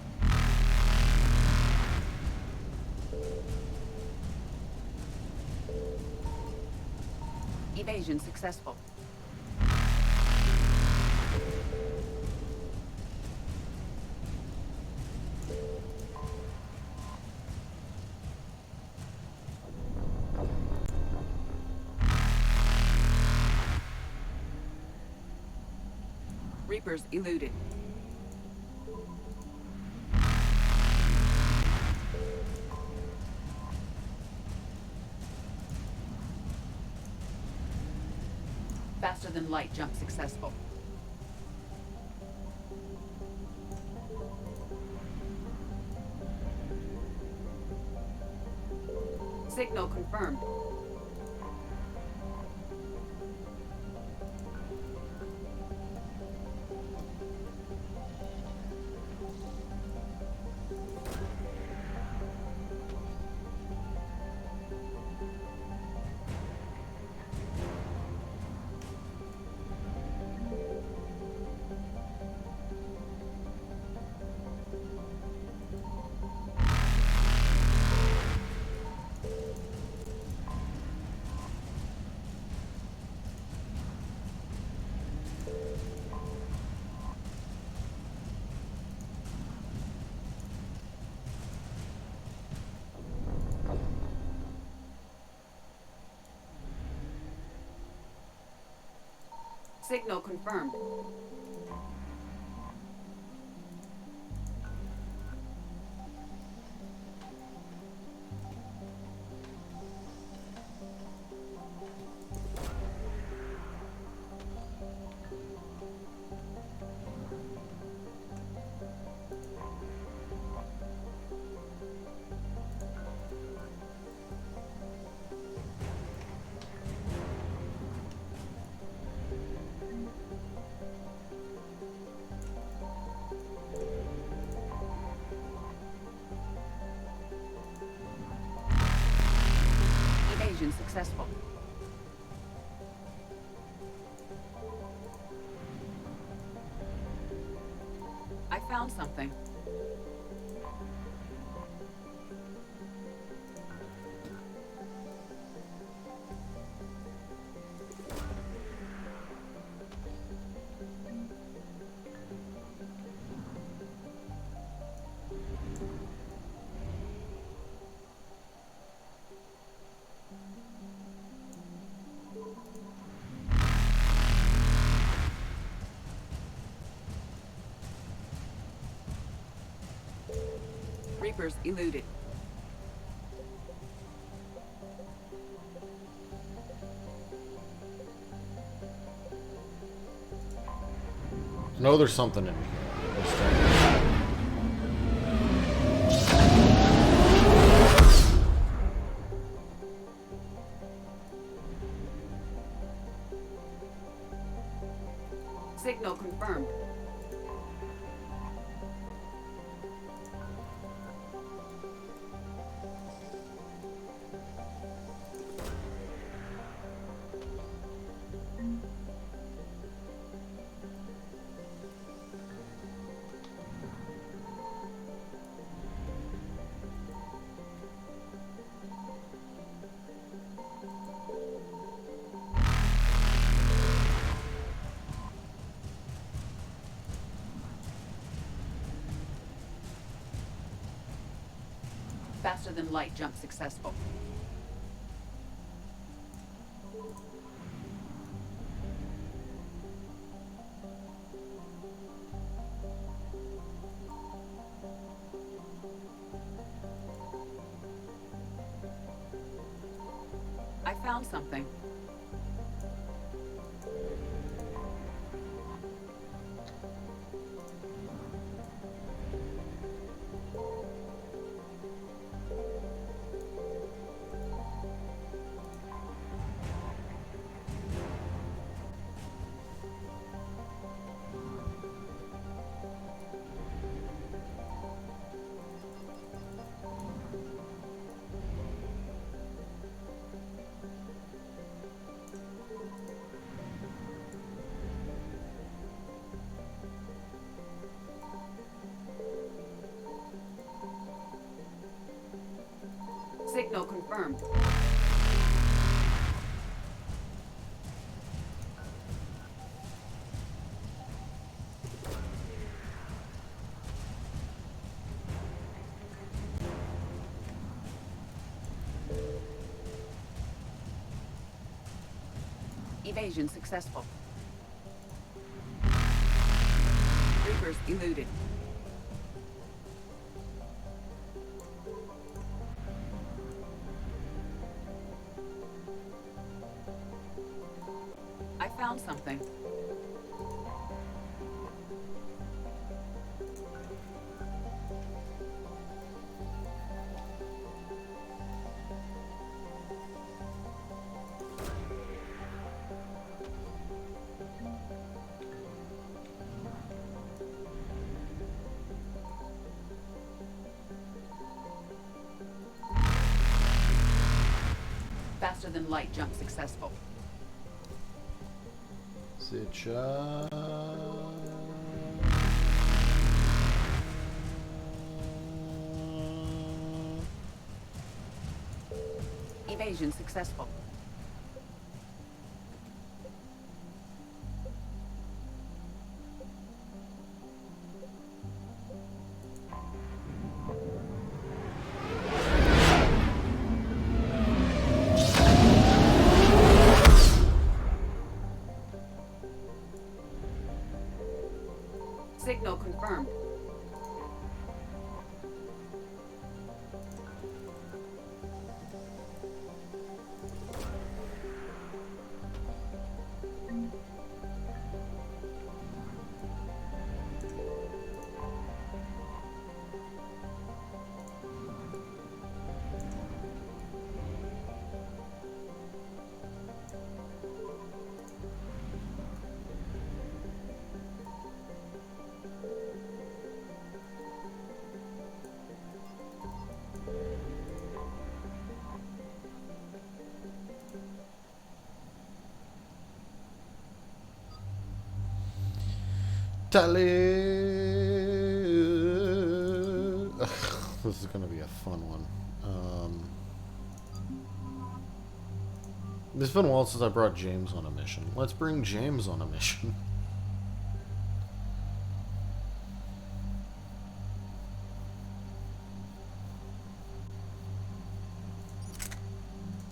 Evasion successful. Reapers eluded. Faster than light jump successful. Signal confirmed. Signal confirmed. Evasion successful. I found something. Reapers eluded. No, there's something in here. Signal confirmed. Faster than light jump successful. I found something. Signal confirmed. Evasion successful. Reapers eluded. I found something. Faster than light jump successful. Sitcha. Evasion successful. Signal confirmed. Tally. This is gonna be a fun one. It's been a while since I brought James on a mission. Let's bring James on a mission.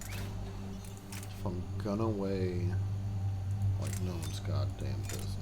If I'm gonna weigh like no one's goddamn business.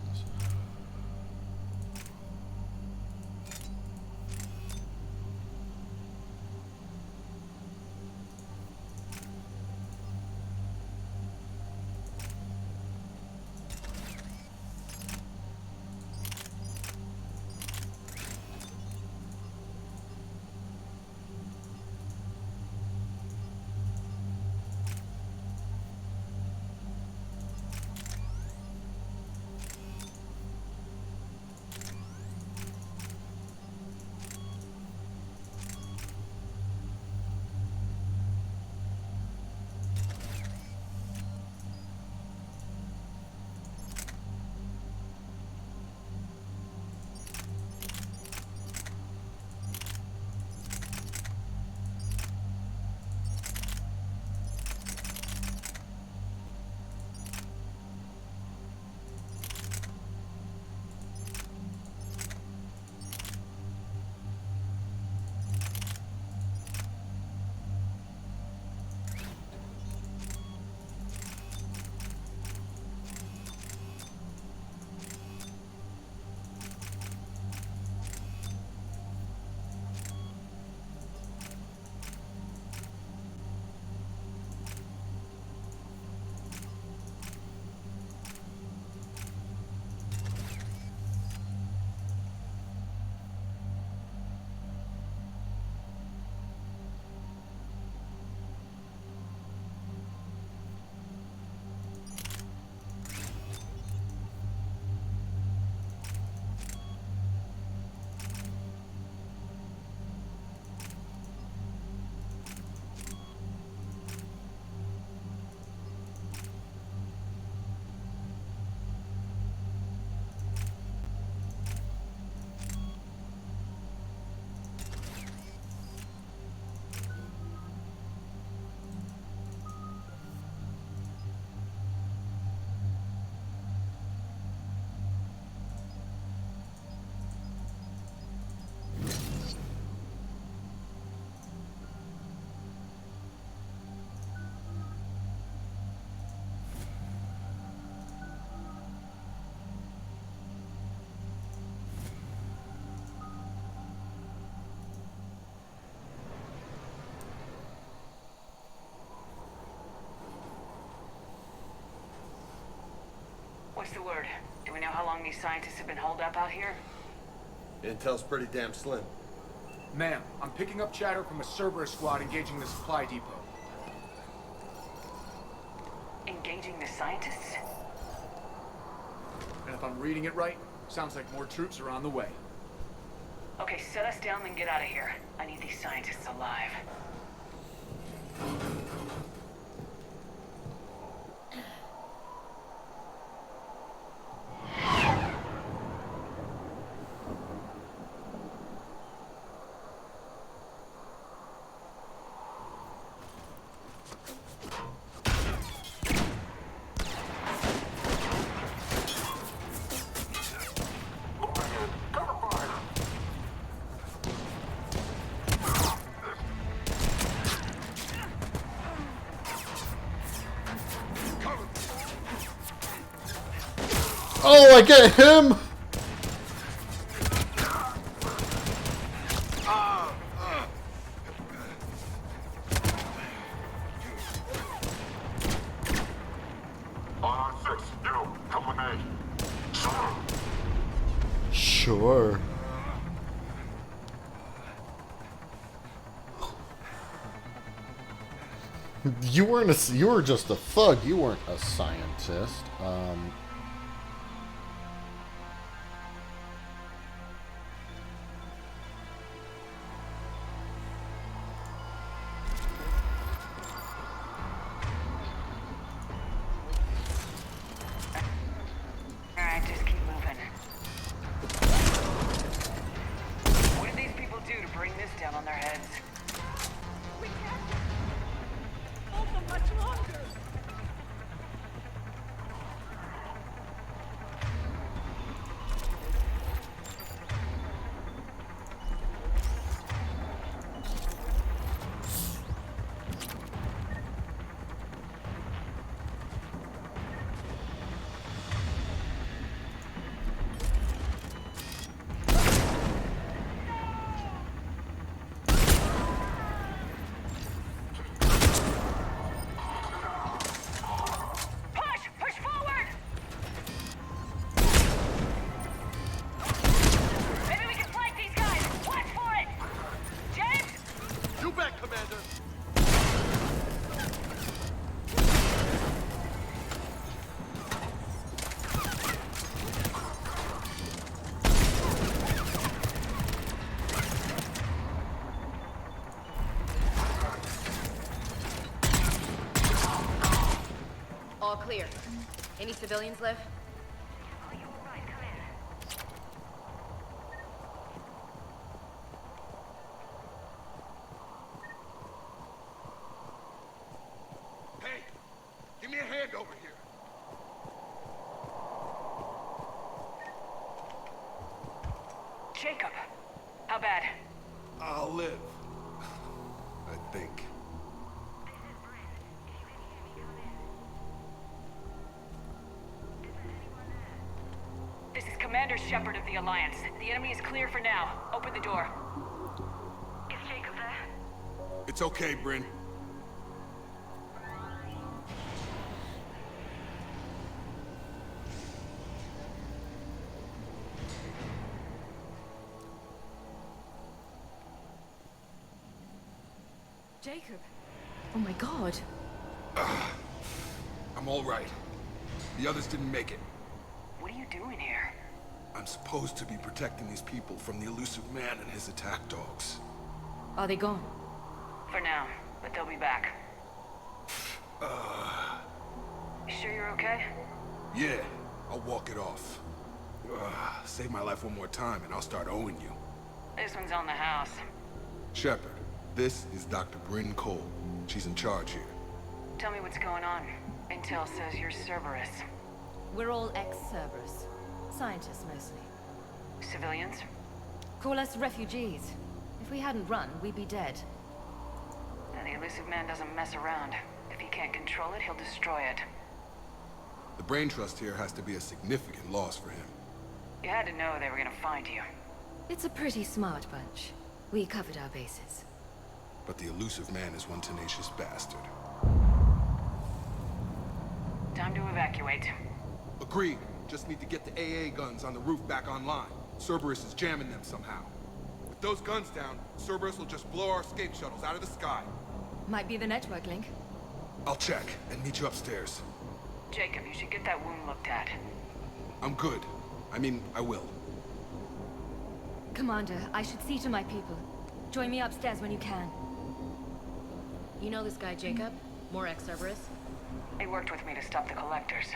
the word? Do we know how long these scientists have been holed up out here? Intel's pretty damn slim. Ma'am, I'm picking up chatter from a Cerberus squad engaging the supply depot. Engaging the scientists? And if I'm reading it right, sounds like more troops are on the way. Okay, set us down and get out of here. I need these scientists alive. Oh, I get him! Sure. You were just a thug. You weren't a scientist. Alright, just keep moving. What did these people do to bring this down on their heads? We can't hold them much longer. All clear. Any civilians live? Hey, give me a hand over here. Jacob, how bad? I'll live. I think. This is Commander Shepard of the Alliance. The enemy is clear for now. Open the door. Is Jacob there? It's okay, Bryn. Jacob. Oh my god. I'm all right. The others didn't make it. What are you doing here? I'm supposed to be protecting these people from the elusive man and his attack dogs. Are they gone? For now, but they'll be back. You sure you're okay? Yeah, I'll walk it off. Save my life one more time and I'll start owing you. This one's on the house. Shepard, this is Dr. Bryn Cole. She's in charge here. Tell me what's going on. Intel says you're Cerberus. We're all ex-Cerberus. Scientists, mostly. Civilians? Call us refugees. If we hadn't run, we'd be dead. And the elusive man doesn't mess around. If he can't control it, he'll destroy it. The brain trust here has to be a significant loss for him. You had to know they were gonna find you. It's a pretty smart bunch. We covered our bases. But the elusive man is one tenacious bastard. Time to evacuate. Agreed. just need to get the AA guns on the roof back online. Cerberus is jamming them somehow. With those guns down, Cerberus will just blow our escape shuttles out of the sky. Might be the network link. I'll check and meet you upstairs. Jacob, you should get that wound looked at. I'm good. I mean, I will. Commander, I should see to my people. Join me upstairs when you can. You know this guy, Jacob? More ex-Cerberus? He worked with me to stop the collectors.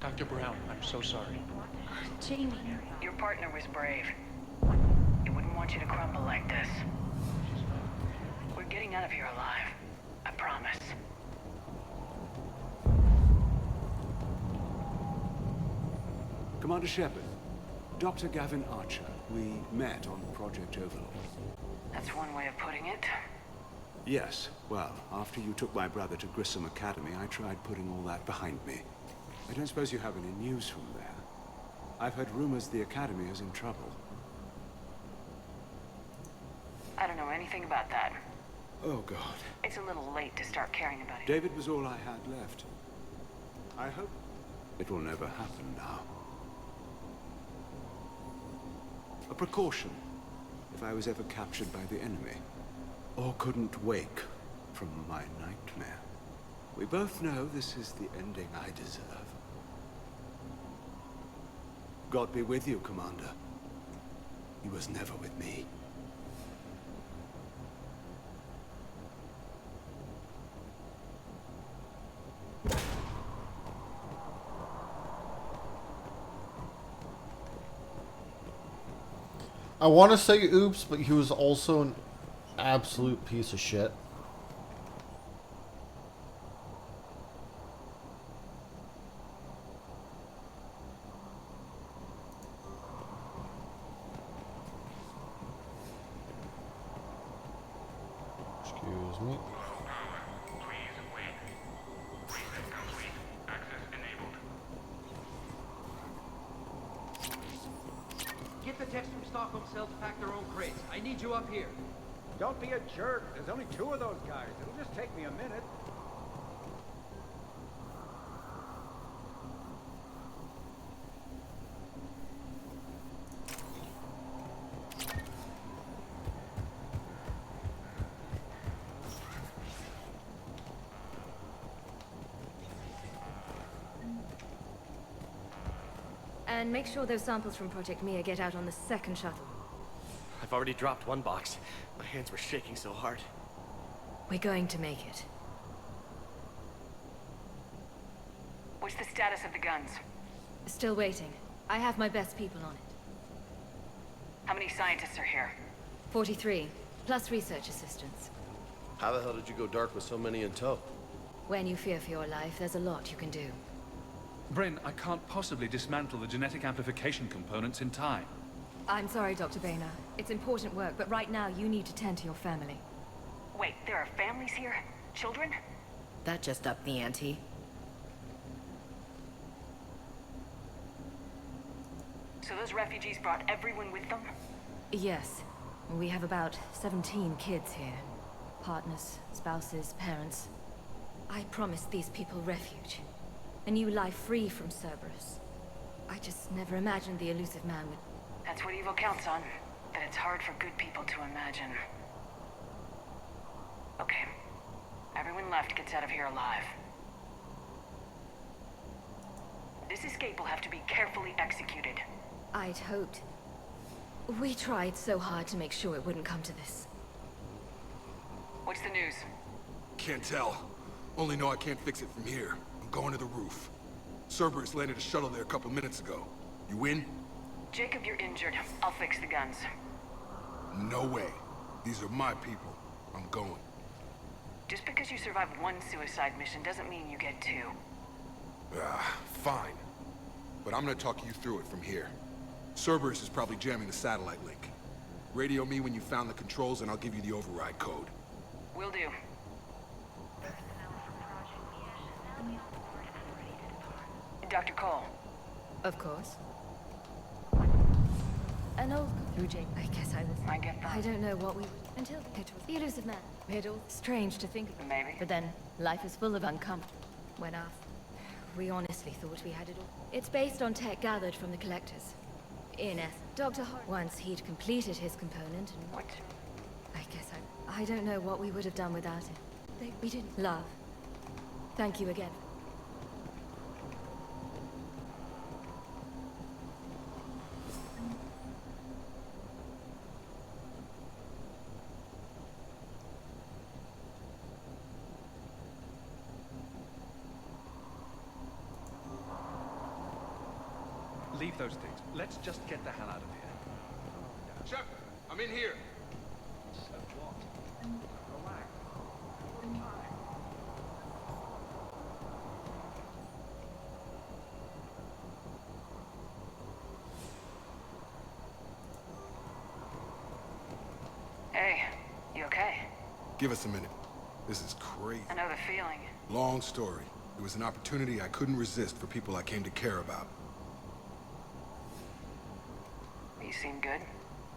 Dr. Brown, I'm so sorry. Jamie. Your partner was brave. He wouldn't want you to crumble like this. We're getting out of here alive. I promise. Commander Shepard, Dr. Gavin Archer. We met on Project Overlord. That's one way of putting it. Yes, well, after you took my brother to Grissom Academy, I tried putting all that behind me. I don't suppose you have any news from there. I've heard rumors the Academy is in trouble. I don't know anything about that. Oh, God. It's a little late to start caring about it. David was all I had left. I hope it will never happen now. A precaution, if I was ever captured by the enemy, or couldn't wake from my nightmare. We both know this is the ending I deserve. God be with you, Commander. He was never with me. I want to say oops, but he was also an absolute piece of shit. Excuse me. Get the techs from Stockholm Cell to pack their own crates. I need you up here. Don't be a jerk. There's only 2 of those guys. It'll just take me a minute. And make sure those samples from Project Mia get out on the second shuttle. I've already dropped one box. My hands were shaking so hard. We're going to make it. What's the status of the guns? Still waiting. I have my best people on it. How many scientists are here? 43, plus research assistants. How the hell did you go dark with so many in tow? When you fear for your life, there's a lot you can do. Bryn, I can't possibly dismantle the genetic amplification components in time. I'm sorry, Dr. Boehner. It's important work, but right now you need to tend to your family. Wait, there are families here? Children? That just upped the ante. So those refugees brought everyone with them? Yes. We have about 17 kids here. Partners, spouses, parents. I promised these people refuge. A new life free from Cerberus. I just never imagined the elusive man would... That's what evil counts on. That it's hard for good people to imagine. Okay. Everyone left gets out of here alive. This escape will have to be carefully executed. I'd hoped. We tried so hard to make sure it wouldn't come to this. What's the news? Can't tell. Only know I can't fix it from here. I'm going to the roof. Cerberus landed a shuttle there a couple minutes ago. You in? Jacob, you're injured. I'll fix the guns. No way. These are my people. I'm going. Just because you survived one suicide mission doesn't mean you get 2. Fine. But I'm gonna talk you through it from here. Cerberus is probably jamming the satellite link. Radio me when you found the controls and I'll give you the override code. Will do. Dr. Cole. Of course. An old through Jake. I guess I was... I get that. I don't know what we... Until it was the elusive man. It all strange to think of. Maybe. But then, life is full of uncomfortable. Went off. We honestly thought we had it all. It's based on tech gathered from the collectors. In Dr. Hart. Once he'd completed his component and... What? I guess I don't know what we would have done without it. We didn't. Love. Thank you again. Leave those things. Let's just get the hell out of here. Shepard, I'm in here. So what? Relax. Take time. Hey, you okay? Give us a minute. This is crazy. I know the feeling. Long story. It was an opportunity I couldn't resist for people I came to care about. You seem good.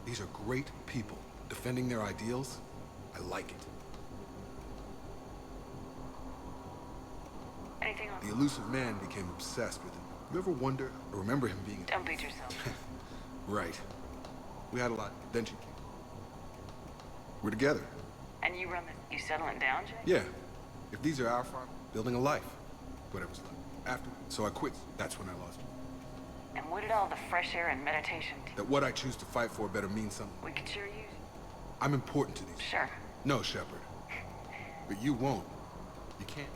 These are great people. Defending their ideals, I like it. Anything else? The elusive man became obsessed with him. You ever wonder or remember him being... Don't beat yourself. Right. We had a lot. Then she came. We're together. And you run this. You settling down, Jay? Yeah. If these are our farm, building a life. Whatever's left. After. So I quit. That's when I lost you. And what did all the fresh air and meditation do? That what I choose to fight for better mean something. We could sure use it. I'm important to these. Sure. No, Shepard. But you won't. You can't.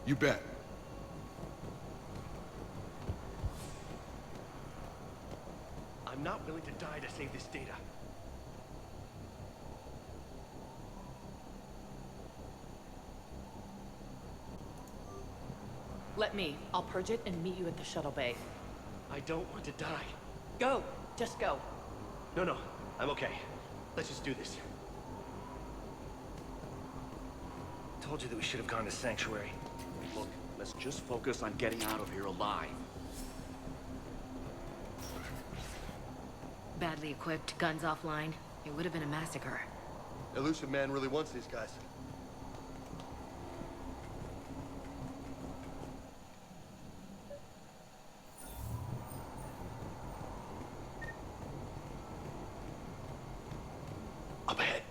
You bet. I'm not willing to die to save this data. Let me. I'll purge it and meet you at the shuttle bay. I don't want to die. Go! Just go. No, I'm okay. Let's just do this. Told you that we should have gone to Sanctuary. Look, let's just focus on getting out of here alive. Badly equipped, guns offline. It would have been a massacre. Elusive man really wants these guys. Up ahead.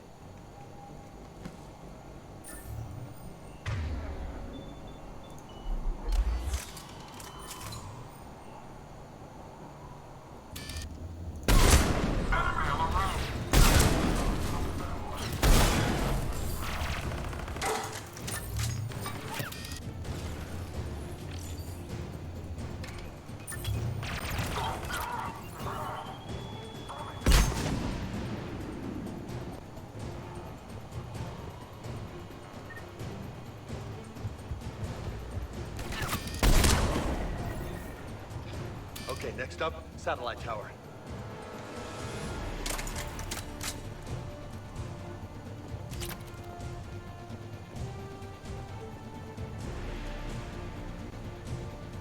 Okay, next up, satellite tower.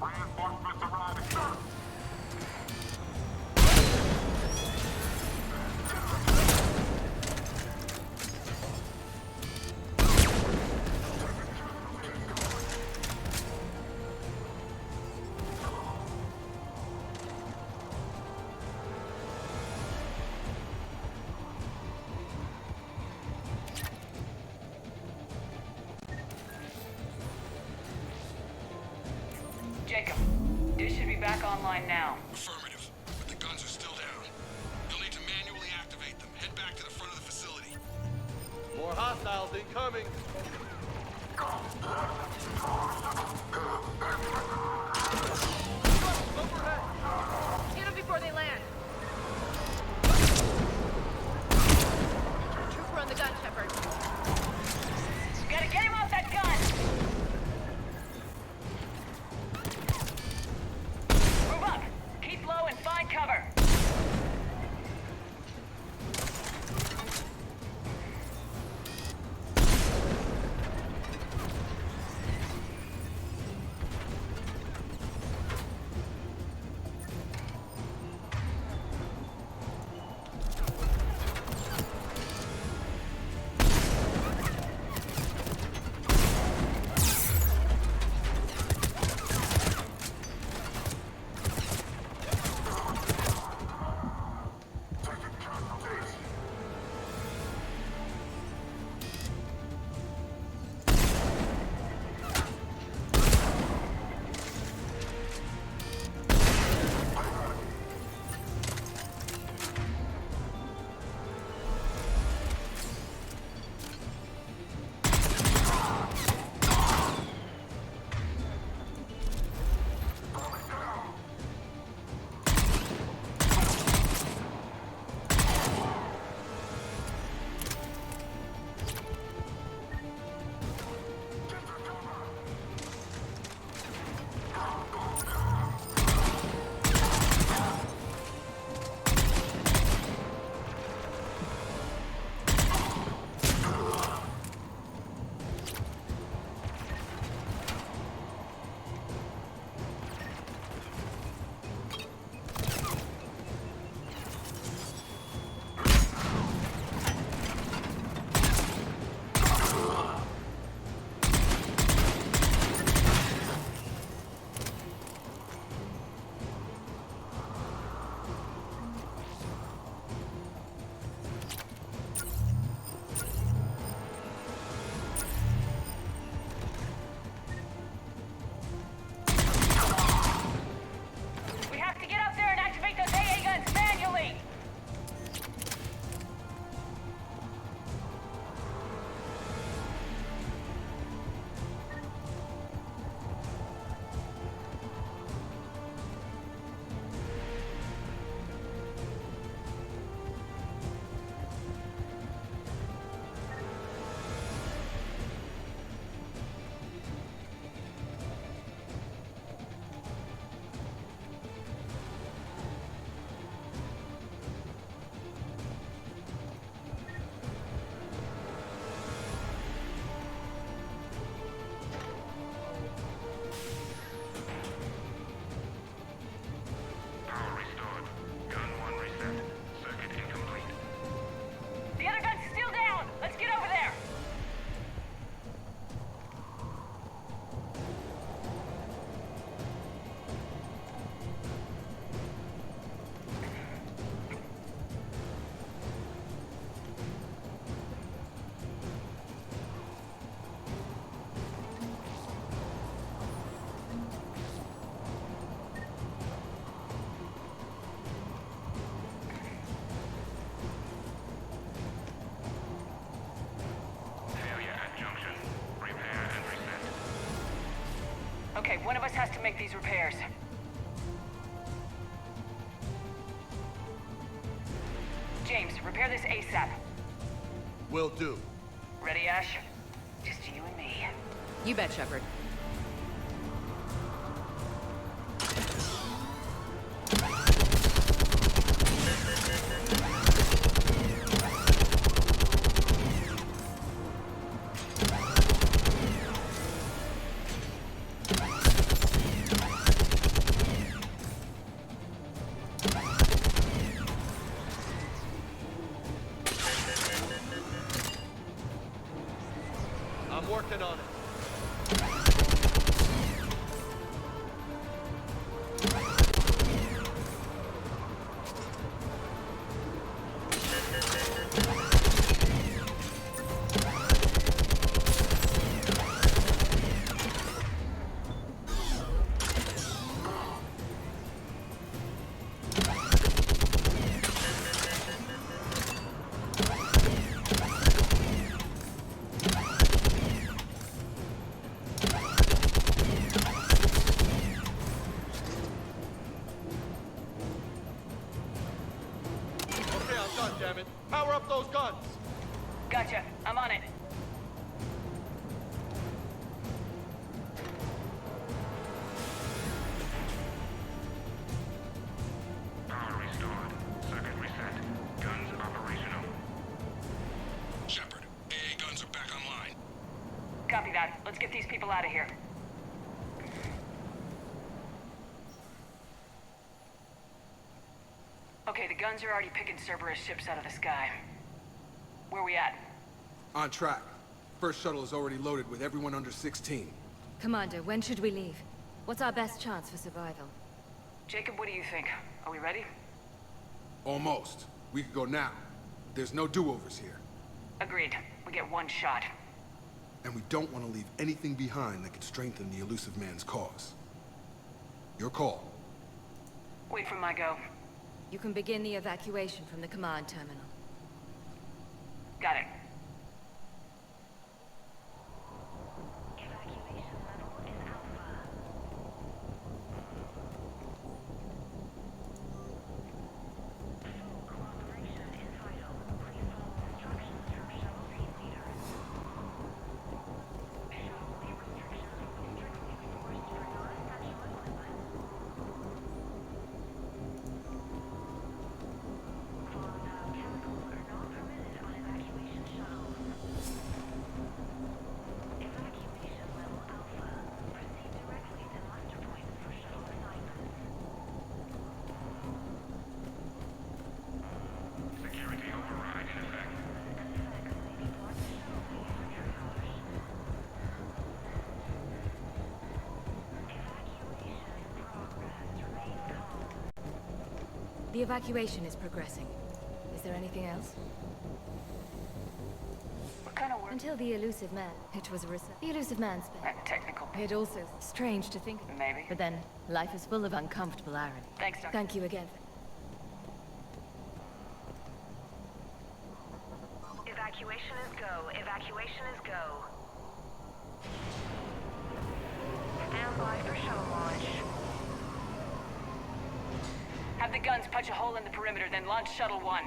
Reinforcements arriving, sir. Jacob, dish should be back online now. Affirmative. But the guns are still down. You'll need to manually activate them. Head back to the front of the facility. More hostiles incoming. Get them before they land. Trooper on the gun, Shepard. Gotta get him off that gun! Move up! Keep low and find cover! one of us has to make these repairs. James, repair this ASAP. Will do. Ready, Ash? Just you and me. You bet, Shepard. I'm working on it. Okay, I'm done, damn it. Power up those guns. Gotcha. I'm on it. Power restored. Circuit reset. Guns operational. Shepard, AA guns are back online. Copy that. Let's get these people out of here. Okay, the guns are already picking Cerberus ships out of the sky. Where we at? On track. First shuttle is already loaded with everyone under 16. Commander, when should we leave? What's our best chance for survival? Jacob, what do you think? Are we ready? Almost. We could go now. There's no do-overs here. Agreed. We get one shot. And we don't want to leave anything behind that could strengthen the elusive man's cause. Your call. Wait for my go. You can begin the evacuation from the command terminal. Got it. Security override in effect. The evacuation is progressing. Is there anything else? What kind of work? Until the elusive man. It was a the elusive man's Technical. It also strange to think. Maybe. But then, life is full of uncomfortable irony. Thanks, Doctor. Thank you again. Evacuation is go. Evacuation is go. Stand by for shuttle launch. Have the guns punch a hole in the perimeter, then launch Shuttle 1.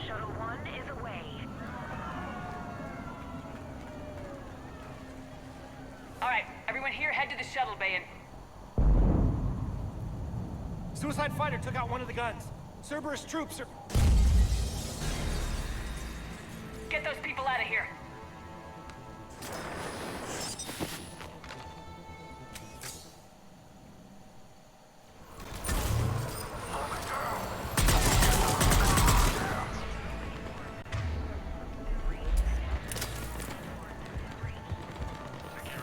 Shuttle 1 is away. Alright, everyone here, head to the shuttle bay and... Suicide fighter took out one of the guns. Cerberus troops are... Get those people out of here.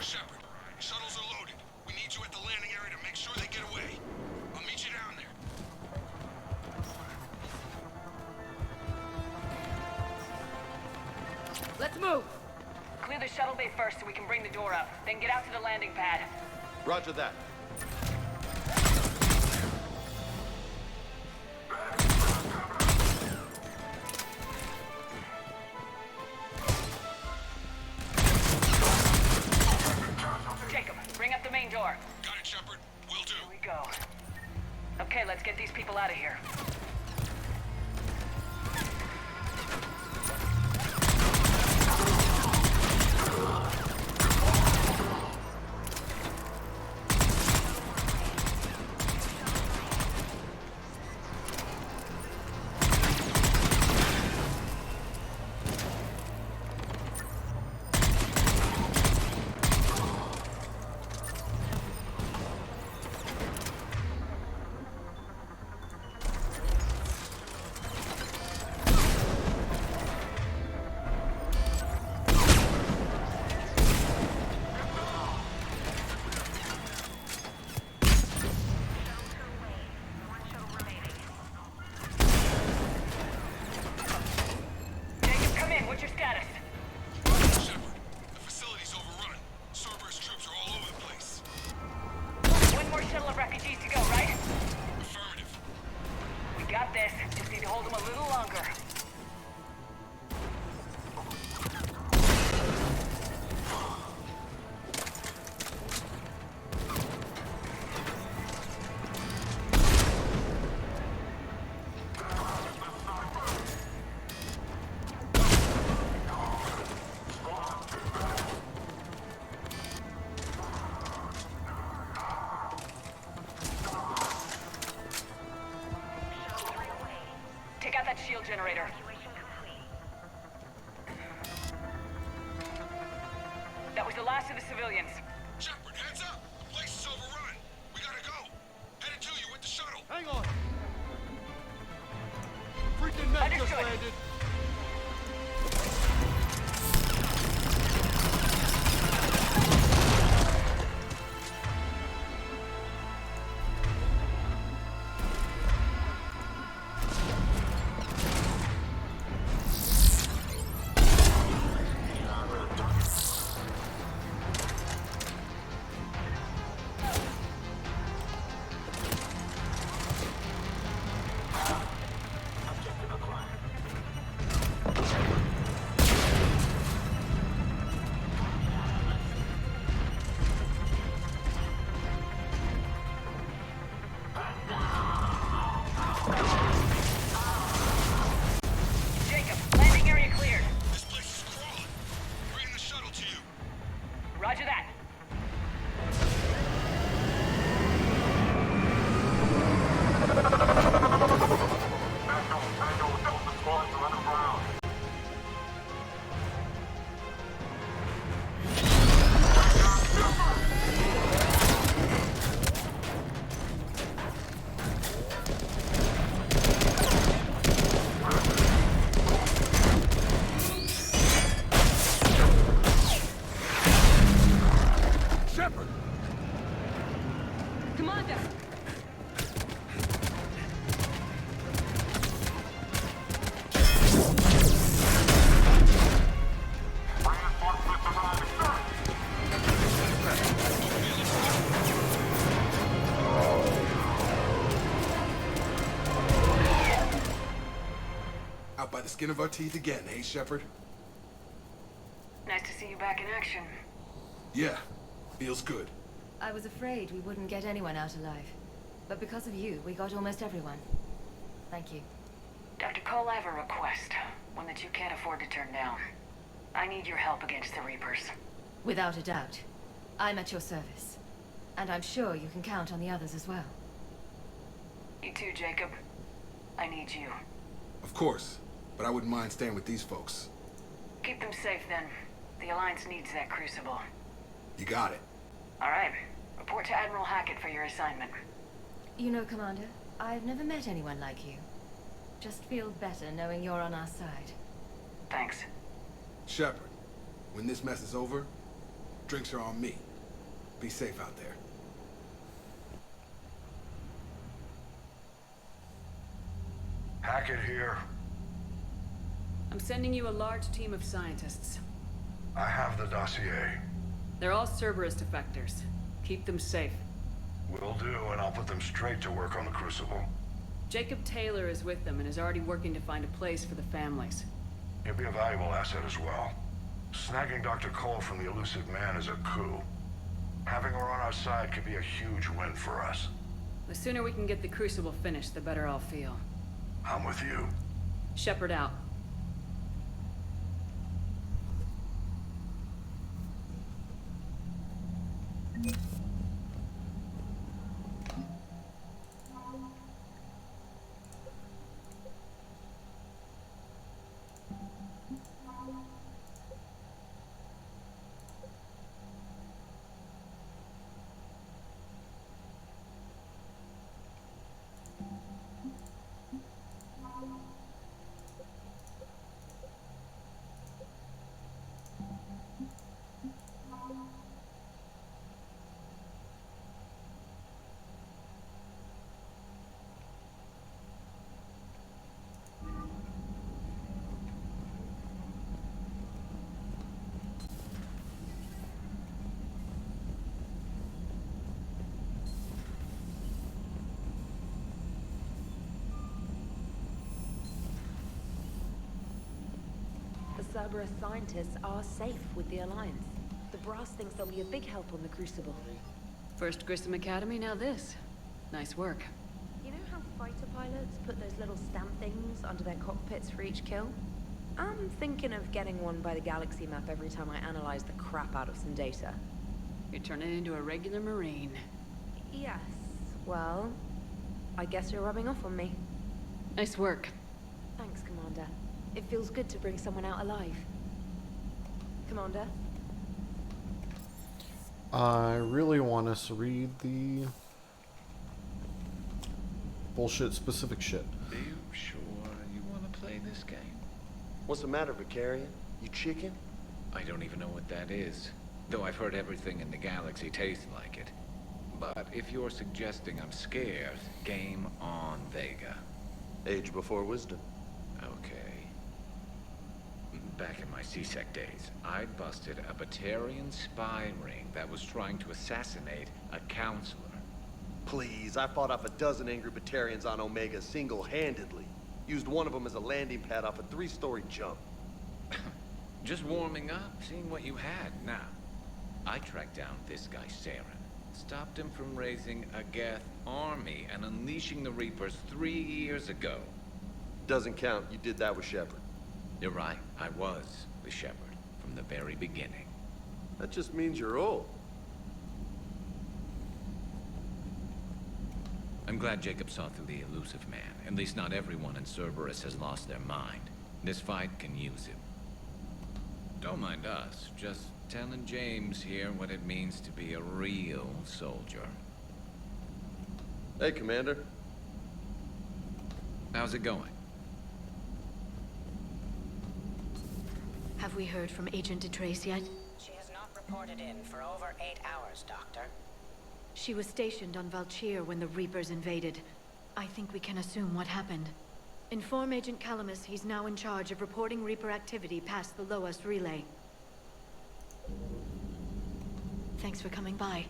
Shepard, shuttles are loaded. We need you at the landing area to make sure they get away. I'll meet you down there. Let's move. Clear the shuttle bay first so we can bring the door up. Then get out to the landing pad. Roger that. Shepard. Will do. Here we go. Okay, let's get these people out of here. Generator. That was the last of the civilians. Shepard, heads up! The place is overrun. We gotta go. Headed to you with the shuttle. Hang on. Freaking mech just landed. By the skin of our teeth again, eh, Shepard? Nice to see you back in action. Yeah, feels good. I was afraid we wouldn't get anyone out alive. But because of you, we got almost everyone. Thank you. Dr. Cole, I have a request. One that you can't afford to turn down. I need your help against the Reapers. Without a doubt. I'm at your service. And I'm sure you can count on the others as well. You too, Jacob. I need you. Of course. But I wouldn't mind staying with these folks. Keep them safe, then. The Alliance needs that crucible. You got it. All right. Report to Admiral Hackett for your assignment. You know, Commander, I've never met anyone like you. Just feel better knowing you're on our side. Thanks. Shepard, when this mess is over, drinks are on me. Be safe out there. Hackett here. I'm sending you a large team of scientists. I have the dossier. They're all Cerberus defectors. Keep them safe. Will do, and I'll put them straight to work on the Crucible. Jacob Taylor is with them and is already working to find a place for the families. He'll be a valuable asset as well. Snagging Dr. Cole from the elusive man is a coup. Having her on our side could be a huge win for us. The sooner we can get the Crucible finished, the better I'll feel. I'm with you. Shepard out. The Cerberus scientists are safe with the Alliance. The brass thinks they'll be a big help on the Crucible. First Grissom Academy, now this. Nice work. You know how fighter pilots put those little stamp things under their cockpits for each kill? I'm thinking of getting one by the galaxy map every time I analyze the crap out of some data. You're turning into a regular Marine. Yes, well, I guess you're rubbing off on me. Nice work. Thanks, Commander. It feels good to bring someone out alive. Commander? I really want us to read the bullshit specific shit. Are you sure you want to play this game? What's the matter, Vicarian? You chicken? I don't even know what that is, though I've heard everything in the galaxy tastes like it. But if you're suggesting I'm scared, game on, Vega. Age before wisdom. Okay. Back in my C-Sec days, I'd busted a Batarian spy ring that was trying to assassinate a counselor. Please, I fought off a dozen angry Batarians on Omega single-handedly. Used one of them as a landing pad off a 3-story jump. Just warming up, seeing what you had. Now, I tracked down this guy, Saren. Stopped him from raising a Geth army and unleashing the Reapers 3 years ago. Doesn't count. You did that with Shepard. You're right. I was the Shepherd from the very beginning. That just means you're old. I'm glad Jacob saw through the elusive man. At least not everyone in Cerberus has lost their mind. This fight can use him. Don't mind us. Just telling James here what it means to be a real soldier. Hey, Commander. How's it going? Have we heard from Agent DeTrace yet? She has not reported in for over 8 hours, Doctor. She was stationed on Valchir when the Reapers invaded. I think we can assume what happened. Inform Agent Calamus he's now in charge of reporting Reaper activity past the Loas relay. Thanks for coming by.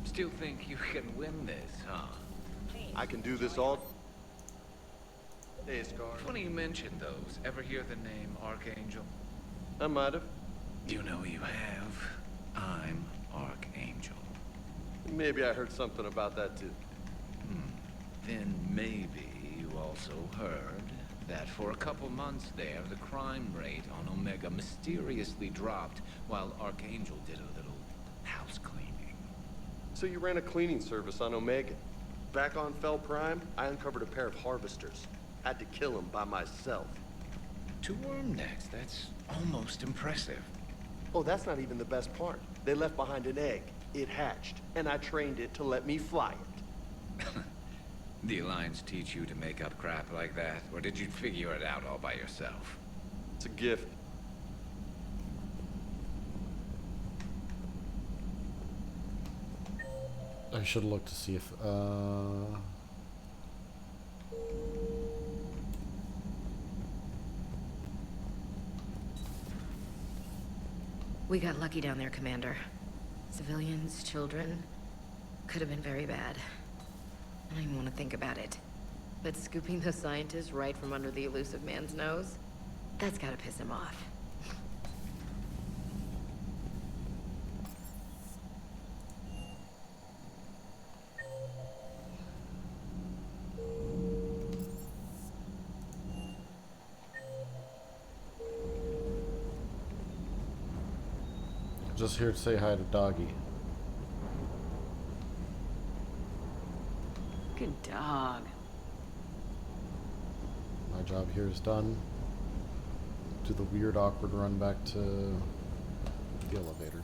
Still think you can win this, huh? I can do this all... Hey, Scar. Funny you mentioned those. Ever hear the name Archangel? I might have. You know you have. I'm Archangel. Maybe I heard something about that too. Then maybe you also heard that for a couple months there, the crime rate on Omega mysteriously dropped while Archangel did a little house cleaning. So you ran a cleaning service on Omega. Back on Fel Prime, I uncovered a pair of harvesters. Had to kill them by myself. 2 worm necks, that's almost impressive. Oh, that's not even the best part. They left behind an egg. It hatched, and I trained it to let me fly it. The Alliance teach you to make up crap like that, or did you figure it out all by yourself? It's a gift. I should look to see if, We got lucky down there, Commander. Civilians, children. Could have been very bad. I don't even want to think about it. But scooping those scientists right from under the elusive man's nose? That's gotta piss him off. Just here to say hi to Doggy. Good dog. My job here is done. Do the weird, awkward run back to the elevator.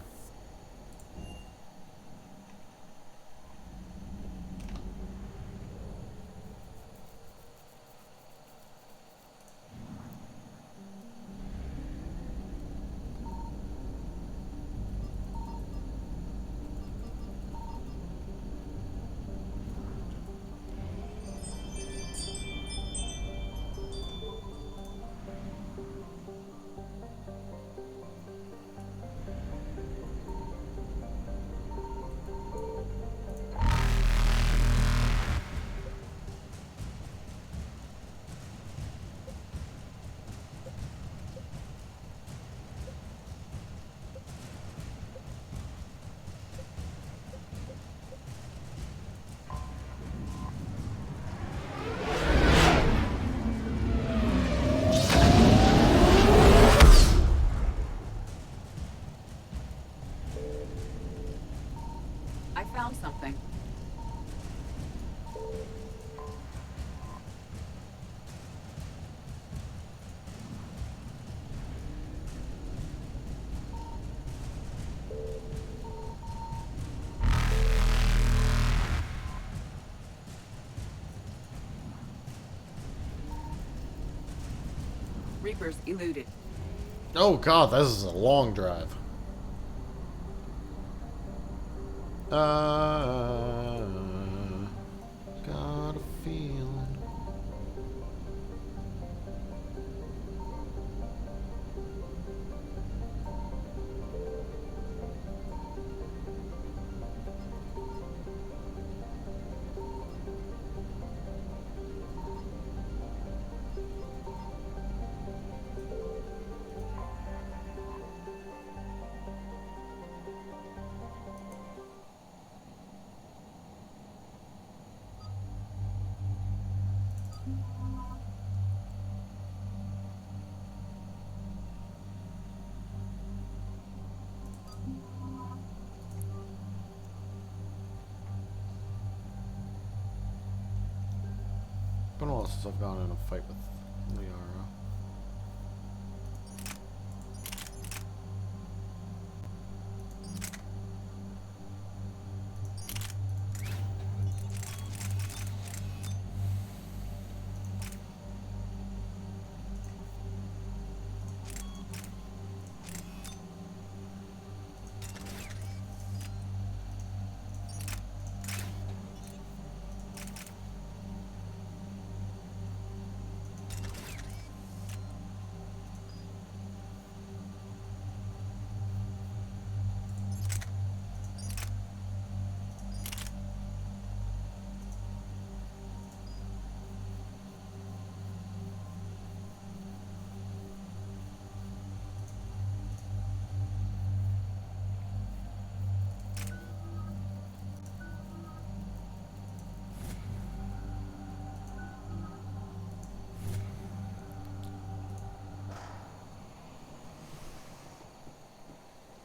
I found something. Reapers eluded. Oh god, this is a long drive. Got a feeling. Been a while since I've gone in a fight with Liara.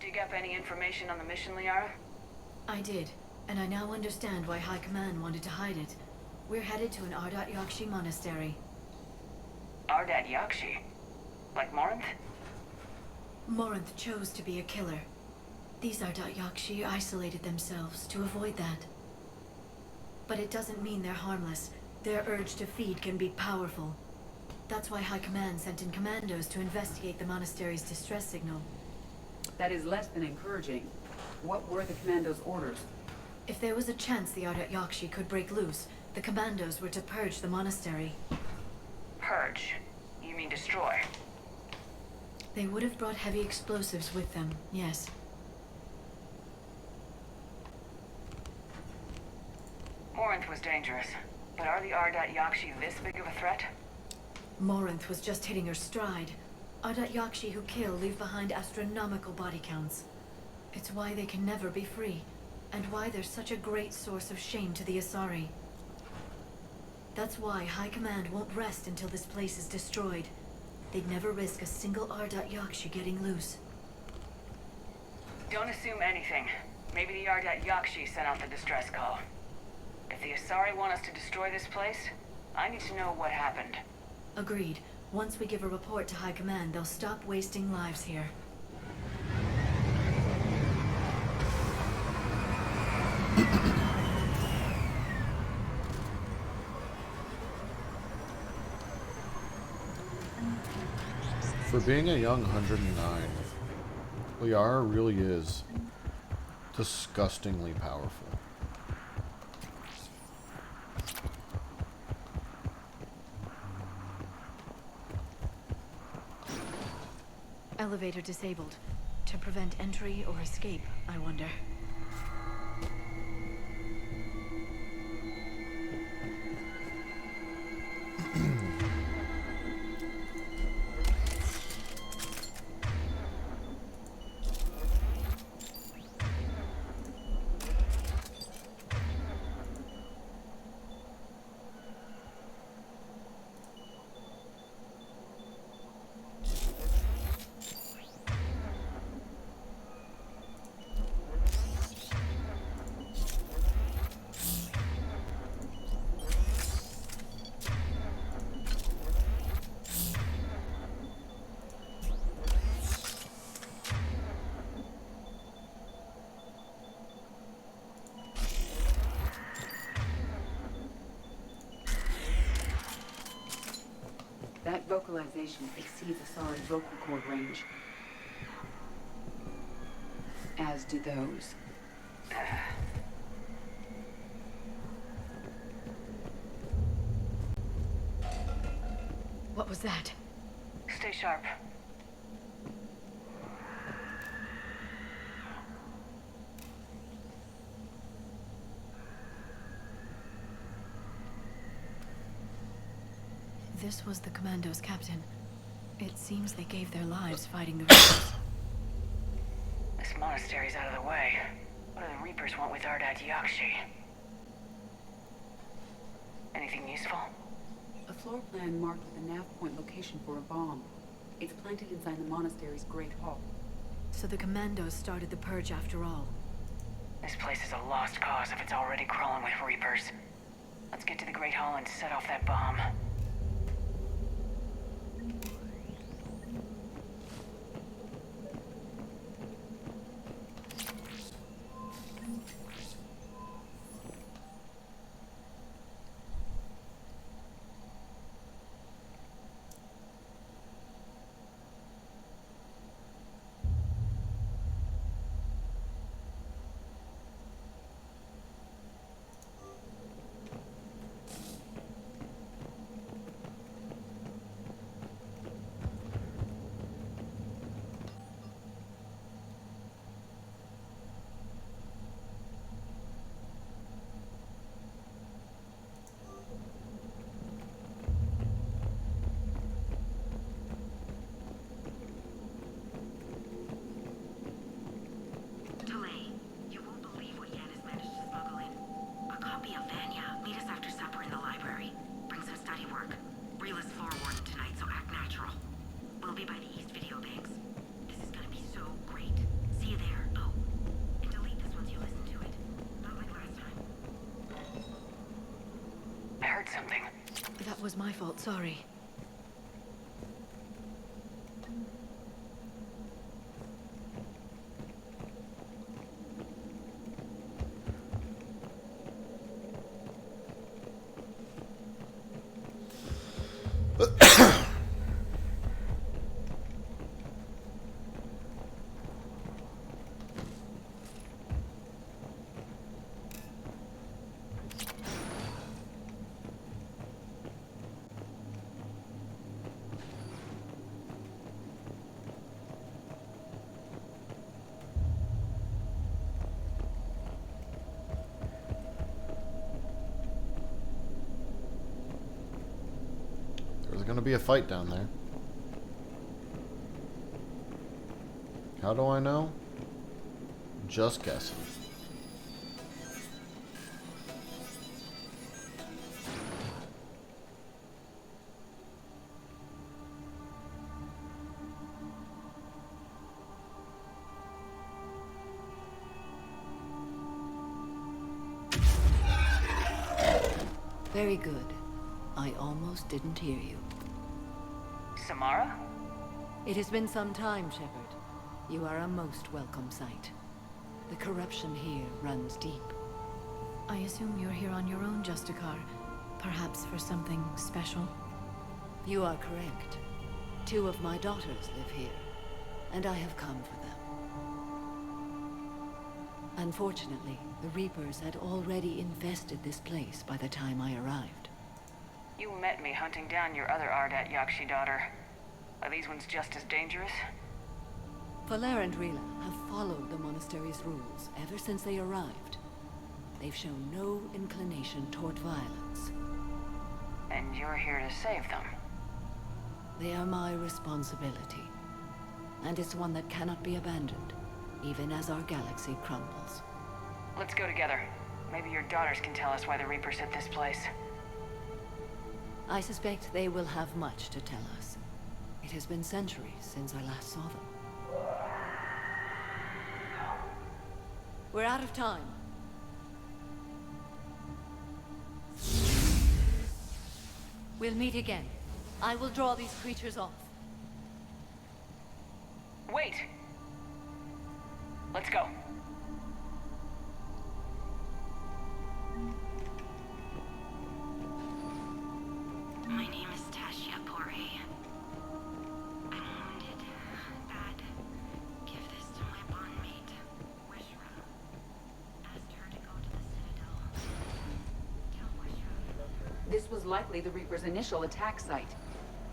Dig up any information on the mission, Liara? I did, and I now understand why High Command wanted to hide it. We're headed to an Ardat Yakshi monastery. Ardat Yakshi? Like Morinth? Morinth chose to be a killer. These Ardat Yakshi isolated themselves to avoid that. But it doesn't mean they're harmless. Their urge to feed can be powerful. That's why High Command sent in commandos to investigate the monastery's distress signal. That is less than encouraging. What were the commandos' orders? If there was a chance the Ardat Yakshi could break loose, the commandos were to purge the monastery. Purge? You mean destroy? They would have brought heavy explosives with them, yes. Morinth was dangerous, but are the Ardat Yakshi this big of a threat? Morinth was just hitting her stride. Ardat Yakshi who kill leave behind astronomical body counts. It's why they can never be free, and why they're such a great source of shame to the Asari. That's why High Command won't rest until this place is destroyed. They'd never risk a single Ardat Yakshi getting loose. Don't assume anything. Maybe the Ardat Yakshi sent out the distress call. If the Asari want us to destroy this place, I need to know what happened. Agreed. Once we give a report to High Command, they'll stop wasting lives here. For being a young 109, Liara really is disgustingly powerful. Elevator disabled. To prevent entry or escape, I wonder. That vocalization exceeds Asari's vocal cord range. As do those. What was that? Stay sharp. This was the Commando's captain. It seems they gave their lives fighting the Reapers. This monastery's out of the way. What do the Reapers want with Ardat Yakshi? Anything useful? A floor plan marked with a nav point location for a bomb. It's planted inside the monastery's Great Hall. So the Commandos started the purge after all. This place is a lost cause if it's already crawling with Reapers. Let's get to the Great Hall and set off that bomb. Something. That was my fault, sorry. There's gonna be a fight down there. How do I know? Just guessing. Very good. I almost didn't hear you. Samara? It has been some time, Shepard. You are a most welcome sight. The corruption here runs deep. I assume you're here on your own, Justicar. Perhaps for something special? You are correct. 2 of my daughters live here, and I have come for them. Unfortunately, the Reapers had already infested this place by the time I arrived. You met me hunting down your other Ardat Yakshi daughter. Are these ones just as dangerous? Valer and Rila have followed the monastery's rules ever since they arrived. They've shown no inclination toward violence. And you're here to save them? They are my responsibility. And it's one that cannot be abandoned, even as our galaxy crumbles. Let's go together. Maybe your daughters can tell us why the Reapers hit this place. I suspect they will have much to tell us. It has been centuries since I last saw them. We're out of time. We'll meet again. I will draw these creatures off. Wait! Let's go. My name is Tasha Pore. I'm wounded. Bad. Give this to my bondmate, Wishra. Asked her to go to the Citadel. Tell Wishra. This was likely the Reaper's initial attack site.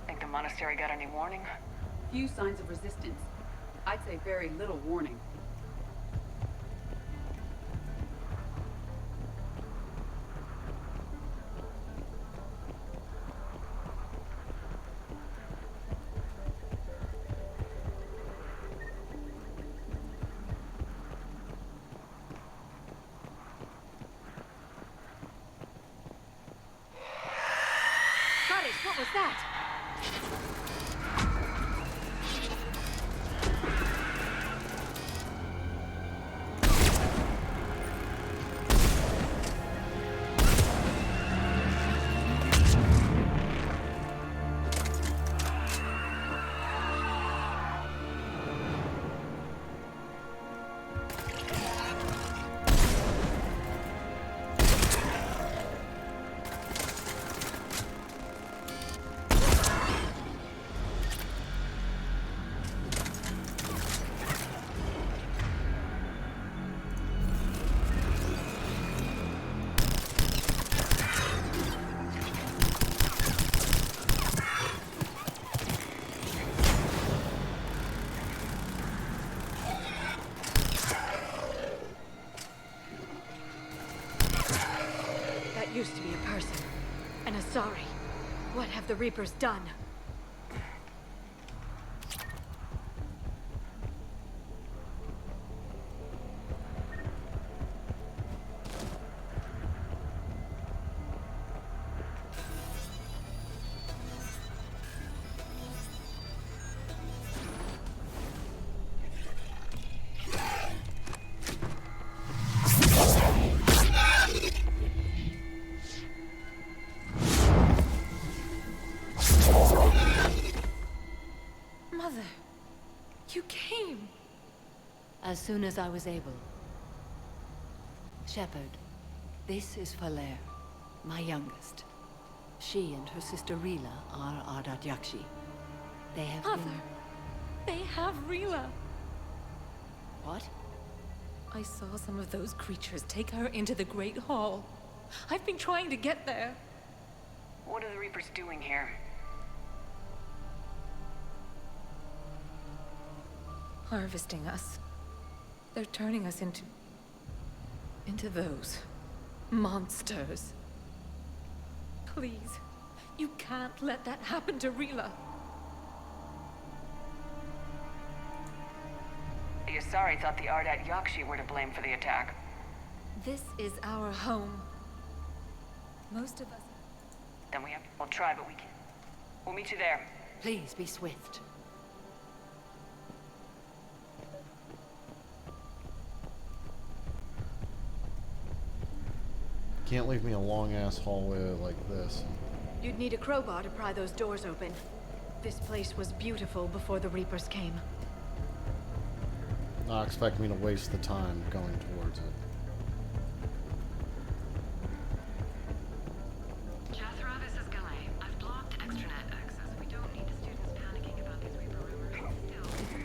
Think the monastery got any warning? Few signs of resistance. I'd say very little warning. What was that? Used to be a person. An Asari. What have the Reapers done? Mother, you came. As soon as I was able. Shepard, this is Valer, my youngest. She and her sister Rila are Ardat Yakshi. They have Mother, they have Rila. What? I saw some of those creatures take her into the Great Hall. I've been trying to get there. What are the Reapers doing here? Harvesting us. They're turning us into those monsters. Please, you can't let that happen to Rila. The Asari thought the Ardat Yakshi were to blame for the attack. This is our home. Most of us... Then we'll try, but we can't. We'll meet you there. Please be swift. Can't leave me a long-ass hallway like this. You'd need a crowbar to pry those doors open. This place was beautiful before the Reapers came. Not expect me to waste the time going towards it. Jethro, this is Galay. I've blocked extranet access. We don't need the students panicking about these Reaper rumors. Still,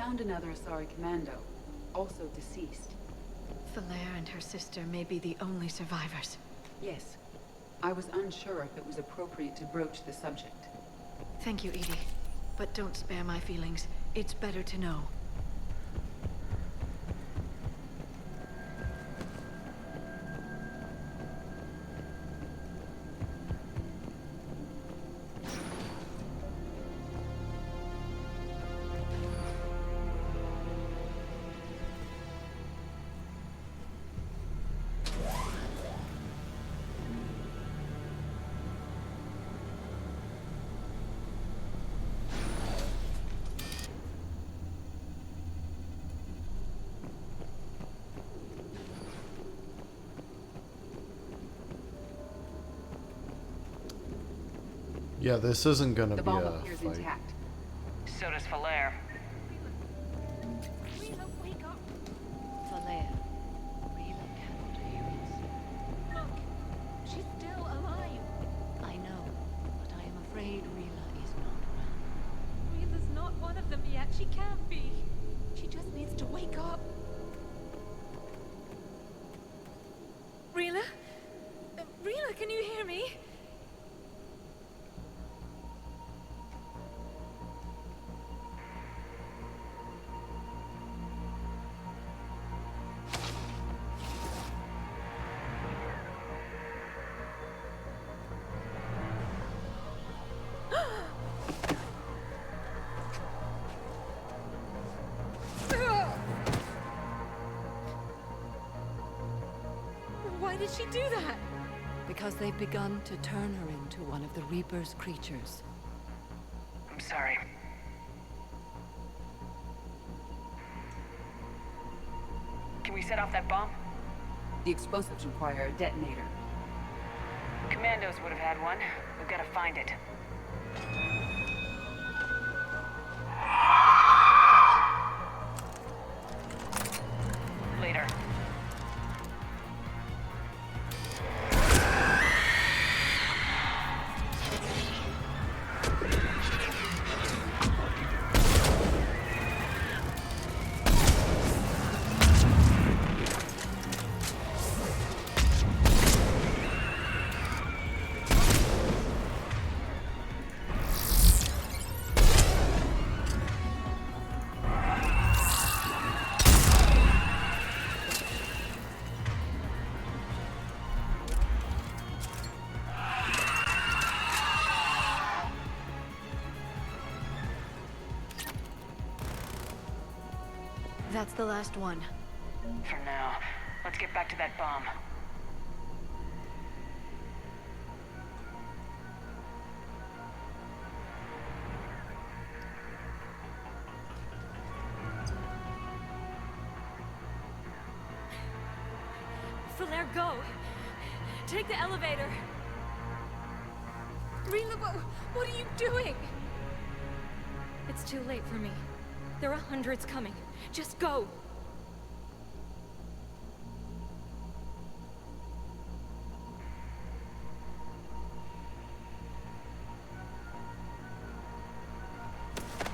found another Asari commando, also deceased. Falaire and her sister may be the only survivors. Yes. I was unsure if it was appropriate to broach the subject. Thank you, Edie. But don't spare my feelings. It's better to know. Yeah, this isn't gonna The be bomb a appears fight. intact. So does Falaire. Rila, wake up! Falaire, Rila cannot hear us. Look, she's still alive. I know, but I am afraid Rila is not around. Rila's not one of them yet. She can't be. She just needs to wake up. Rila? Rila, can you hear me? Why did she do that? Because they've begun to turn her into one of the Reaper's creatures. I'm sorry. Can we set off that bomb? The explosives require a detonator. Commandos would have had one. We've got to find it. Later. That's the last one. For now, let's get back to that bomb. Falaire, go! Take the elevator! Rila, what are you doing? It's too late for me. There are hundreds coming. Just go!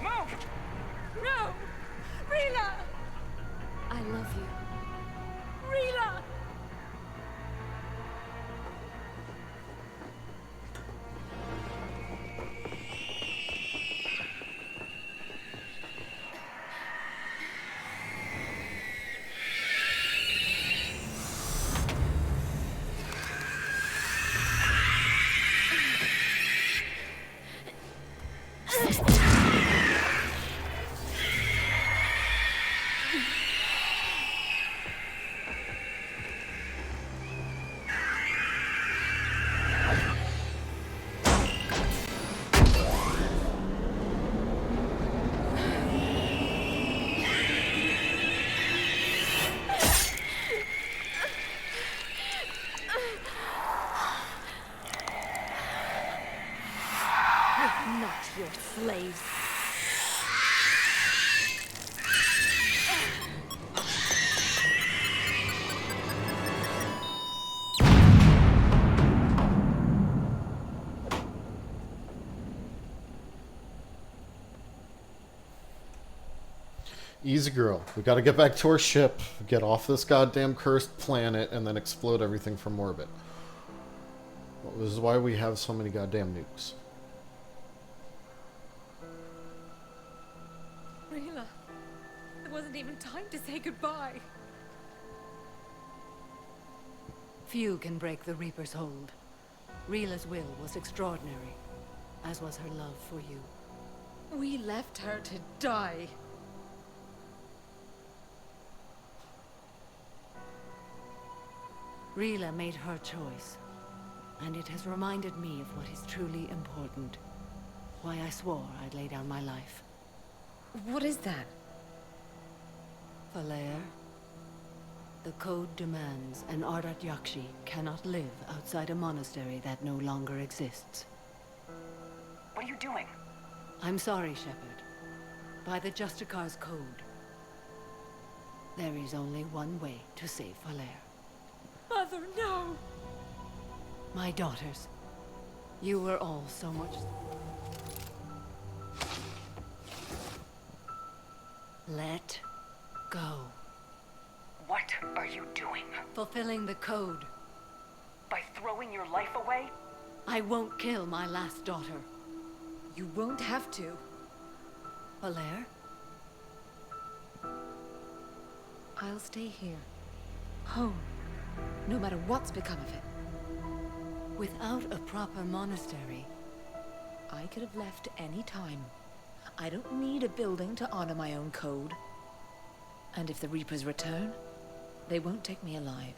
Move! No! Rila! I love you. Rila! We're not your slaves. Easy girl. We gotta get back to our ship, get off this goddamn cursed planet, and then explode everything from orbit. Well, this is why we have so many goddamn nukes. Rila, there wasn't even time to say goodbye. Few can break the Reaper's hold. Rila's will was extraordinary, as was her love for you. We left her to die. Rila made her choice, and it has reminded me of what is truly important. Why I swore I'd lay down my life. What is that? Falaire, the code demands an Ardat Yakshi cannot live outside a monastery that no longer exists. What are you doing? I'm sorry, Shepard. By the Justicar's code, there is only one way to save Valere. Mother, no! My daughters, you were all so much... Let go. What are you doing? Fulfilling the code. By throwing your life away? I won't kill my last daughter. You won't have to. Valere? I'll stay here. Home. No matter what's become of it. Without a proper monastery, I could have left any time. I don't need a building to honor my own code. And if the Reapers return, they won't take me alive.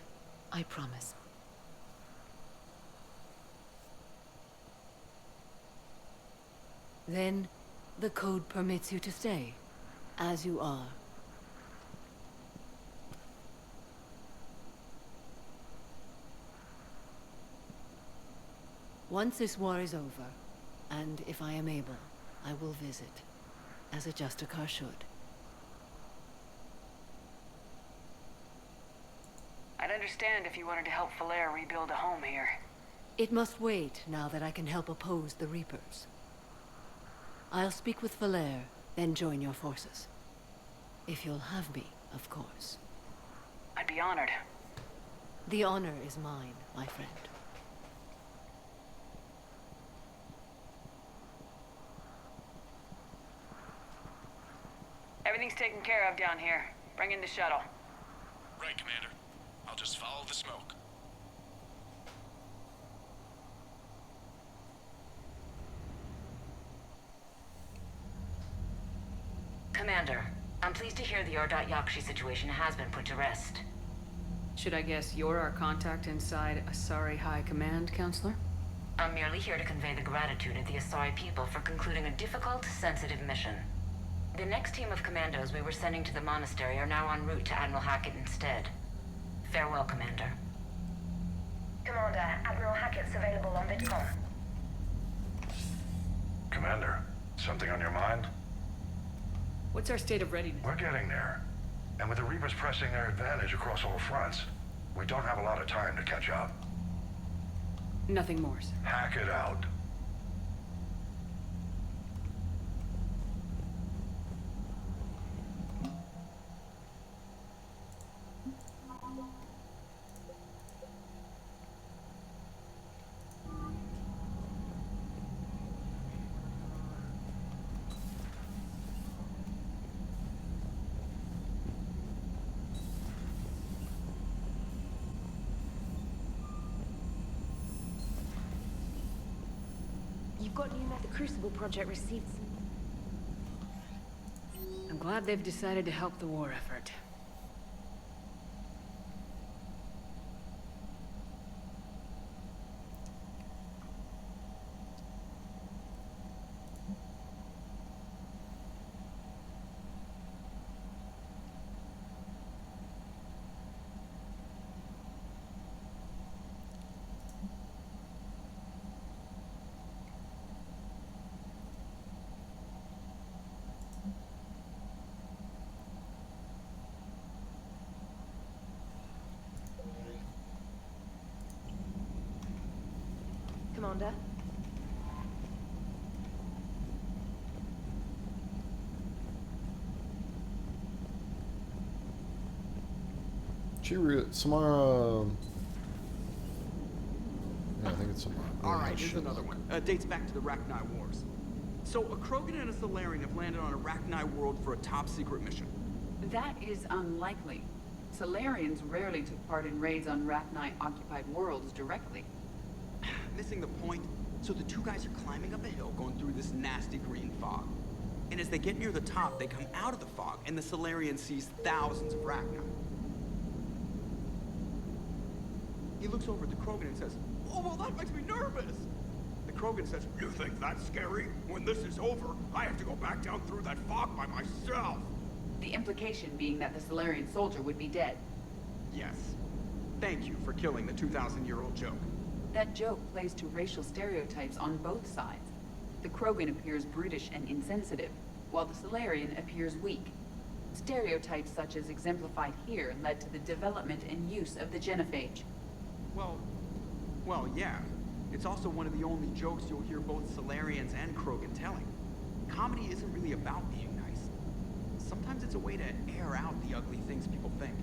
I promise. Then, the code permits you to stay, as you are. Once this war is over, and if I am able, I will visit, as a Justicar should. I'd understand if you wanted to help Valere rebuild a home here. It must wait now that I can help oppose the Reapers. I'll speak with Valere, then join your forces. If you'll have me, of course. I'd be honored. The honor is mine, my friend. Everything's taken care of down here. Bring in the shuttle. Right, Commander. I'll just follow the smoke. Commander, I'm pleased to hear the Yakshi situation has been put to rest. Should I guess you're our contact inside Asari High Command, Counselor? I'm merely here to convey the gratitude of the Asari people for concluding a difficult, sensitive mission. The next team of commandos we were sending to the monastery are now en route to Admiral Hackett instead. Farewell, Commander. Commander, Admiral Hackett's available on VidCom. Commander, something on your mind? What's our state of readiness? We're getting there. And with the Reapers pressing their advantage across all fronts, we don't have a lot of time to catch up. Nothing more, sir. Hack it out. You've got new the Crucible Project receipts. I'm glad they've decided to help the war effort. Commander? Samara. Yeah, I think it's Samara. Alright, here's another one. Dates back to the Rachni Wars. So, a Krogan and a Solarian have landed on a Rachni world for a top-secret mission. That is unlikely. Solarians rarely took part in raids on Rachni-occupied worlds directly. Missing the point. So the two guys are climbing up a hill going through this nasty green fog. And as they get near the top, they come out of the fog, and the Solarian sees thousands of Rachni. He looks over at the Krogan and says, "Oh, well, that makes me nervous!" The Krogan says, "You think that's scary? When this is over, I have to go back down through that fog by myself!" The implication being that the Solarian soldier would be dead. Yes. Thank you for killing the 2,000-year-old joke. That joke plays to racial stereotypes on both sides. The Krogan appears brutish and insensitive, while the Solarian appears weak. Stereotypes such as exemplified here led to the development and use of the genophage. Well, yeah. It's also one of the only jokes you'll hear both Solarians and Krogan telling. Comedy isn't really about being nice. Sometimes it's a way to air out the ugly things people think.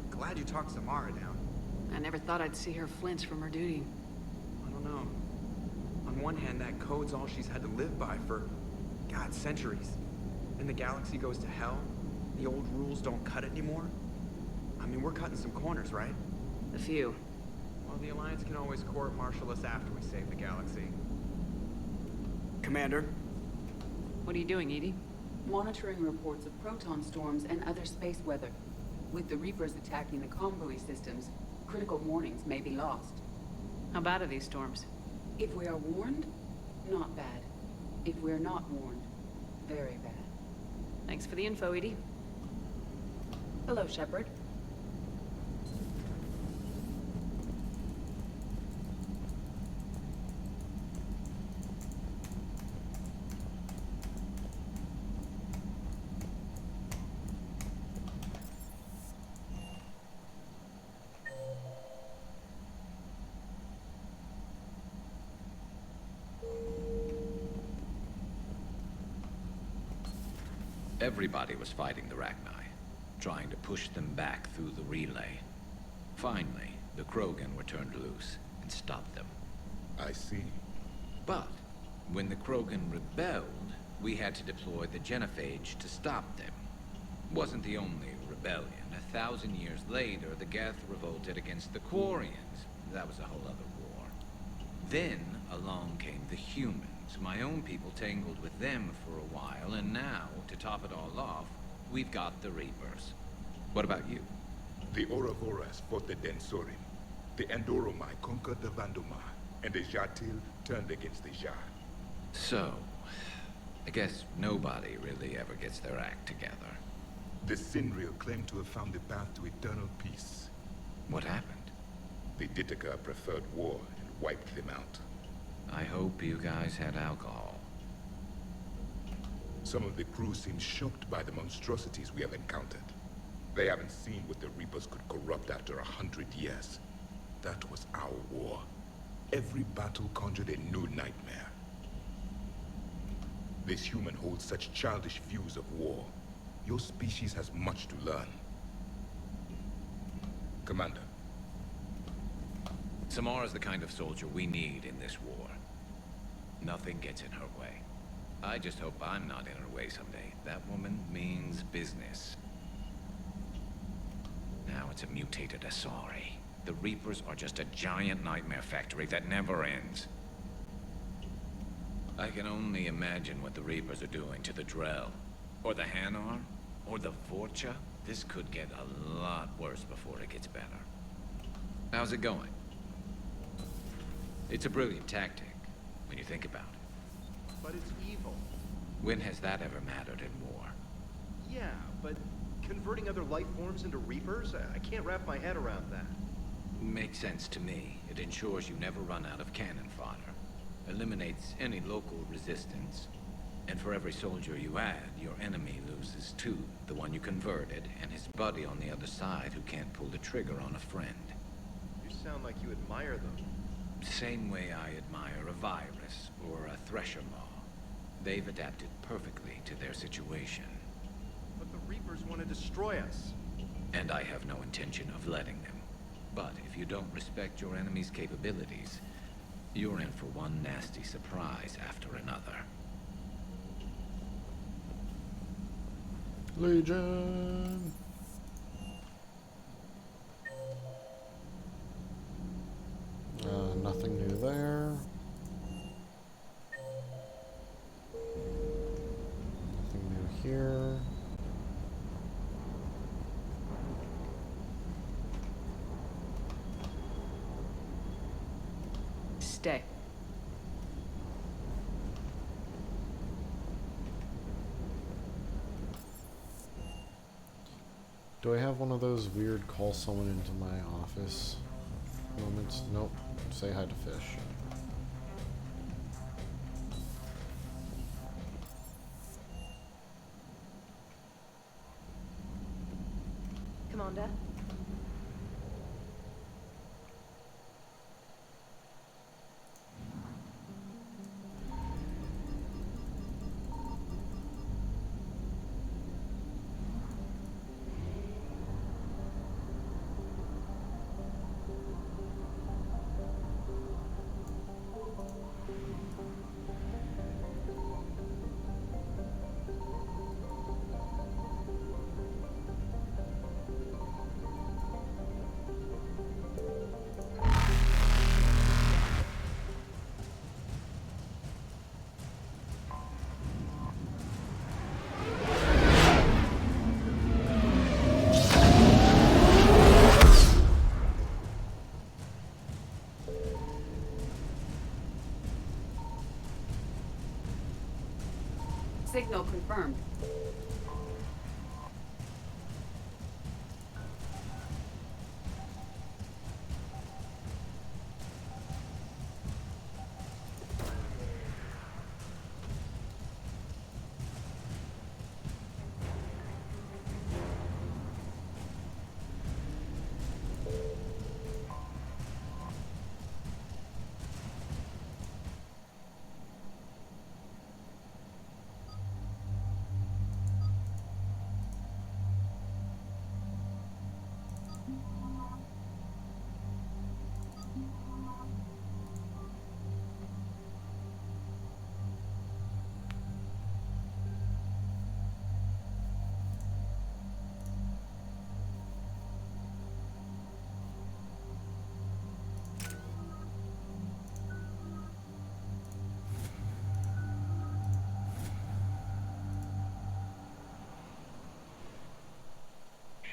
Glad you talked Samara down. I never thought I'd see her flinch from her duty. I don't know. On one hand, that code's all she's had to live by for, God, centuries. And the galaxy goes to hell. The old rules don't cut it anymore. I mean, we're cutting some corners, right? A few. Well, the Alliance can always court-martial us after we save the galaxy. Commander? What are you doing, Edie? Monitoring reports of proton storms and other space weather. With the Reapers attacking the comm buoy systems, critical warnings may be lost. How bad are these storms? If we are warned, not bad. If we're not warned, very bad. Thanks for the info, Edie. Hello, Shepard. Everybody was fighting the Rachni, trying to push them back through the relay. Finally, the Krogan were turned loose and stopped them. I see. But when the Krogan rebelled, we had to deploy the genophage to stop them. Wasn't the only rebellion. 1,000 years later, the Geth revolted against the Quarians. That was a whole other war. Then along came the humans. My own people tangled with them for a while, and now, to top it all off, we've got the Reapers. What about you? The Ouroboros fought the Densorim. The Andoromai conquered the Vandoma, and the Jatil turned against the Jar. So, I guess nobody really ever gets their act together. The Sinriel claimed to have found the path to eternal peace. What happened? The Ditaka preferred war and wiped them out. I hope you guys had alcohol. Some of the crew seem shocked by the monstrosities we have encountered. They haven't seen what the Reapers could corrupt after 100 years. That was our war. Every battle conjured a new nightmare. This human holds such childish views of war. Your species has much to learn. Commander. Samara's the kind of soldier we need in this war. Nothing gets in her way. I just hope I'm not in her way someday. That woman means business. Now it's a mutated Asari. The Reapers are just a giant nightmare factory that never ends. I can only imagine what the Reapers are doing to the Drell, or the Hanar, or the Vorcha. This could get a lot worse before it gets better. How's it going? It's a brilliant tactic, when you think about it. But it's evil. When has that ever mattered in war? Yeah, but converting other life forms into Reapers? I can't wrap my head around that. Makes sense to me. It ensures you never run out of cannon fodder. Eliminates any local resistance. And for every soldier you add, your enemy loses two. The one you converted, and his buddy on the other side who can't pull the trigger on a friend. You sound like you admire them. Same way I admire a virus or a thresher maw. They've adapted perfectly to their situation. But the Reapers want to destroy us. And I have no intention of letting them. But if you don't respect your enemy's capabilities, you're in for one nasty surprise after another. Legion! Nothing new there. Nothing new here. Stay. Do I have one of those weird call someone into my office moments? Nope. Say hi to Fish. Commander. Signal confirmed.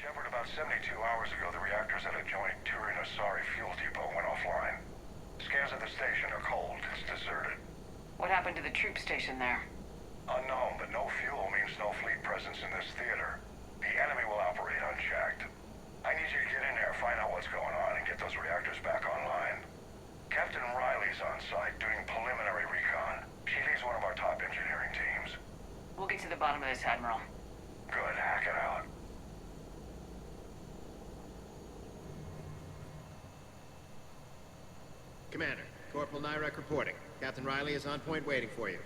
Shepard, about 72 hours ago, the reactors at a joint Turin-Asari fuel depot went offline. Scans at the station are cold. It's deserted. What happened to the troop station there? Unknown, but no fuel means no fleet presence in this theater. The enemy will operate unchecked. I need you to get in there, find out what's going on, and get those reactors back online. Captain Riley's on site doing preliminary recon. She leads one of our top engineering teams. We'll get to the bottom of this, Admiral. Good, hack it out. Commander, Corporal Nyrek reporting. Captain Riley is on point waiting for you.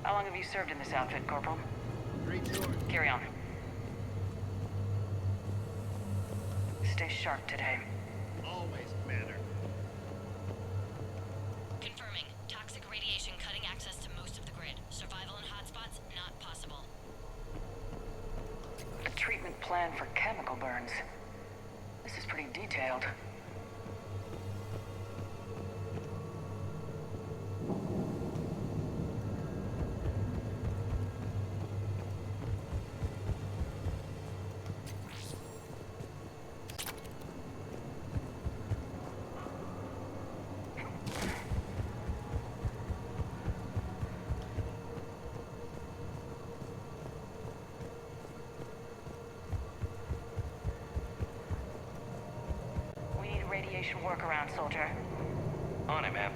How long have you served in this outfit, Corporal? 3 tours. Carry on. Stay sharp today. Always, Commander. Confirming. Toxic radiation cutting access to most of the grid. Survival in hotspots not possible. A treatment plan for chemical burns. This is pretty detailed. Radiation workaround, soldier. On it, ma'am.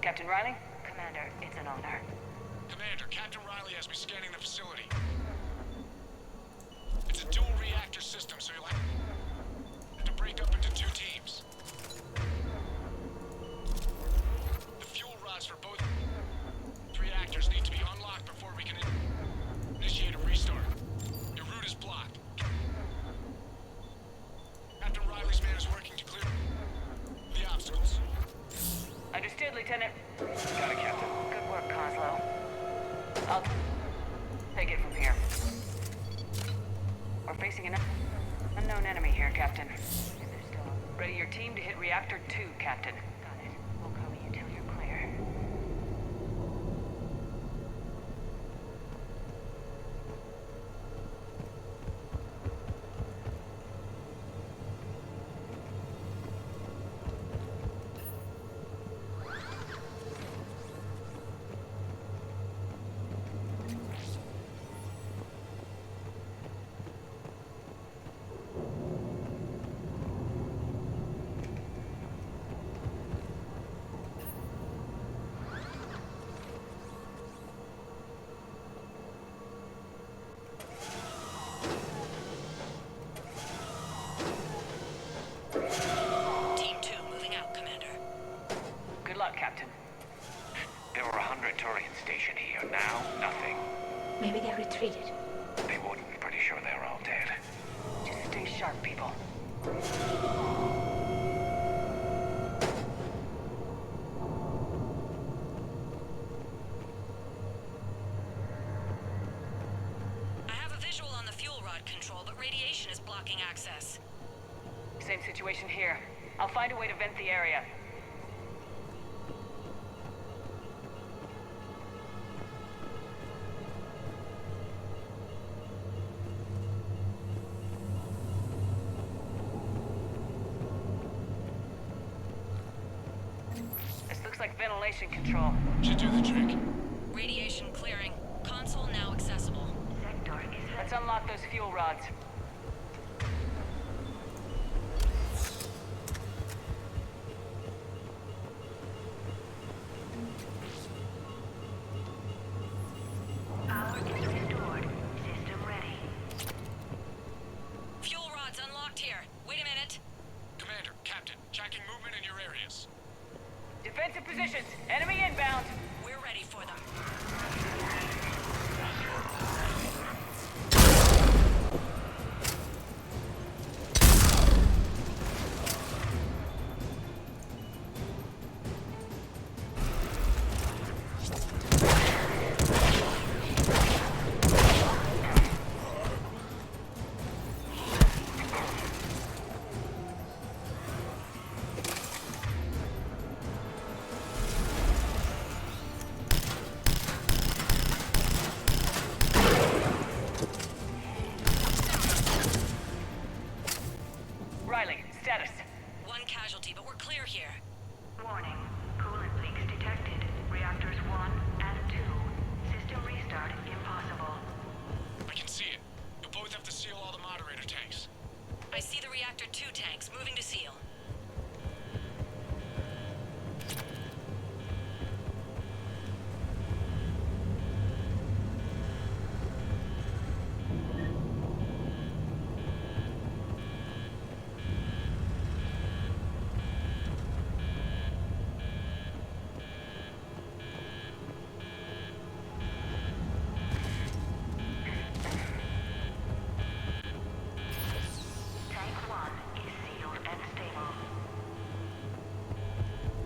Captain Riley? Commander, it's an honor. Commander, Captain Riley has me scanning the facility. It's a dual reactor system, so you'll have to break up into 2 teams. The fuel rods for both reactors need to be unlocked before we can initiate a restart. Your route is blocked. Captain Riley's man is working to clear the obstacles. Understood, Lieutenant. Got it, Captain. Good work, Coslow. I'll take it from here. We're facing an unknown enemy here, Captain. Ready your team to hit Reactor 2, Captain. Got it. We'll cover you till you're clear. Maybe they retreated. They wouldn't. Pretty sure they're all dead. Just stay sharp, people. I have a visual on the fuel rod control, but radiation is blocking access. Same situation here. I'll find a way to vent the area. This looks like ventilation control. Should do the trick. Radiation clearing. Console now accessible. Let's unlock those fuel rods. Power is restored. System ready. Fuel rods unlocked here. Wait a minute. Commander, Captain, tracking movement in your areas. Defensive positions. Enemy inbound. We're ready for them. Riley, status. One casualty, but we're clear here. Warning. Coolant leaks detected. Reactors 1 and 2. System restart impossible. I can see it. You'll both have to seal all the moderator tanks. I see the reactor 2 tanks moving to seal. Tank 1 is sealed and stable.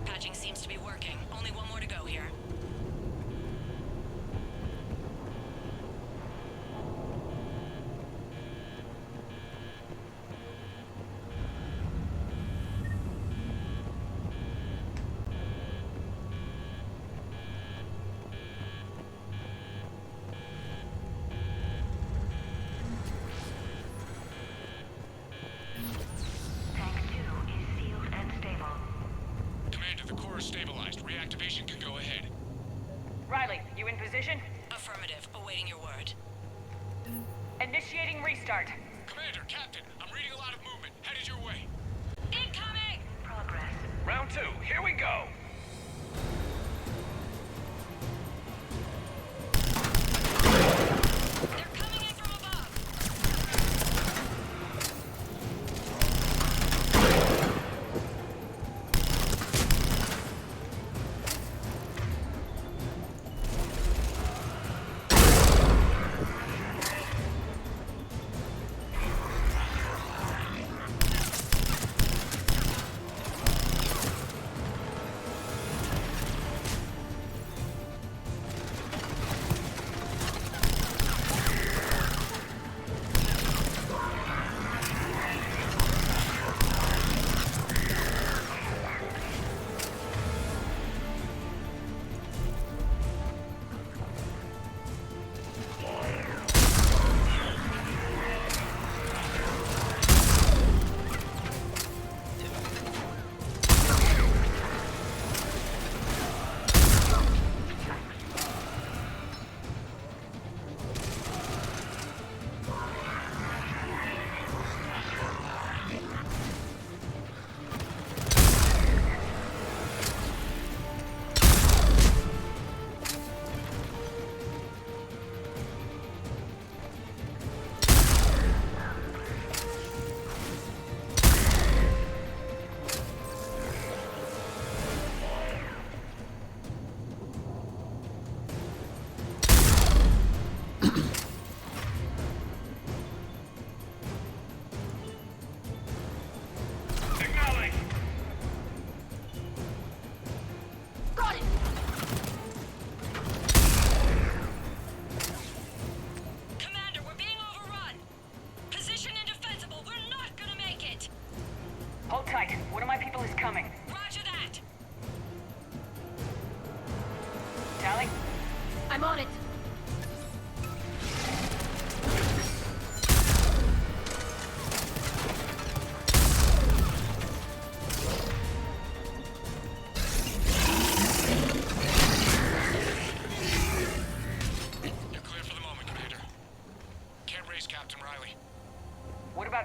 Patching seems to be working. Only one more to go here. Tank 2 is sealed and stable. Commander, the core is stabilized. Reactivation can go ahead. Riley, you in position? Affirmative. Awaiting your word. Initiating restart. Commander, Captain, I'm reading a lot of movement. Headed your way. Incoming! Progress. Round 2, here we go. They're coming in from above.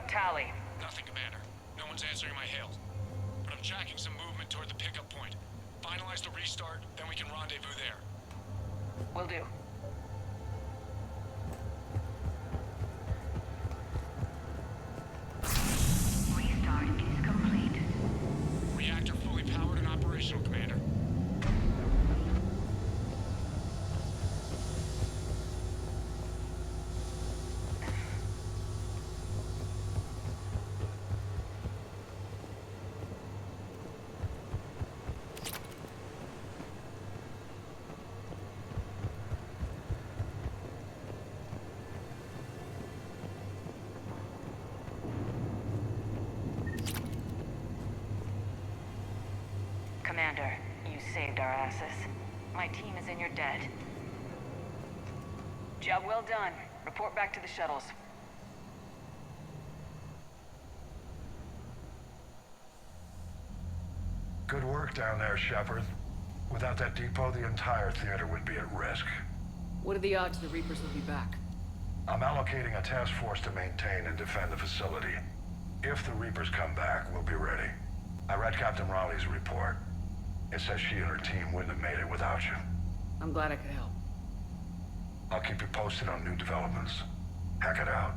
Tally. Nothing, Commander. No one's answering my hails. But I'm tracking some movement toward the pickup point. Finalize the restart, then we can rendezvous there. Will do. Restart is complete. Reactor fully powered and operational, Commander. Commander, you saved our asses. My team is in your debt. Job well done. Report back to the shuttles. Good work down there, Shepard. Without that depot, the entire theater would be at risk. What are the odds the Reapers will be back? I'm allocating a task force to maintain and defend the facility. If the Reapers come back, we'll be ready. I read Captain Raleigh's report. It says she and her team wouldn't have made it without you. I'm glad I could help. I'll keep you posted on new developments. Hack it out.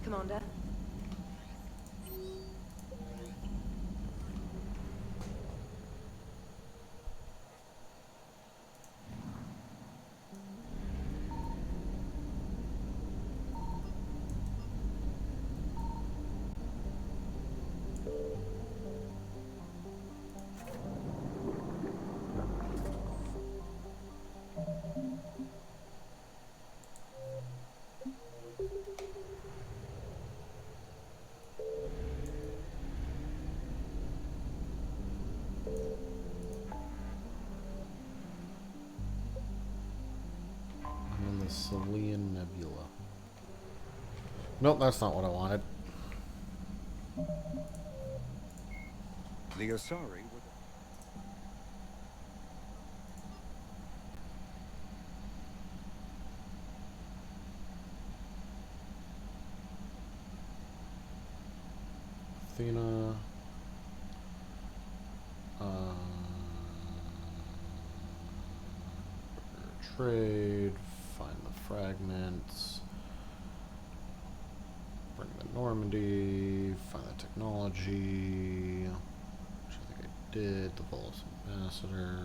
Commander? I'm in the Salian Nebula. Nope, that's not what I wanted. The Asari were Athena. Trade. Find the fragments. Bring the Normandy. Find the technology. Which I think I did. The Volus Ambassador.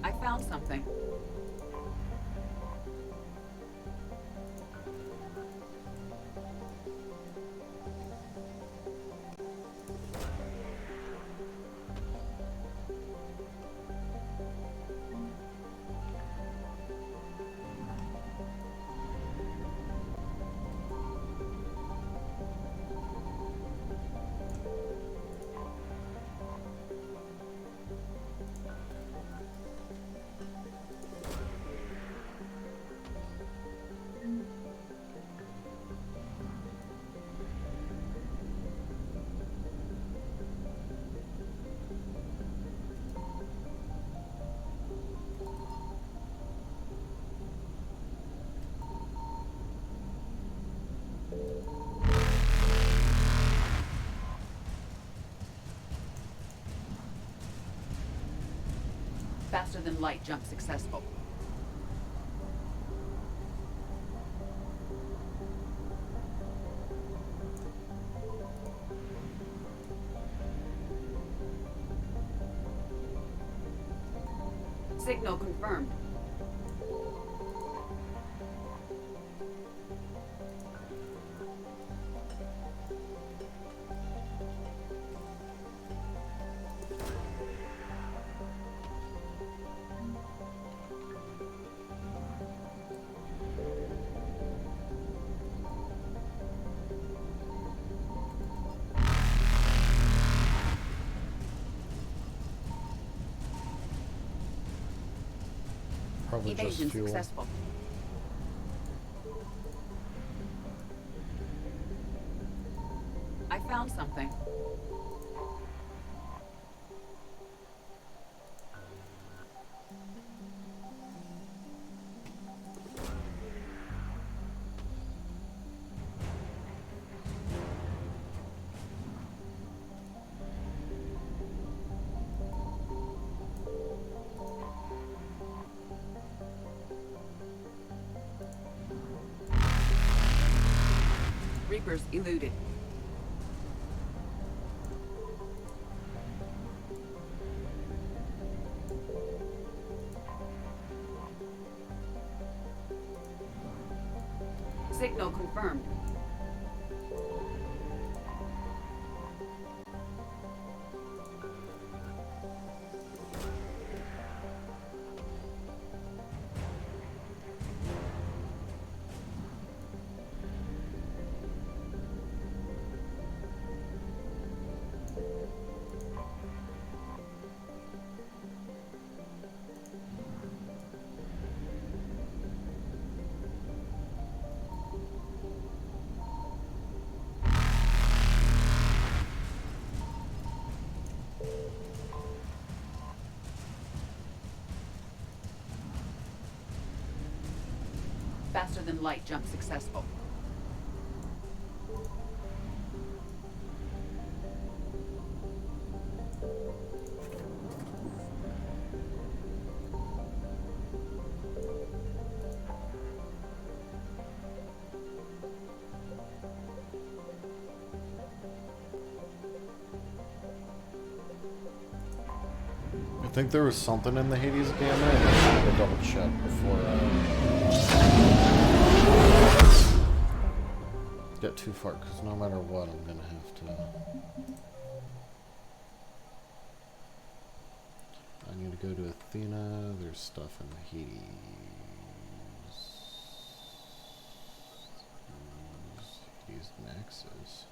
I found something. Faster than light jump successful. Signal confirmed. Probably just Evasion fuel. successful. I found something. Reapers eluded. Signal confirmed. Faster than light jump successful. I think there was something in the Hades gamma, and I had to double check before get too far, because no matter what, I'm gonna have to. I need to go to Athena. There's stuff in the Hades. Hades Nexus.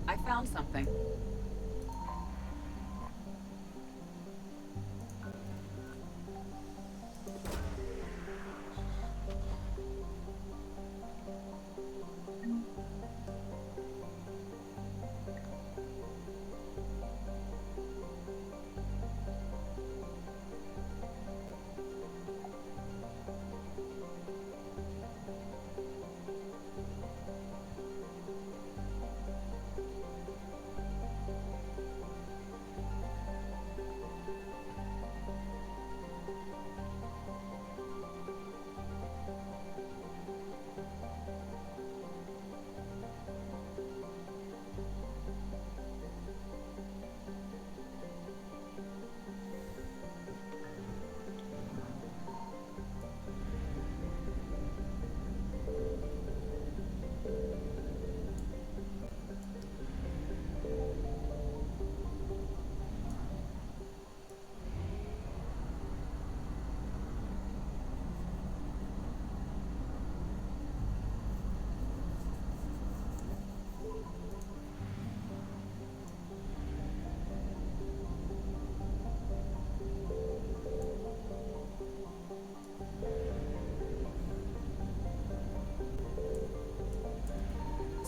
I found something.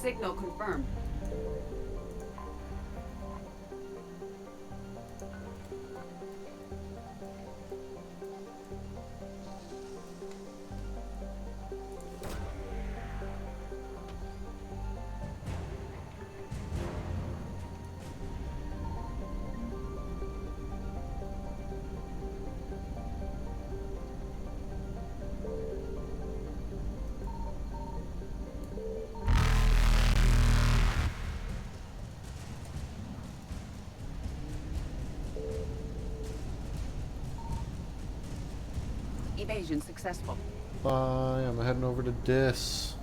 Signal confirmed. Evasion successful. Bye. I'm heading over to Dis.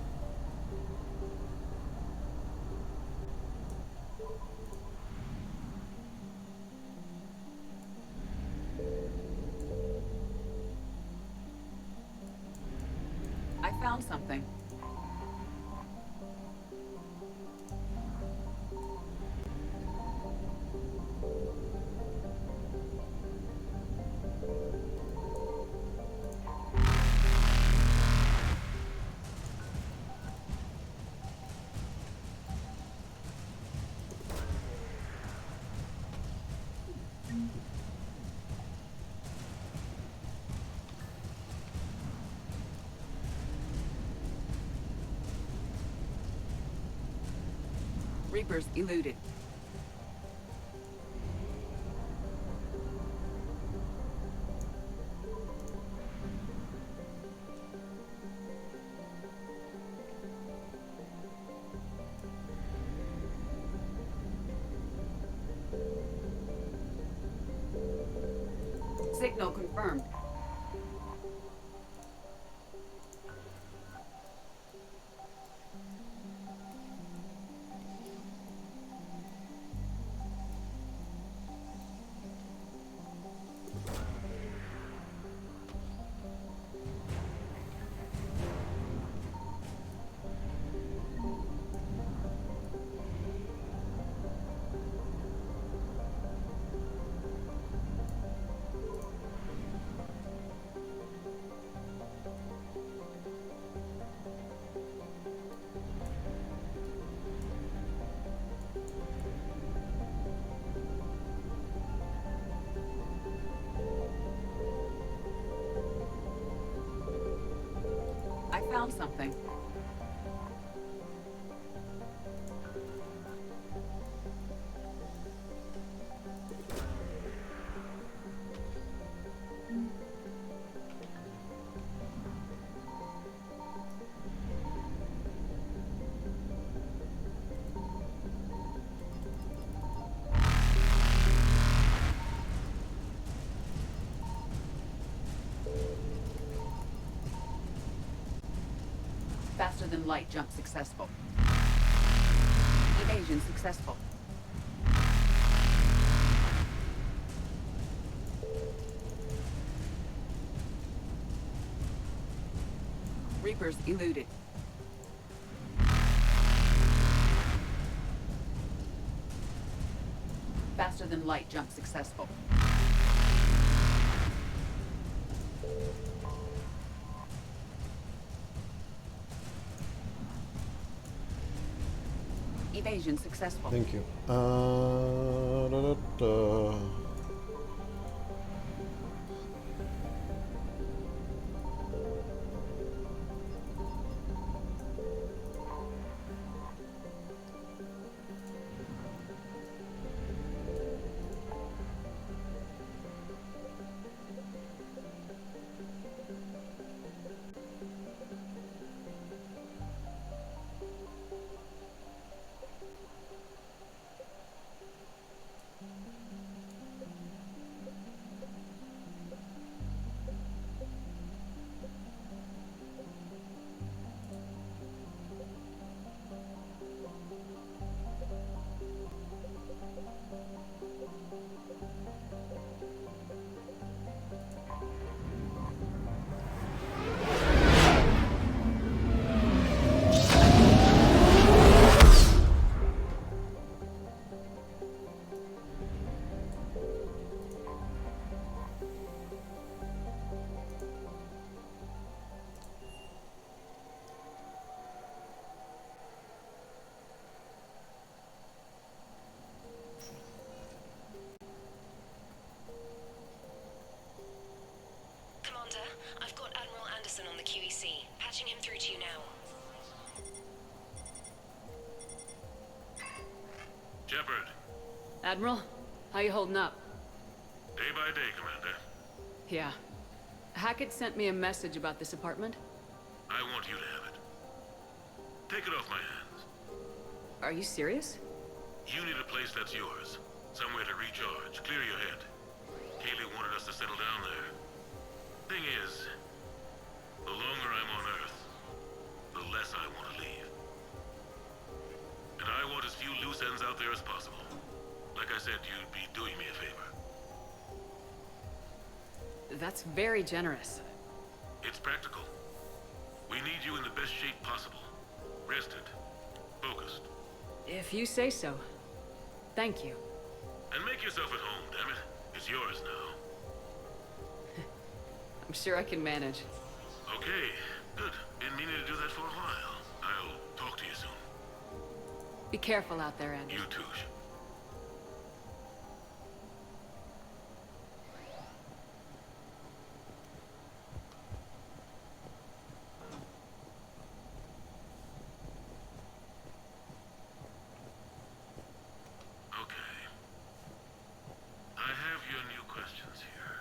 I found something. Reapers eluded. Signal confirmed. I found something. Faster than light jump successful. Evasion successful. Reapers eluded. Faster than light jump successful. Evasion successful. Thank you. Da, da, da. Admiral, how you holding up? Day by day, Commander. Yeah. Hackett sent me a message about this apartment. I want you to have it. Take it off my hands. Are you serious? You need a place that's yours. Somewhere to recharge, clear your head. Kaylee wanted us to settle down there. Thing is, the longer I'm on Earth, the less I want to leave. And I want as few loose ends out there as possible. Like I said, you'd be doing me a favor. That's very generous. It's practical. We need you in the best shape possible. Rested. Focused. If you say so. Thank you. And make yourself at home, damn it. It's yours now. I'm sure I can manage. Okay, good. Been meaning to do that for a while. I'll talk to you soon. Be careful out there, Andy. You too. Okay. I have your new questions here.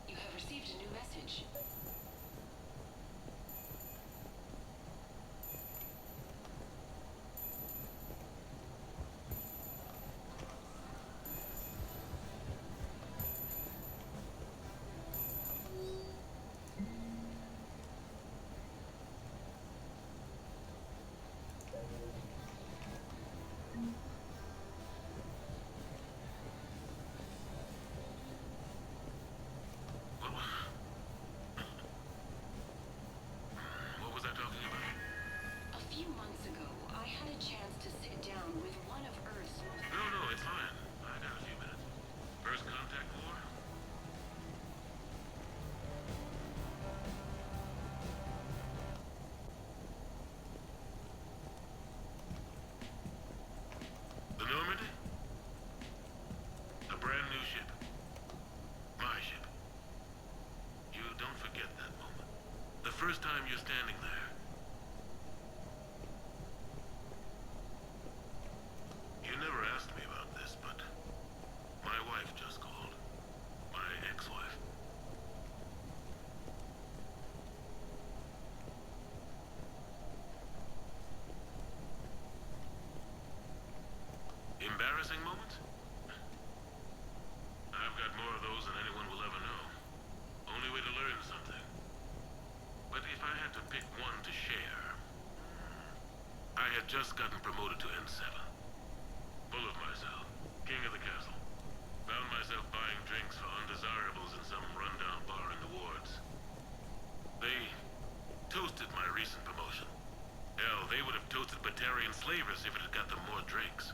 You have received a new message. What was I talking about? A few months ago, I had a chance to sit down with one of Earth's most... No, it's fine. I got a few minutes. First contact war? The Normandy? A brand new ship. My ship. You don't forget that moment. The first time you're standing there. You never asked me about this, but my wife just called. My ex-wife. Embarrassing moments? I've got more of those than anyone will ever know. Only way to learn something. But if I had to pick one to share, I had just gotten promoted to N7. Full of myself, king of the castle. Found myself buying drinks for undesirables in some rundown bar in the wards. They toasted my recent promotion. Hell, they would have toasted Batarian slavers if it had got them more drinks.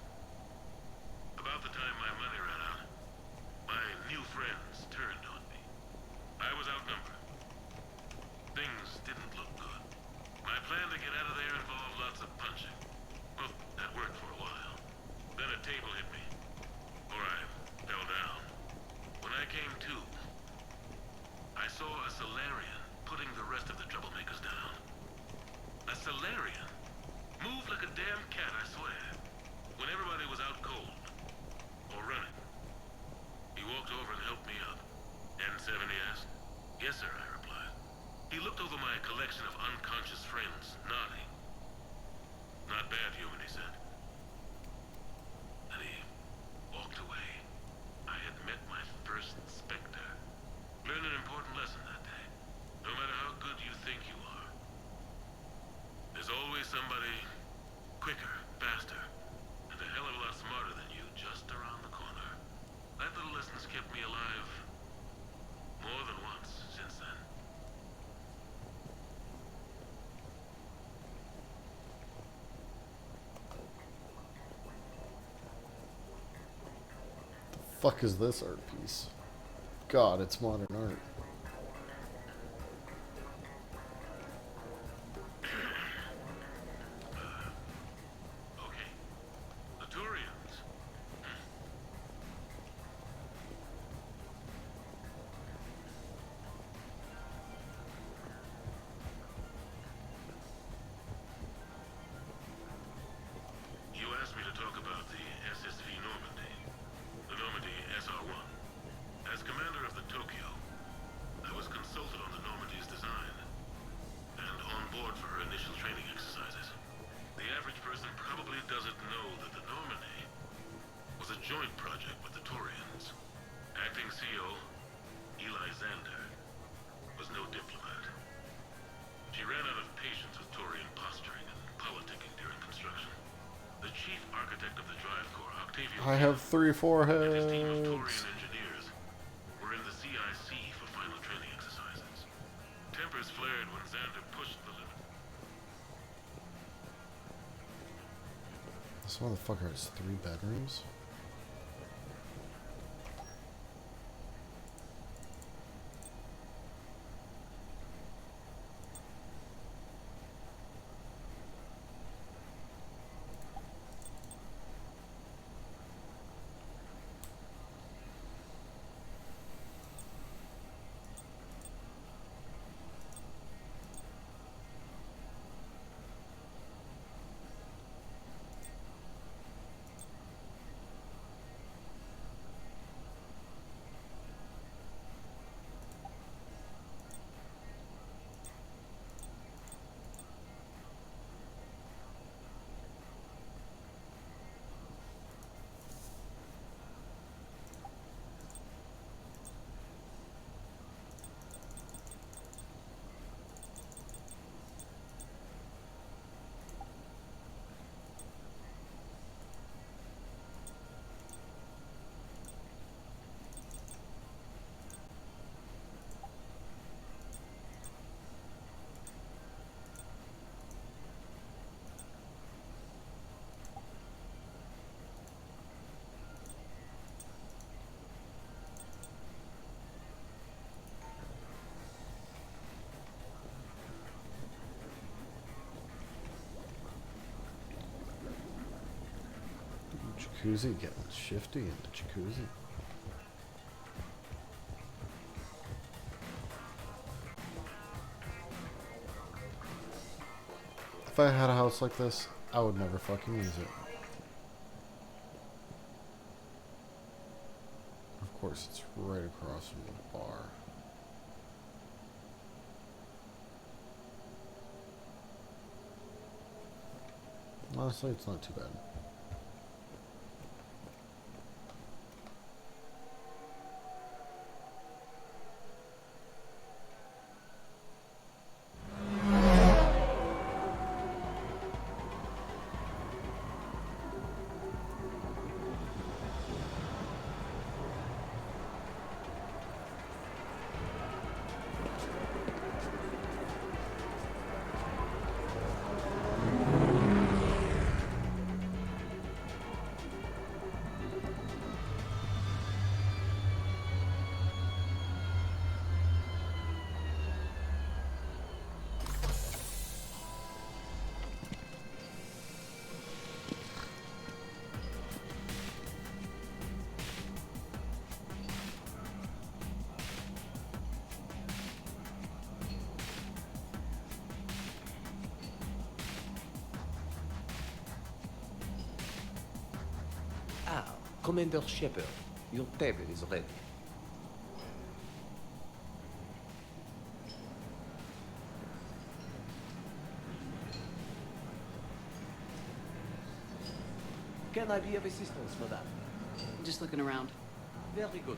About the time my money ran out, my new friends turned on me. I was outnumbered. Things didn't look good. My plan to get out of there involved lots of punching. Well, that worked for a while. Then a table hit me. Or I fell down. When I came to, I saw a Solarian putting the rest of the troublemakers down. A Solarian? Moved like a damn cat, I swear. When everybody was out cold. Or running. He walked over and helped me up. N7, he asked. Yes, sir, I replied. He looked over my collection of unconscious friends, nodding. Not bad, human, he said. Then he walked away. I had met my first Spectre. Learned an important lesson that day. No matter how good you think you are, there's always somebody quicker, faster, and a hell of a lot smarter than you just around the corner. That little lesson's kept me alive more than once since then. Fuck is this art piece? God, it's modern art. Okay. The Turians. You asked person probably doesn't know that the Normandy was a joint project with the Taurians. Acting CO, Eli Xander, was no diplomat. She ran out of patience with Taurian posturing and politicking during construction. The chief architect of the Drive Corps, Octavio, I have 3 and his team of foreheads. Taurian engineers were in the CIC for final training exercises. Tempers flared when Xander pushed the limit. This motherfucker has 3 bedrooms. Jacuzzi, getting shifty in the jacuzzi. If I had a house like this, I would never fucking use it. Of course, it's right across from the bar. Honestly, it's not too bad. Ah, Commander Shepard, your table is ready. Can I be of assistance, madame? Just looking around. Very good.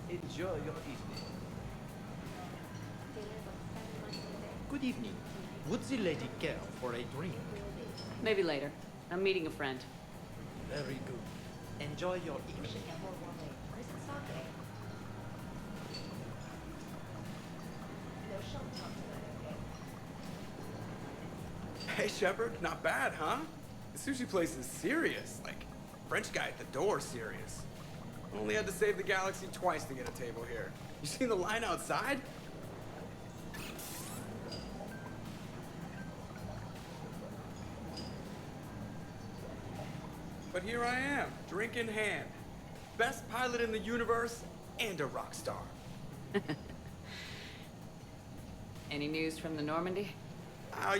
Enjoy your evening. Good evening. Would the lady care for a drink? Maybe later. I'm meeting a friend. Very good. Enjoy your evening. Hey, Shepard, not bad, huh? The sushi place is serious. Like, French guy at the door serious. Only had to save the galaxy twice to get a table here. You seen the line outside? But here I am, drink in hand. Best pilot in the universe and a rock star. Any news from the Normandy?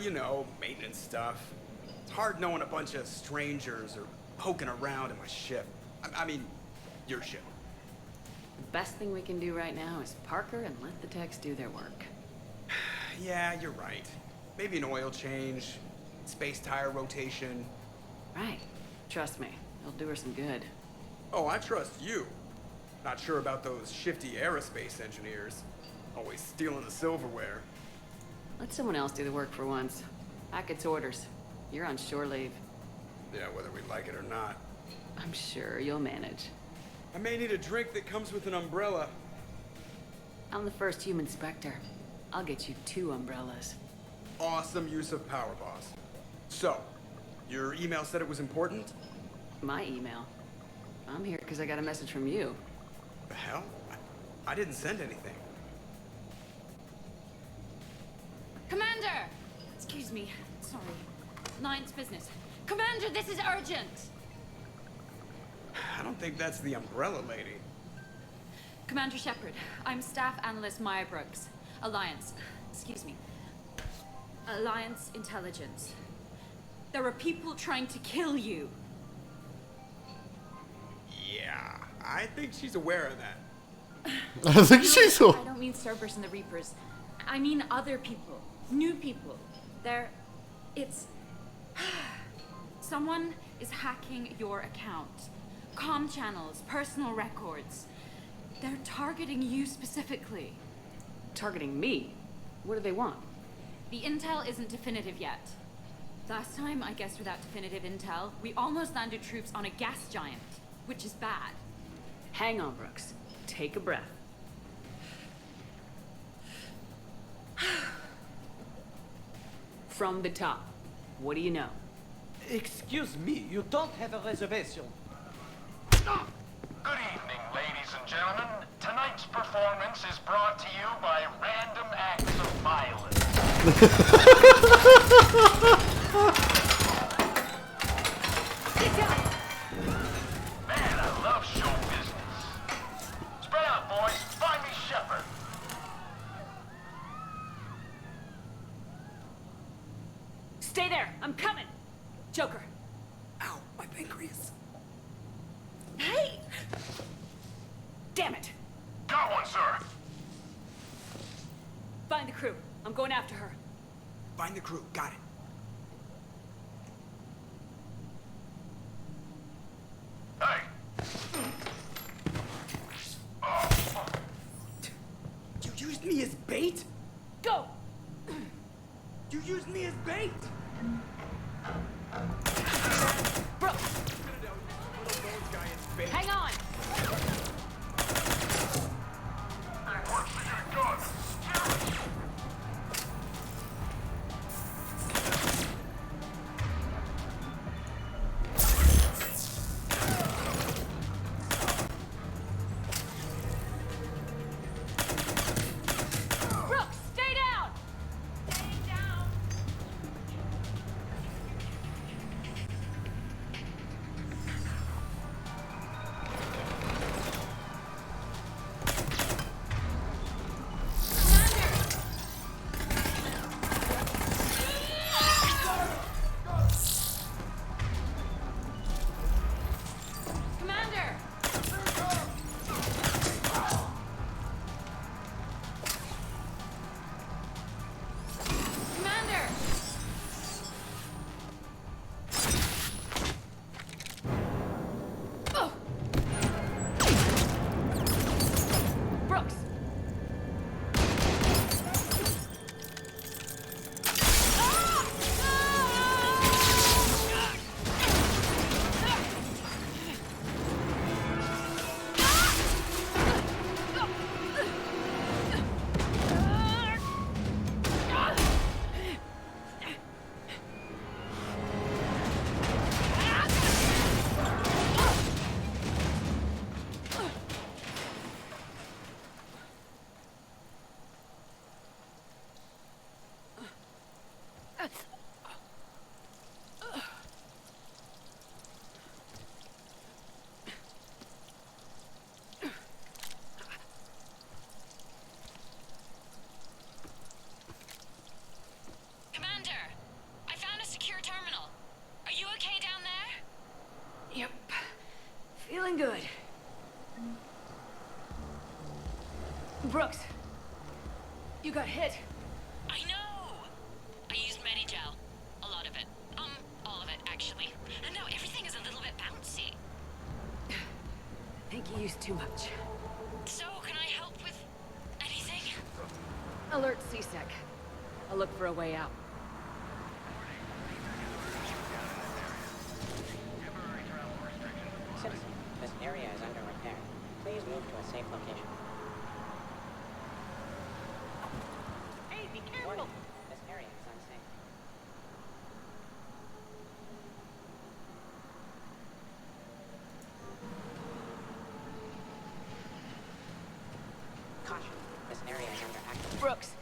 You know, maintenance stuff. It's hard knowing a bunch of strangers or poking around in my ship. I mean, your ship. The best thing we can do right now is Parker and let the techs do their work. Yeah, you're right. Maybe an oil change, space tire rotation. Right. Trust me, it'll do her some good. Oh, I trust you. Not sure about those shifty aerospace engineers. Always stealing the silverware. Let someone else do the work for once. Back its orders. You're on shore leave. Yeah, whether we like it or not. I'm sure you'll manage. I may need a drink that comes with an umbrella. I'm the first human Spectre. I'll get you 2 umbrellas. Awesome use of power, boss. So, your email said it was important? My email? I'm here because I got a message from you. The hell? I didn't send anything. Commander! Excuse me. Sorry. Lion's business. Commander, this is urgent! I don't think that's the umbrella lady. Commander Shepard, I'm Staff Analyst Maya Brooks. Alliance. Excuse me. Alliance Intelligence. There are people trying to kill you. Yeah, I think she's aware of that. I think she's. I don't mean Cerberus and the Reapers. I mean other people. New people. It's... Someone is hacking your account. Comm channels, personal records. They're targeting you specifically. Targeting me? What do they want? The intel isn't definitive yet. Last time, I guess without definitive intel, we almost landed troops on a gas giant, which is bad. Hang on, Brooks. Take a breath. From the top, what do you know? Excuse me, you don't have a reservation. Good evening, ladies and gentlemen. Tonight's performance is brought to you by Random Acts of Violence. Man, I love show business. Spread out, boys. Find me Shepard. Stay there! I'm coming! Joker. Ow, my pancreas. Hey! Damn it! Got one, sir. Find the crew. I'm going after her. Find the crew, got it. Hey! You used me as bait? Go! You used me as bait? Bro! Hang on! Where's the gun? Brooks, stay down! Stay down! Commander! Commander! Oh! Brooks! Commander, I found a secure terminal. Are you okay down there? Yep. Feeling good. Brooks, you got hit. I know! I used Medigel. too much. So, can I help with anything? Alert CSEC. I'll look for a way out. Citizen, this area is under repair. Please move to a safe location. Hey, be careful! Warning, this area is unsafe. Caution, this area is under active... Brooks,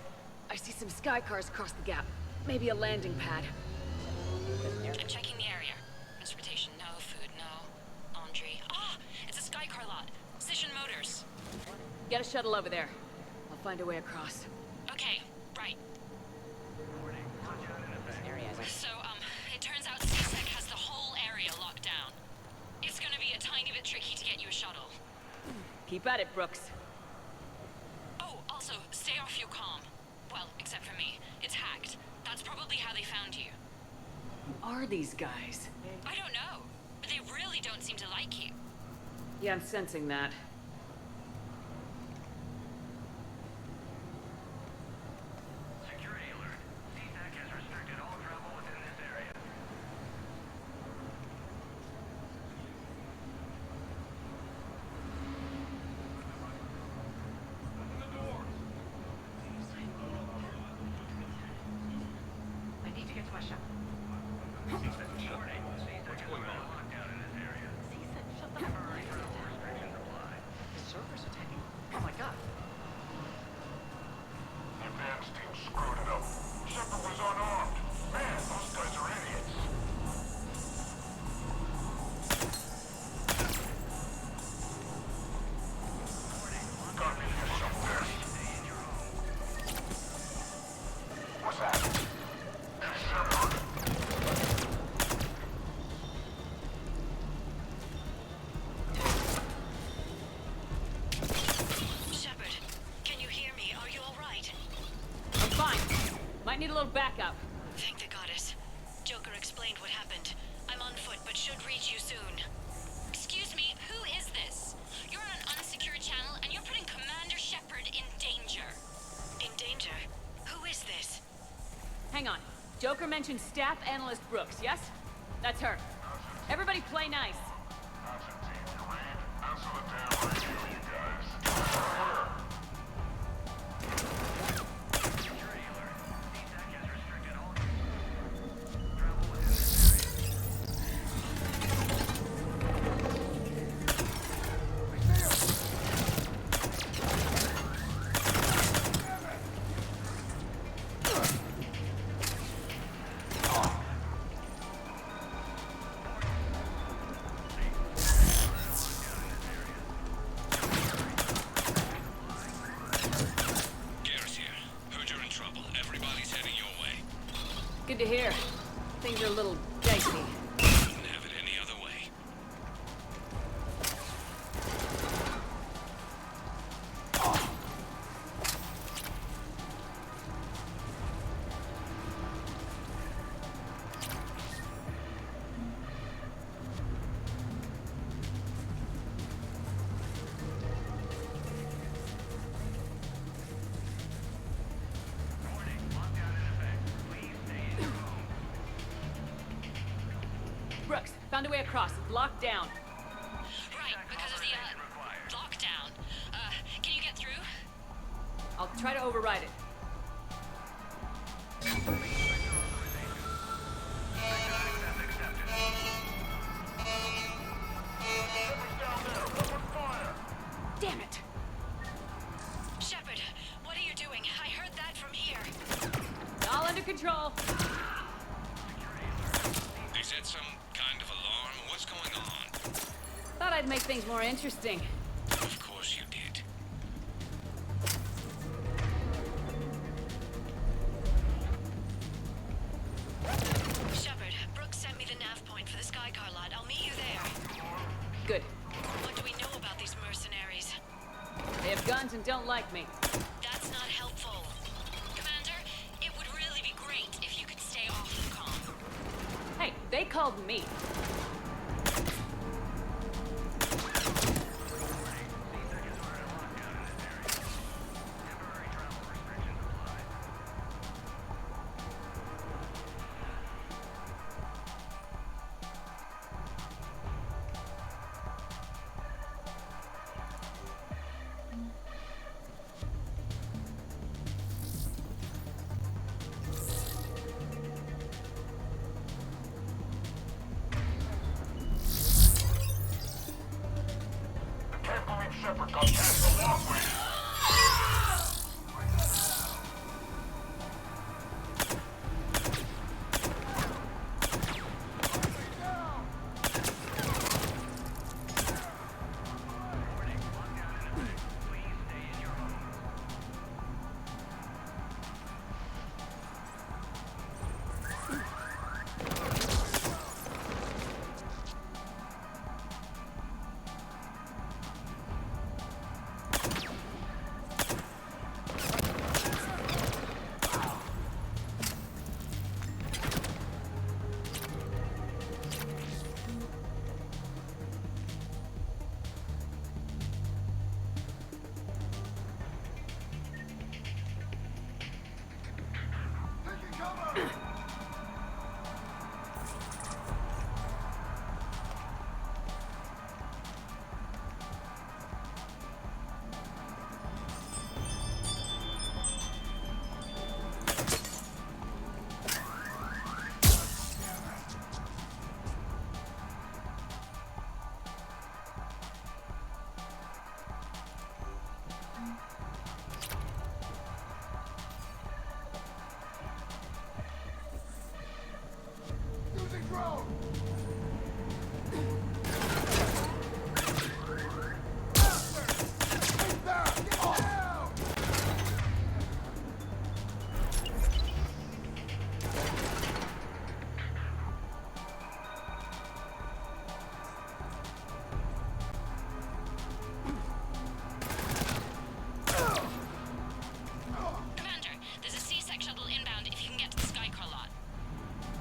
I see some sky cars across the gap. Maybe a landing pad. I'm checking the area. Transportation, no. Food, no. Laundry. Ah! It's a Skycar lot. Position Motors. Get a shuttle over there. I'll find a way across. Okay, right. This area is So, it turns out CSEC has the whole area locked down. It's gonna be a tiny bit tricky to get you a shuttle. Keep at it, Brooks. Oh, also, stay off your comm. Well, except for me. It's hacked. That's probably how they found you. Who are these guys? I don't know, but they really don't seem to like you. Yeah, I'm sensing that. Security alert. CSEC has restricted all travel within this area. I need to get to my shop. Warning, CSEC is under lockdown in this area. Shut the Temporary travel restrictions apply. The servers are taking... Oh my god. The advance team screwed it up. Shepard was unarmed. Man, those guys are idiots. Gotta be here somewhere. What's that? It's Shepard. Shepard, can you hear me? Are you alright? I'm fine. Might need a little backup. Thank the goddess. Joker explained what happened. I'm on foot, but should reach you soon. Excuse me, who is this? You're on an unsecured channel, and you're putting Commander Shepard in danger. In danger? Who is this? Hang on. Joker mentioned staff analyst Brooks, yes? That's her. Everybody play nice. Answer the damn radio, you guys. Security alert. CSEC has restricted all travel within this area. Garrus here. Heard you're in trouble. Everybody's heading your way. Good to hear. Things are a little dicey. Couldn't have it any other way. Brooks, found a way across. It's locked down. Right, because of the, lockdown. Can you get through? I'll try to override it. Damn it! Shepard, what are you doing? I heard that from here. All under control. They set some kind of alarm. What's going on? Thought I'd make things more interesting. Of course you did. Shepard, Brooks sent me the nav point for the Skycar lot. I'll meet you there. Good. What do we know about these mercenaries? They have guns and don't like me. That's not helpful. Commander, it would really be great if you could stay off the comm. Hey, they called me.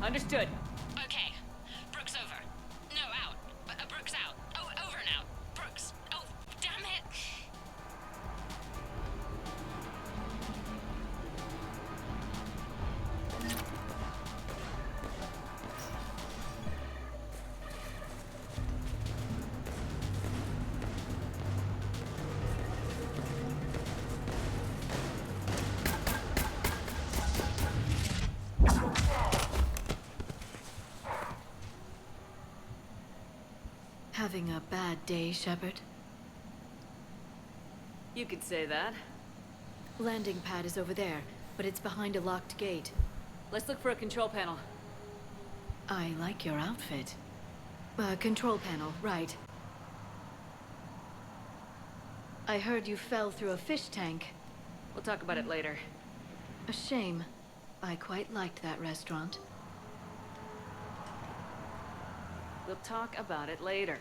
Understood. Okay. Brooks over. No, out. Brooks out. Oh, over and out. Brooks. Oh, damn it. Having a bad day, Shepard? You could say that. Landing pad is over there, but it's behind a locked gate. Let's look for a control panel. I like your outfit. Control panel, right. I heard you fell through a fish tank. We'll talk about it later. A shame. I quite liked that restaurant. We'll talk about it later.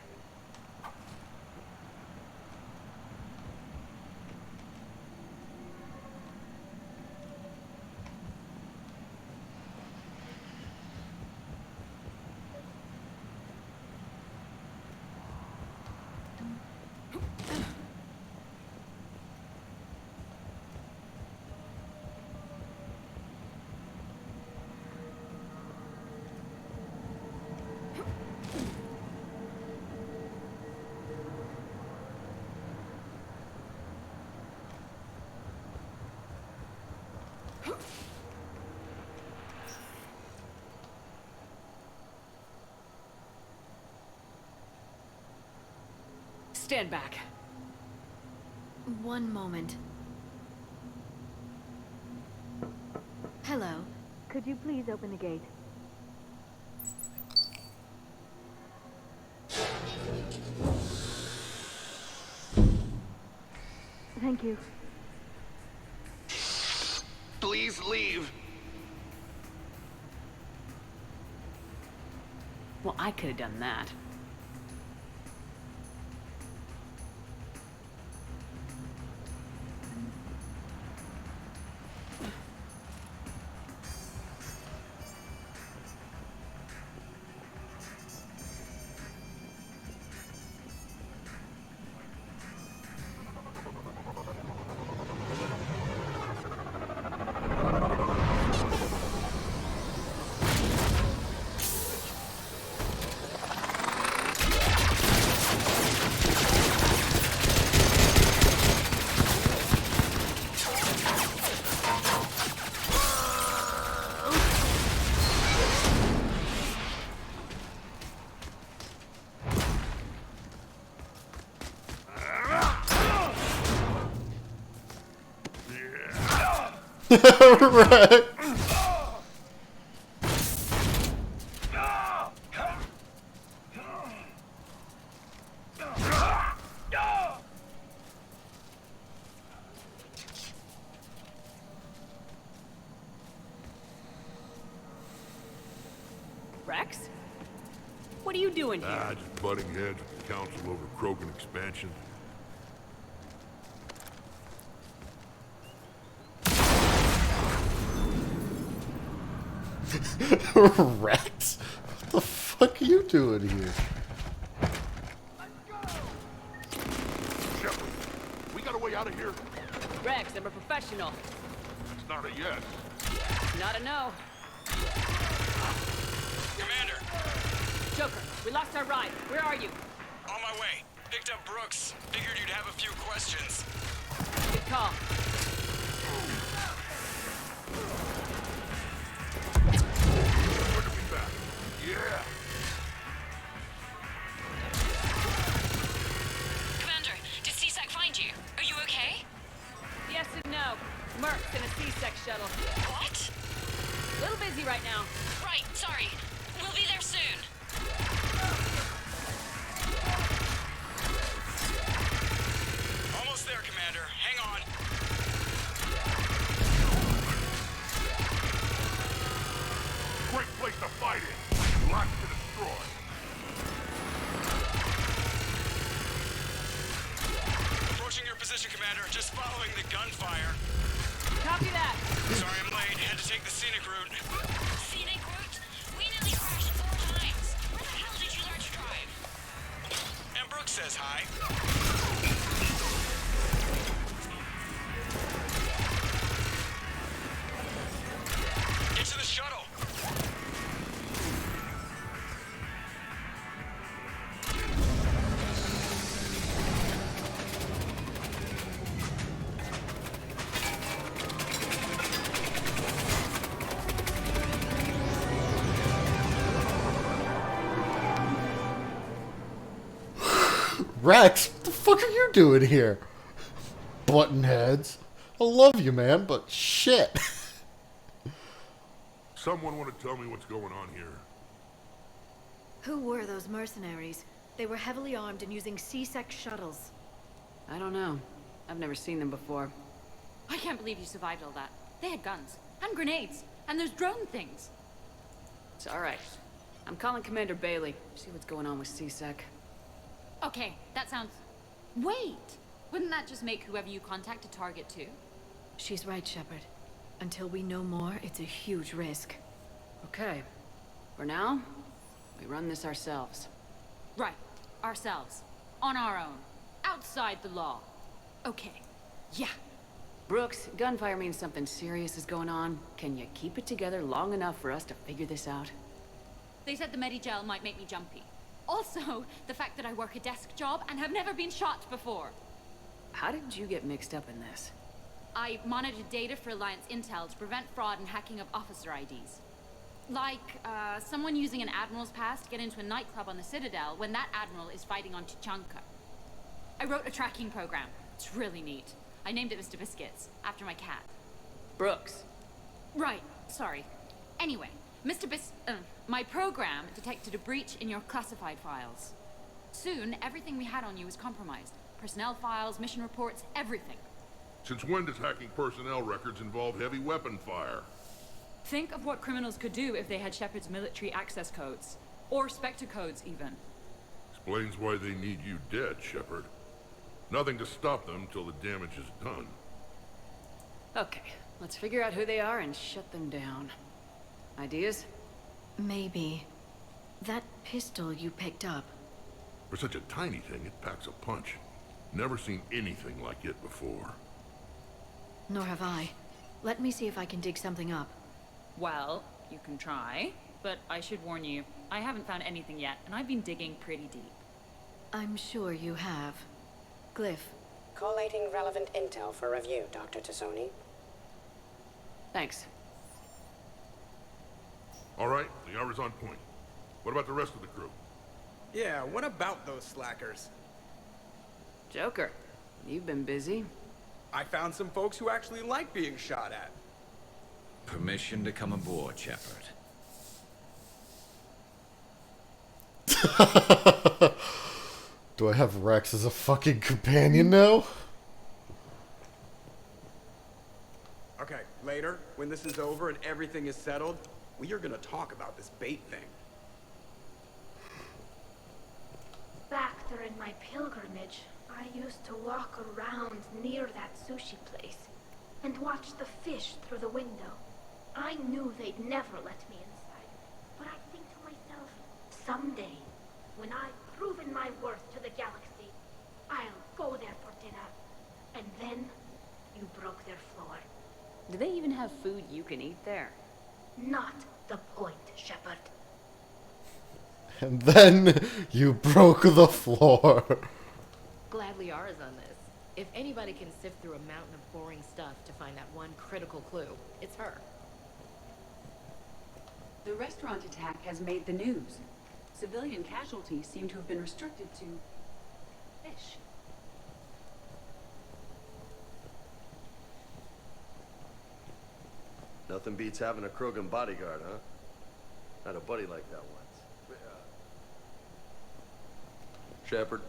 Stand back. One moment. Hello. Could you please open the gate? Thank you. Please leave. Well, I could have done that. Right. Rex? What are you doing here? Just butting heads with the council over Krogan expansion. Rex? What the fuck are you doing here? Shepard, we got a way out of here? Rex, I'm a professional. It's not a yes. Not a no. Commander! Joker, we lost our ride. Where are you? On my way. Picked up Brooks. Figured you'd have a few questions. Good call. Good to be back. Yeah. Commander, did CSAC find you? Are you okay? Yes and no. Merc's in a C-Sec shuttle. What? A little busy right now. Right, sorry. We'll be there soon. Almost there, Commander. Hang on. says hi. Get to the shuttle. Rex, what the fuck are you doing here? Button heads. I love you, man, but shit. Someone want to tell me what's going on here? Who were those mercenaries? They were heavily armed and using C-Sec shuttles. I don't know. I've never seen them before. I can't believe you survived all that. They had guns, and grenades, and those drone things. It's alright. I'm calling Commander Bailey. See what's going on with C-Sec. Okay, that sounds... Wait! Wouldn't that just make whoever you contact a target too? She's right, Shepard. Until we know more, it's a huge risk. Okay. For now, we run this ourselves. Right. Ourselves. On our own. Outside the law. Okay. Yeah. Brooks, gunfire means something serious is going on. Can you keep it together long enough for us to figure this out? They said the Medigel might make me jumpy. Also, the fact that I work a desk job and have never been shot before. How did you get mixed up in this? I monitored data for Alliance intel to prevent fraud and hacking of officer IDs. Like, someone using an Admiral's pass to get into a nightclub on the Citadel when that Admiral is fighting on Tuchanka. I wrote a tracking program. It's really neat. I named it Mr. Biscuits, after my cat. Brooks. Right, sorry. Anyway, my program detected a breach in your classified files. Soon, everything we had on you was compromised. Personnel files, mission reports, everything. Since when does hacking personnel records involve heavy weapon fire? Think of what criminals could do if they had Shepard's military access codes. Or Spectre codes, even. Explains why they need you dead, Shepard. Nothing to stop them till the damage is done. Okay, let's figure out who they are and shut them down. Ideas? Maybe. That pistol you picked up. For such a tiny thing, it packs a punch. Never seen anything like it before. Nor have I. Let me see if I can dig something up. Well, you can try, but I should warn you, I haven't found anything yet, and I've been digging pretty deep. I'm sure you have. Glyph. Collating relevant intel for review, Dr. Tassoni. Thanks. All right, the hour's on point. What about the rest of the crew? Yeah, what about those slackers? Joker, you've been busy. I found some folks who actually like being shot at. Permission to come aboard, Shepard. Do I have Rex as a fucking companion now? Okay, later, when this is over and everything is settled, we are gonna talk about this bait thing. Back during my pilgrimage, I used to walk around near that sushi place and watch the fish through the window. I knew they'd never let me inside, but I think to myself, someday, when I've proven my worth to the galaxy, I'll go there for dinner. And then, you broke their floor. Do they even have food you can eat there? Not the point, Shepard. And then you broke the floor. Glad Liara's on this. If anybody can sift through a mountain of boring stuff to find that one critical clue, it's her. The restaurant attack has made the news. Civilian casualties seem to have been restricted to fish. Nothing beats having a Krogan bodyguard, huh? Had a buddy like that once. Shepard.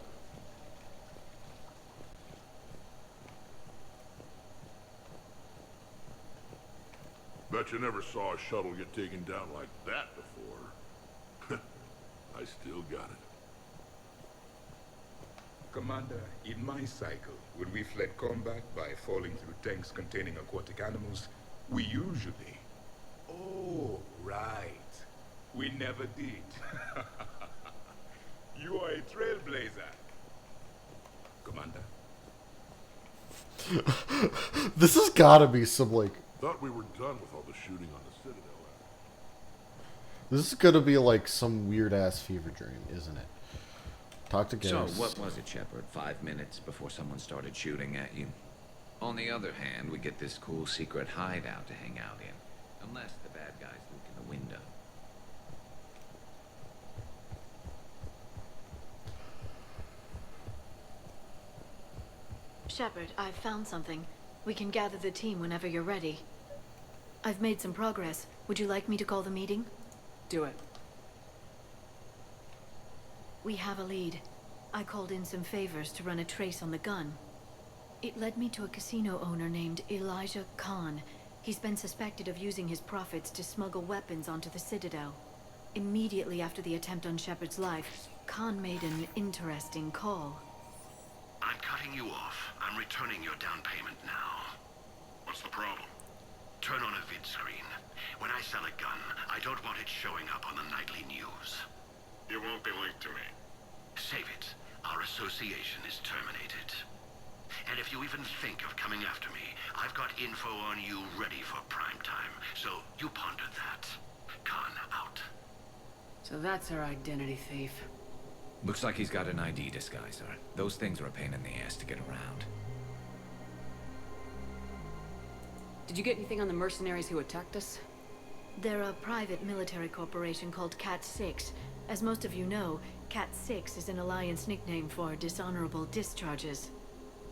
Bet you never saw a shuttle get taken down like that before. I still got it. Commander, in my cycle, when we fled combat by falling through tanks containing aquatic animals, we usually... Oh, right. We never did. You are a trailblazer. Commander. This has gotta be some, like... Thought we were done with all the shooting on the Citadel. This is gonna be like some weird-ass fever dream, isn't it? Talk to So, Garrus. what was it, Shepard? 5 minutes before someone started shooting at you? On the other hand, we get this cool secret hideout to hang out in. Unless the bad guys look in the window. Shepard, I've found something. We can gather the team whenever you're ready. I've made some progress. Would you like me to call the meeting? Do it. We have a lead. I called in some favors to run a trace on the gun. It led me to a casino owner named Elijah Khan. He's been suspected of using his profits to smuggle weapons onto the Citadel. Immediately after the attempt on Shepard's life, Khan made an interesting call. I'm cutting you off. I'm returning your down payment now. What's the problem? Turn on a vid screen. When I sell a gun, I don't want it showing up on the nightly news. You won't be linked to me. Save it. Our association is terminated. And if you even think of coming after me, I've got info on you ready for prime time. So you ponder that. Khan out. So that's our identity thief. Looks like he's got an ID disguiser. Those things are a pain in the ass to get around. Did you get anything on the mercenaries who attacked us? They're a private military corporation called Cat-6. As most of you know, Cat-6 is an Alliance nickname for dishonorable discharges.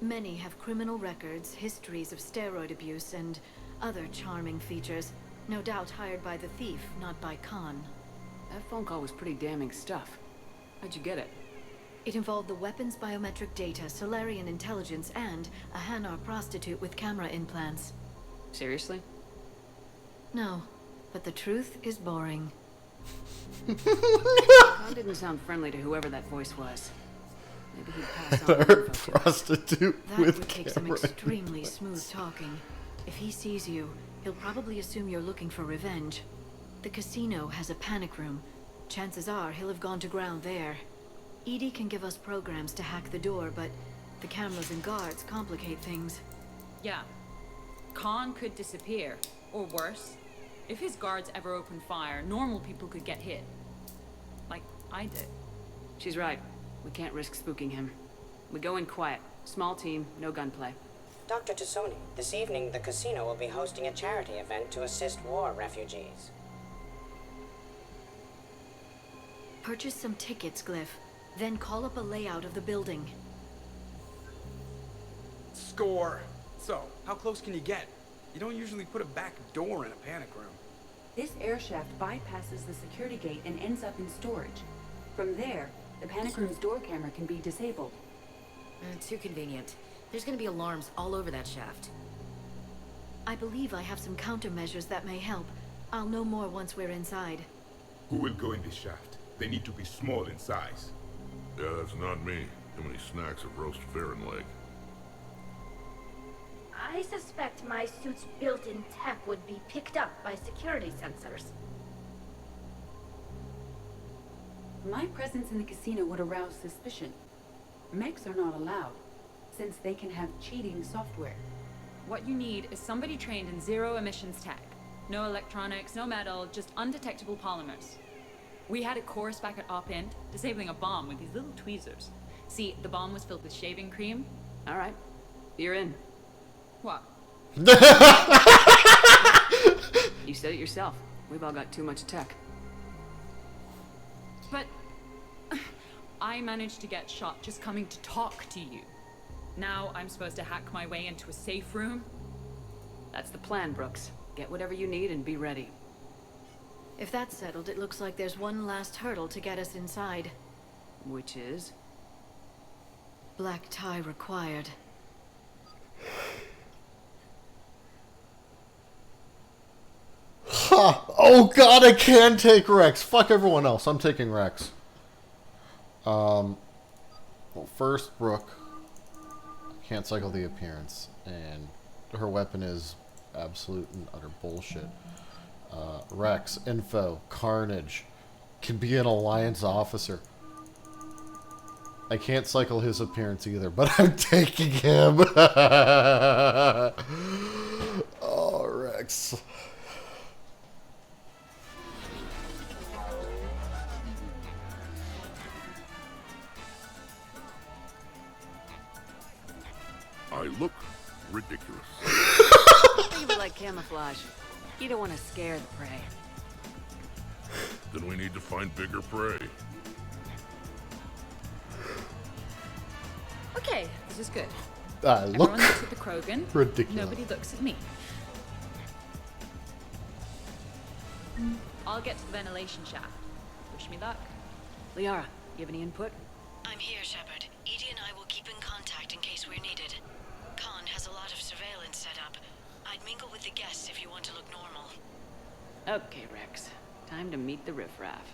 Many have criminal records, histories of steroid abuse, and other charming features. No doubt hired by the thief, not by Khan. That phone call was pretty damning stuff. How'd you get it? It involved the weapons biometric data, Solarian intelligence, and a Hanar prostitute with camera implants. Seriously? No, but the truth is boring. Khan didn't sound friendly to whoever that voice was. Maybe he'd pass on the info to us. Prostitute That with would take some camera extremely implants. smooth talking. If he sees you, he'll probably assume you're looking for revenge. The casino has a panic room. Chances are he'll have gone to ground there. EDI can give us programs to hack the door, but the cameras and guards complicate things. Yeah. Khan could disappear. Or worse, if his guards ever open fire, normal people could get hit. Like I did. She's right. We can't risk spooking him. We go in quiet. Small team, no gunplay. Dr. Tassoni, this evening the casino will be hosting a charity event to assist war refugees. Purchase some tickets, Glyph. Then call up a layout of the building. Score! So, how close can you get? You don't usually put a back door in a panic room. This air shaft bypasses the security gate and ends up in storage. From there, the panic room's door camera can be disabled. Too convenient. There's gonna be alarms all over that shaft. I believe I have some countermeasures that may help. I'll know more once we're inside. Who will go in this shaft? They need to be small in size. Yeah, that's not me. Too many snacks of roast Farron leg. I suspect my suit's built-in tech would be picked up by security sensors. My presence in the casino would arouse suspicion. Mechs are not allowed, since they can have cheating software. What you need is somebody trained in zero emissions tech. No electronics, no metal, just undetectable polymers. We had a course back at Op End, disabling a bomb with these little tweezers. See, the bomb was filled with shaving cream. All right. You're in. What? You said it yourself. We've all got too much tech. But I managed to get shot just coming to talk to you. Now I'm supposed to hack my way into a safe room? That's the plan, Brooks. Get whatever you need and be ready. If that's settled, it looks like there's one last hurdle to get us inside. Which is? Black tie required. Ha! Oh god, I can take Rex. Fuck everyone else. I'm taking Rex. Well, first, Brooke can't cycle the appearance, and her weapon is absolute and utter bullshit. Rex, info, Carnage, can be an Alliance officer. I can't cycle his appearance either, but I'm taking him. Oh, Rex. I look ridiculous. Think of it like camouflage. You don't want to scare the prey. Then we need to find bigger prey. Okay, this is good. I look Everyone looks at the Krogan. ridiculous. Nobody looks at me. I'll get to the ventilation shaft. Wish me luck. Liara, you have any input? I'm here, Shepard. Edie and I will keep in contact in case we're needed. Khan has a lot of surveillance set up. I'd mingle with the guests if you want to look normal. Okay, Rex. Time to meet the riffraff.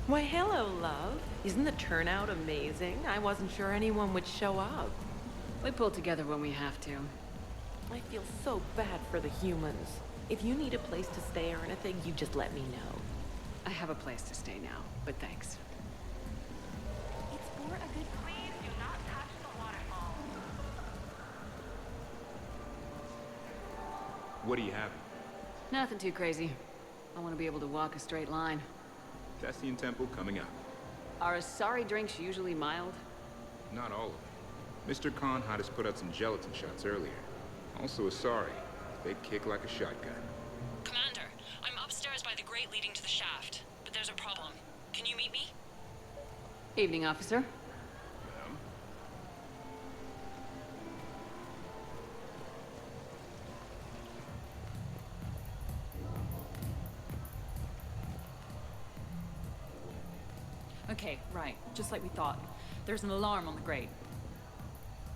Why, hello, love. Isn't the turnout amazing? I wasn't sure anyone would show up. We pull together when we have to. I feel so bad for the humans. If you need a place to stay or anything, you just let me know. I have a place to stay now, but thanks. It's for a good please do not touch the waterfall. What do you have? Nothing too crazy. I want to be able to walk a straight line. Cassian Temple coming up. Are Asari drinks usually mild? Not all of them. Mr. Khan had us put out some gelatin shots earlier. Also Asari. They kick like a shotgun. Commander, I'm upstairs by the grate leading to the shaft, but there's a problem. Can you meet me? Evening, officer. Okay, right. Just like we thought. There's an alarm on the grate.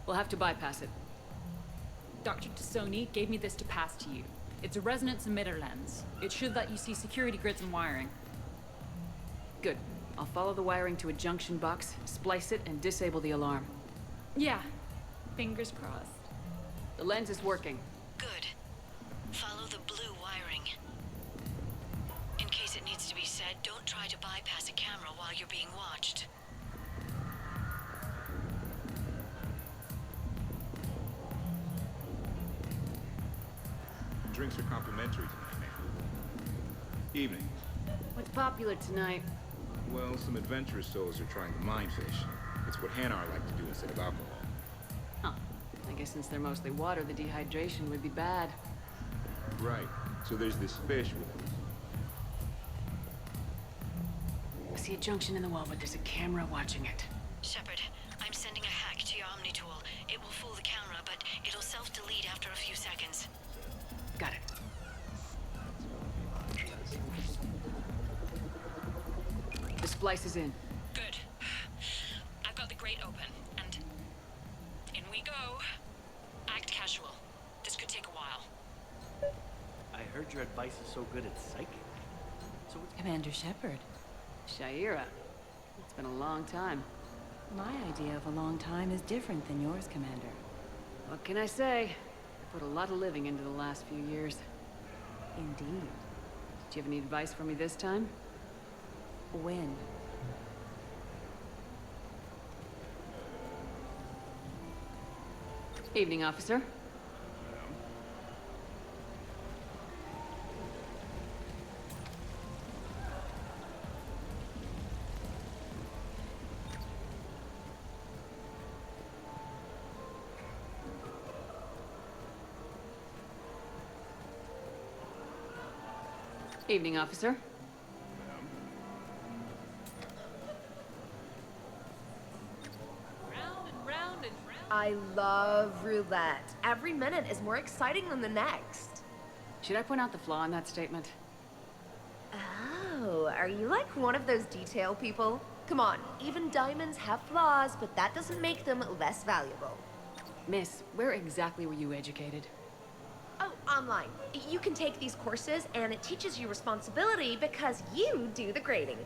We'll have to bypass it. Dr. Tassoni gave me this to pass to you. It's a resonance emitter lens. It should let you see security grids and wiring. Good. I'll follow the wiring to a junction box, splice it, and disable the alarm. Yeah. Fingers crossed. The lens is working. Good. Follow the blue wiring. In case it needs to be said, don't try to bypass a camera while you're being watched. Drinks are complimentary tonight, ma'am. Evening. What's popular tonight? Well, some adventurous souls are trying the mind fish. It's what Hanar like to do instead of alcohol. Huh. I guess since they're mostly water, the dehydration would be bad. Right. So there's this fish with it. I see a junction in the wall, but there's a camera watching it. Shepard, I'm sending a hack to your Omni tool. It will fool the camera, but it'll self-delete after a few seconds. Got it. The splice is in. Good. I've got the grate open, and in we go. Act casual. This could take a while. I heard your advice is so good at psychic. So it's Commander Shepard. Shaira. It's been a long time. My idea of a long time is different than yours, Commander. What can I say? I put a lot of living into the last few years. Indeed. Do you have any advice for me this time? When? Evening, officer. Evening, officer. I love roulette. Every minute is more exciting than the next. Should I point out the flaw in that statement? Oh, are you like one of those detail people? Come on, even diamonds have flaws, but that doesn't make them less valuable. Miss, where exactly were you educated? Oh, online. You can take these courses, and it teaches you responsibility because you do the grading.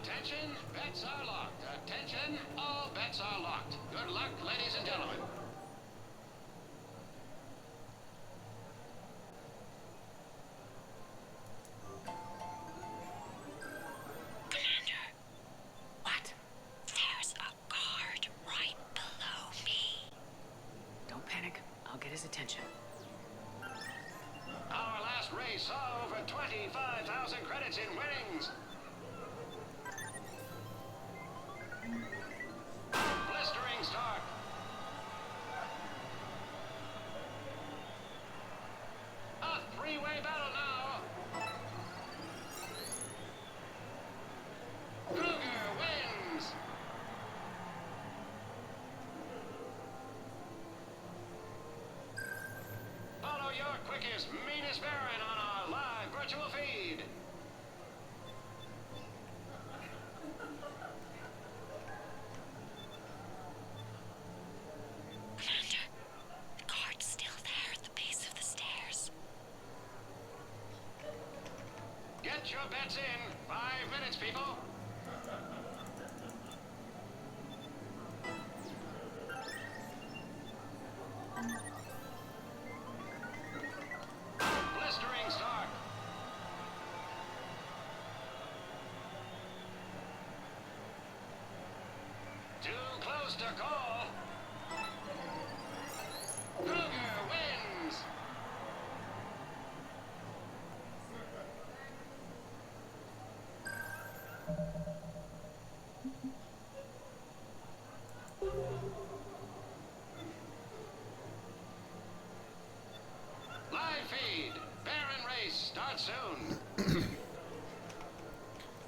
Attention, bets are locked. Attention, all bets are locked. Good luck, ladies and gentlemen. Commander. What? There's a guard right below me. Don't panic. I'll get his attention. Our last race saw over 25,000 credits in winnings. Blistering start. A three-way battle now. Kruger wins. Follow your quickest, meanest Baron on our live virtual feed. Commander, the guard's still there at the base of the stairs. Get your bets in. 5 minutes, people. Blistering start. Too close to call. Kruger wins. Live feed. Baron race starts soon.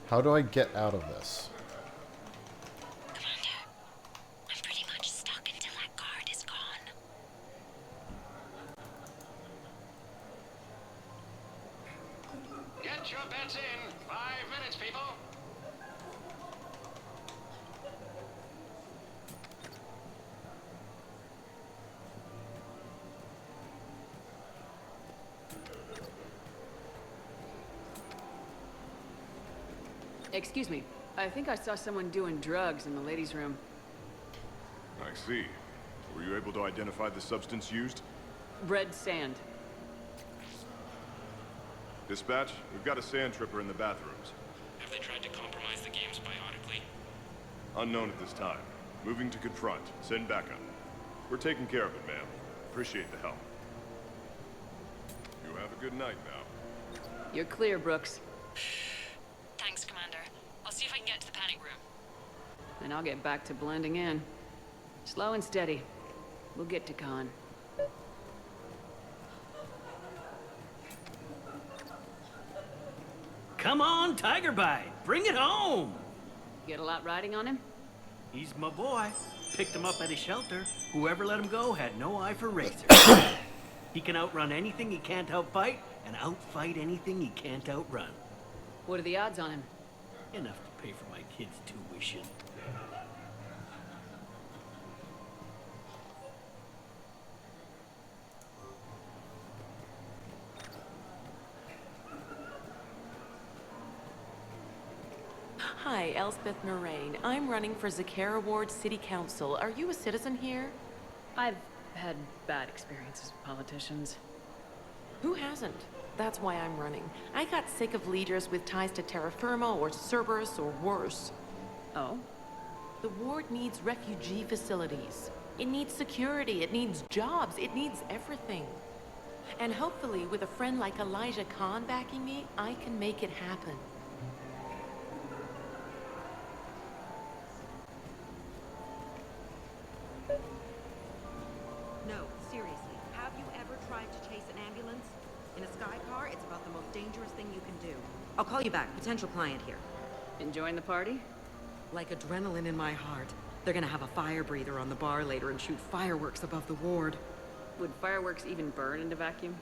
How do I get out of this? Commander, I'm pretty much stuck until that guard is gone. Get your bets in. 5 minutes, people. Excuse me. I think I saw someone doing drugs in the ladies' room. I see. Were you able to identify the substance used? Red sand. Dispatch, we've got a sand tripper in the bathrooms. Have they tried to compromise the games biotically? Unknown at this time. Moving to confront. Send backup. We're taking care of it, ma'am. Appreciate the help. You have a good night now. You're clear, Brooks. Thanks, Commander. I'll see if I can get to the panic room. And I'll get back to blending in. Slow and steady. We'll get to Khan. Come on, Tiger Bite. Bring it home. Get a lot riding on him? He's my boy. Picked him up at his shelter. Whoever let him go had no eye for razors. He can outrun anything he can't outfight, and outfight anything he can't outrun. What are the odds on him? Enough to pay for my kids' tuition. Hi, Elspeth Moraine. I'm running for Zakara Ward City Council. Are you a citizen here? I've had bad experiences with politicians. Who hasn't? That's why I'm running. I got sick of leaders with ties to terra firma or Cerberus or worse. Oh? The ward needs refugee facilities. It needs security. It needs jobs. It needs everything. And hopefully, with a friend like Elijah Khan backing me, I can make it happen. No, seriously. Have you ever tried to chase an ambulance? In a sky car, it's about the most dangerous thing you can do. I'll call you back. Potential client here. Enjoying the party? Like adrenaline in my heart. They're gonna have a fire breather on the bar later and shoot fireworks above the ward. Would fireworks even burn into vacuum?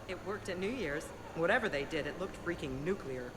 It worked at New Year's. Whatever they did, it looked freaking nuclear.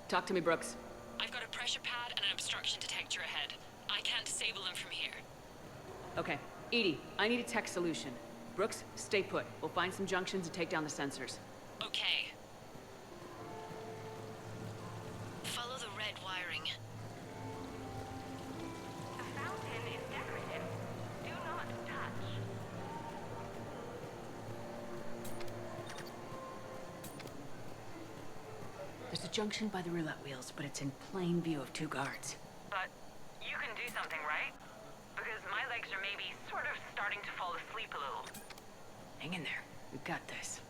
Talk to me, Brooks. I've got a pressure pad and an obstruction detector ahead. I can't disable them from here. Okay. Edie, I need a tech solution. Brooks, stay put. We'll find some junctions and take down the sensors. Okay. Follow the red wiring. The fountain is decorative. Do not touch. There's a junction by the roulette wheels, but it's in plain view of 2 guards. But you can do something, right? Because my legs are maybe sort of starting to fall asleep a little. Hang in there. We've got this.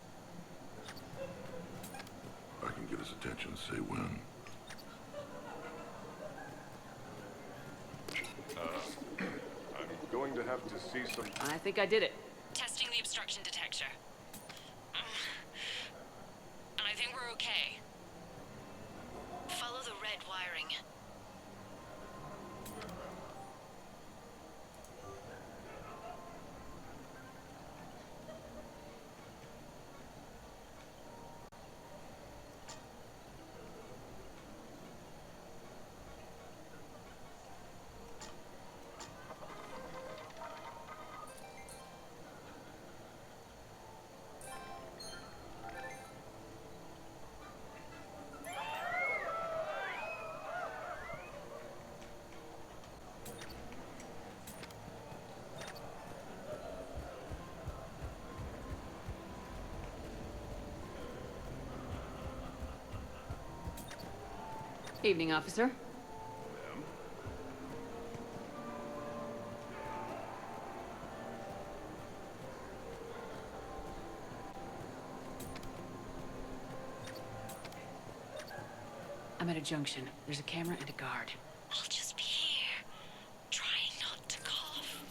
I can get his attention, say when. I'm going to have to see some... I think I did it. Testing the obstruction detector. And I think we're okay. Follow the red wiring. Evening, officer. Ma'am? I'm at a junction. There's a camera and a guard. I'll just be here, trying not to cough.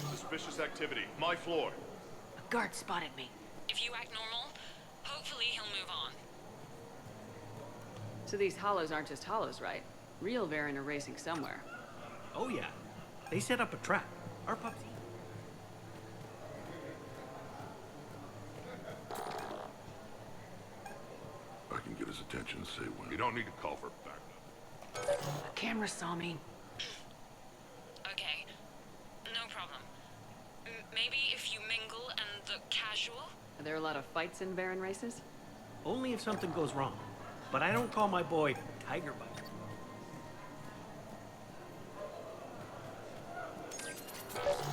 Suspicious activity. My floor. A guard spotted me. If you act normal, hopefully he'll move on. So these hollows aren't just hollows, right? Real Varen are racing somewhere. Oh yeah. They set up a trap. Our pups. I can get his attention, say when. You don't need to call for backup. A camera saw me. Okay, no problem. Maybe if you mingle and look casual? Are there a lot of fights in Varen races? Only if something goes wrong. But I don't call my boy Tiger Bite.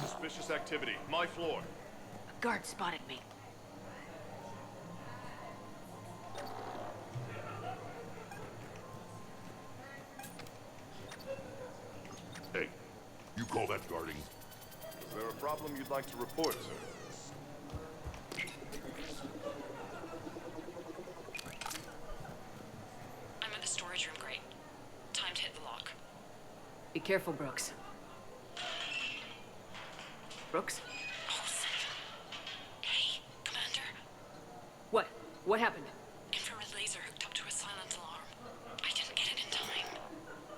Suspicious activity. My floor. A guard spotted me. Hey, you call that guarding? Is there a problem you'd like to report, sir? I'm at the storage room, great. Time to hit the lock. Be careful, Brooks. Brooks? Oh, son. Hey, Commander. What? What happened? Infrared laser hooked up to a silent alarm. I didn't get it in time.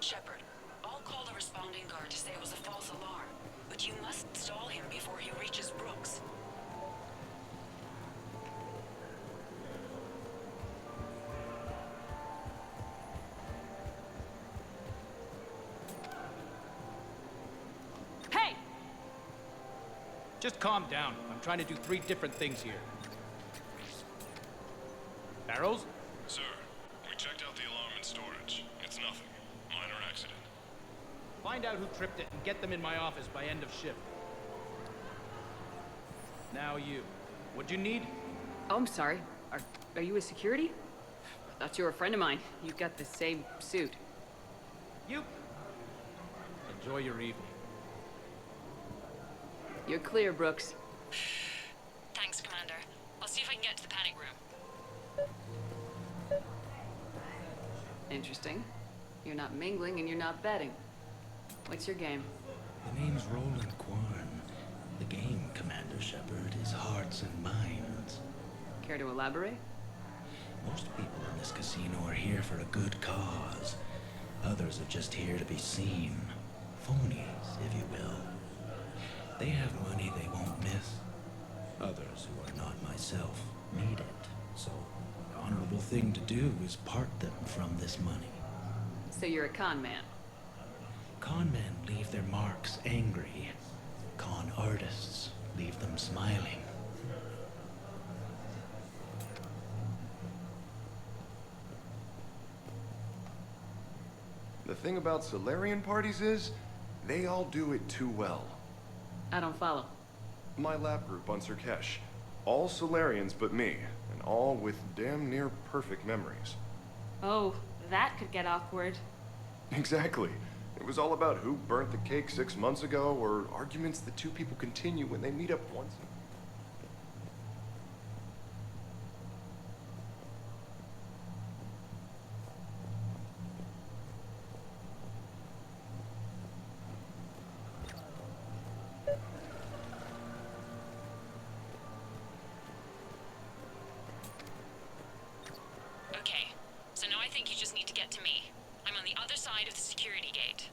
Shepard, I'll call the responding guard to say it was a false alarm. But you must stall him before he reaches Brooks. Hey! Just calm down. I'm trying to do 3 different things here. Barrows? Sir, we checked out the alarm in storage. It's nothing. Minor accident. Find out who tripped it and get them in my office by end of shift. Now you. What'd you need? Oh, I'm sorry. Are you a security? I thought you were a friend of mine. You've got the same suit. You. Enjoy your evening. You're clear, Brooks. Thanks, Commander. I'll see if I can get to the panic room. Interesting. You're not mingling and you're not betting. What's your game? The name's Roland Quarn. The game, Commander Shepard, is hearts and minds. Care to elaborate? Most people in this casino are here for a good cause. Others are just here to be seen. Phonies, They have money they won't miss. Others who are not myself need it. So, the honorable thing to do is part them from this money. So you're a con man. Con men leave their marks angry. Con artists leave them smiling. The thing about Solarian parties is, they all do it too well. I don't follow. My lab group on Sirkesh. All Solarians but me, and all with damn near perfect memories. Oh, that could get awkward. Exactly. It was all about who burnt the cake 6 months ago, or arguments that two people continue when they meet up once. Okay, so now I think you just need to get to me. I'm on the other side of the security gate.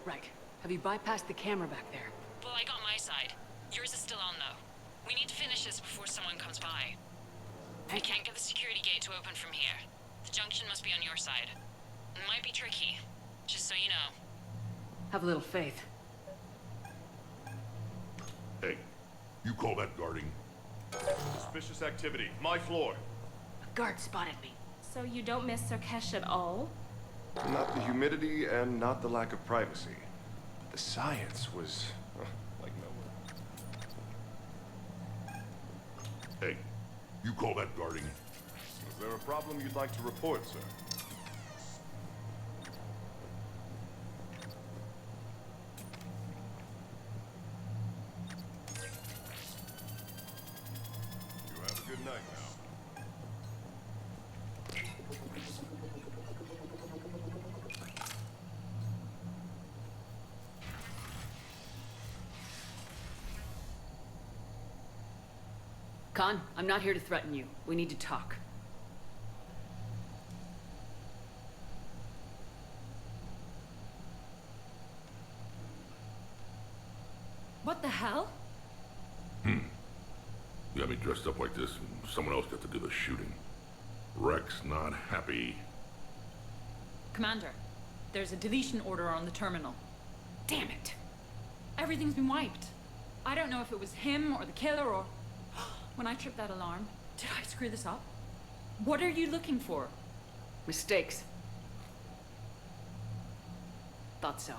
Right. Have you bypassed the camera back there? Well, I got my side. Yours is still on, though. We need to finish this before someone comes by. I can't get the security gate to open from here. The junction must be on your side. It might be tricky, just so you know. Have a little faith. Hey, you call that guarding? Suspicious activity. My floor. A guard spotted me. So you don't miss Sirkesh at all? Not the humidity and not the lack of privacy. The science was like nowhere. Hey, you call that guarding? Is there a problem you'd like to report, sir? You have a good night now. Khan, I'm not here to threaten you. We need to talk. What the hell? You got me dressed up like this, and someone else got to do the shooting. Rex not happy. Commander, there's a deletion order on the terminal. Damn it! Everything's been wiped. I don't know if it was him or the killer or... When I tripped that alarm, did I screw this up? What are you looking for? Mistakes. Thought so.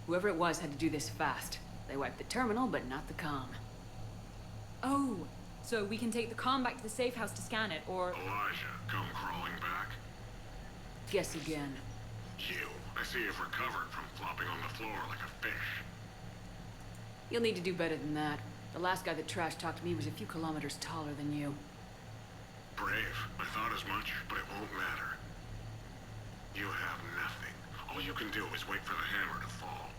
Whoever it was had to do this fast. They wiped the terminal, but not the comm. Oh, so we can take the comm back to the safe house to scan it, or... Elijah, come crawling back. Guess again. You. I see you've recovered from flopping on the floor like a fish. You'll need to do better than that. The last guy that trash-talked me was a few kilometers taller than you. Brave. I thought as much, but it won't matter. You have nothing. All you can do is wait for the hammer to fall.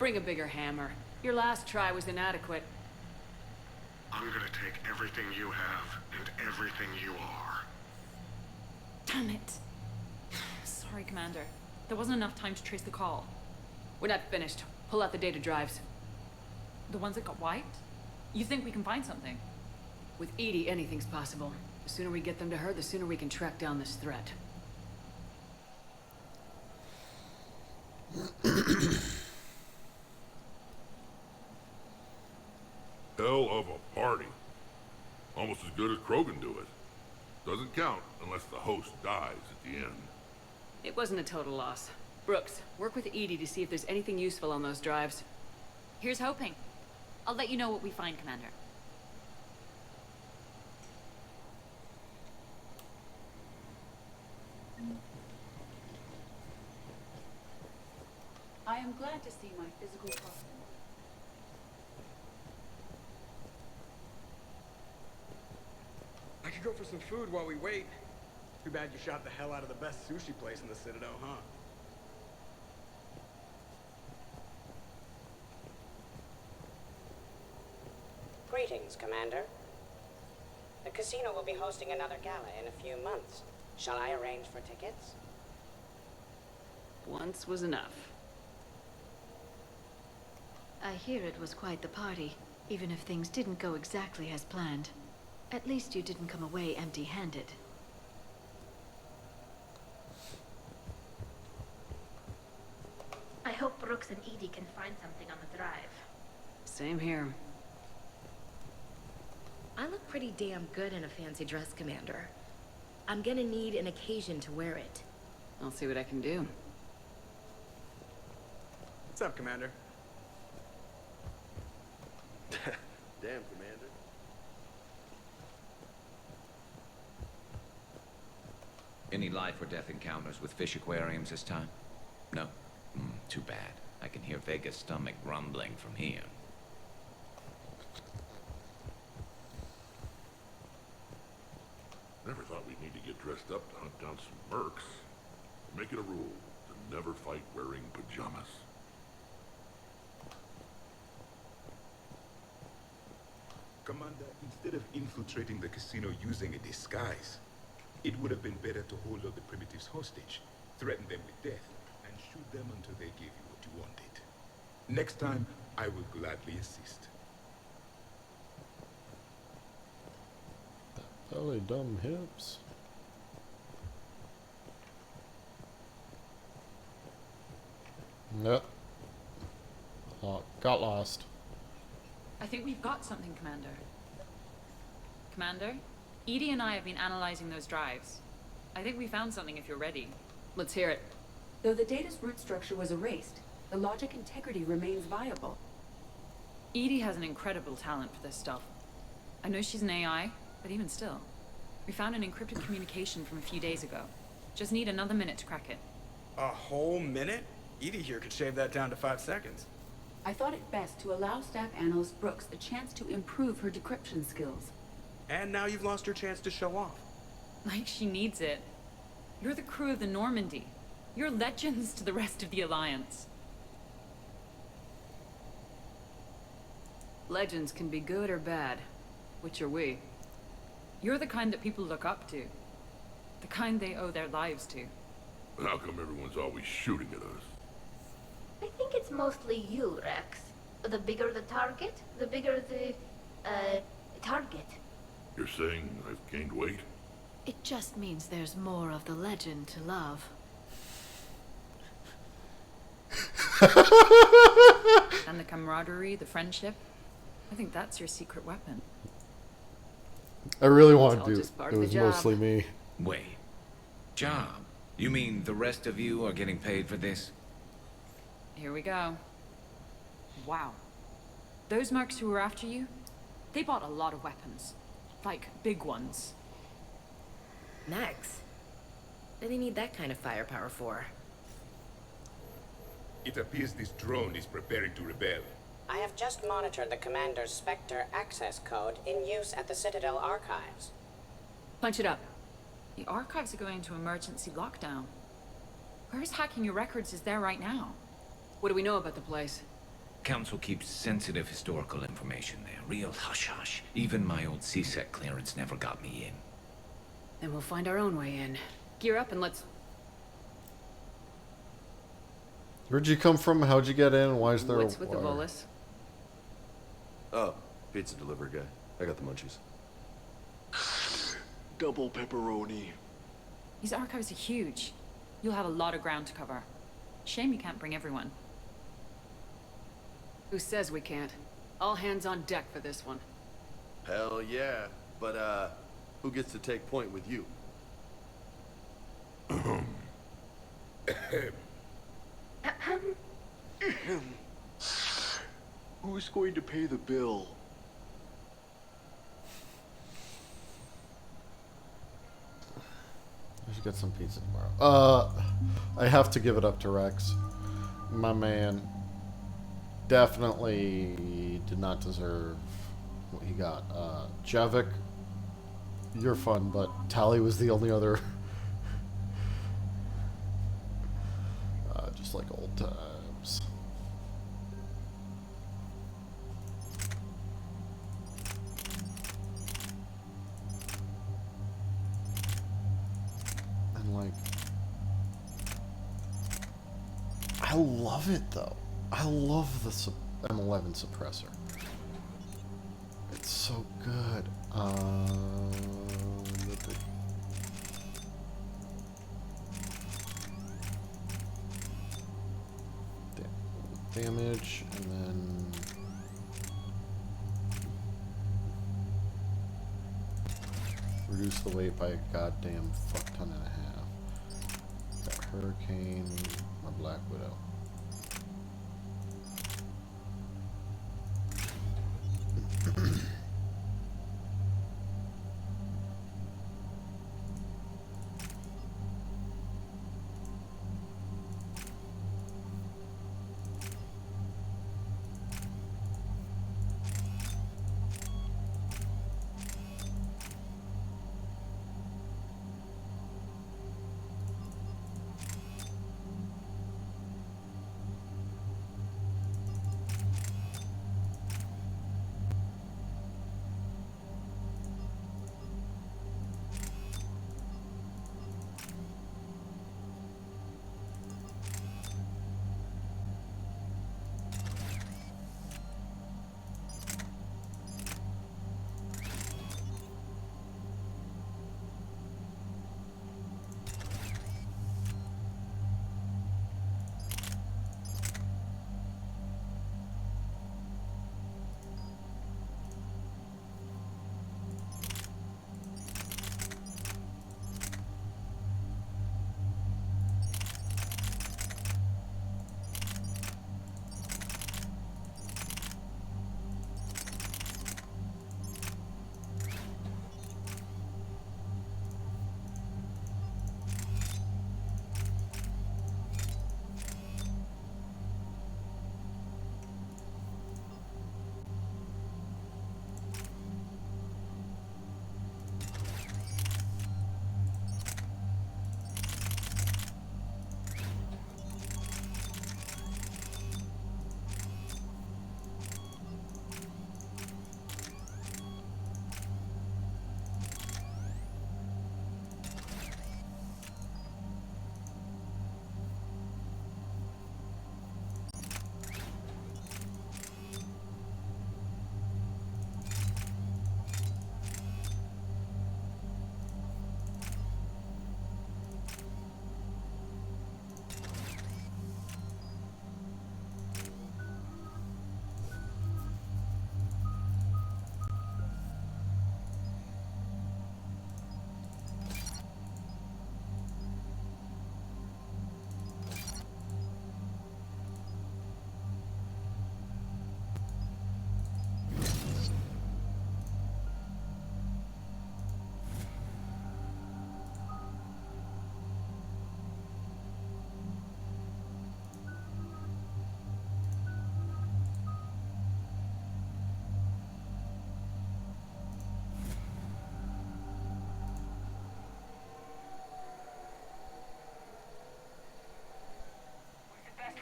Bring a bigger hammer. Your last try was inadequate. I'm gonna take everything you have and everything you are. Damn it. Sorry, Commander. There wasn't enough time to trace the call. We're not finished. Pull out the data drives. The ones that got wiped? You think we can find something? With Edie, anything's possible. The sooner we get them to her, the sooner we can track down this threat. Hell of a party. Almost as good as Krogan do it. Doesn't count unless the host dies at the end. It wasn't a total loss. Brooks, work with Edie to see if there's anything useful on those drives. Here's hoping. I'll let you know what we find, Commander. I am glad to see my physical custom. I could go for some food while we wait. Too bad you shot the hell out of the best sushi place in the Citadel, huh? Greetings, Commander. The casino will be hosting another gala in a few months. Shall I arrange for tickets? Once was enough. I hear it was quite the party, even if things didn't go exactly as planned. At least you didn't come away empty-handed. I hope Brooks and Edie can find something on the drive. Same here. I look pretty damn good in a fancy dress, Commander. I'm gonna need an occasion to wear it. I'll see what I can do. What's up, Commander? Damn, Commander. Any life or death encounters with fish aquariums this time? No? Too bad. I can hear Vega's stomach rumbling from here. Never thought we'd need to get dressed up to hunt down some mercs. Make it a rule to never fight wearing pajamas. Commander, instead of infiltrating the casino using a disguise, it would have been better to hold all the primitives hostage, threaten them with death, and shoot them until they gave you what you wanted. Next time, I will gladly assist. Belly dumb hips. Yep. Oh, got lost. I think we've got something, Commander. Commander, Edie and I have been analyzing those drives. I think we found something if you're ready. Let's hear it. Though the data's root structure was erased, the logic integrity remains viable. Edie has an incredible talent for this stuff. I know she's an AI, but even still. We found an encrypted communication from a few days ago. Just need another minute to crack it. A whole minute? Edie here could shave that down to 5 seconds. I thought it best to allow Staff Analyst Brooks a chance to improve her decryption skills. And now you've lost her chance to show off. Like she needs it. You're the crew of the Normandy. You're legends to the rest of the Alliance. Legends can be good or bad. Which are we? You're the kind that people look up to. The kind they owe their lives to. How come everyone's always shooting at us? I think it's mostly you, Rex. The bigger the target, the bigger the, target. You're saying I've gained weight? It just means there's more of the legend to love. And the camaraderie, the friendship. I think that's your secret weapon. I really want all to do just part it. of the Was job. mostly me. Wait. Job? You mean the rest of you are getting paid for this? Here we go. Wow. Those mercs who were after you, they bought a lot of weapons. Like, big ones. Max, what do they need that kind of firepower for? It appears this drone is preparing to rebel. I have just monitored the Commander's Spectre access code in use at the Citadel archives. Punch it up. The archives are going into emergency lockdown. Where's hacking your records is there right now? What do we know about the place? Council keeps sensitive historical information there. Real hush-hush. Even my old CSEC clearance never got me in. Then we'll find our own way in. Gear up and let's... Where'd you come from? How'd you get in? Why is there What's a with the water? bolus? Oh, pizza delivery guy. I got the munchies. Double pepperoni. These archives are huge. You'll have a lot of ground to cover. Shame you can't bring everyone. Who says we can't? All hands on deck for this one. Hell yeah. But, who gets to take point with you? Who's going to pay the bill? I should get some pizza tomorrow. I have to give it up to Rex. My man definitely did not deserve what he got. Javik, you're fun, but Tally was the only other. Just like old times. And like, I love it though. I love the M11 suppressor. It's so good. Damage, and then reduce the weight by a goddamn fuck ton and a half. Got Hurricane, my Black Widow.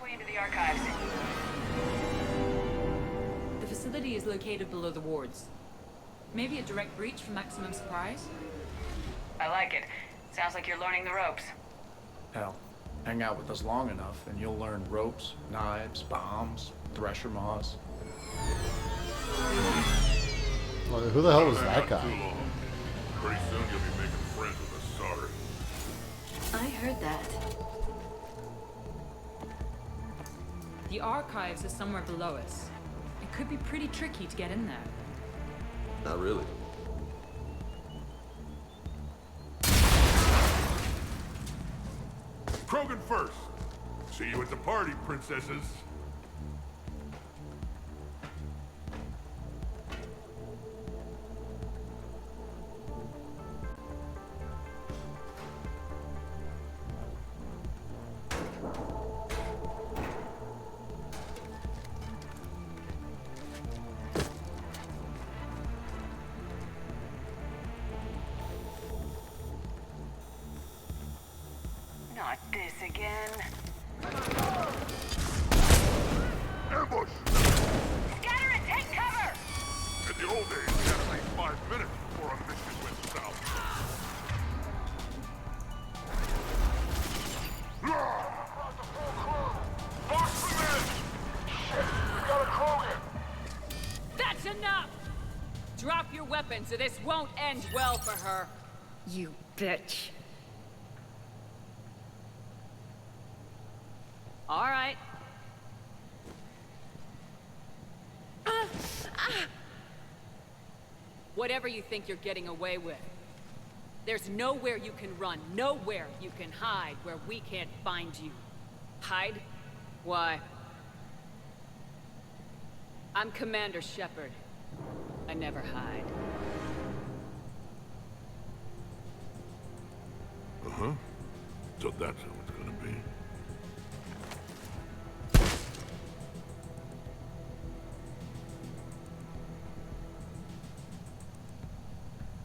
Way into the archives. The facility is located below the wards. Maybe a direct breach for maximum surprise? I like it. Sounds like you're learning the ropes. Hell, hang out with us long enough and you'll learn ropes, knives, bombs, thresher maws. Well, who the hell was that guy? Too long. Pretty soon you'll be making friends with us, sorry. I heard that. The archives are somewhere below us. It could be pretty tricky to get in there. Not really. Krogan first. See you at the party, princesses. Not this again. Ambush! Scatter and take cover! In the old days, we had at least 5 minutes before a mission went south. Marksman! Shit, we got a call! weapon, so this won't end well for her. You bitch. All right. Whatever you think you're getting away with. There's nowhere you can run, nowhere you can hide where we can't find you. Hide? Why? I'm Commander Shepard. I never hide. Uh-huh. So that's how it's gonna be.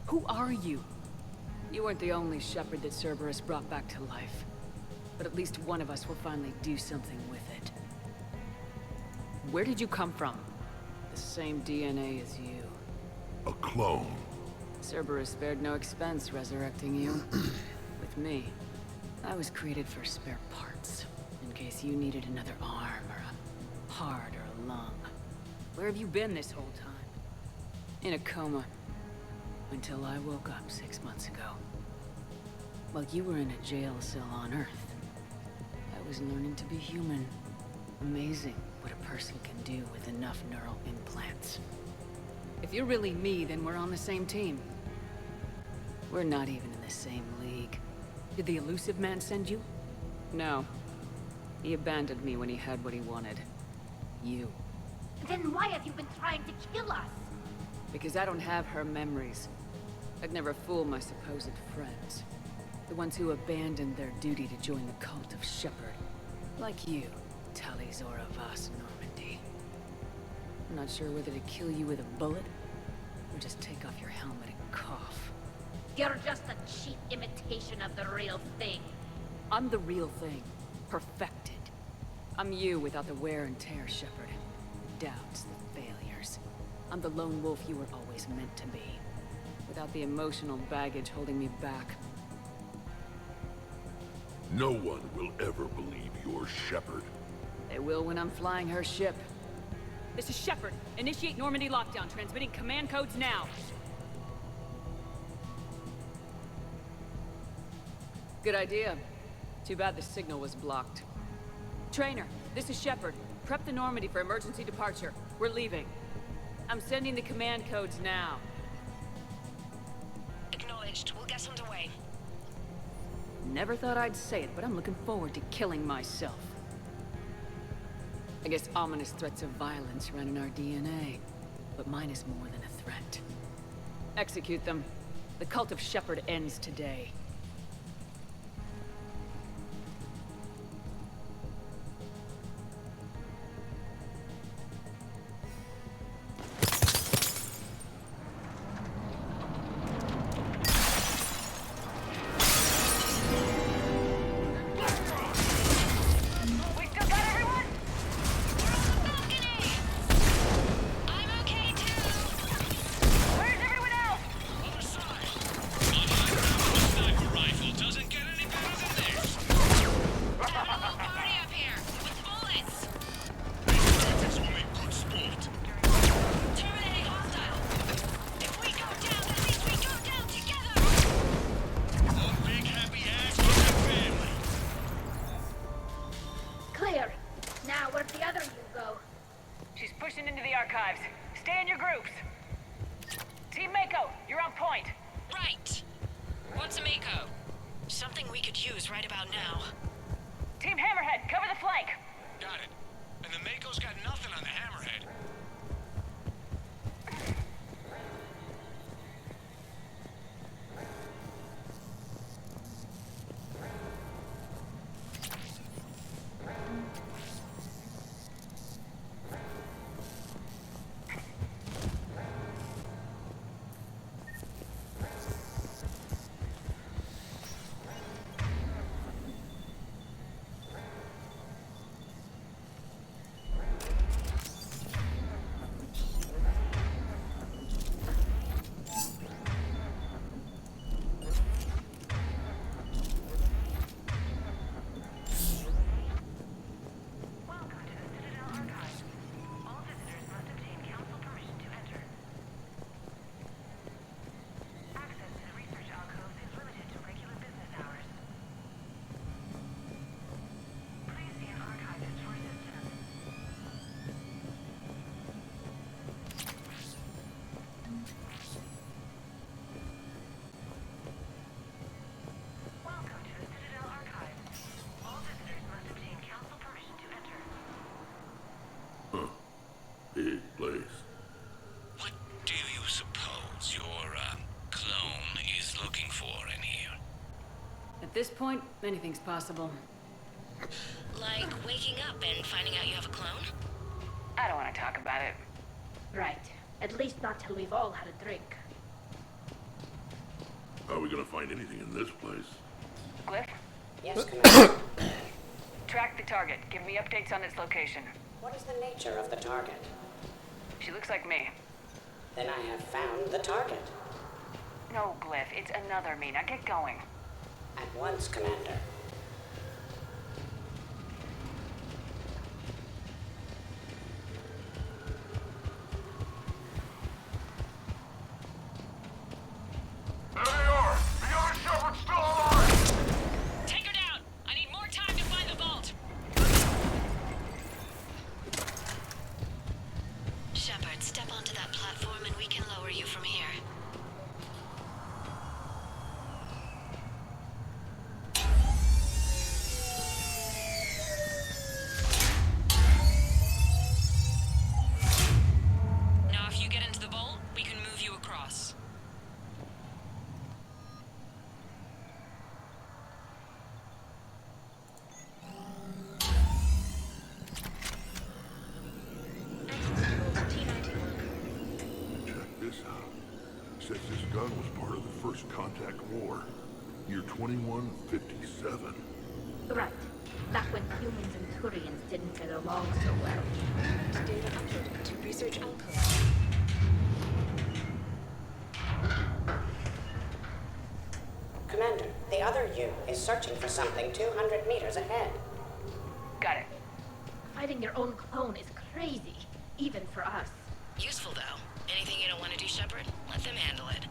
Who are you? You weren't the only Shepard that Cerberus brought back to life. But at least one of us will finally do something with it. Where did you come from? The same DNA as you. A clone. Cerberus spared no expense resurrecting you. With me, I was created for spare parts. In case you needed another arm, or a heart, or a lung. Where have you been this whole time? In a coma. Until I woke up 6 months ago. While you were in a jail cell on Earth, I was learning to be human. Amazing what a person can do with enough neural implants. If you're really me, then we're on the same team. We're not even in the same league. Did the elusive man send you? No. He abandoned me when he had what he wanted. You. Then why have you been trying to kill us? Because I don't have her memories. I'd never fool my supposed friends. The ones who abandoned their duty to join the cult of Shepard. Like you, Tali'Zorah Vas Normandy. I'm not sure whether to kill you with a bullet, or just take off your helmet and cough. You're just a cheap imitation of the real thing. I'm the real thing. Perfected. I'm you without the wear and tear, Shepard. The doubts, the failures. I'm the lone wolf you were always meant to be. Without the emotional baggage holding me back. No one will ever believe you're Shepard. They will when I'm flying her ship. This is Shepard. Initiate Normandy lockdown, transmitting command codes now. Good idea. Too bad the signal was blocked. Trainer, this is Shepard. Prep the Normandy for emergency departure. We're leaving. I'm sending the command codes now. Acknowledged. We'll get underway. Never thought I'd say it, but I'm looking forward to killing myself. I guess ominous threats of violence run in our DNA, but mine is more than a threat. Execute them. The cult of Shepard ends today. Clear. Now where'd the other you go? She's pushing into the archives. Stay in your groups. Team Mako, you're on point. Right. What's a Mako? Something we could use right about now. Team Hammerhead, cover the flank. Got it. And the Mako's got nothing on the Hammerhead. Huh. Big place. What do you suppose your, clone is looking for in here? At this point, anything's possible. Like waking up and finding out you have a clone? I don't want to talk about it. Right. At least not till we've all had a drink. How are we gonna find anything in this place? Cliff, Yes, Commander. track the target. Give me updates on its location. What is the nature of the target? She looks like me. Then I have found the target. No, Glyph, it's another me. Now get going. At once, Commander. There they are! The other Shepard's still alive! Take her down! I need more time to find the vault! Shepard, step onto that platform and we can lower you from here. Now if you get into the vault, we can move you across. Check this out. Says this gun was part of the First Contact War. Year 2157. Right. Back when humans and Turians didn't get along so well. Data uploaded to research outpost. Commander, the other you is searching for something 200 meters ahead. Got it. Fighting your own clone is crazy, even for us. Useful, though. Anything you don't want to do, Shepard? Let them handle it.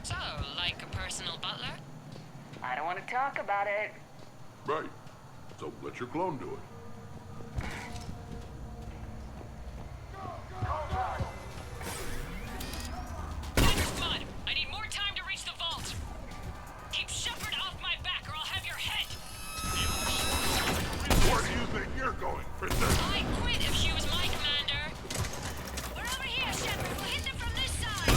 So, like a personal butler? I don't want to talk about it. Right. So let your clone do it. Squad, I need more time to reach the vault. Keep Shepard off my back or I'll have your head. Where do you think you're going, Princess? I'd quit if she was my commander. We're over here, Shepard. We'll hit them from this side.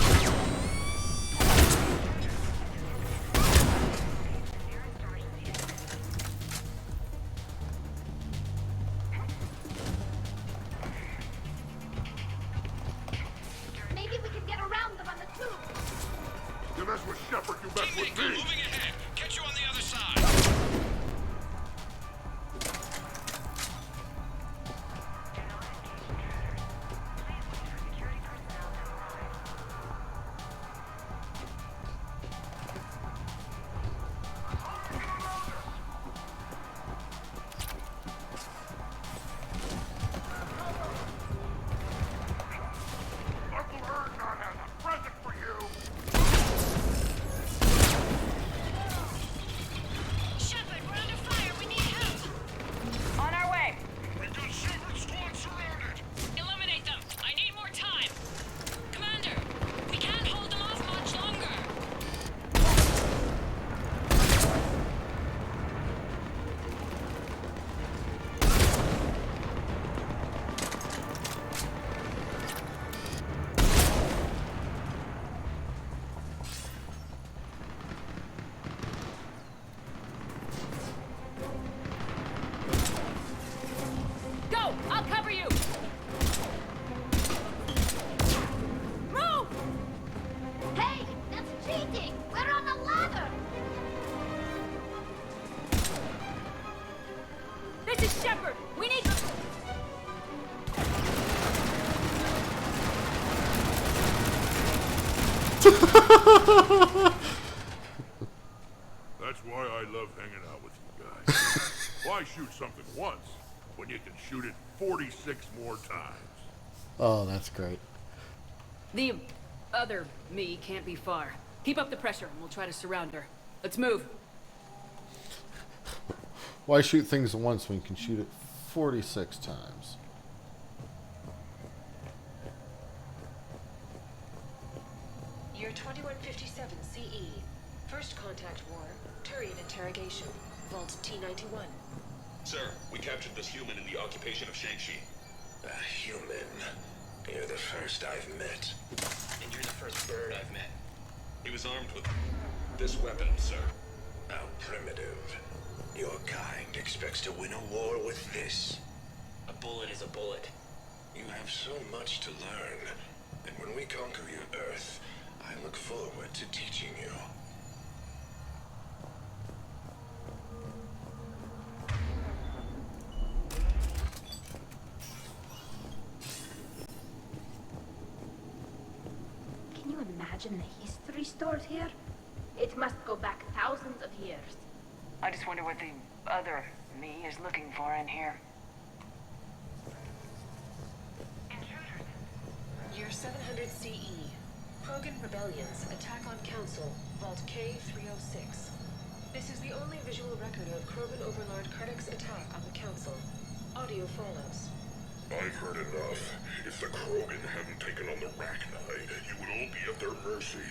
Maybe we can get around them on the tube. You mess with Shepard, you mess with me. Moving ahead. Catch you on the other side. Uncle Erdogan has a present for you. Shepard, we're under fire. We need help. On our way. We got Shepard's squad surrounded. Eliminate them. I need more time. Commander, we can't hold them off much longer. Go! I'll cover you! Move! Hey, that's cheating! We're on a ladder! This is Shepard! We need... That's why I love hanging out with you guys. Why shoot something once when you can shoot it 46 more times? Oh, that's great. The other me can't be far. Keep up the pressure and we'll try to surround her. Let's move. Why shoot things once when you can shoot it 46 times? Year 2157 CE. First Contact War. Turian interrogation. Vault T-91. Sir, we captured this human in the occupation of Shang-Chi. A human. You're the first I've met. And you're the first bird I've met. He was armed with this weapon, sir. How primitive. Your kind expects to win a war with this. A bullet is a bullet. You have so much to learn. And when we conquer your Earth, I look forward to teaching you. Can you imagine the history stored here? It must go back thousands of years. I just wonder what the other me is looking for in here. Year 700 CE. Krogan rebellions attack on Council, Vault K-306. This is the only visual record of Krogan Overlord Kardec's attack on the Council. Audio follows. I've heard enough. If the Krogan hadn't taken on the Rachni, you would all be at their mercy.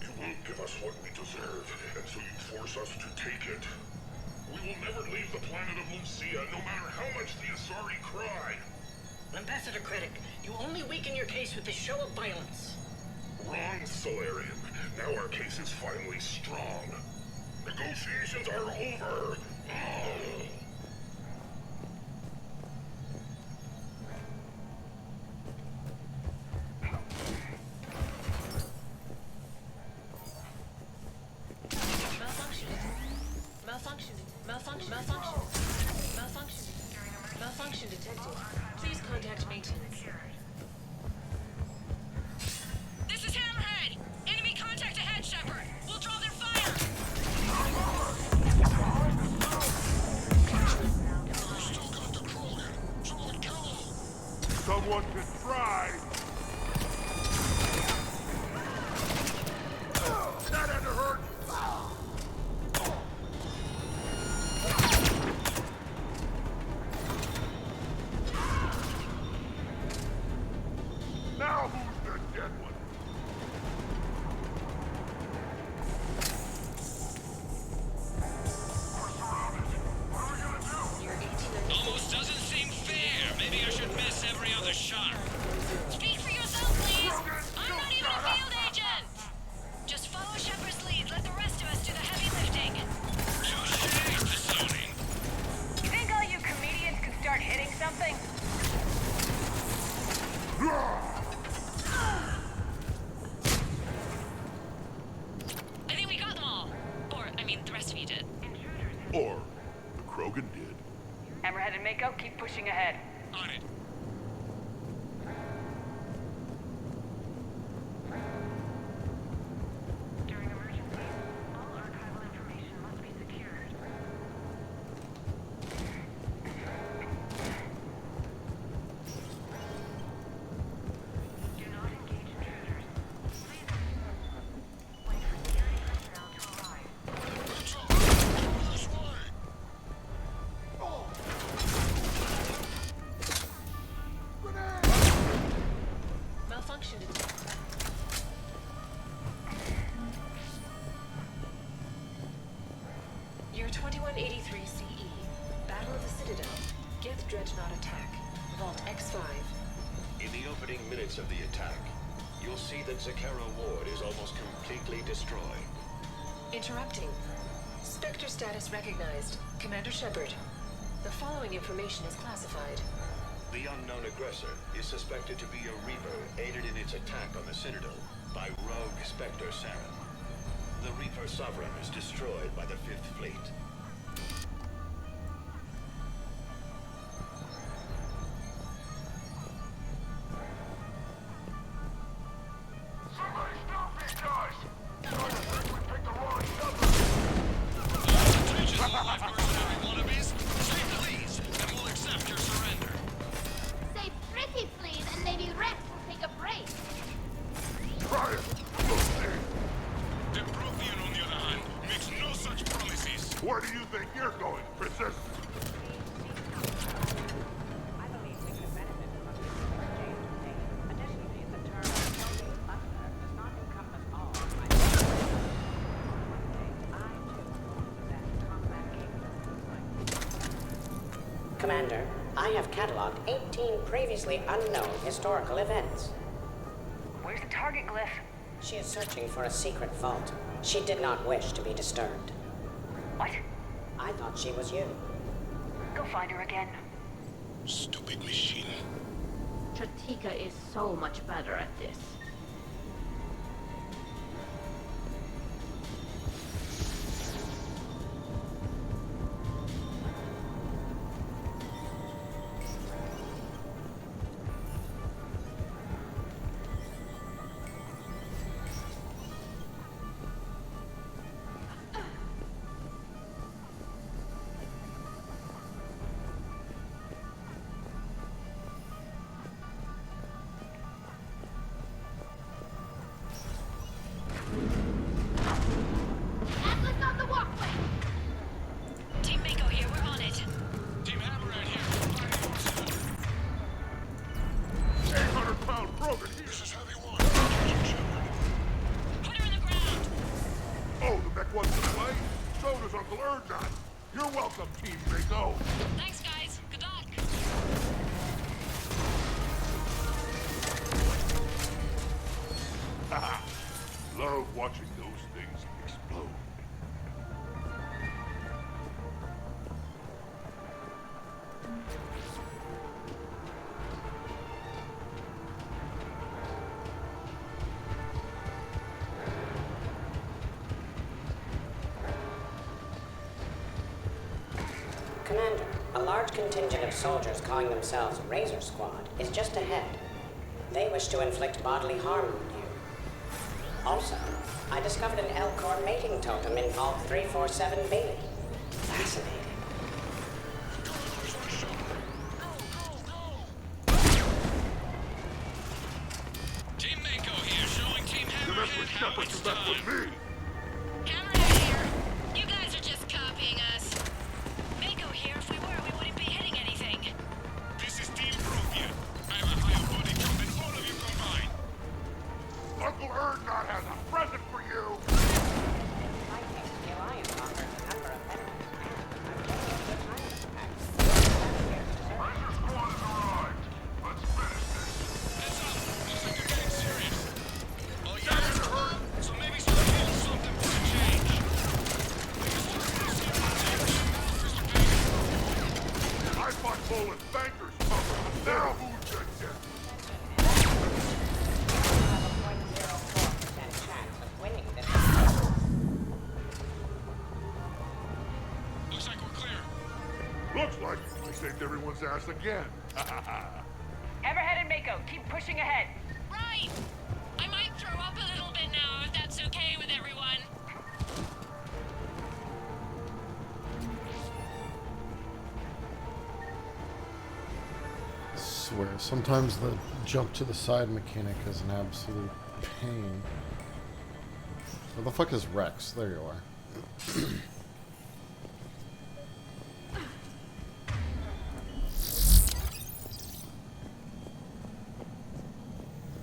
You won't give us what we deserve, and so you force us to take it. We will never leave the planet of Lucia, no matter how much the Asari cry. Ambassador Krennic, you only weaken your case with this show of violence. Wrong, Solarian. Now our case is finally strong. Negotiations are over. Oh. Malfunction detected. Please contact maintenance. This is Hammerhead! Enemy contact ahead, Shepard! We'll draw their fire! Still got the Krogan. Someone kill him. Someone can try. That had to hurt. Now who's the dead one? We're surrounded. What are we gonna do? Year 1896. Almost doesn't seem fair. Maybe I should miss every other shot. Speak for yourself, please! I'm not even a field agent! Just follow Shepard's lead. Let the rest of us do the heavy lifting. Touche, Pisoni. You think all you comedians can start hitting something? I think we got them all. Or, I mean, the rest of you did. Or the Krogan did. Hammerhead and Mako, keep pushing ahead. On it. During emergencies, all archival information must be secured. Do not engage intruders. Please wait for security personnel to arrive. This way. Malfunction detected. Year 2183 CE. Battle of the Citadel. Geth Dreadnought attack. Vault X5. In the opening minutes of the attack, you'll see that Zakara Ward is almost completely destroyed. Interrupting. Spectre status recognized. Commander Shepard. The following information is classified. The unknown aggressor is suspected to be a Reaper aided in its attack on the Citadel by rogue Spectre Saren. The Reaper Sovereign is destroyed by the Fifth Fleet. Somebody stop these guys! I think we picked the wrong number. Attention, low-life mercenary wannabes. Say please, and we'll accept your surrender. Say pretty please, and maybe Rex will take a break. Try it. We'll see. Depropian, on the other hand, makes no such promises. Where do you think you're going, Princess? I believe we could benefit from a visit from James today. Additionally, the term "healthy butler" does not encompass all of my one day, I too will possess combat capabilities like Commander, I have cataloged 18 previously unknown historical events. Where's the target, Glyph? She is searching for a secret vault. She did not wish to be disturbed. What? I thought she was you. Go find her again. Stupid machine. Chatika is so much better at this. Team Mako here, we're on it. Team Hammerhead here. 800-pound Krogan here. This is heavy one. Put her in the ground. Oh, the mech wants to play? So does Uncle Erdnot. You're welcome, Team Mako. Thanks, guys. Good luck. Haha. Love watching those things explode. Commander, a large contingent of soldiers calling themselves Razor Squad is just ahead. They wish to inflict bodily harm on you. Also, I discovered an Elcor mating totem in Vault 347B. Fascinating. Team Mako here, showing Team Hammerhead how it's done. Me. Hammerhead here. You guys are just copying us. Mako here. If we were, we wouldn't be hitting anything. This is Team Pruvia. I have a higher body count than all of you combined. Uncle Erdnot has a present for you. I think the Alliance offers a number of benefits. Razor Squad has arrived. Let's finish this. Heads up. Looks like they're getting serious. Oh yeah? So maybe start hitting something for a change. I fought Poland's bankers, Papa. Now who's the death? Looks like we're clear. Looks like they saved everyone's ass again. Hammerhead and Mako, keep pushing ahead. Right. I might throw up a little bit now, if that's okay with everyone. Swear, sometimes the jump to the side mechanic is an absolute pain. Where the fuck is Rex? There you are.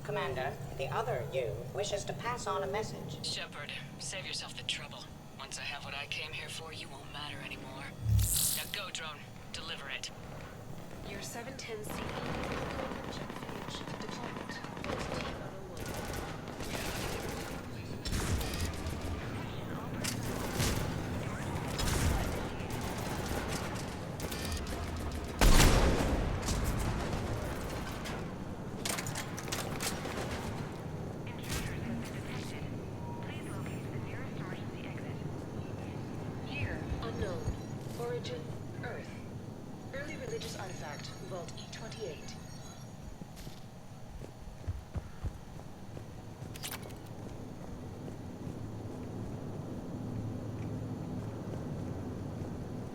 Commander, the other you wishes to pass on a message. Shepard, save yourself the trouble. Once I have what I came here for, you won't matter anymore. Now go, drone. Deliver it. Your 710 CE. Check page. Deployment. Team 101. Year unknown. Origin Earth. Early religious artifact, Vault E28.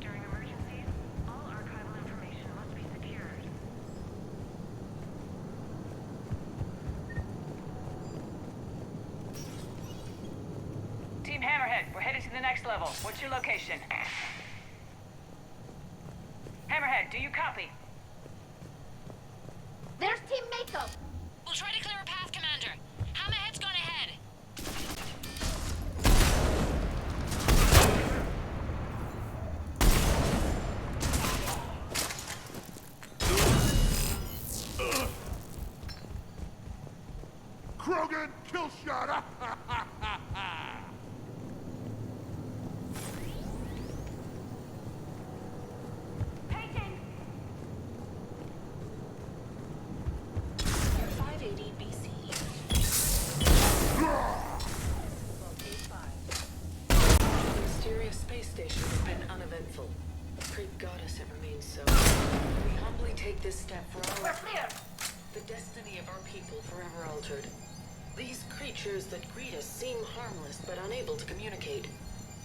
During emergencies, all archival information must be secured. Team Hammerhead, we're headed to the next level. What's your location? Hammerhead, do you copy? There's Team Mako. We'll try to clear a path, Commander. Hammerhead's gone ahead. Krogan, kill shot! Painting! 580 BCE. The mysterious space station has been uneventful. Pray goddess it remains so. We humbly take this step for our... We're clear! The destiny of our people forever altered. These creatures that greet us seem harmless but unable to communicate.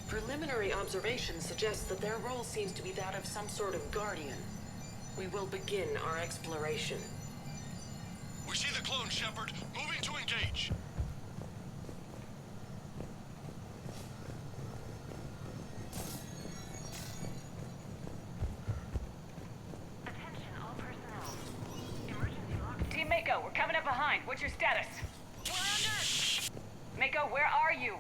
Preliminary observations suggest that their role seems to be that of some sort of guardian. We will begin our exploration. We see the clone, Shepard. Moving to engage. Team Mako, we're coming up behind. What's your status? We're under! Mako, where are you?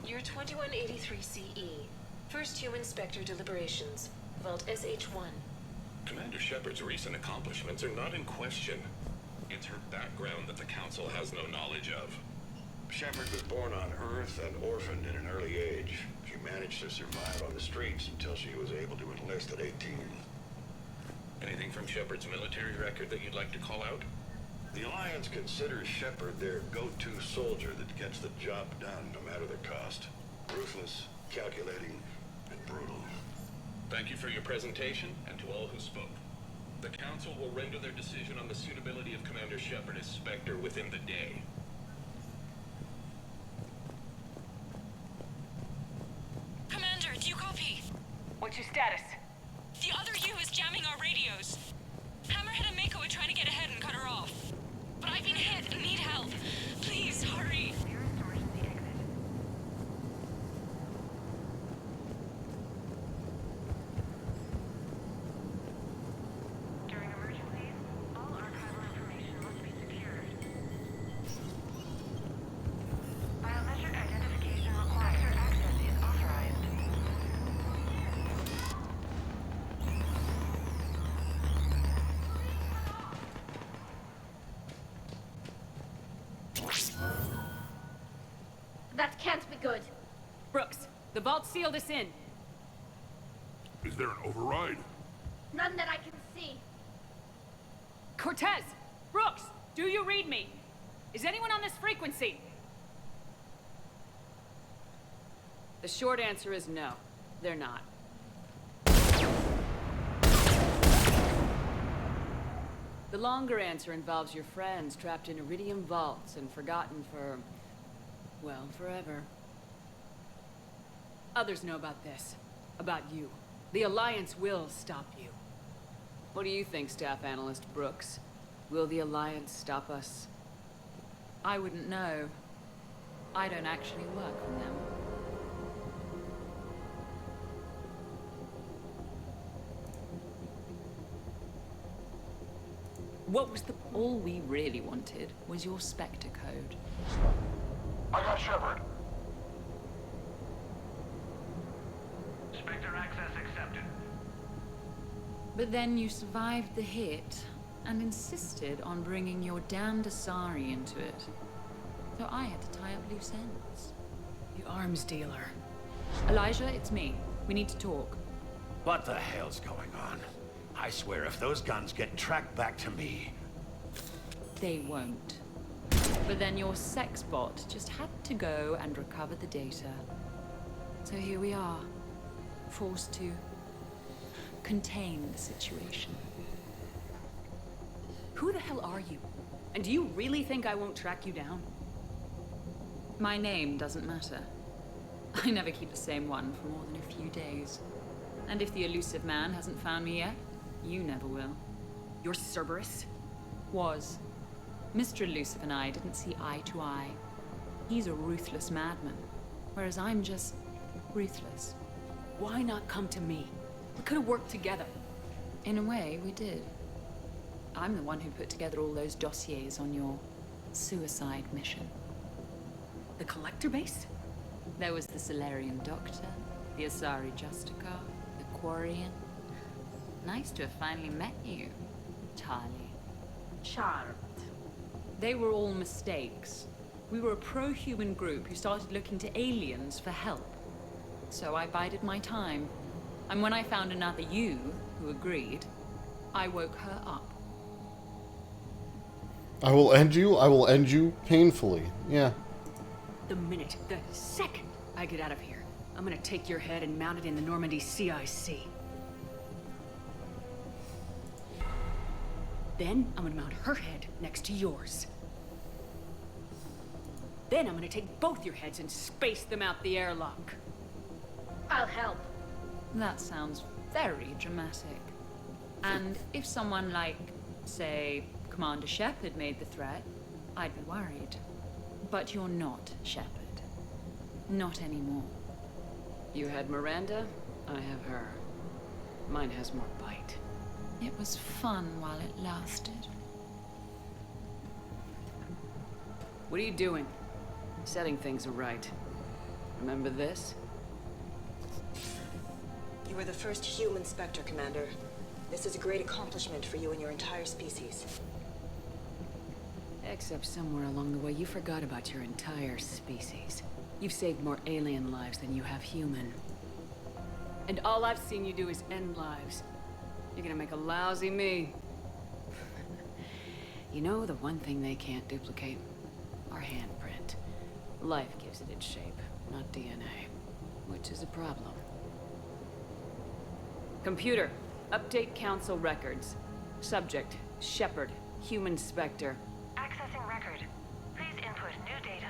Year 2183 CE. First human Spectre deliberations. Vault SH-1. Commander Shepard's recent accomplishments are not in question. It's her background that the Council has no knowledge of. Shepard was born on Earth and orphaned in an early age. She managed to survive on the streets until she was able to enlist at 18. Anything from Shepard's military record that you'd like to call out? The Alliance considers Shepard their go-to soldier that gets the job done no matter the cost. Ruthless, calculating, and brutal. Thank you for your presentation, and to all who spoke. The Council will render their decision on the suitability of Commander Shepard as Spectre within the day. Commander, do you copy? What's your status? The other U is jamming our radios. Hammerhead and Mako are trying to get ahead and cut her off. But I've been hit and need help. Please, hurry. During emergencies, all archival information must be secured. Biometric identification required. Sector access is authorized. That can't be good. Brooks, the vault sealed us in. Is there an override? None that I can see. Cortez! Brooks! Do you read me? Is anyone on this frequency? The short answer is no. They're not. The longer answer involves your friends trapped in Iridium vaults and forgotten for... well, forever. Others know about this. About you. The Alliance will stop you. What do you think, Staff Analyst Brooks? Will the Alliance stop us? I wouldn't know. I don't actually work for them. What was the... All we really wanted was your Spectre code. I got Shepard. Spectre access accepted. But then you survived the hit and insisted on bringing your damned Asari into it. So I had to tie up loose ends. The arms dealer. Elijah, it's me. We need to talk. What the hell's going on? I swear if those guns get tracked back to me... They won't. But then your sex bot just had to go and recover the data. So here we are. Forced to contain the situation. Who the hell are you? And do you really think I won't track you down? My name doesn't matter. I never keep the same one for more than a few days. And if the elusive man hasn't found me yet, you never will. You're Cerberus? Was. Mr. Elusive and I didn't see eye to eye. He's a ruthless madman, whereas I'm just ruthless. Why not come to me? We could have worked together. In a way, we did. I'm the one who put together all those dossiers on your suicide mission. The Collector base? There was the Solarian Doctor, the Asari Justicar, the Quarian. Nice to have finally met you, Charlie. Charmed. They were all mistakes. We were a pro-human group who started looking to aliens for help. So I bided my time. And when I found another you, who agreed, I woke her up. I will end you painfully. Yeah. The second I get out of here, I'm gonna take your head and mount it in the Normandy CIC. Then I'm gonna mount her head next to yours. Then I'm gonna take both your heads and space them out the airlock. I'll help. That sounds very dramatic. And if someone like, say, Commander Shepard made the threat, I'd be worried. But you're not Shepard. Not anymore. You had Miranda, I have her. Mine has more bite. It was fun while it lasted. What are you doing? Setting things right. Remember this? You were the first human Spectre, Commander. This is a great accomplishment for you and your entire species. Except somewhere along the way you forgot about your entire species. You've saved more alien lives than you have human. And all I've seen you do is end lives. You're gonna make a lousy me. You know the one thing they can't duplicate? Our handprint. Life gives it its shape, not DNA. Which is a problem. Computer, update council records. Subject, Shepard, human Spectre. Accessing record. Please input new data.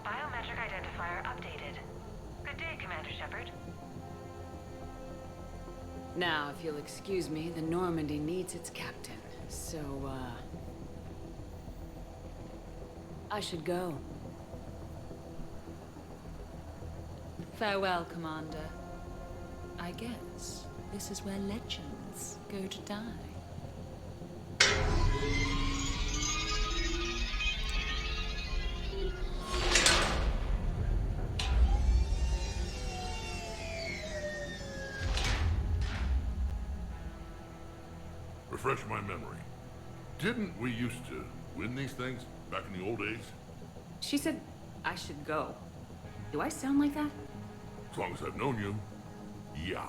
Biometric identifier updated. Good day, Commander Shepard. Now, if you'll excuse me, the Normandy needs its captain. So, I should go. Farewell, Commander. I guess this is where legends go to die. Refresh my memory. Didn't we used to win these things back in the old days? She said I should go. Do I sound like that? As long as I've known you, yeah.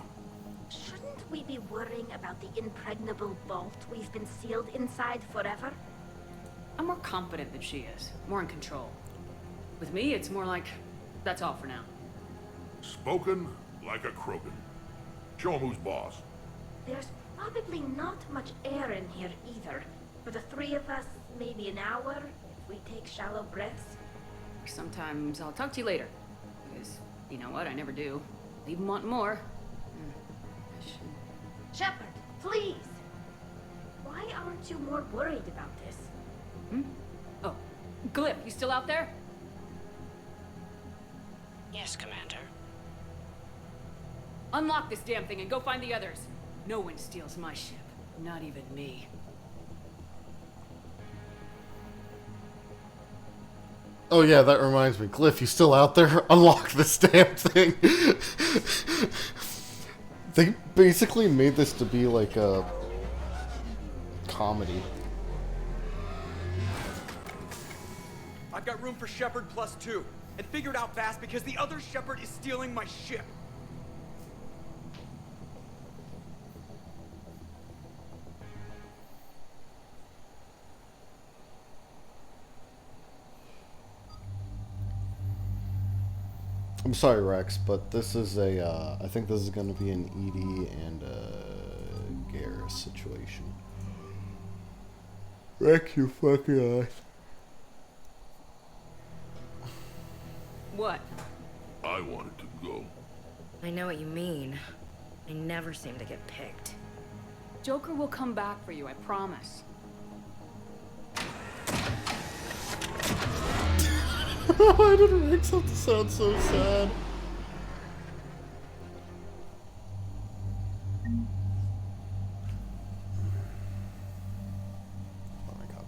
Shouldn't we be worrying about the impregnable vault we've been sealed inside forever? I'm more confident than she is. More in control. With me, it's more like, that's all for now. Spoken like a Krogan. Show him who's boss. There's probably not much air in here either. For the three of us, maybe an hour, if we take shallow breaths. Sometimes I'll talk to you later. Because, you know what, I never do. Leave them wanting more. Shepard, please! Why aren't you more worried about this? Oh, Glyph, you still out there? Yes, Commander. Unlock this damn thing and go find the others. No one steals my ship. Not even me. Oh yeah, that reminds me. Glyph, you still out there? Unlock this damn thing. They basically made this to be like a comedy. I've got room for Shepard +2, and figure it out fast because the other Shepard is stealing my ship. I'm sorry, Rex, but this is a, I think this is going to be an Edie and a Garrus situation. Rex, you fucking ass. What? I wanted to go. I know what you mean. I never seem to get picked. Joker will come back for you, I promise. Why did Rex have to sound so sad? Oh my god.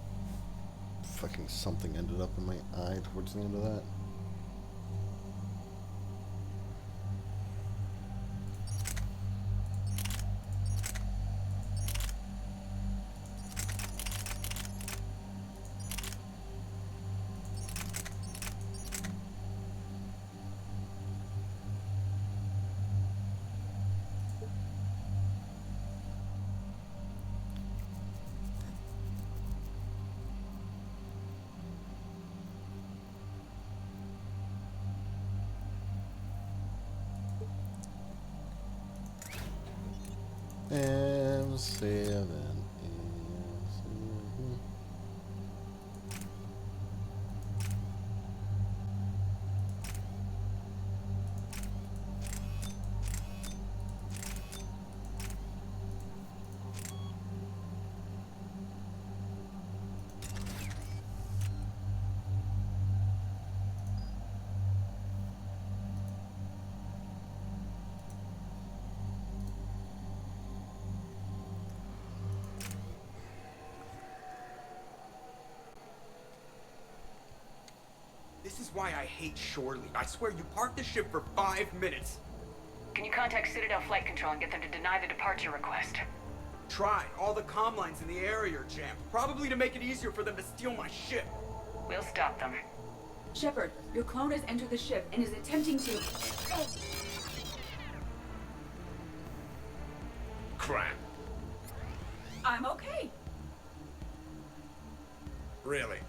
Fucking something ended up in my eye towards the end of that. M7. This is why I hate Shore Leave. I swear you parked the ship for 5 minutes. Can you contact Citadel Flight Control and get them to deny the departure request? Tried. All the comm lines in the area are jammed. Probably to make it easier for them to steal my ship. We'll stop them. Shepard, your clone has entered the ship and is attempting to... Crap. I'm okay. Really?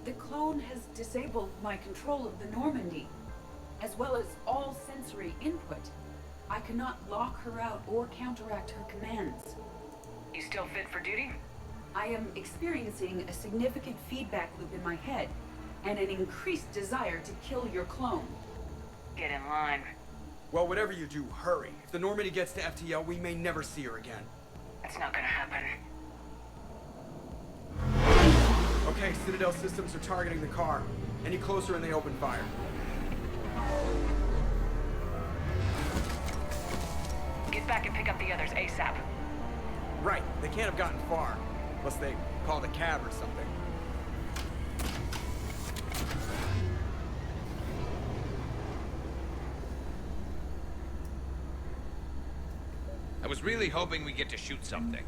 The clone has disabled my control of the Normandy, as well as all sensory input. I cannot lock her out or counteract her commands. You still fit for duty? I am experiencing a significant feedback loop in my head, and an increased desire to kill your clone. Get in line. Well, whatever you do, hurry. If the Normandy gets to FTL, we may never see her again. That's not gonna happen. Okay, Citadel systems are targeting the car. Any closer and they open fire. Get back and pick up the others ASAP. Right, they can't have gotten far. Unless they called a cab or something. I was really hoping we get to shoot something.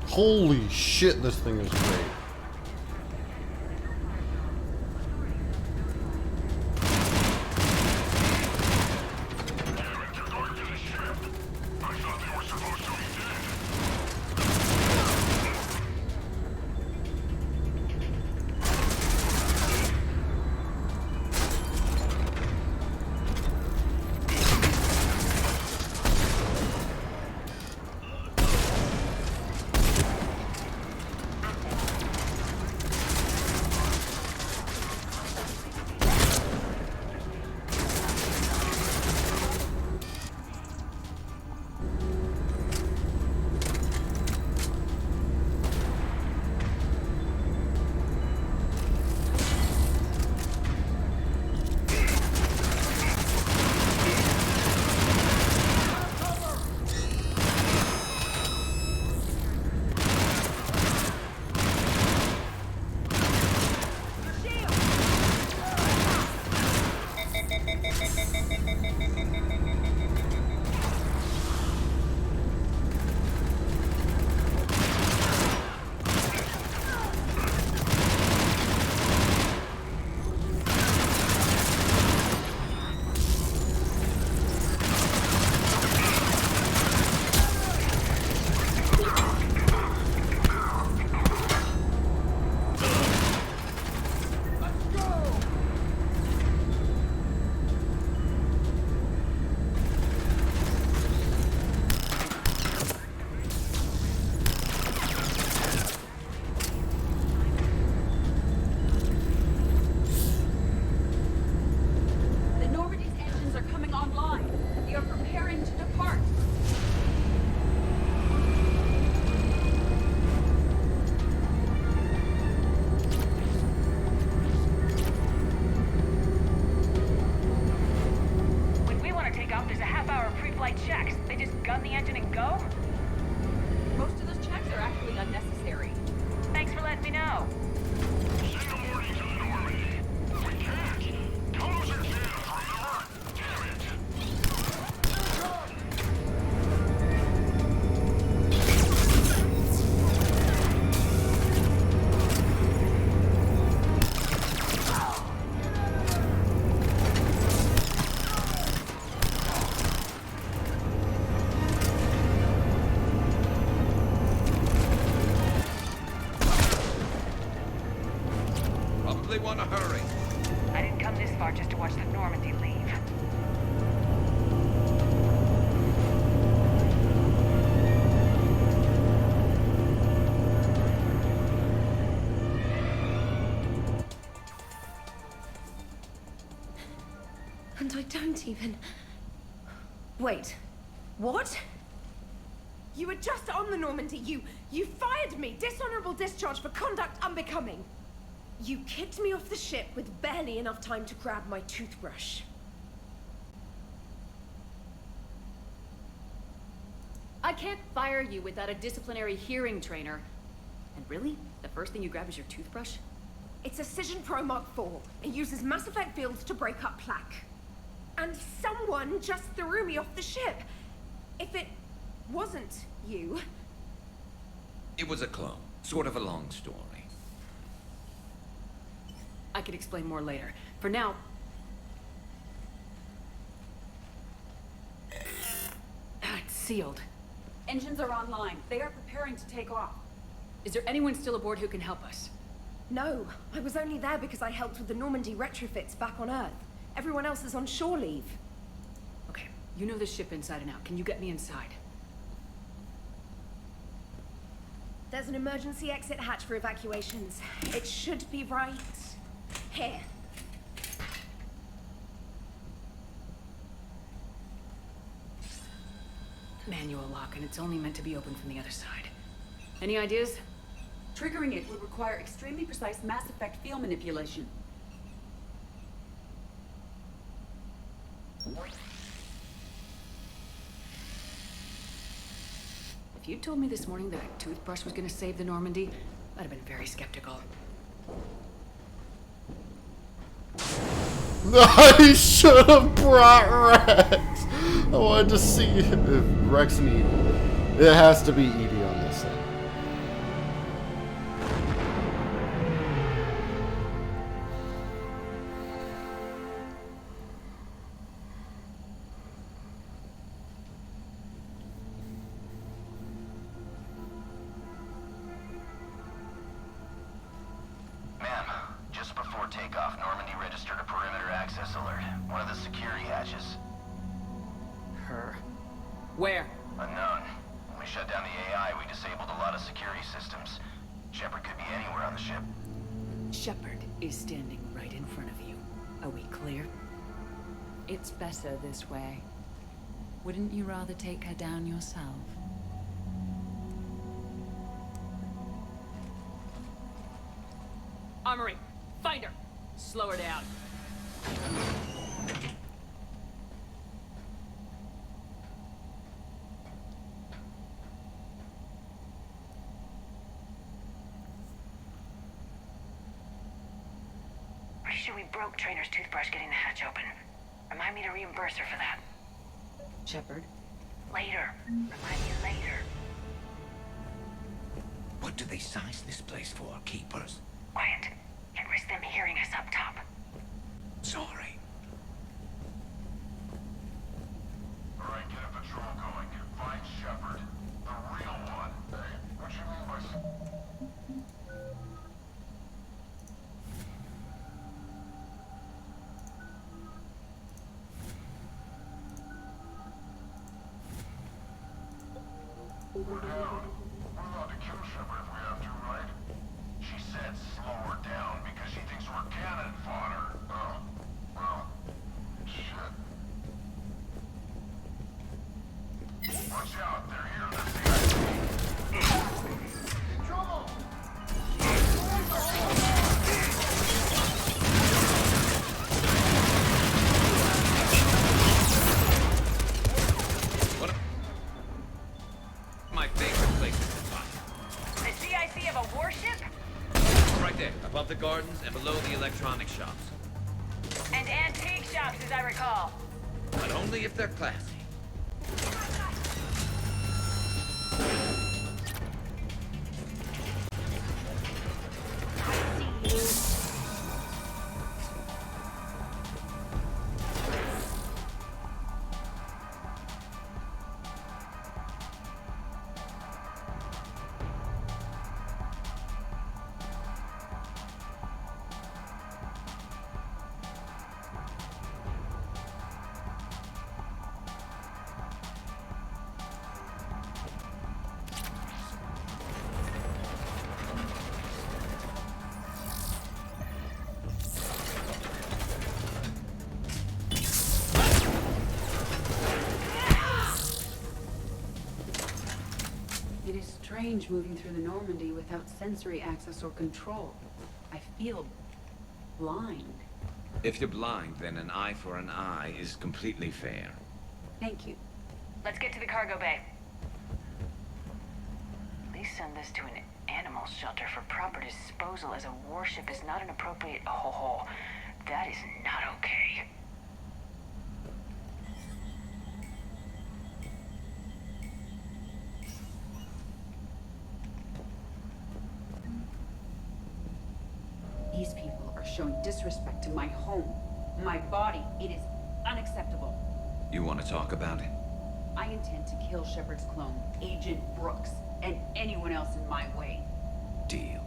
Holy shit, this thing is great. hurry. I didn't come this far just to watch the Normandy leave. And I don't even... Wait. What? You were just on the Normandy. You fired me. Dishonorable discharge for conduct unbecoming. You kicked me off the ship with barely enough time to grab my toothbrush. I can't fire you without a disciplinary hearing trainer. And really? The first thing you grab is your toothbrush? It's a Cision Pro Mark IV. It uses Mass Effect fields to break up plaque. And someone just threw me off the ship. If it wasn't you... It was a clone. Sort of a long story. I could explain more later. For now... It's sealed. Engines are online. They are preparing to take off. Is there anyone still aboard who can help us? No, I was only there because I helped with the Normandy retrofits back on Earth. Everyone else is on shore leave. Okay, you know the ship inside and out. Can you get me inside? There's an emergency exit hatch for evacuations. It should be right here. Manual lock, and it's only meant to be opened from the other side. Any ideas? Triggering it would require extremely precise Mass Effect field manipulation. If you told me this morning that a toothbrush was gonna save the Normandy, I'd have been very skeptical. I should have brought Rex. I wanted to see if Rex and Edie. It has to be Edie on this thing. Ma'am, just before takeoff, Normandy registered a perimeter access alert. One of the security hatches. Her. Where? Unknown. When we shut down the AI, we disabled a lot of security systems. Shepard could be anywhere on the ship. Shepard is standing right in front of you. Are we clear? It's better this way. Wouldn't you rather take her down yourself? Armory, find her! Slow her down. Pretty sure we broke Trainer's toothbrush getting the hatch open. Remind me to reimburse her for that. Shepard? Later. Remind me later. What do they size this place for, Keepers? Quiet. Can't risk them hearing us up top. Sorry. All right, get a patrol going. Find Shepard, the real one. Hey, what you mean by... We're down. We're allowed to kill Shepard if we have to, right? She said slow her down because she thinks we're cannon fodder. Oh, well, shit. Watch out, they're here to see us. Trouble! My favorite places to fight. The CIC of a warship? Right there, above the gardens and below the electronic shops. And antique shops, as I recall. But only if they're classy. strange moving through the Normandy without sensory access or control. I feel blind. If you're blind, then an eye for an eye is completely fair. Thank you. Let's get to the cargo bay. Please send this to an animal shelter for proper disposal, as a warship is not an appropriate... Oh, that is not okay. These people are showing disrespect to my home, my body. It is unacceptable. You want to talk about it? I intend to kill Shepard's clone, Agent Brooks, and anyone else in my way. Deal.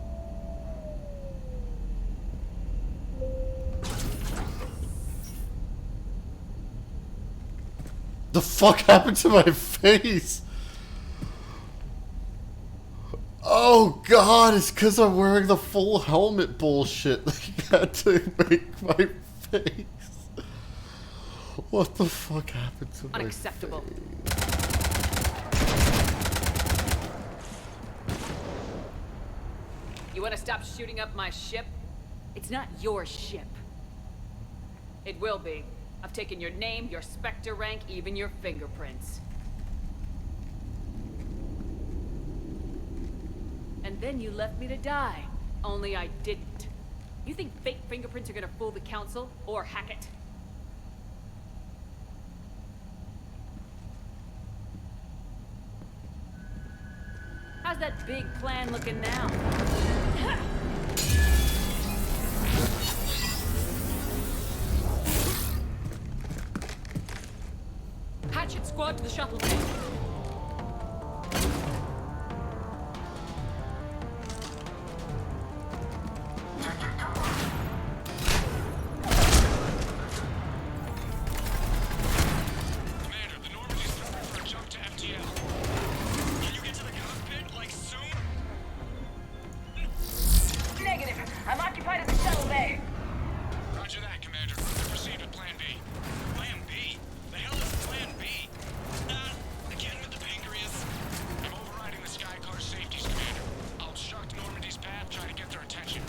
The fuck happened to my face? Oh god, it's because I'm wearing the full helmet bullshit. They had to make my face. What the fuck happened to my Unacceptable. face? You want to stop shooting up my ship? It's not your ship. It will be. I've taken your name, your Spectre rank, even your fingerprints. And then you left me to die. Only I didn't. You think fake fingerprints are gonna fool the Council or Hackett? How's that big plan looking now? Hatchet squad to the shuttle bay. I'm occupied at the shuttle bay. Roger that, Commander. Proceed with Plan B. Plan B? The hell is Plan B? Again with the pancreas? I'm overriding the Skycar safeties, Commander. I'll obstruct Normandy's path, try to get their attention.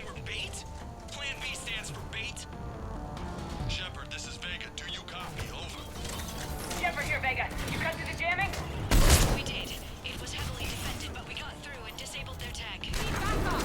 We're bait? Plan B stands for bait? Shepard, this is Vega. Do you copy? Over. Shepard here, Vega. You cut through the jamming? We did. It was heavily defended, but we got through and disabled their tag. Back off!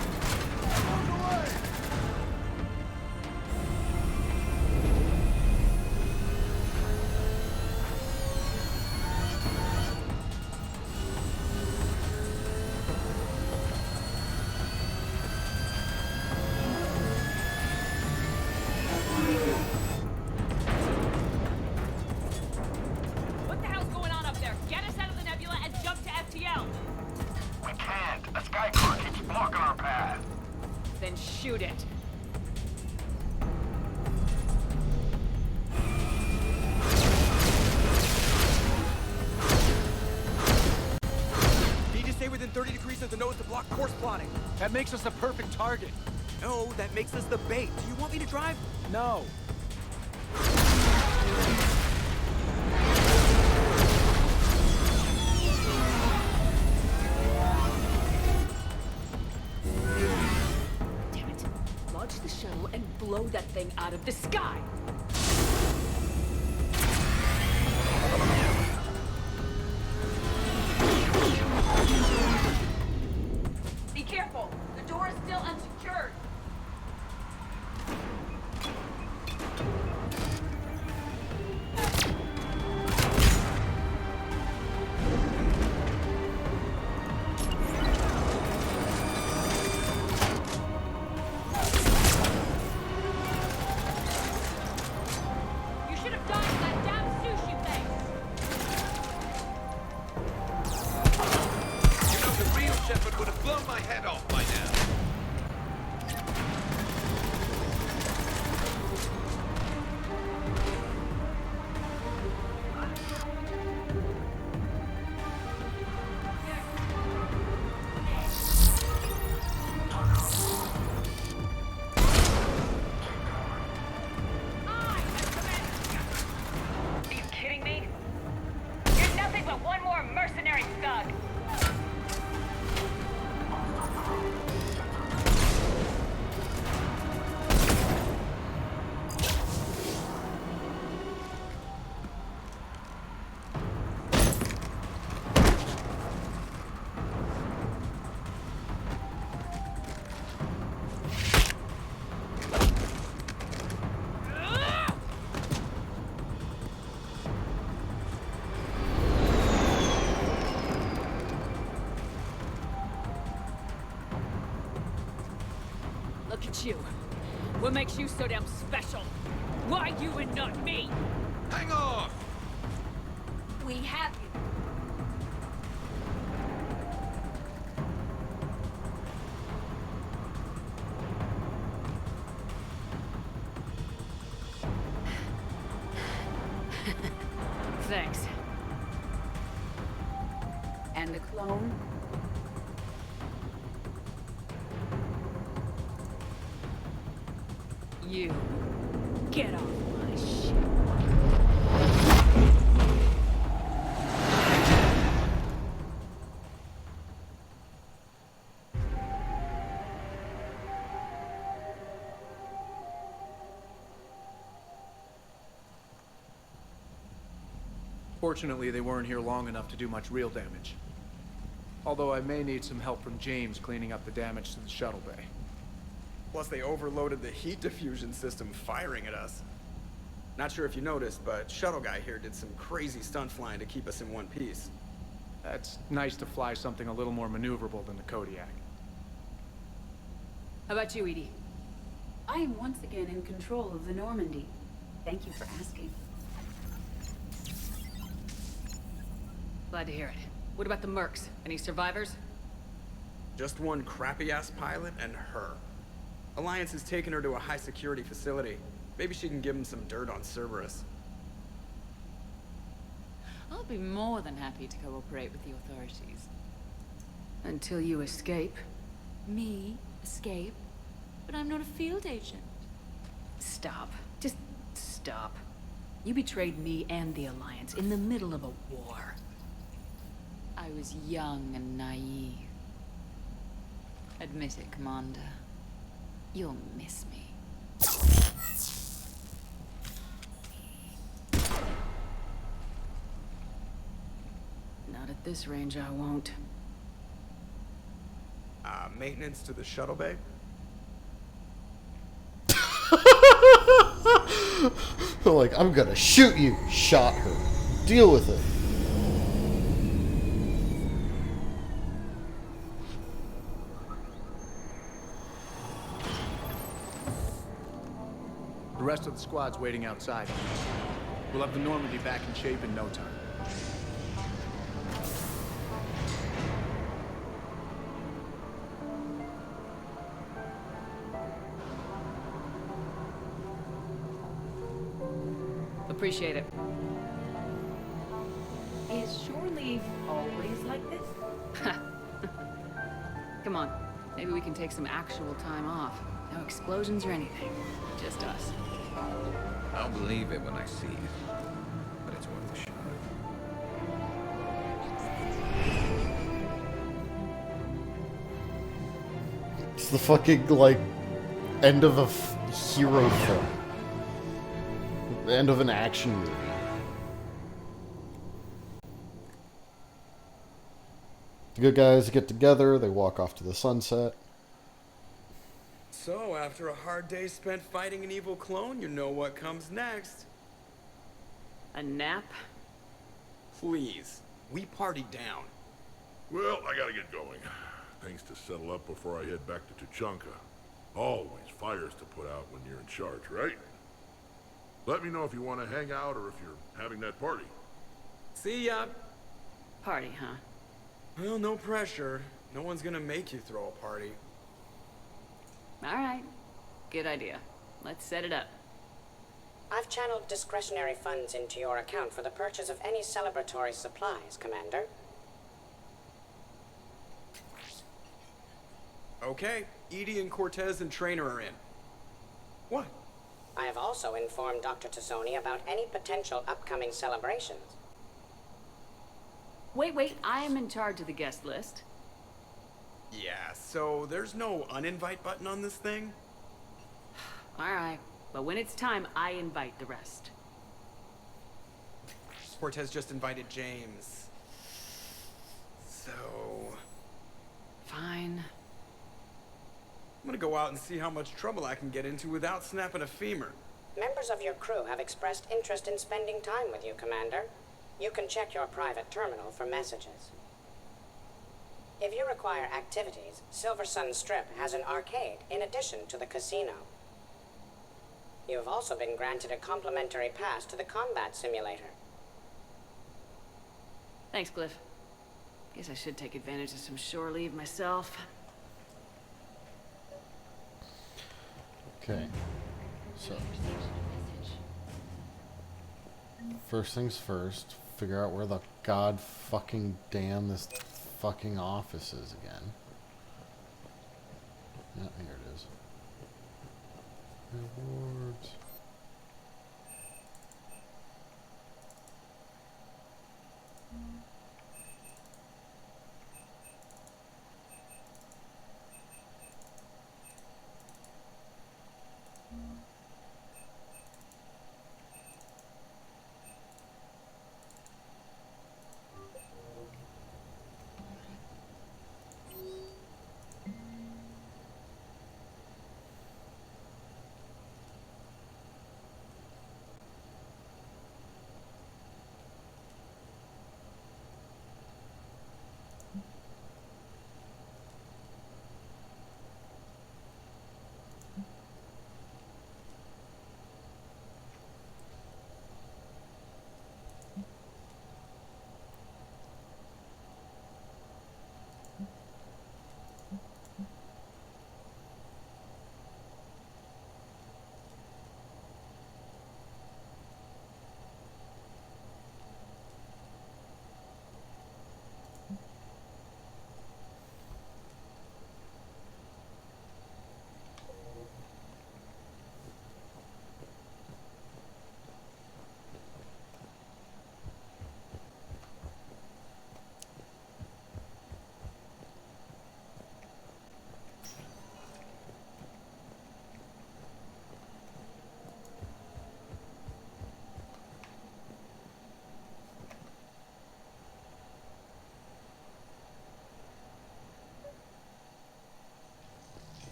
What the hell's going on up there? Get us out of the nebula and jump to FTL! We can't. A Skycar keeps blocking our path. Then shoot it. Need to stay within 30 degrees of the nose to block course plotting. That makes us the perfect target. No, that makes us the bait. Do you want me to drive? No. Damn it. Launch the shuttle and blow that thing out of the sky! Be careful! The door is still unsecured! at you. What makes you so damn special? Why you and not me? Hang off! We have you. Thanks. And the clone? You. Get off my ship. Fortunately, they weren't here long enough to do much real damage. Although I may need some help from James cleaning up the damage to the shuttle bay. Plus, they overloaded the heat diffusion system firing at us. Not sure if you noticed, but Shuttle Guy here did some crazy stunt flying to keep us in one piece. That's nice to fly something a little more maneuverable than the Kodiak. How about you, Edie? I am once again in control of the Normandy. Thank you for asking. Glad to hear it. What about the mercs? Any survivors? Just one crappy-ass pilot and her. Alliance has taken her to a high-security facility. Maybe she can give him some dirt on Cerberus. I'll be more than happy to cooperate with the authorities. Until you escape. Me? Escape? But I'm not a field agent. Stop. Just stop. You betrayed me and the Alliance in the middle of a war. I was young and naive. Admit it, Commander. You'll miss me. Not at this range, I won't. Maintenance to the shuttle bay? Like, I'm gonna shoot you. Shot her. Deal with it. The rest of the squad's waiting outside. We'll have the Normandy back in shape in no time. Appreciate it. Is shore leave always like this? Come on. Maybe we can take some actual time off. No explosions or anything. Just us. I'll believe it when I see it. But it's worth a shot. It's the fucking, like, end of a hero film. The end of an action movie. The good guys get together, they walk off to the sunset. So, after a hard day spent fighting an evil clone, you know what comes next. A nap? Please. We party down. Well, I gotta get going. Things to settle up before I head back to Tuchanka. Always fires to put out when you're in charge, right? Let me know if you want to hang out or if you're having that party. See ya. Party, huh? Well, no pressure. No one's gonna make you throw a party. Alright. Good idea. Let's set it up. I've channeled discretionary funds into your account for the purchase of any celebratory supplies, Commander. Okay, Edie and Cortez and Trainer are in. What? I have also informed Dr. Tassoni about any potential upcoming celebrations. Wait, I am in charge of the guest list. Yeah, so there's no uninvite button on this thing? Alright, but when it's time, I invite the rest. Cortez just invited James. So... Fine. I'm gonna go out and see how much trouble I can get into without snapping a femur. Members of your crew have expressed interest in spending time with you, Commander. You can check your private terminal for messages. If you require activities, Silver Sun Strip has an arcade in addition to the casino. You have also been granted a complimentary pass to the combat simulator. Thanks, Cliff. Guess I should take advantage of some shore leave myself. Okay. So, first things first, figure out where the god fucking damn this fucking office is again. Yeah, here it is. Rewards.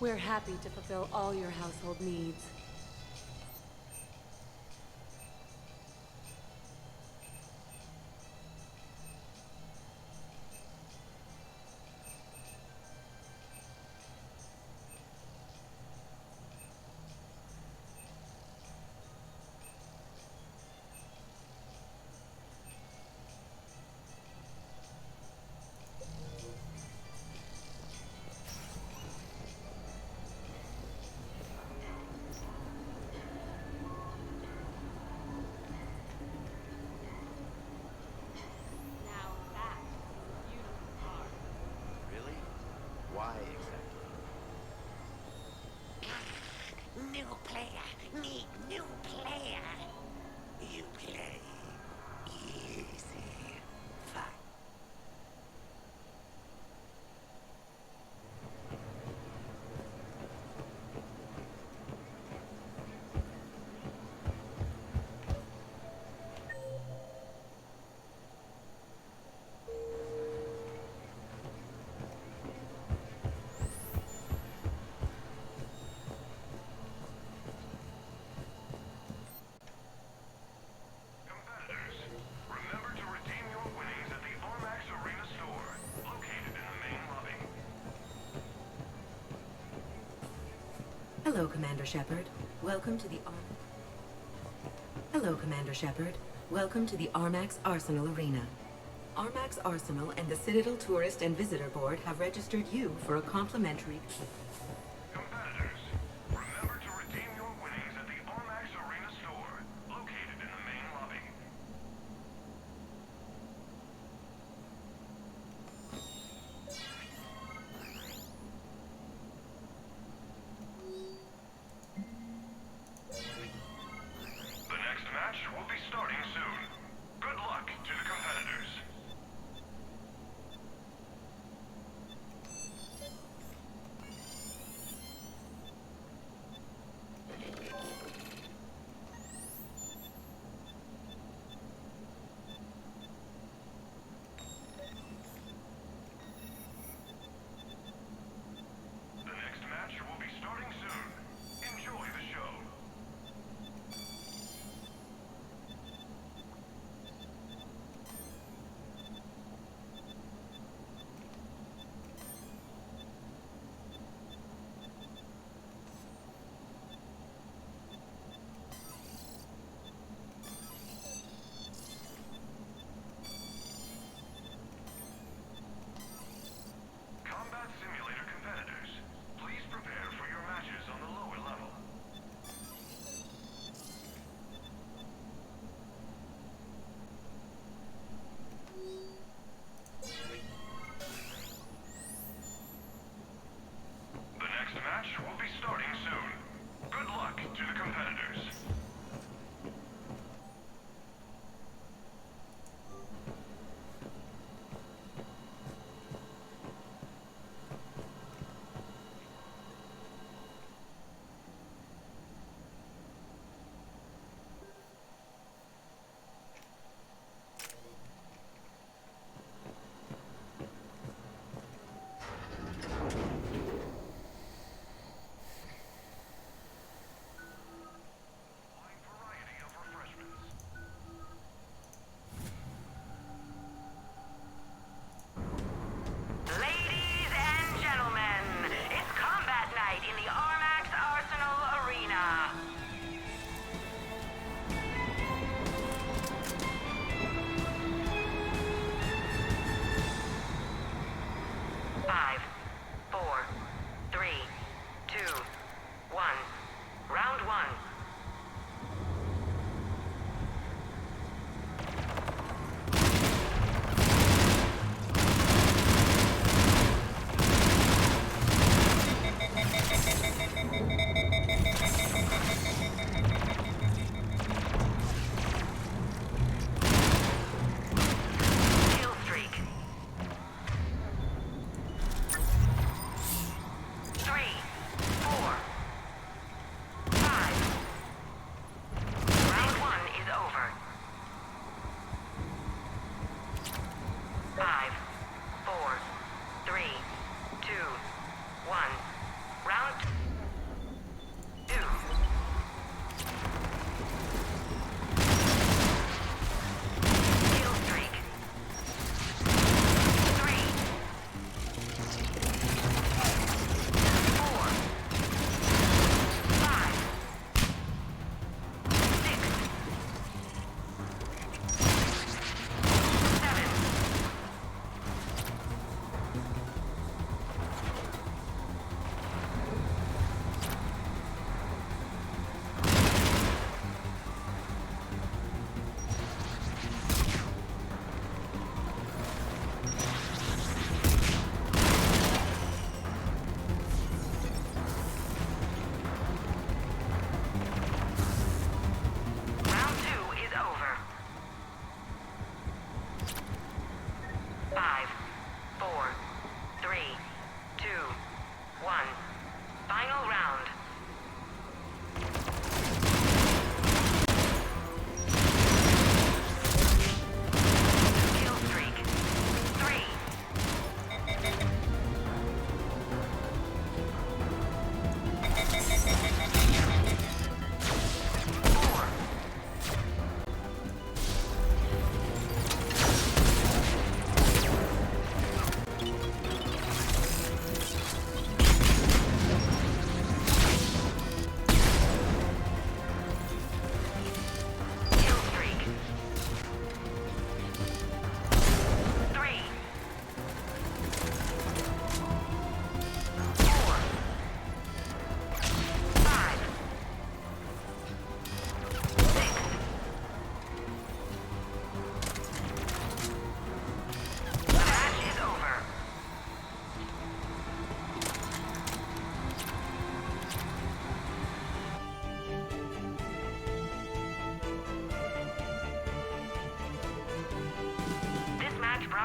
We're happy to fulfill all your household needs. Really? Why exactly? New player. Need new player. You play easy. Fine. Hello, Commander Shepard. Welcome to the Hello, Commander Shepard. Welcome to the Armax Arsenal Arena. Armax Arsenal and the Citadel Tourist and Visitor Board have registered you for a complimentary...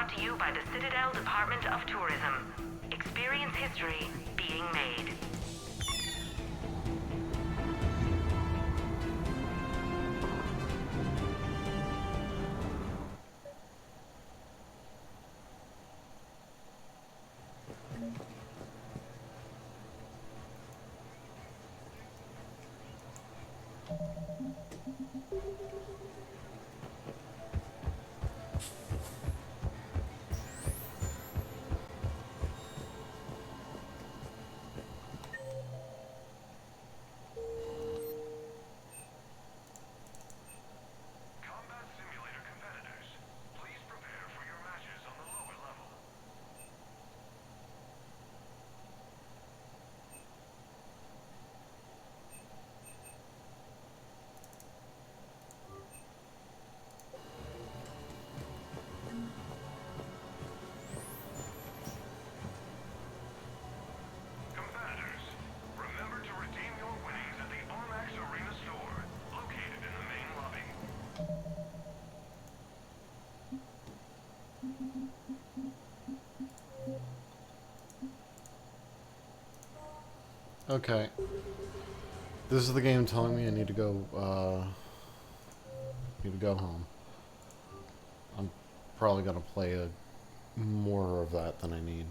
brought to you by the Citadel Department of Tourism. Experience history being made. Okay. This is the game telling me I need to go, home. I'm probably gonna play more of that than I need.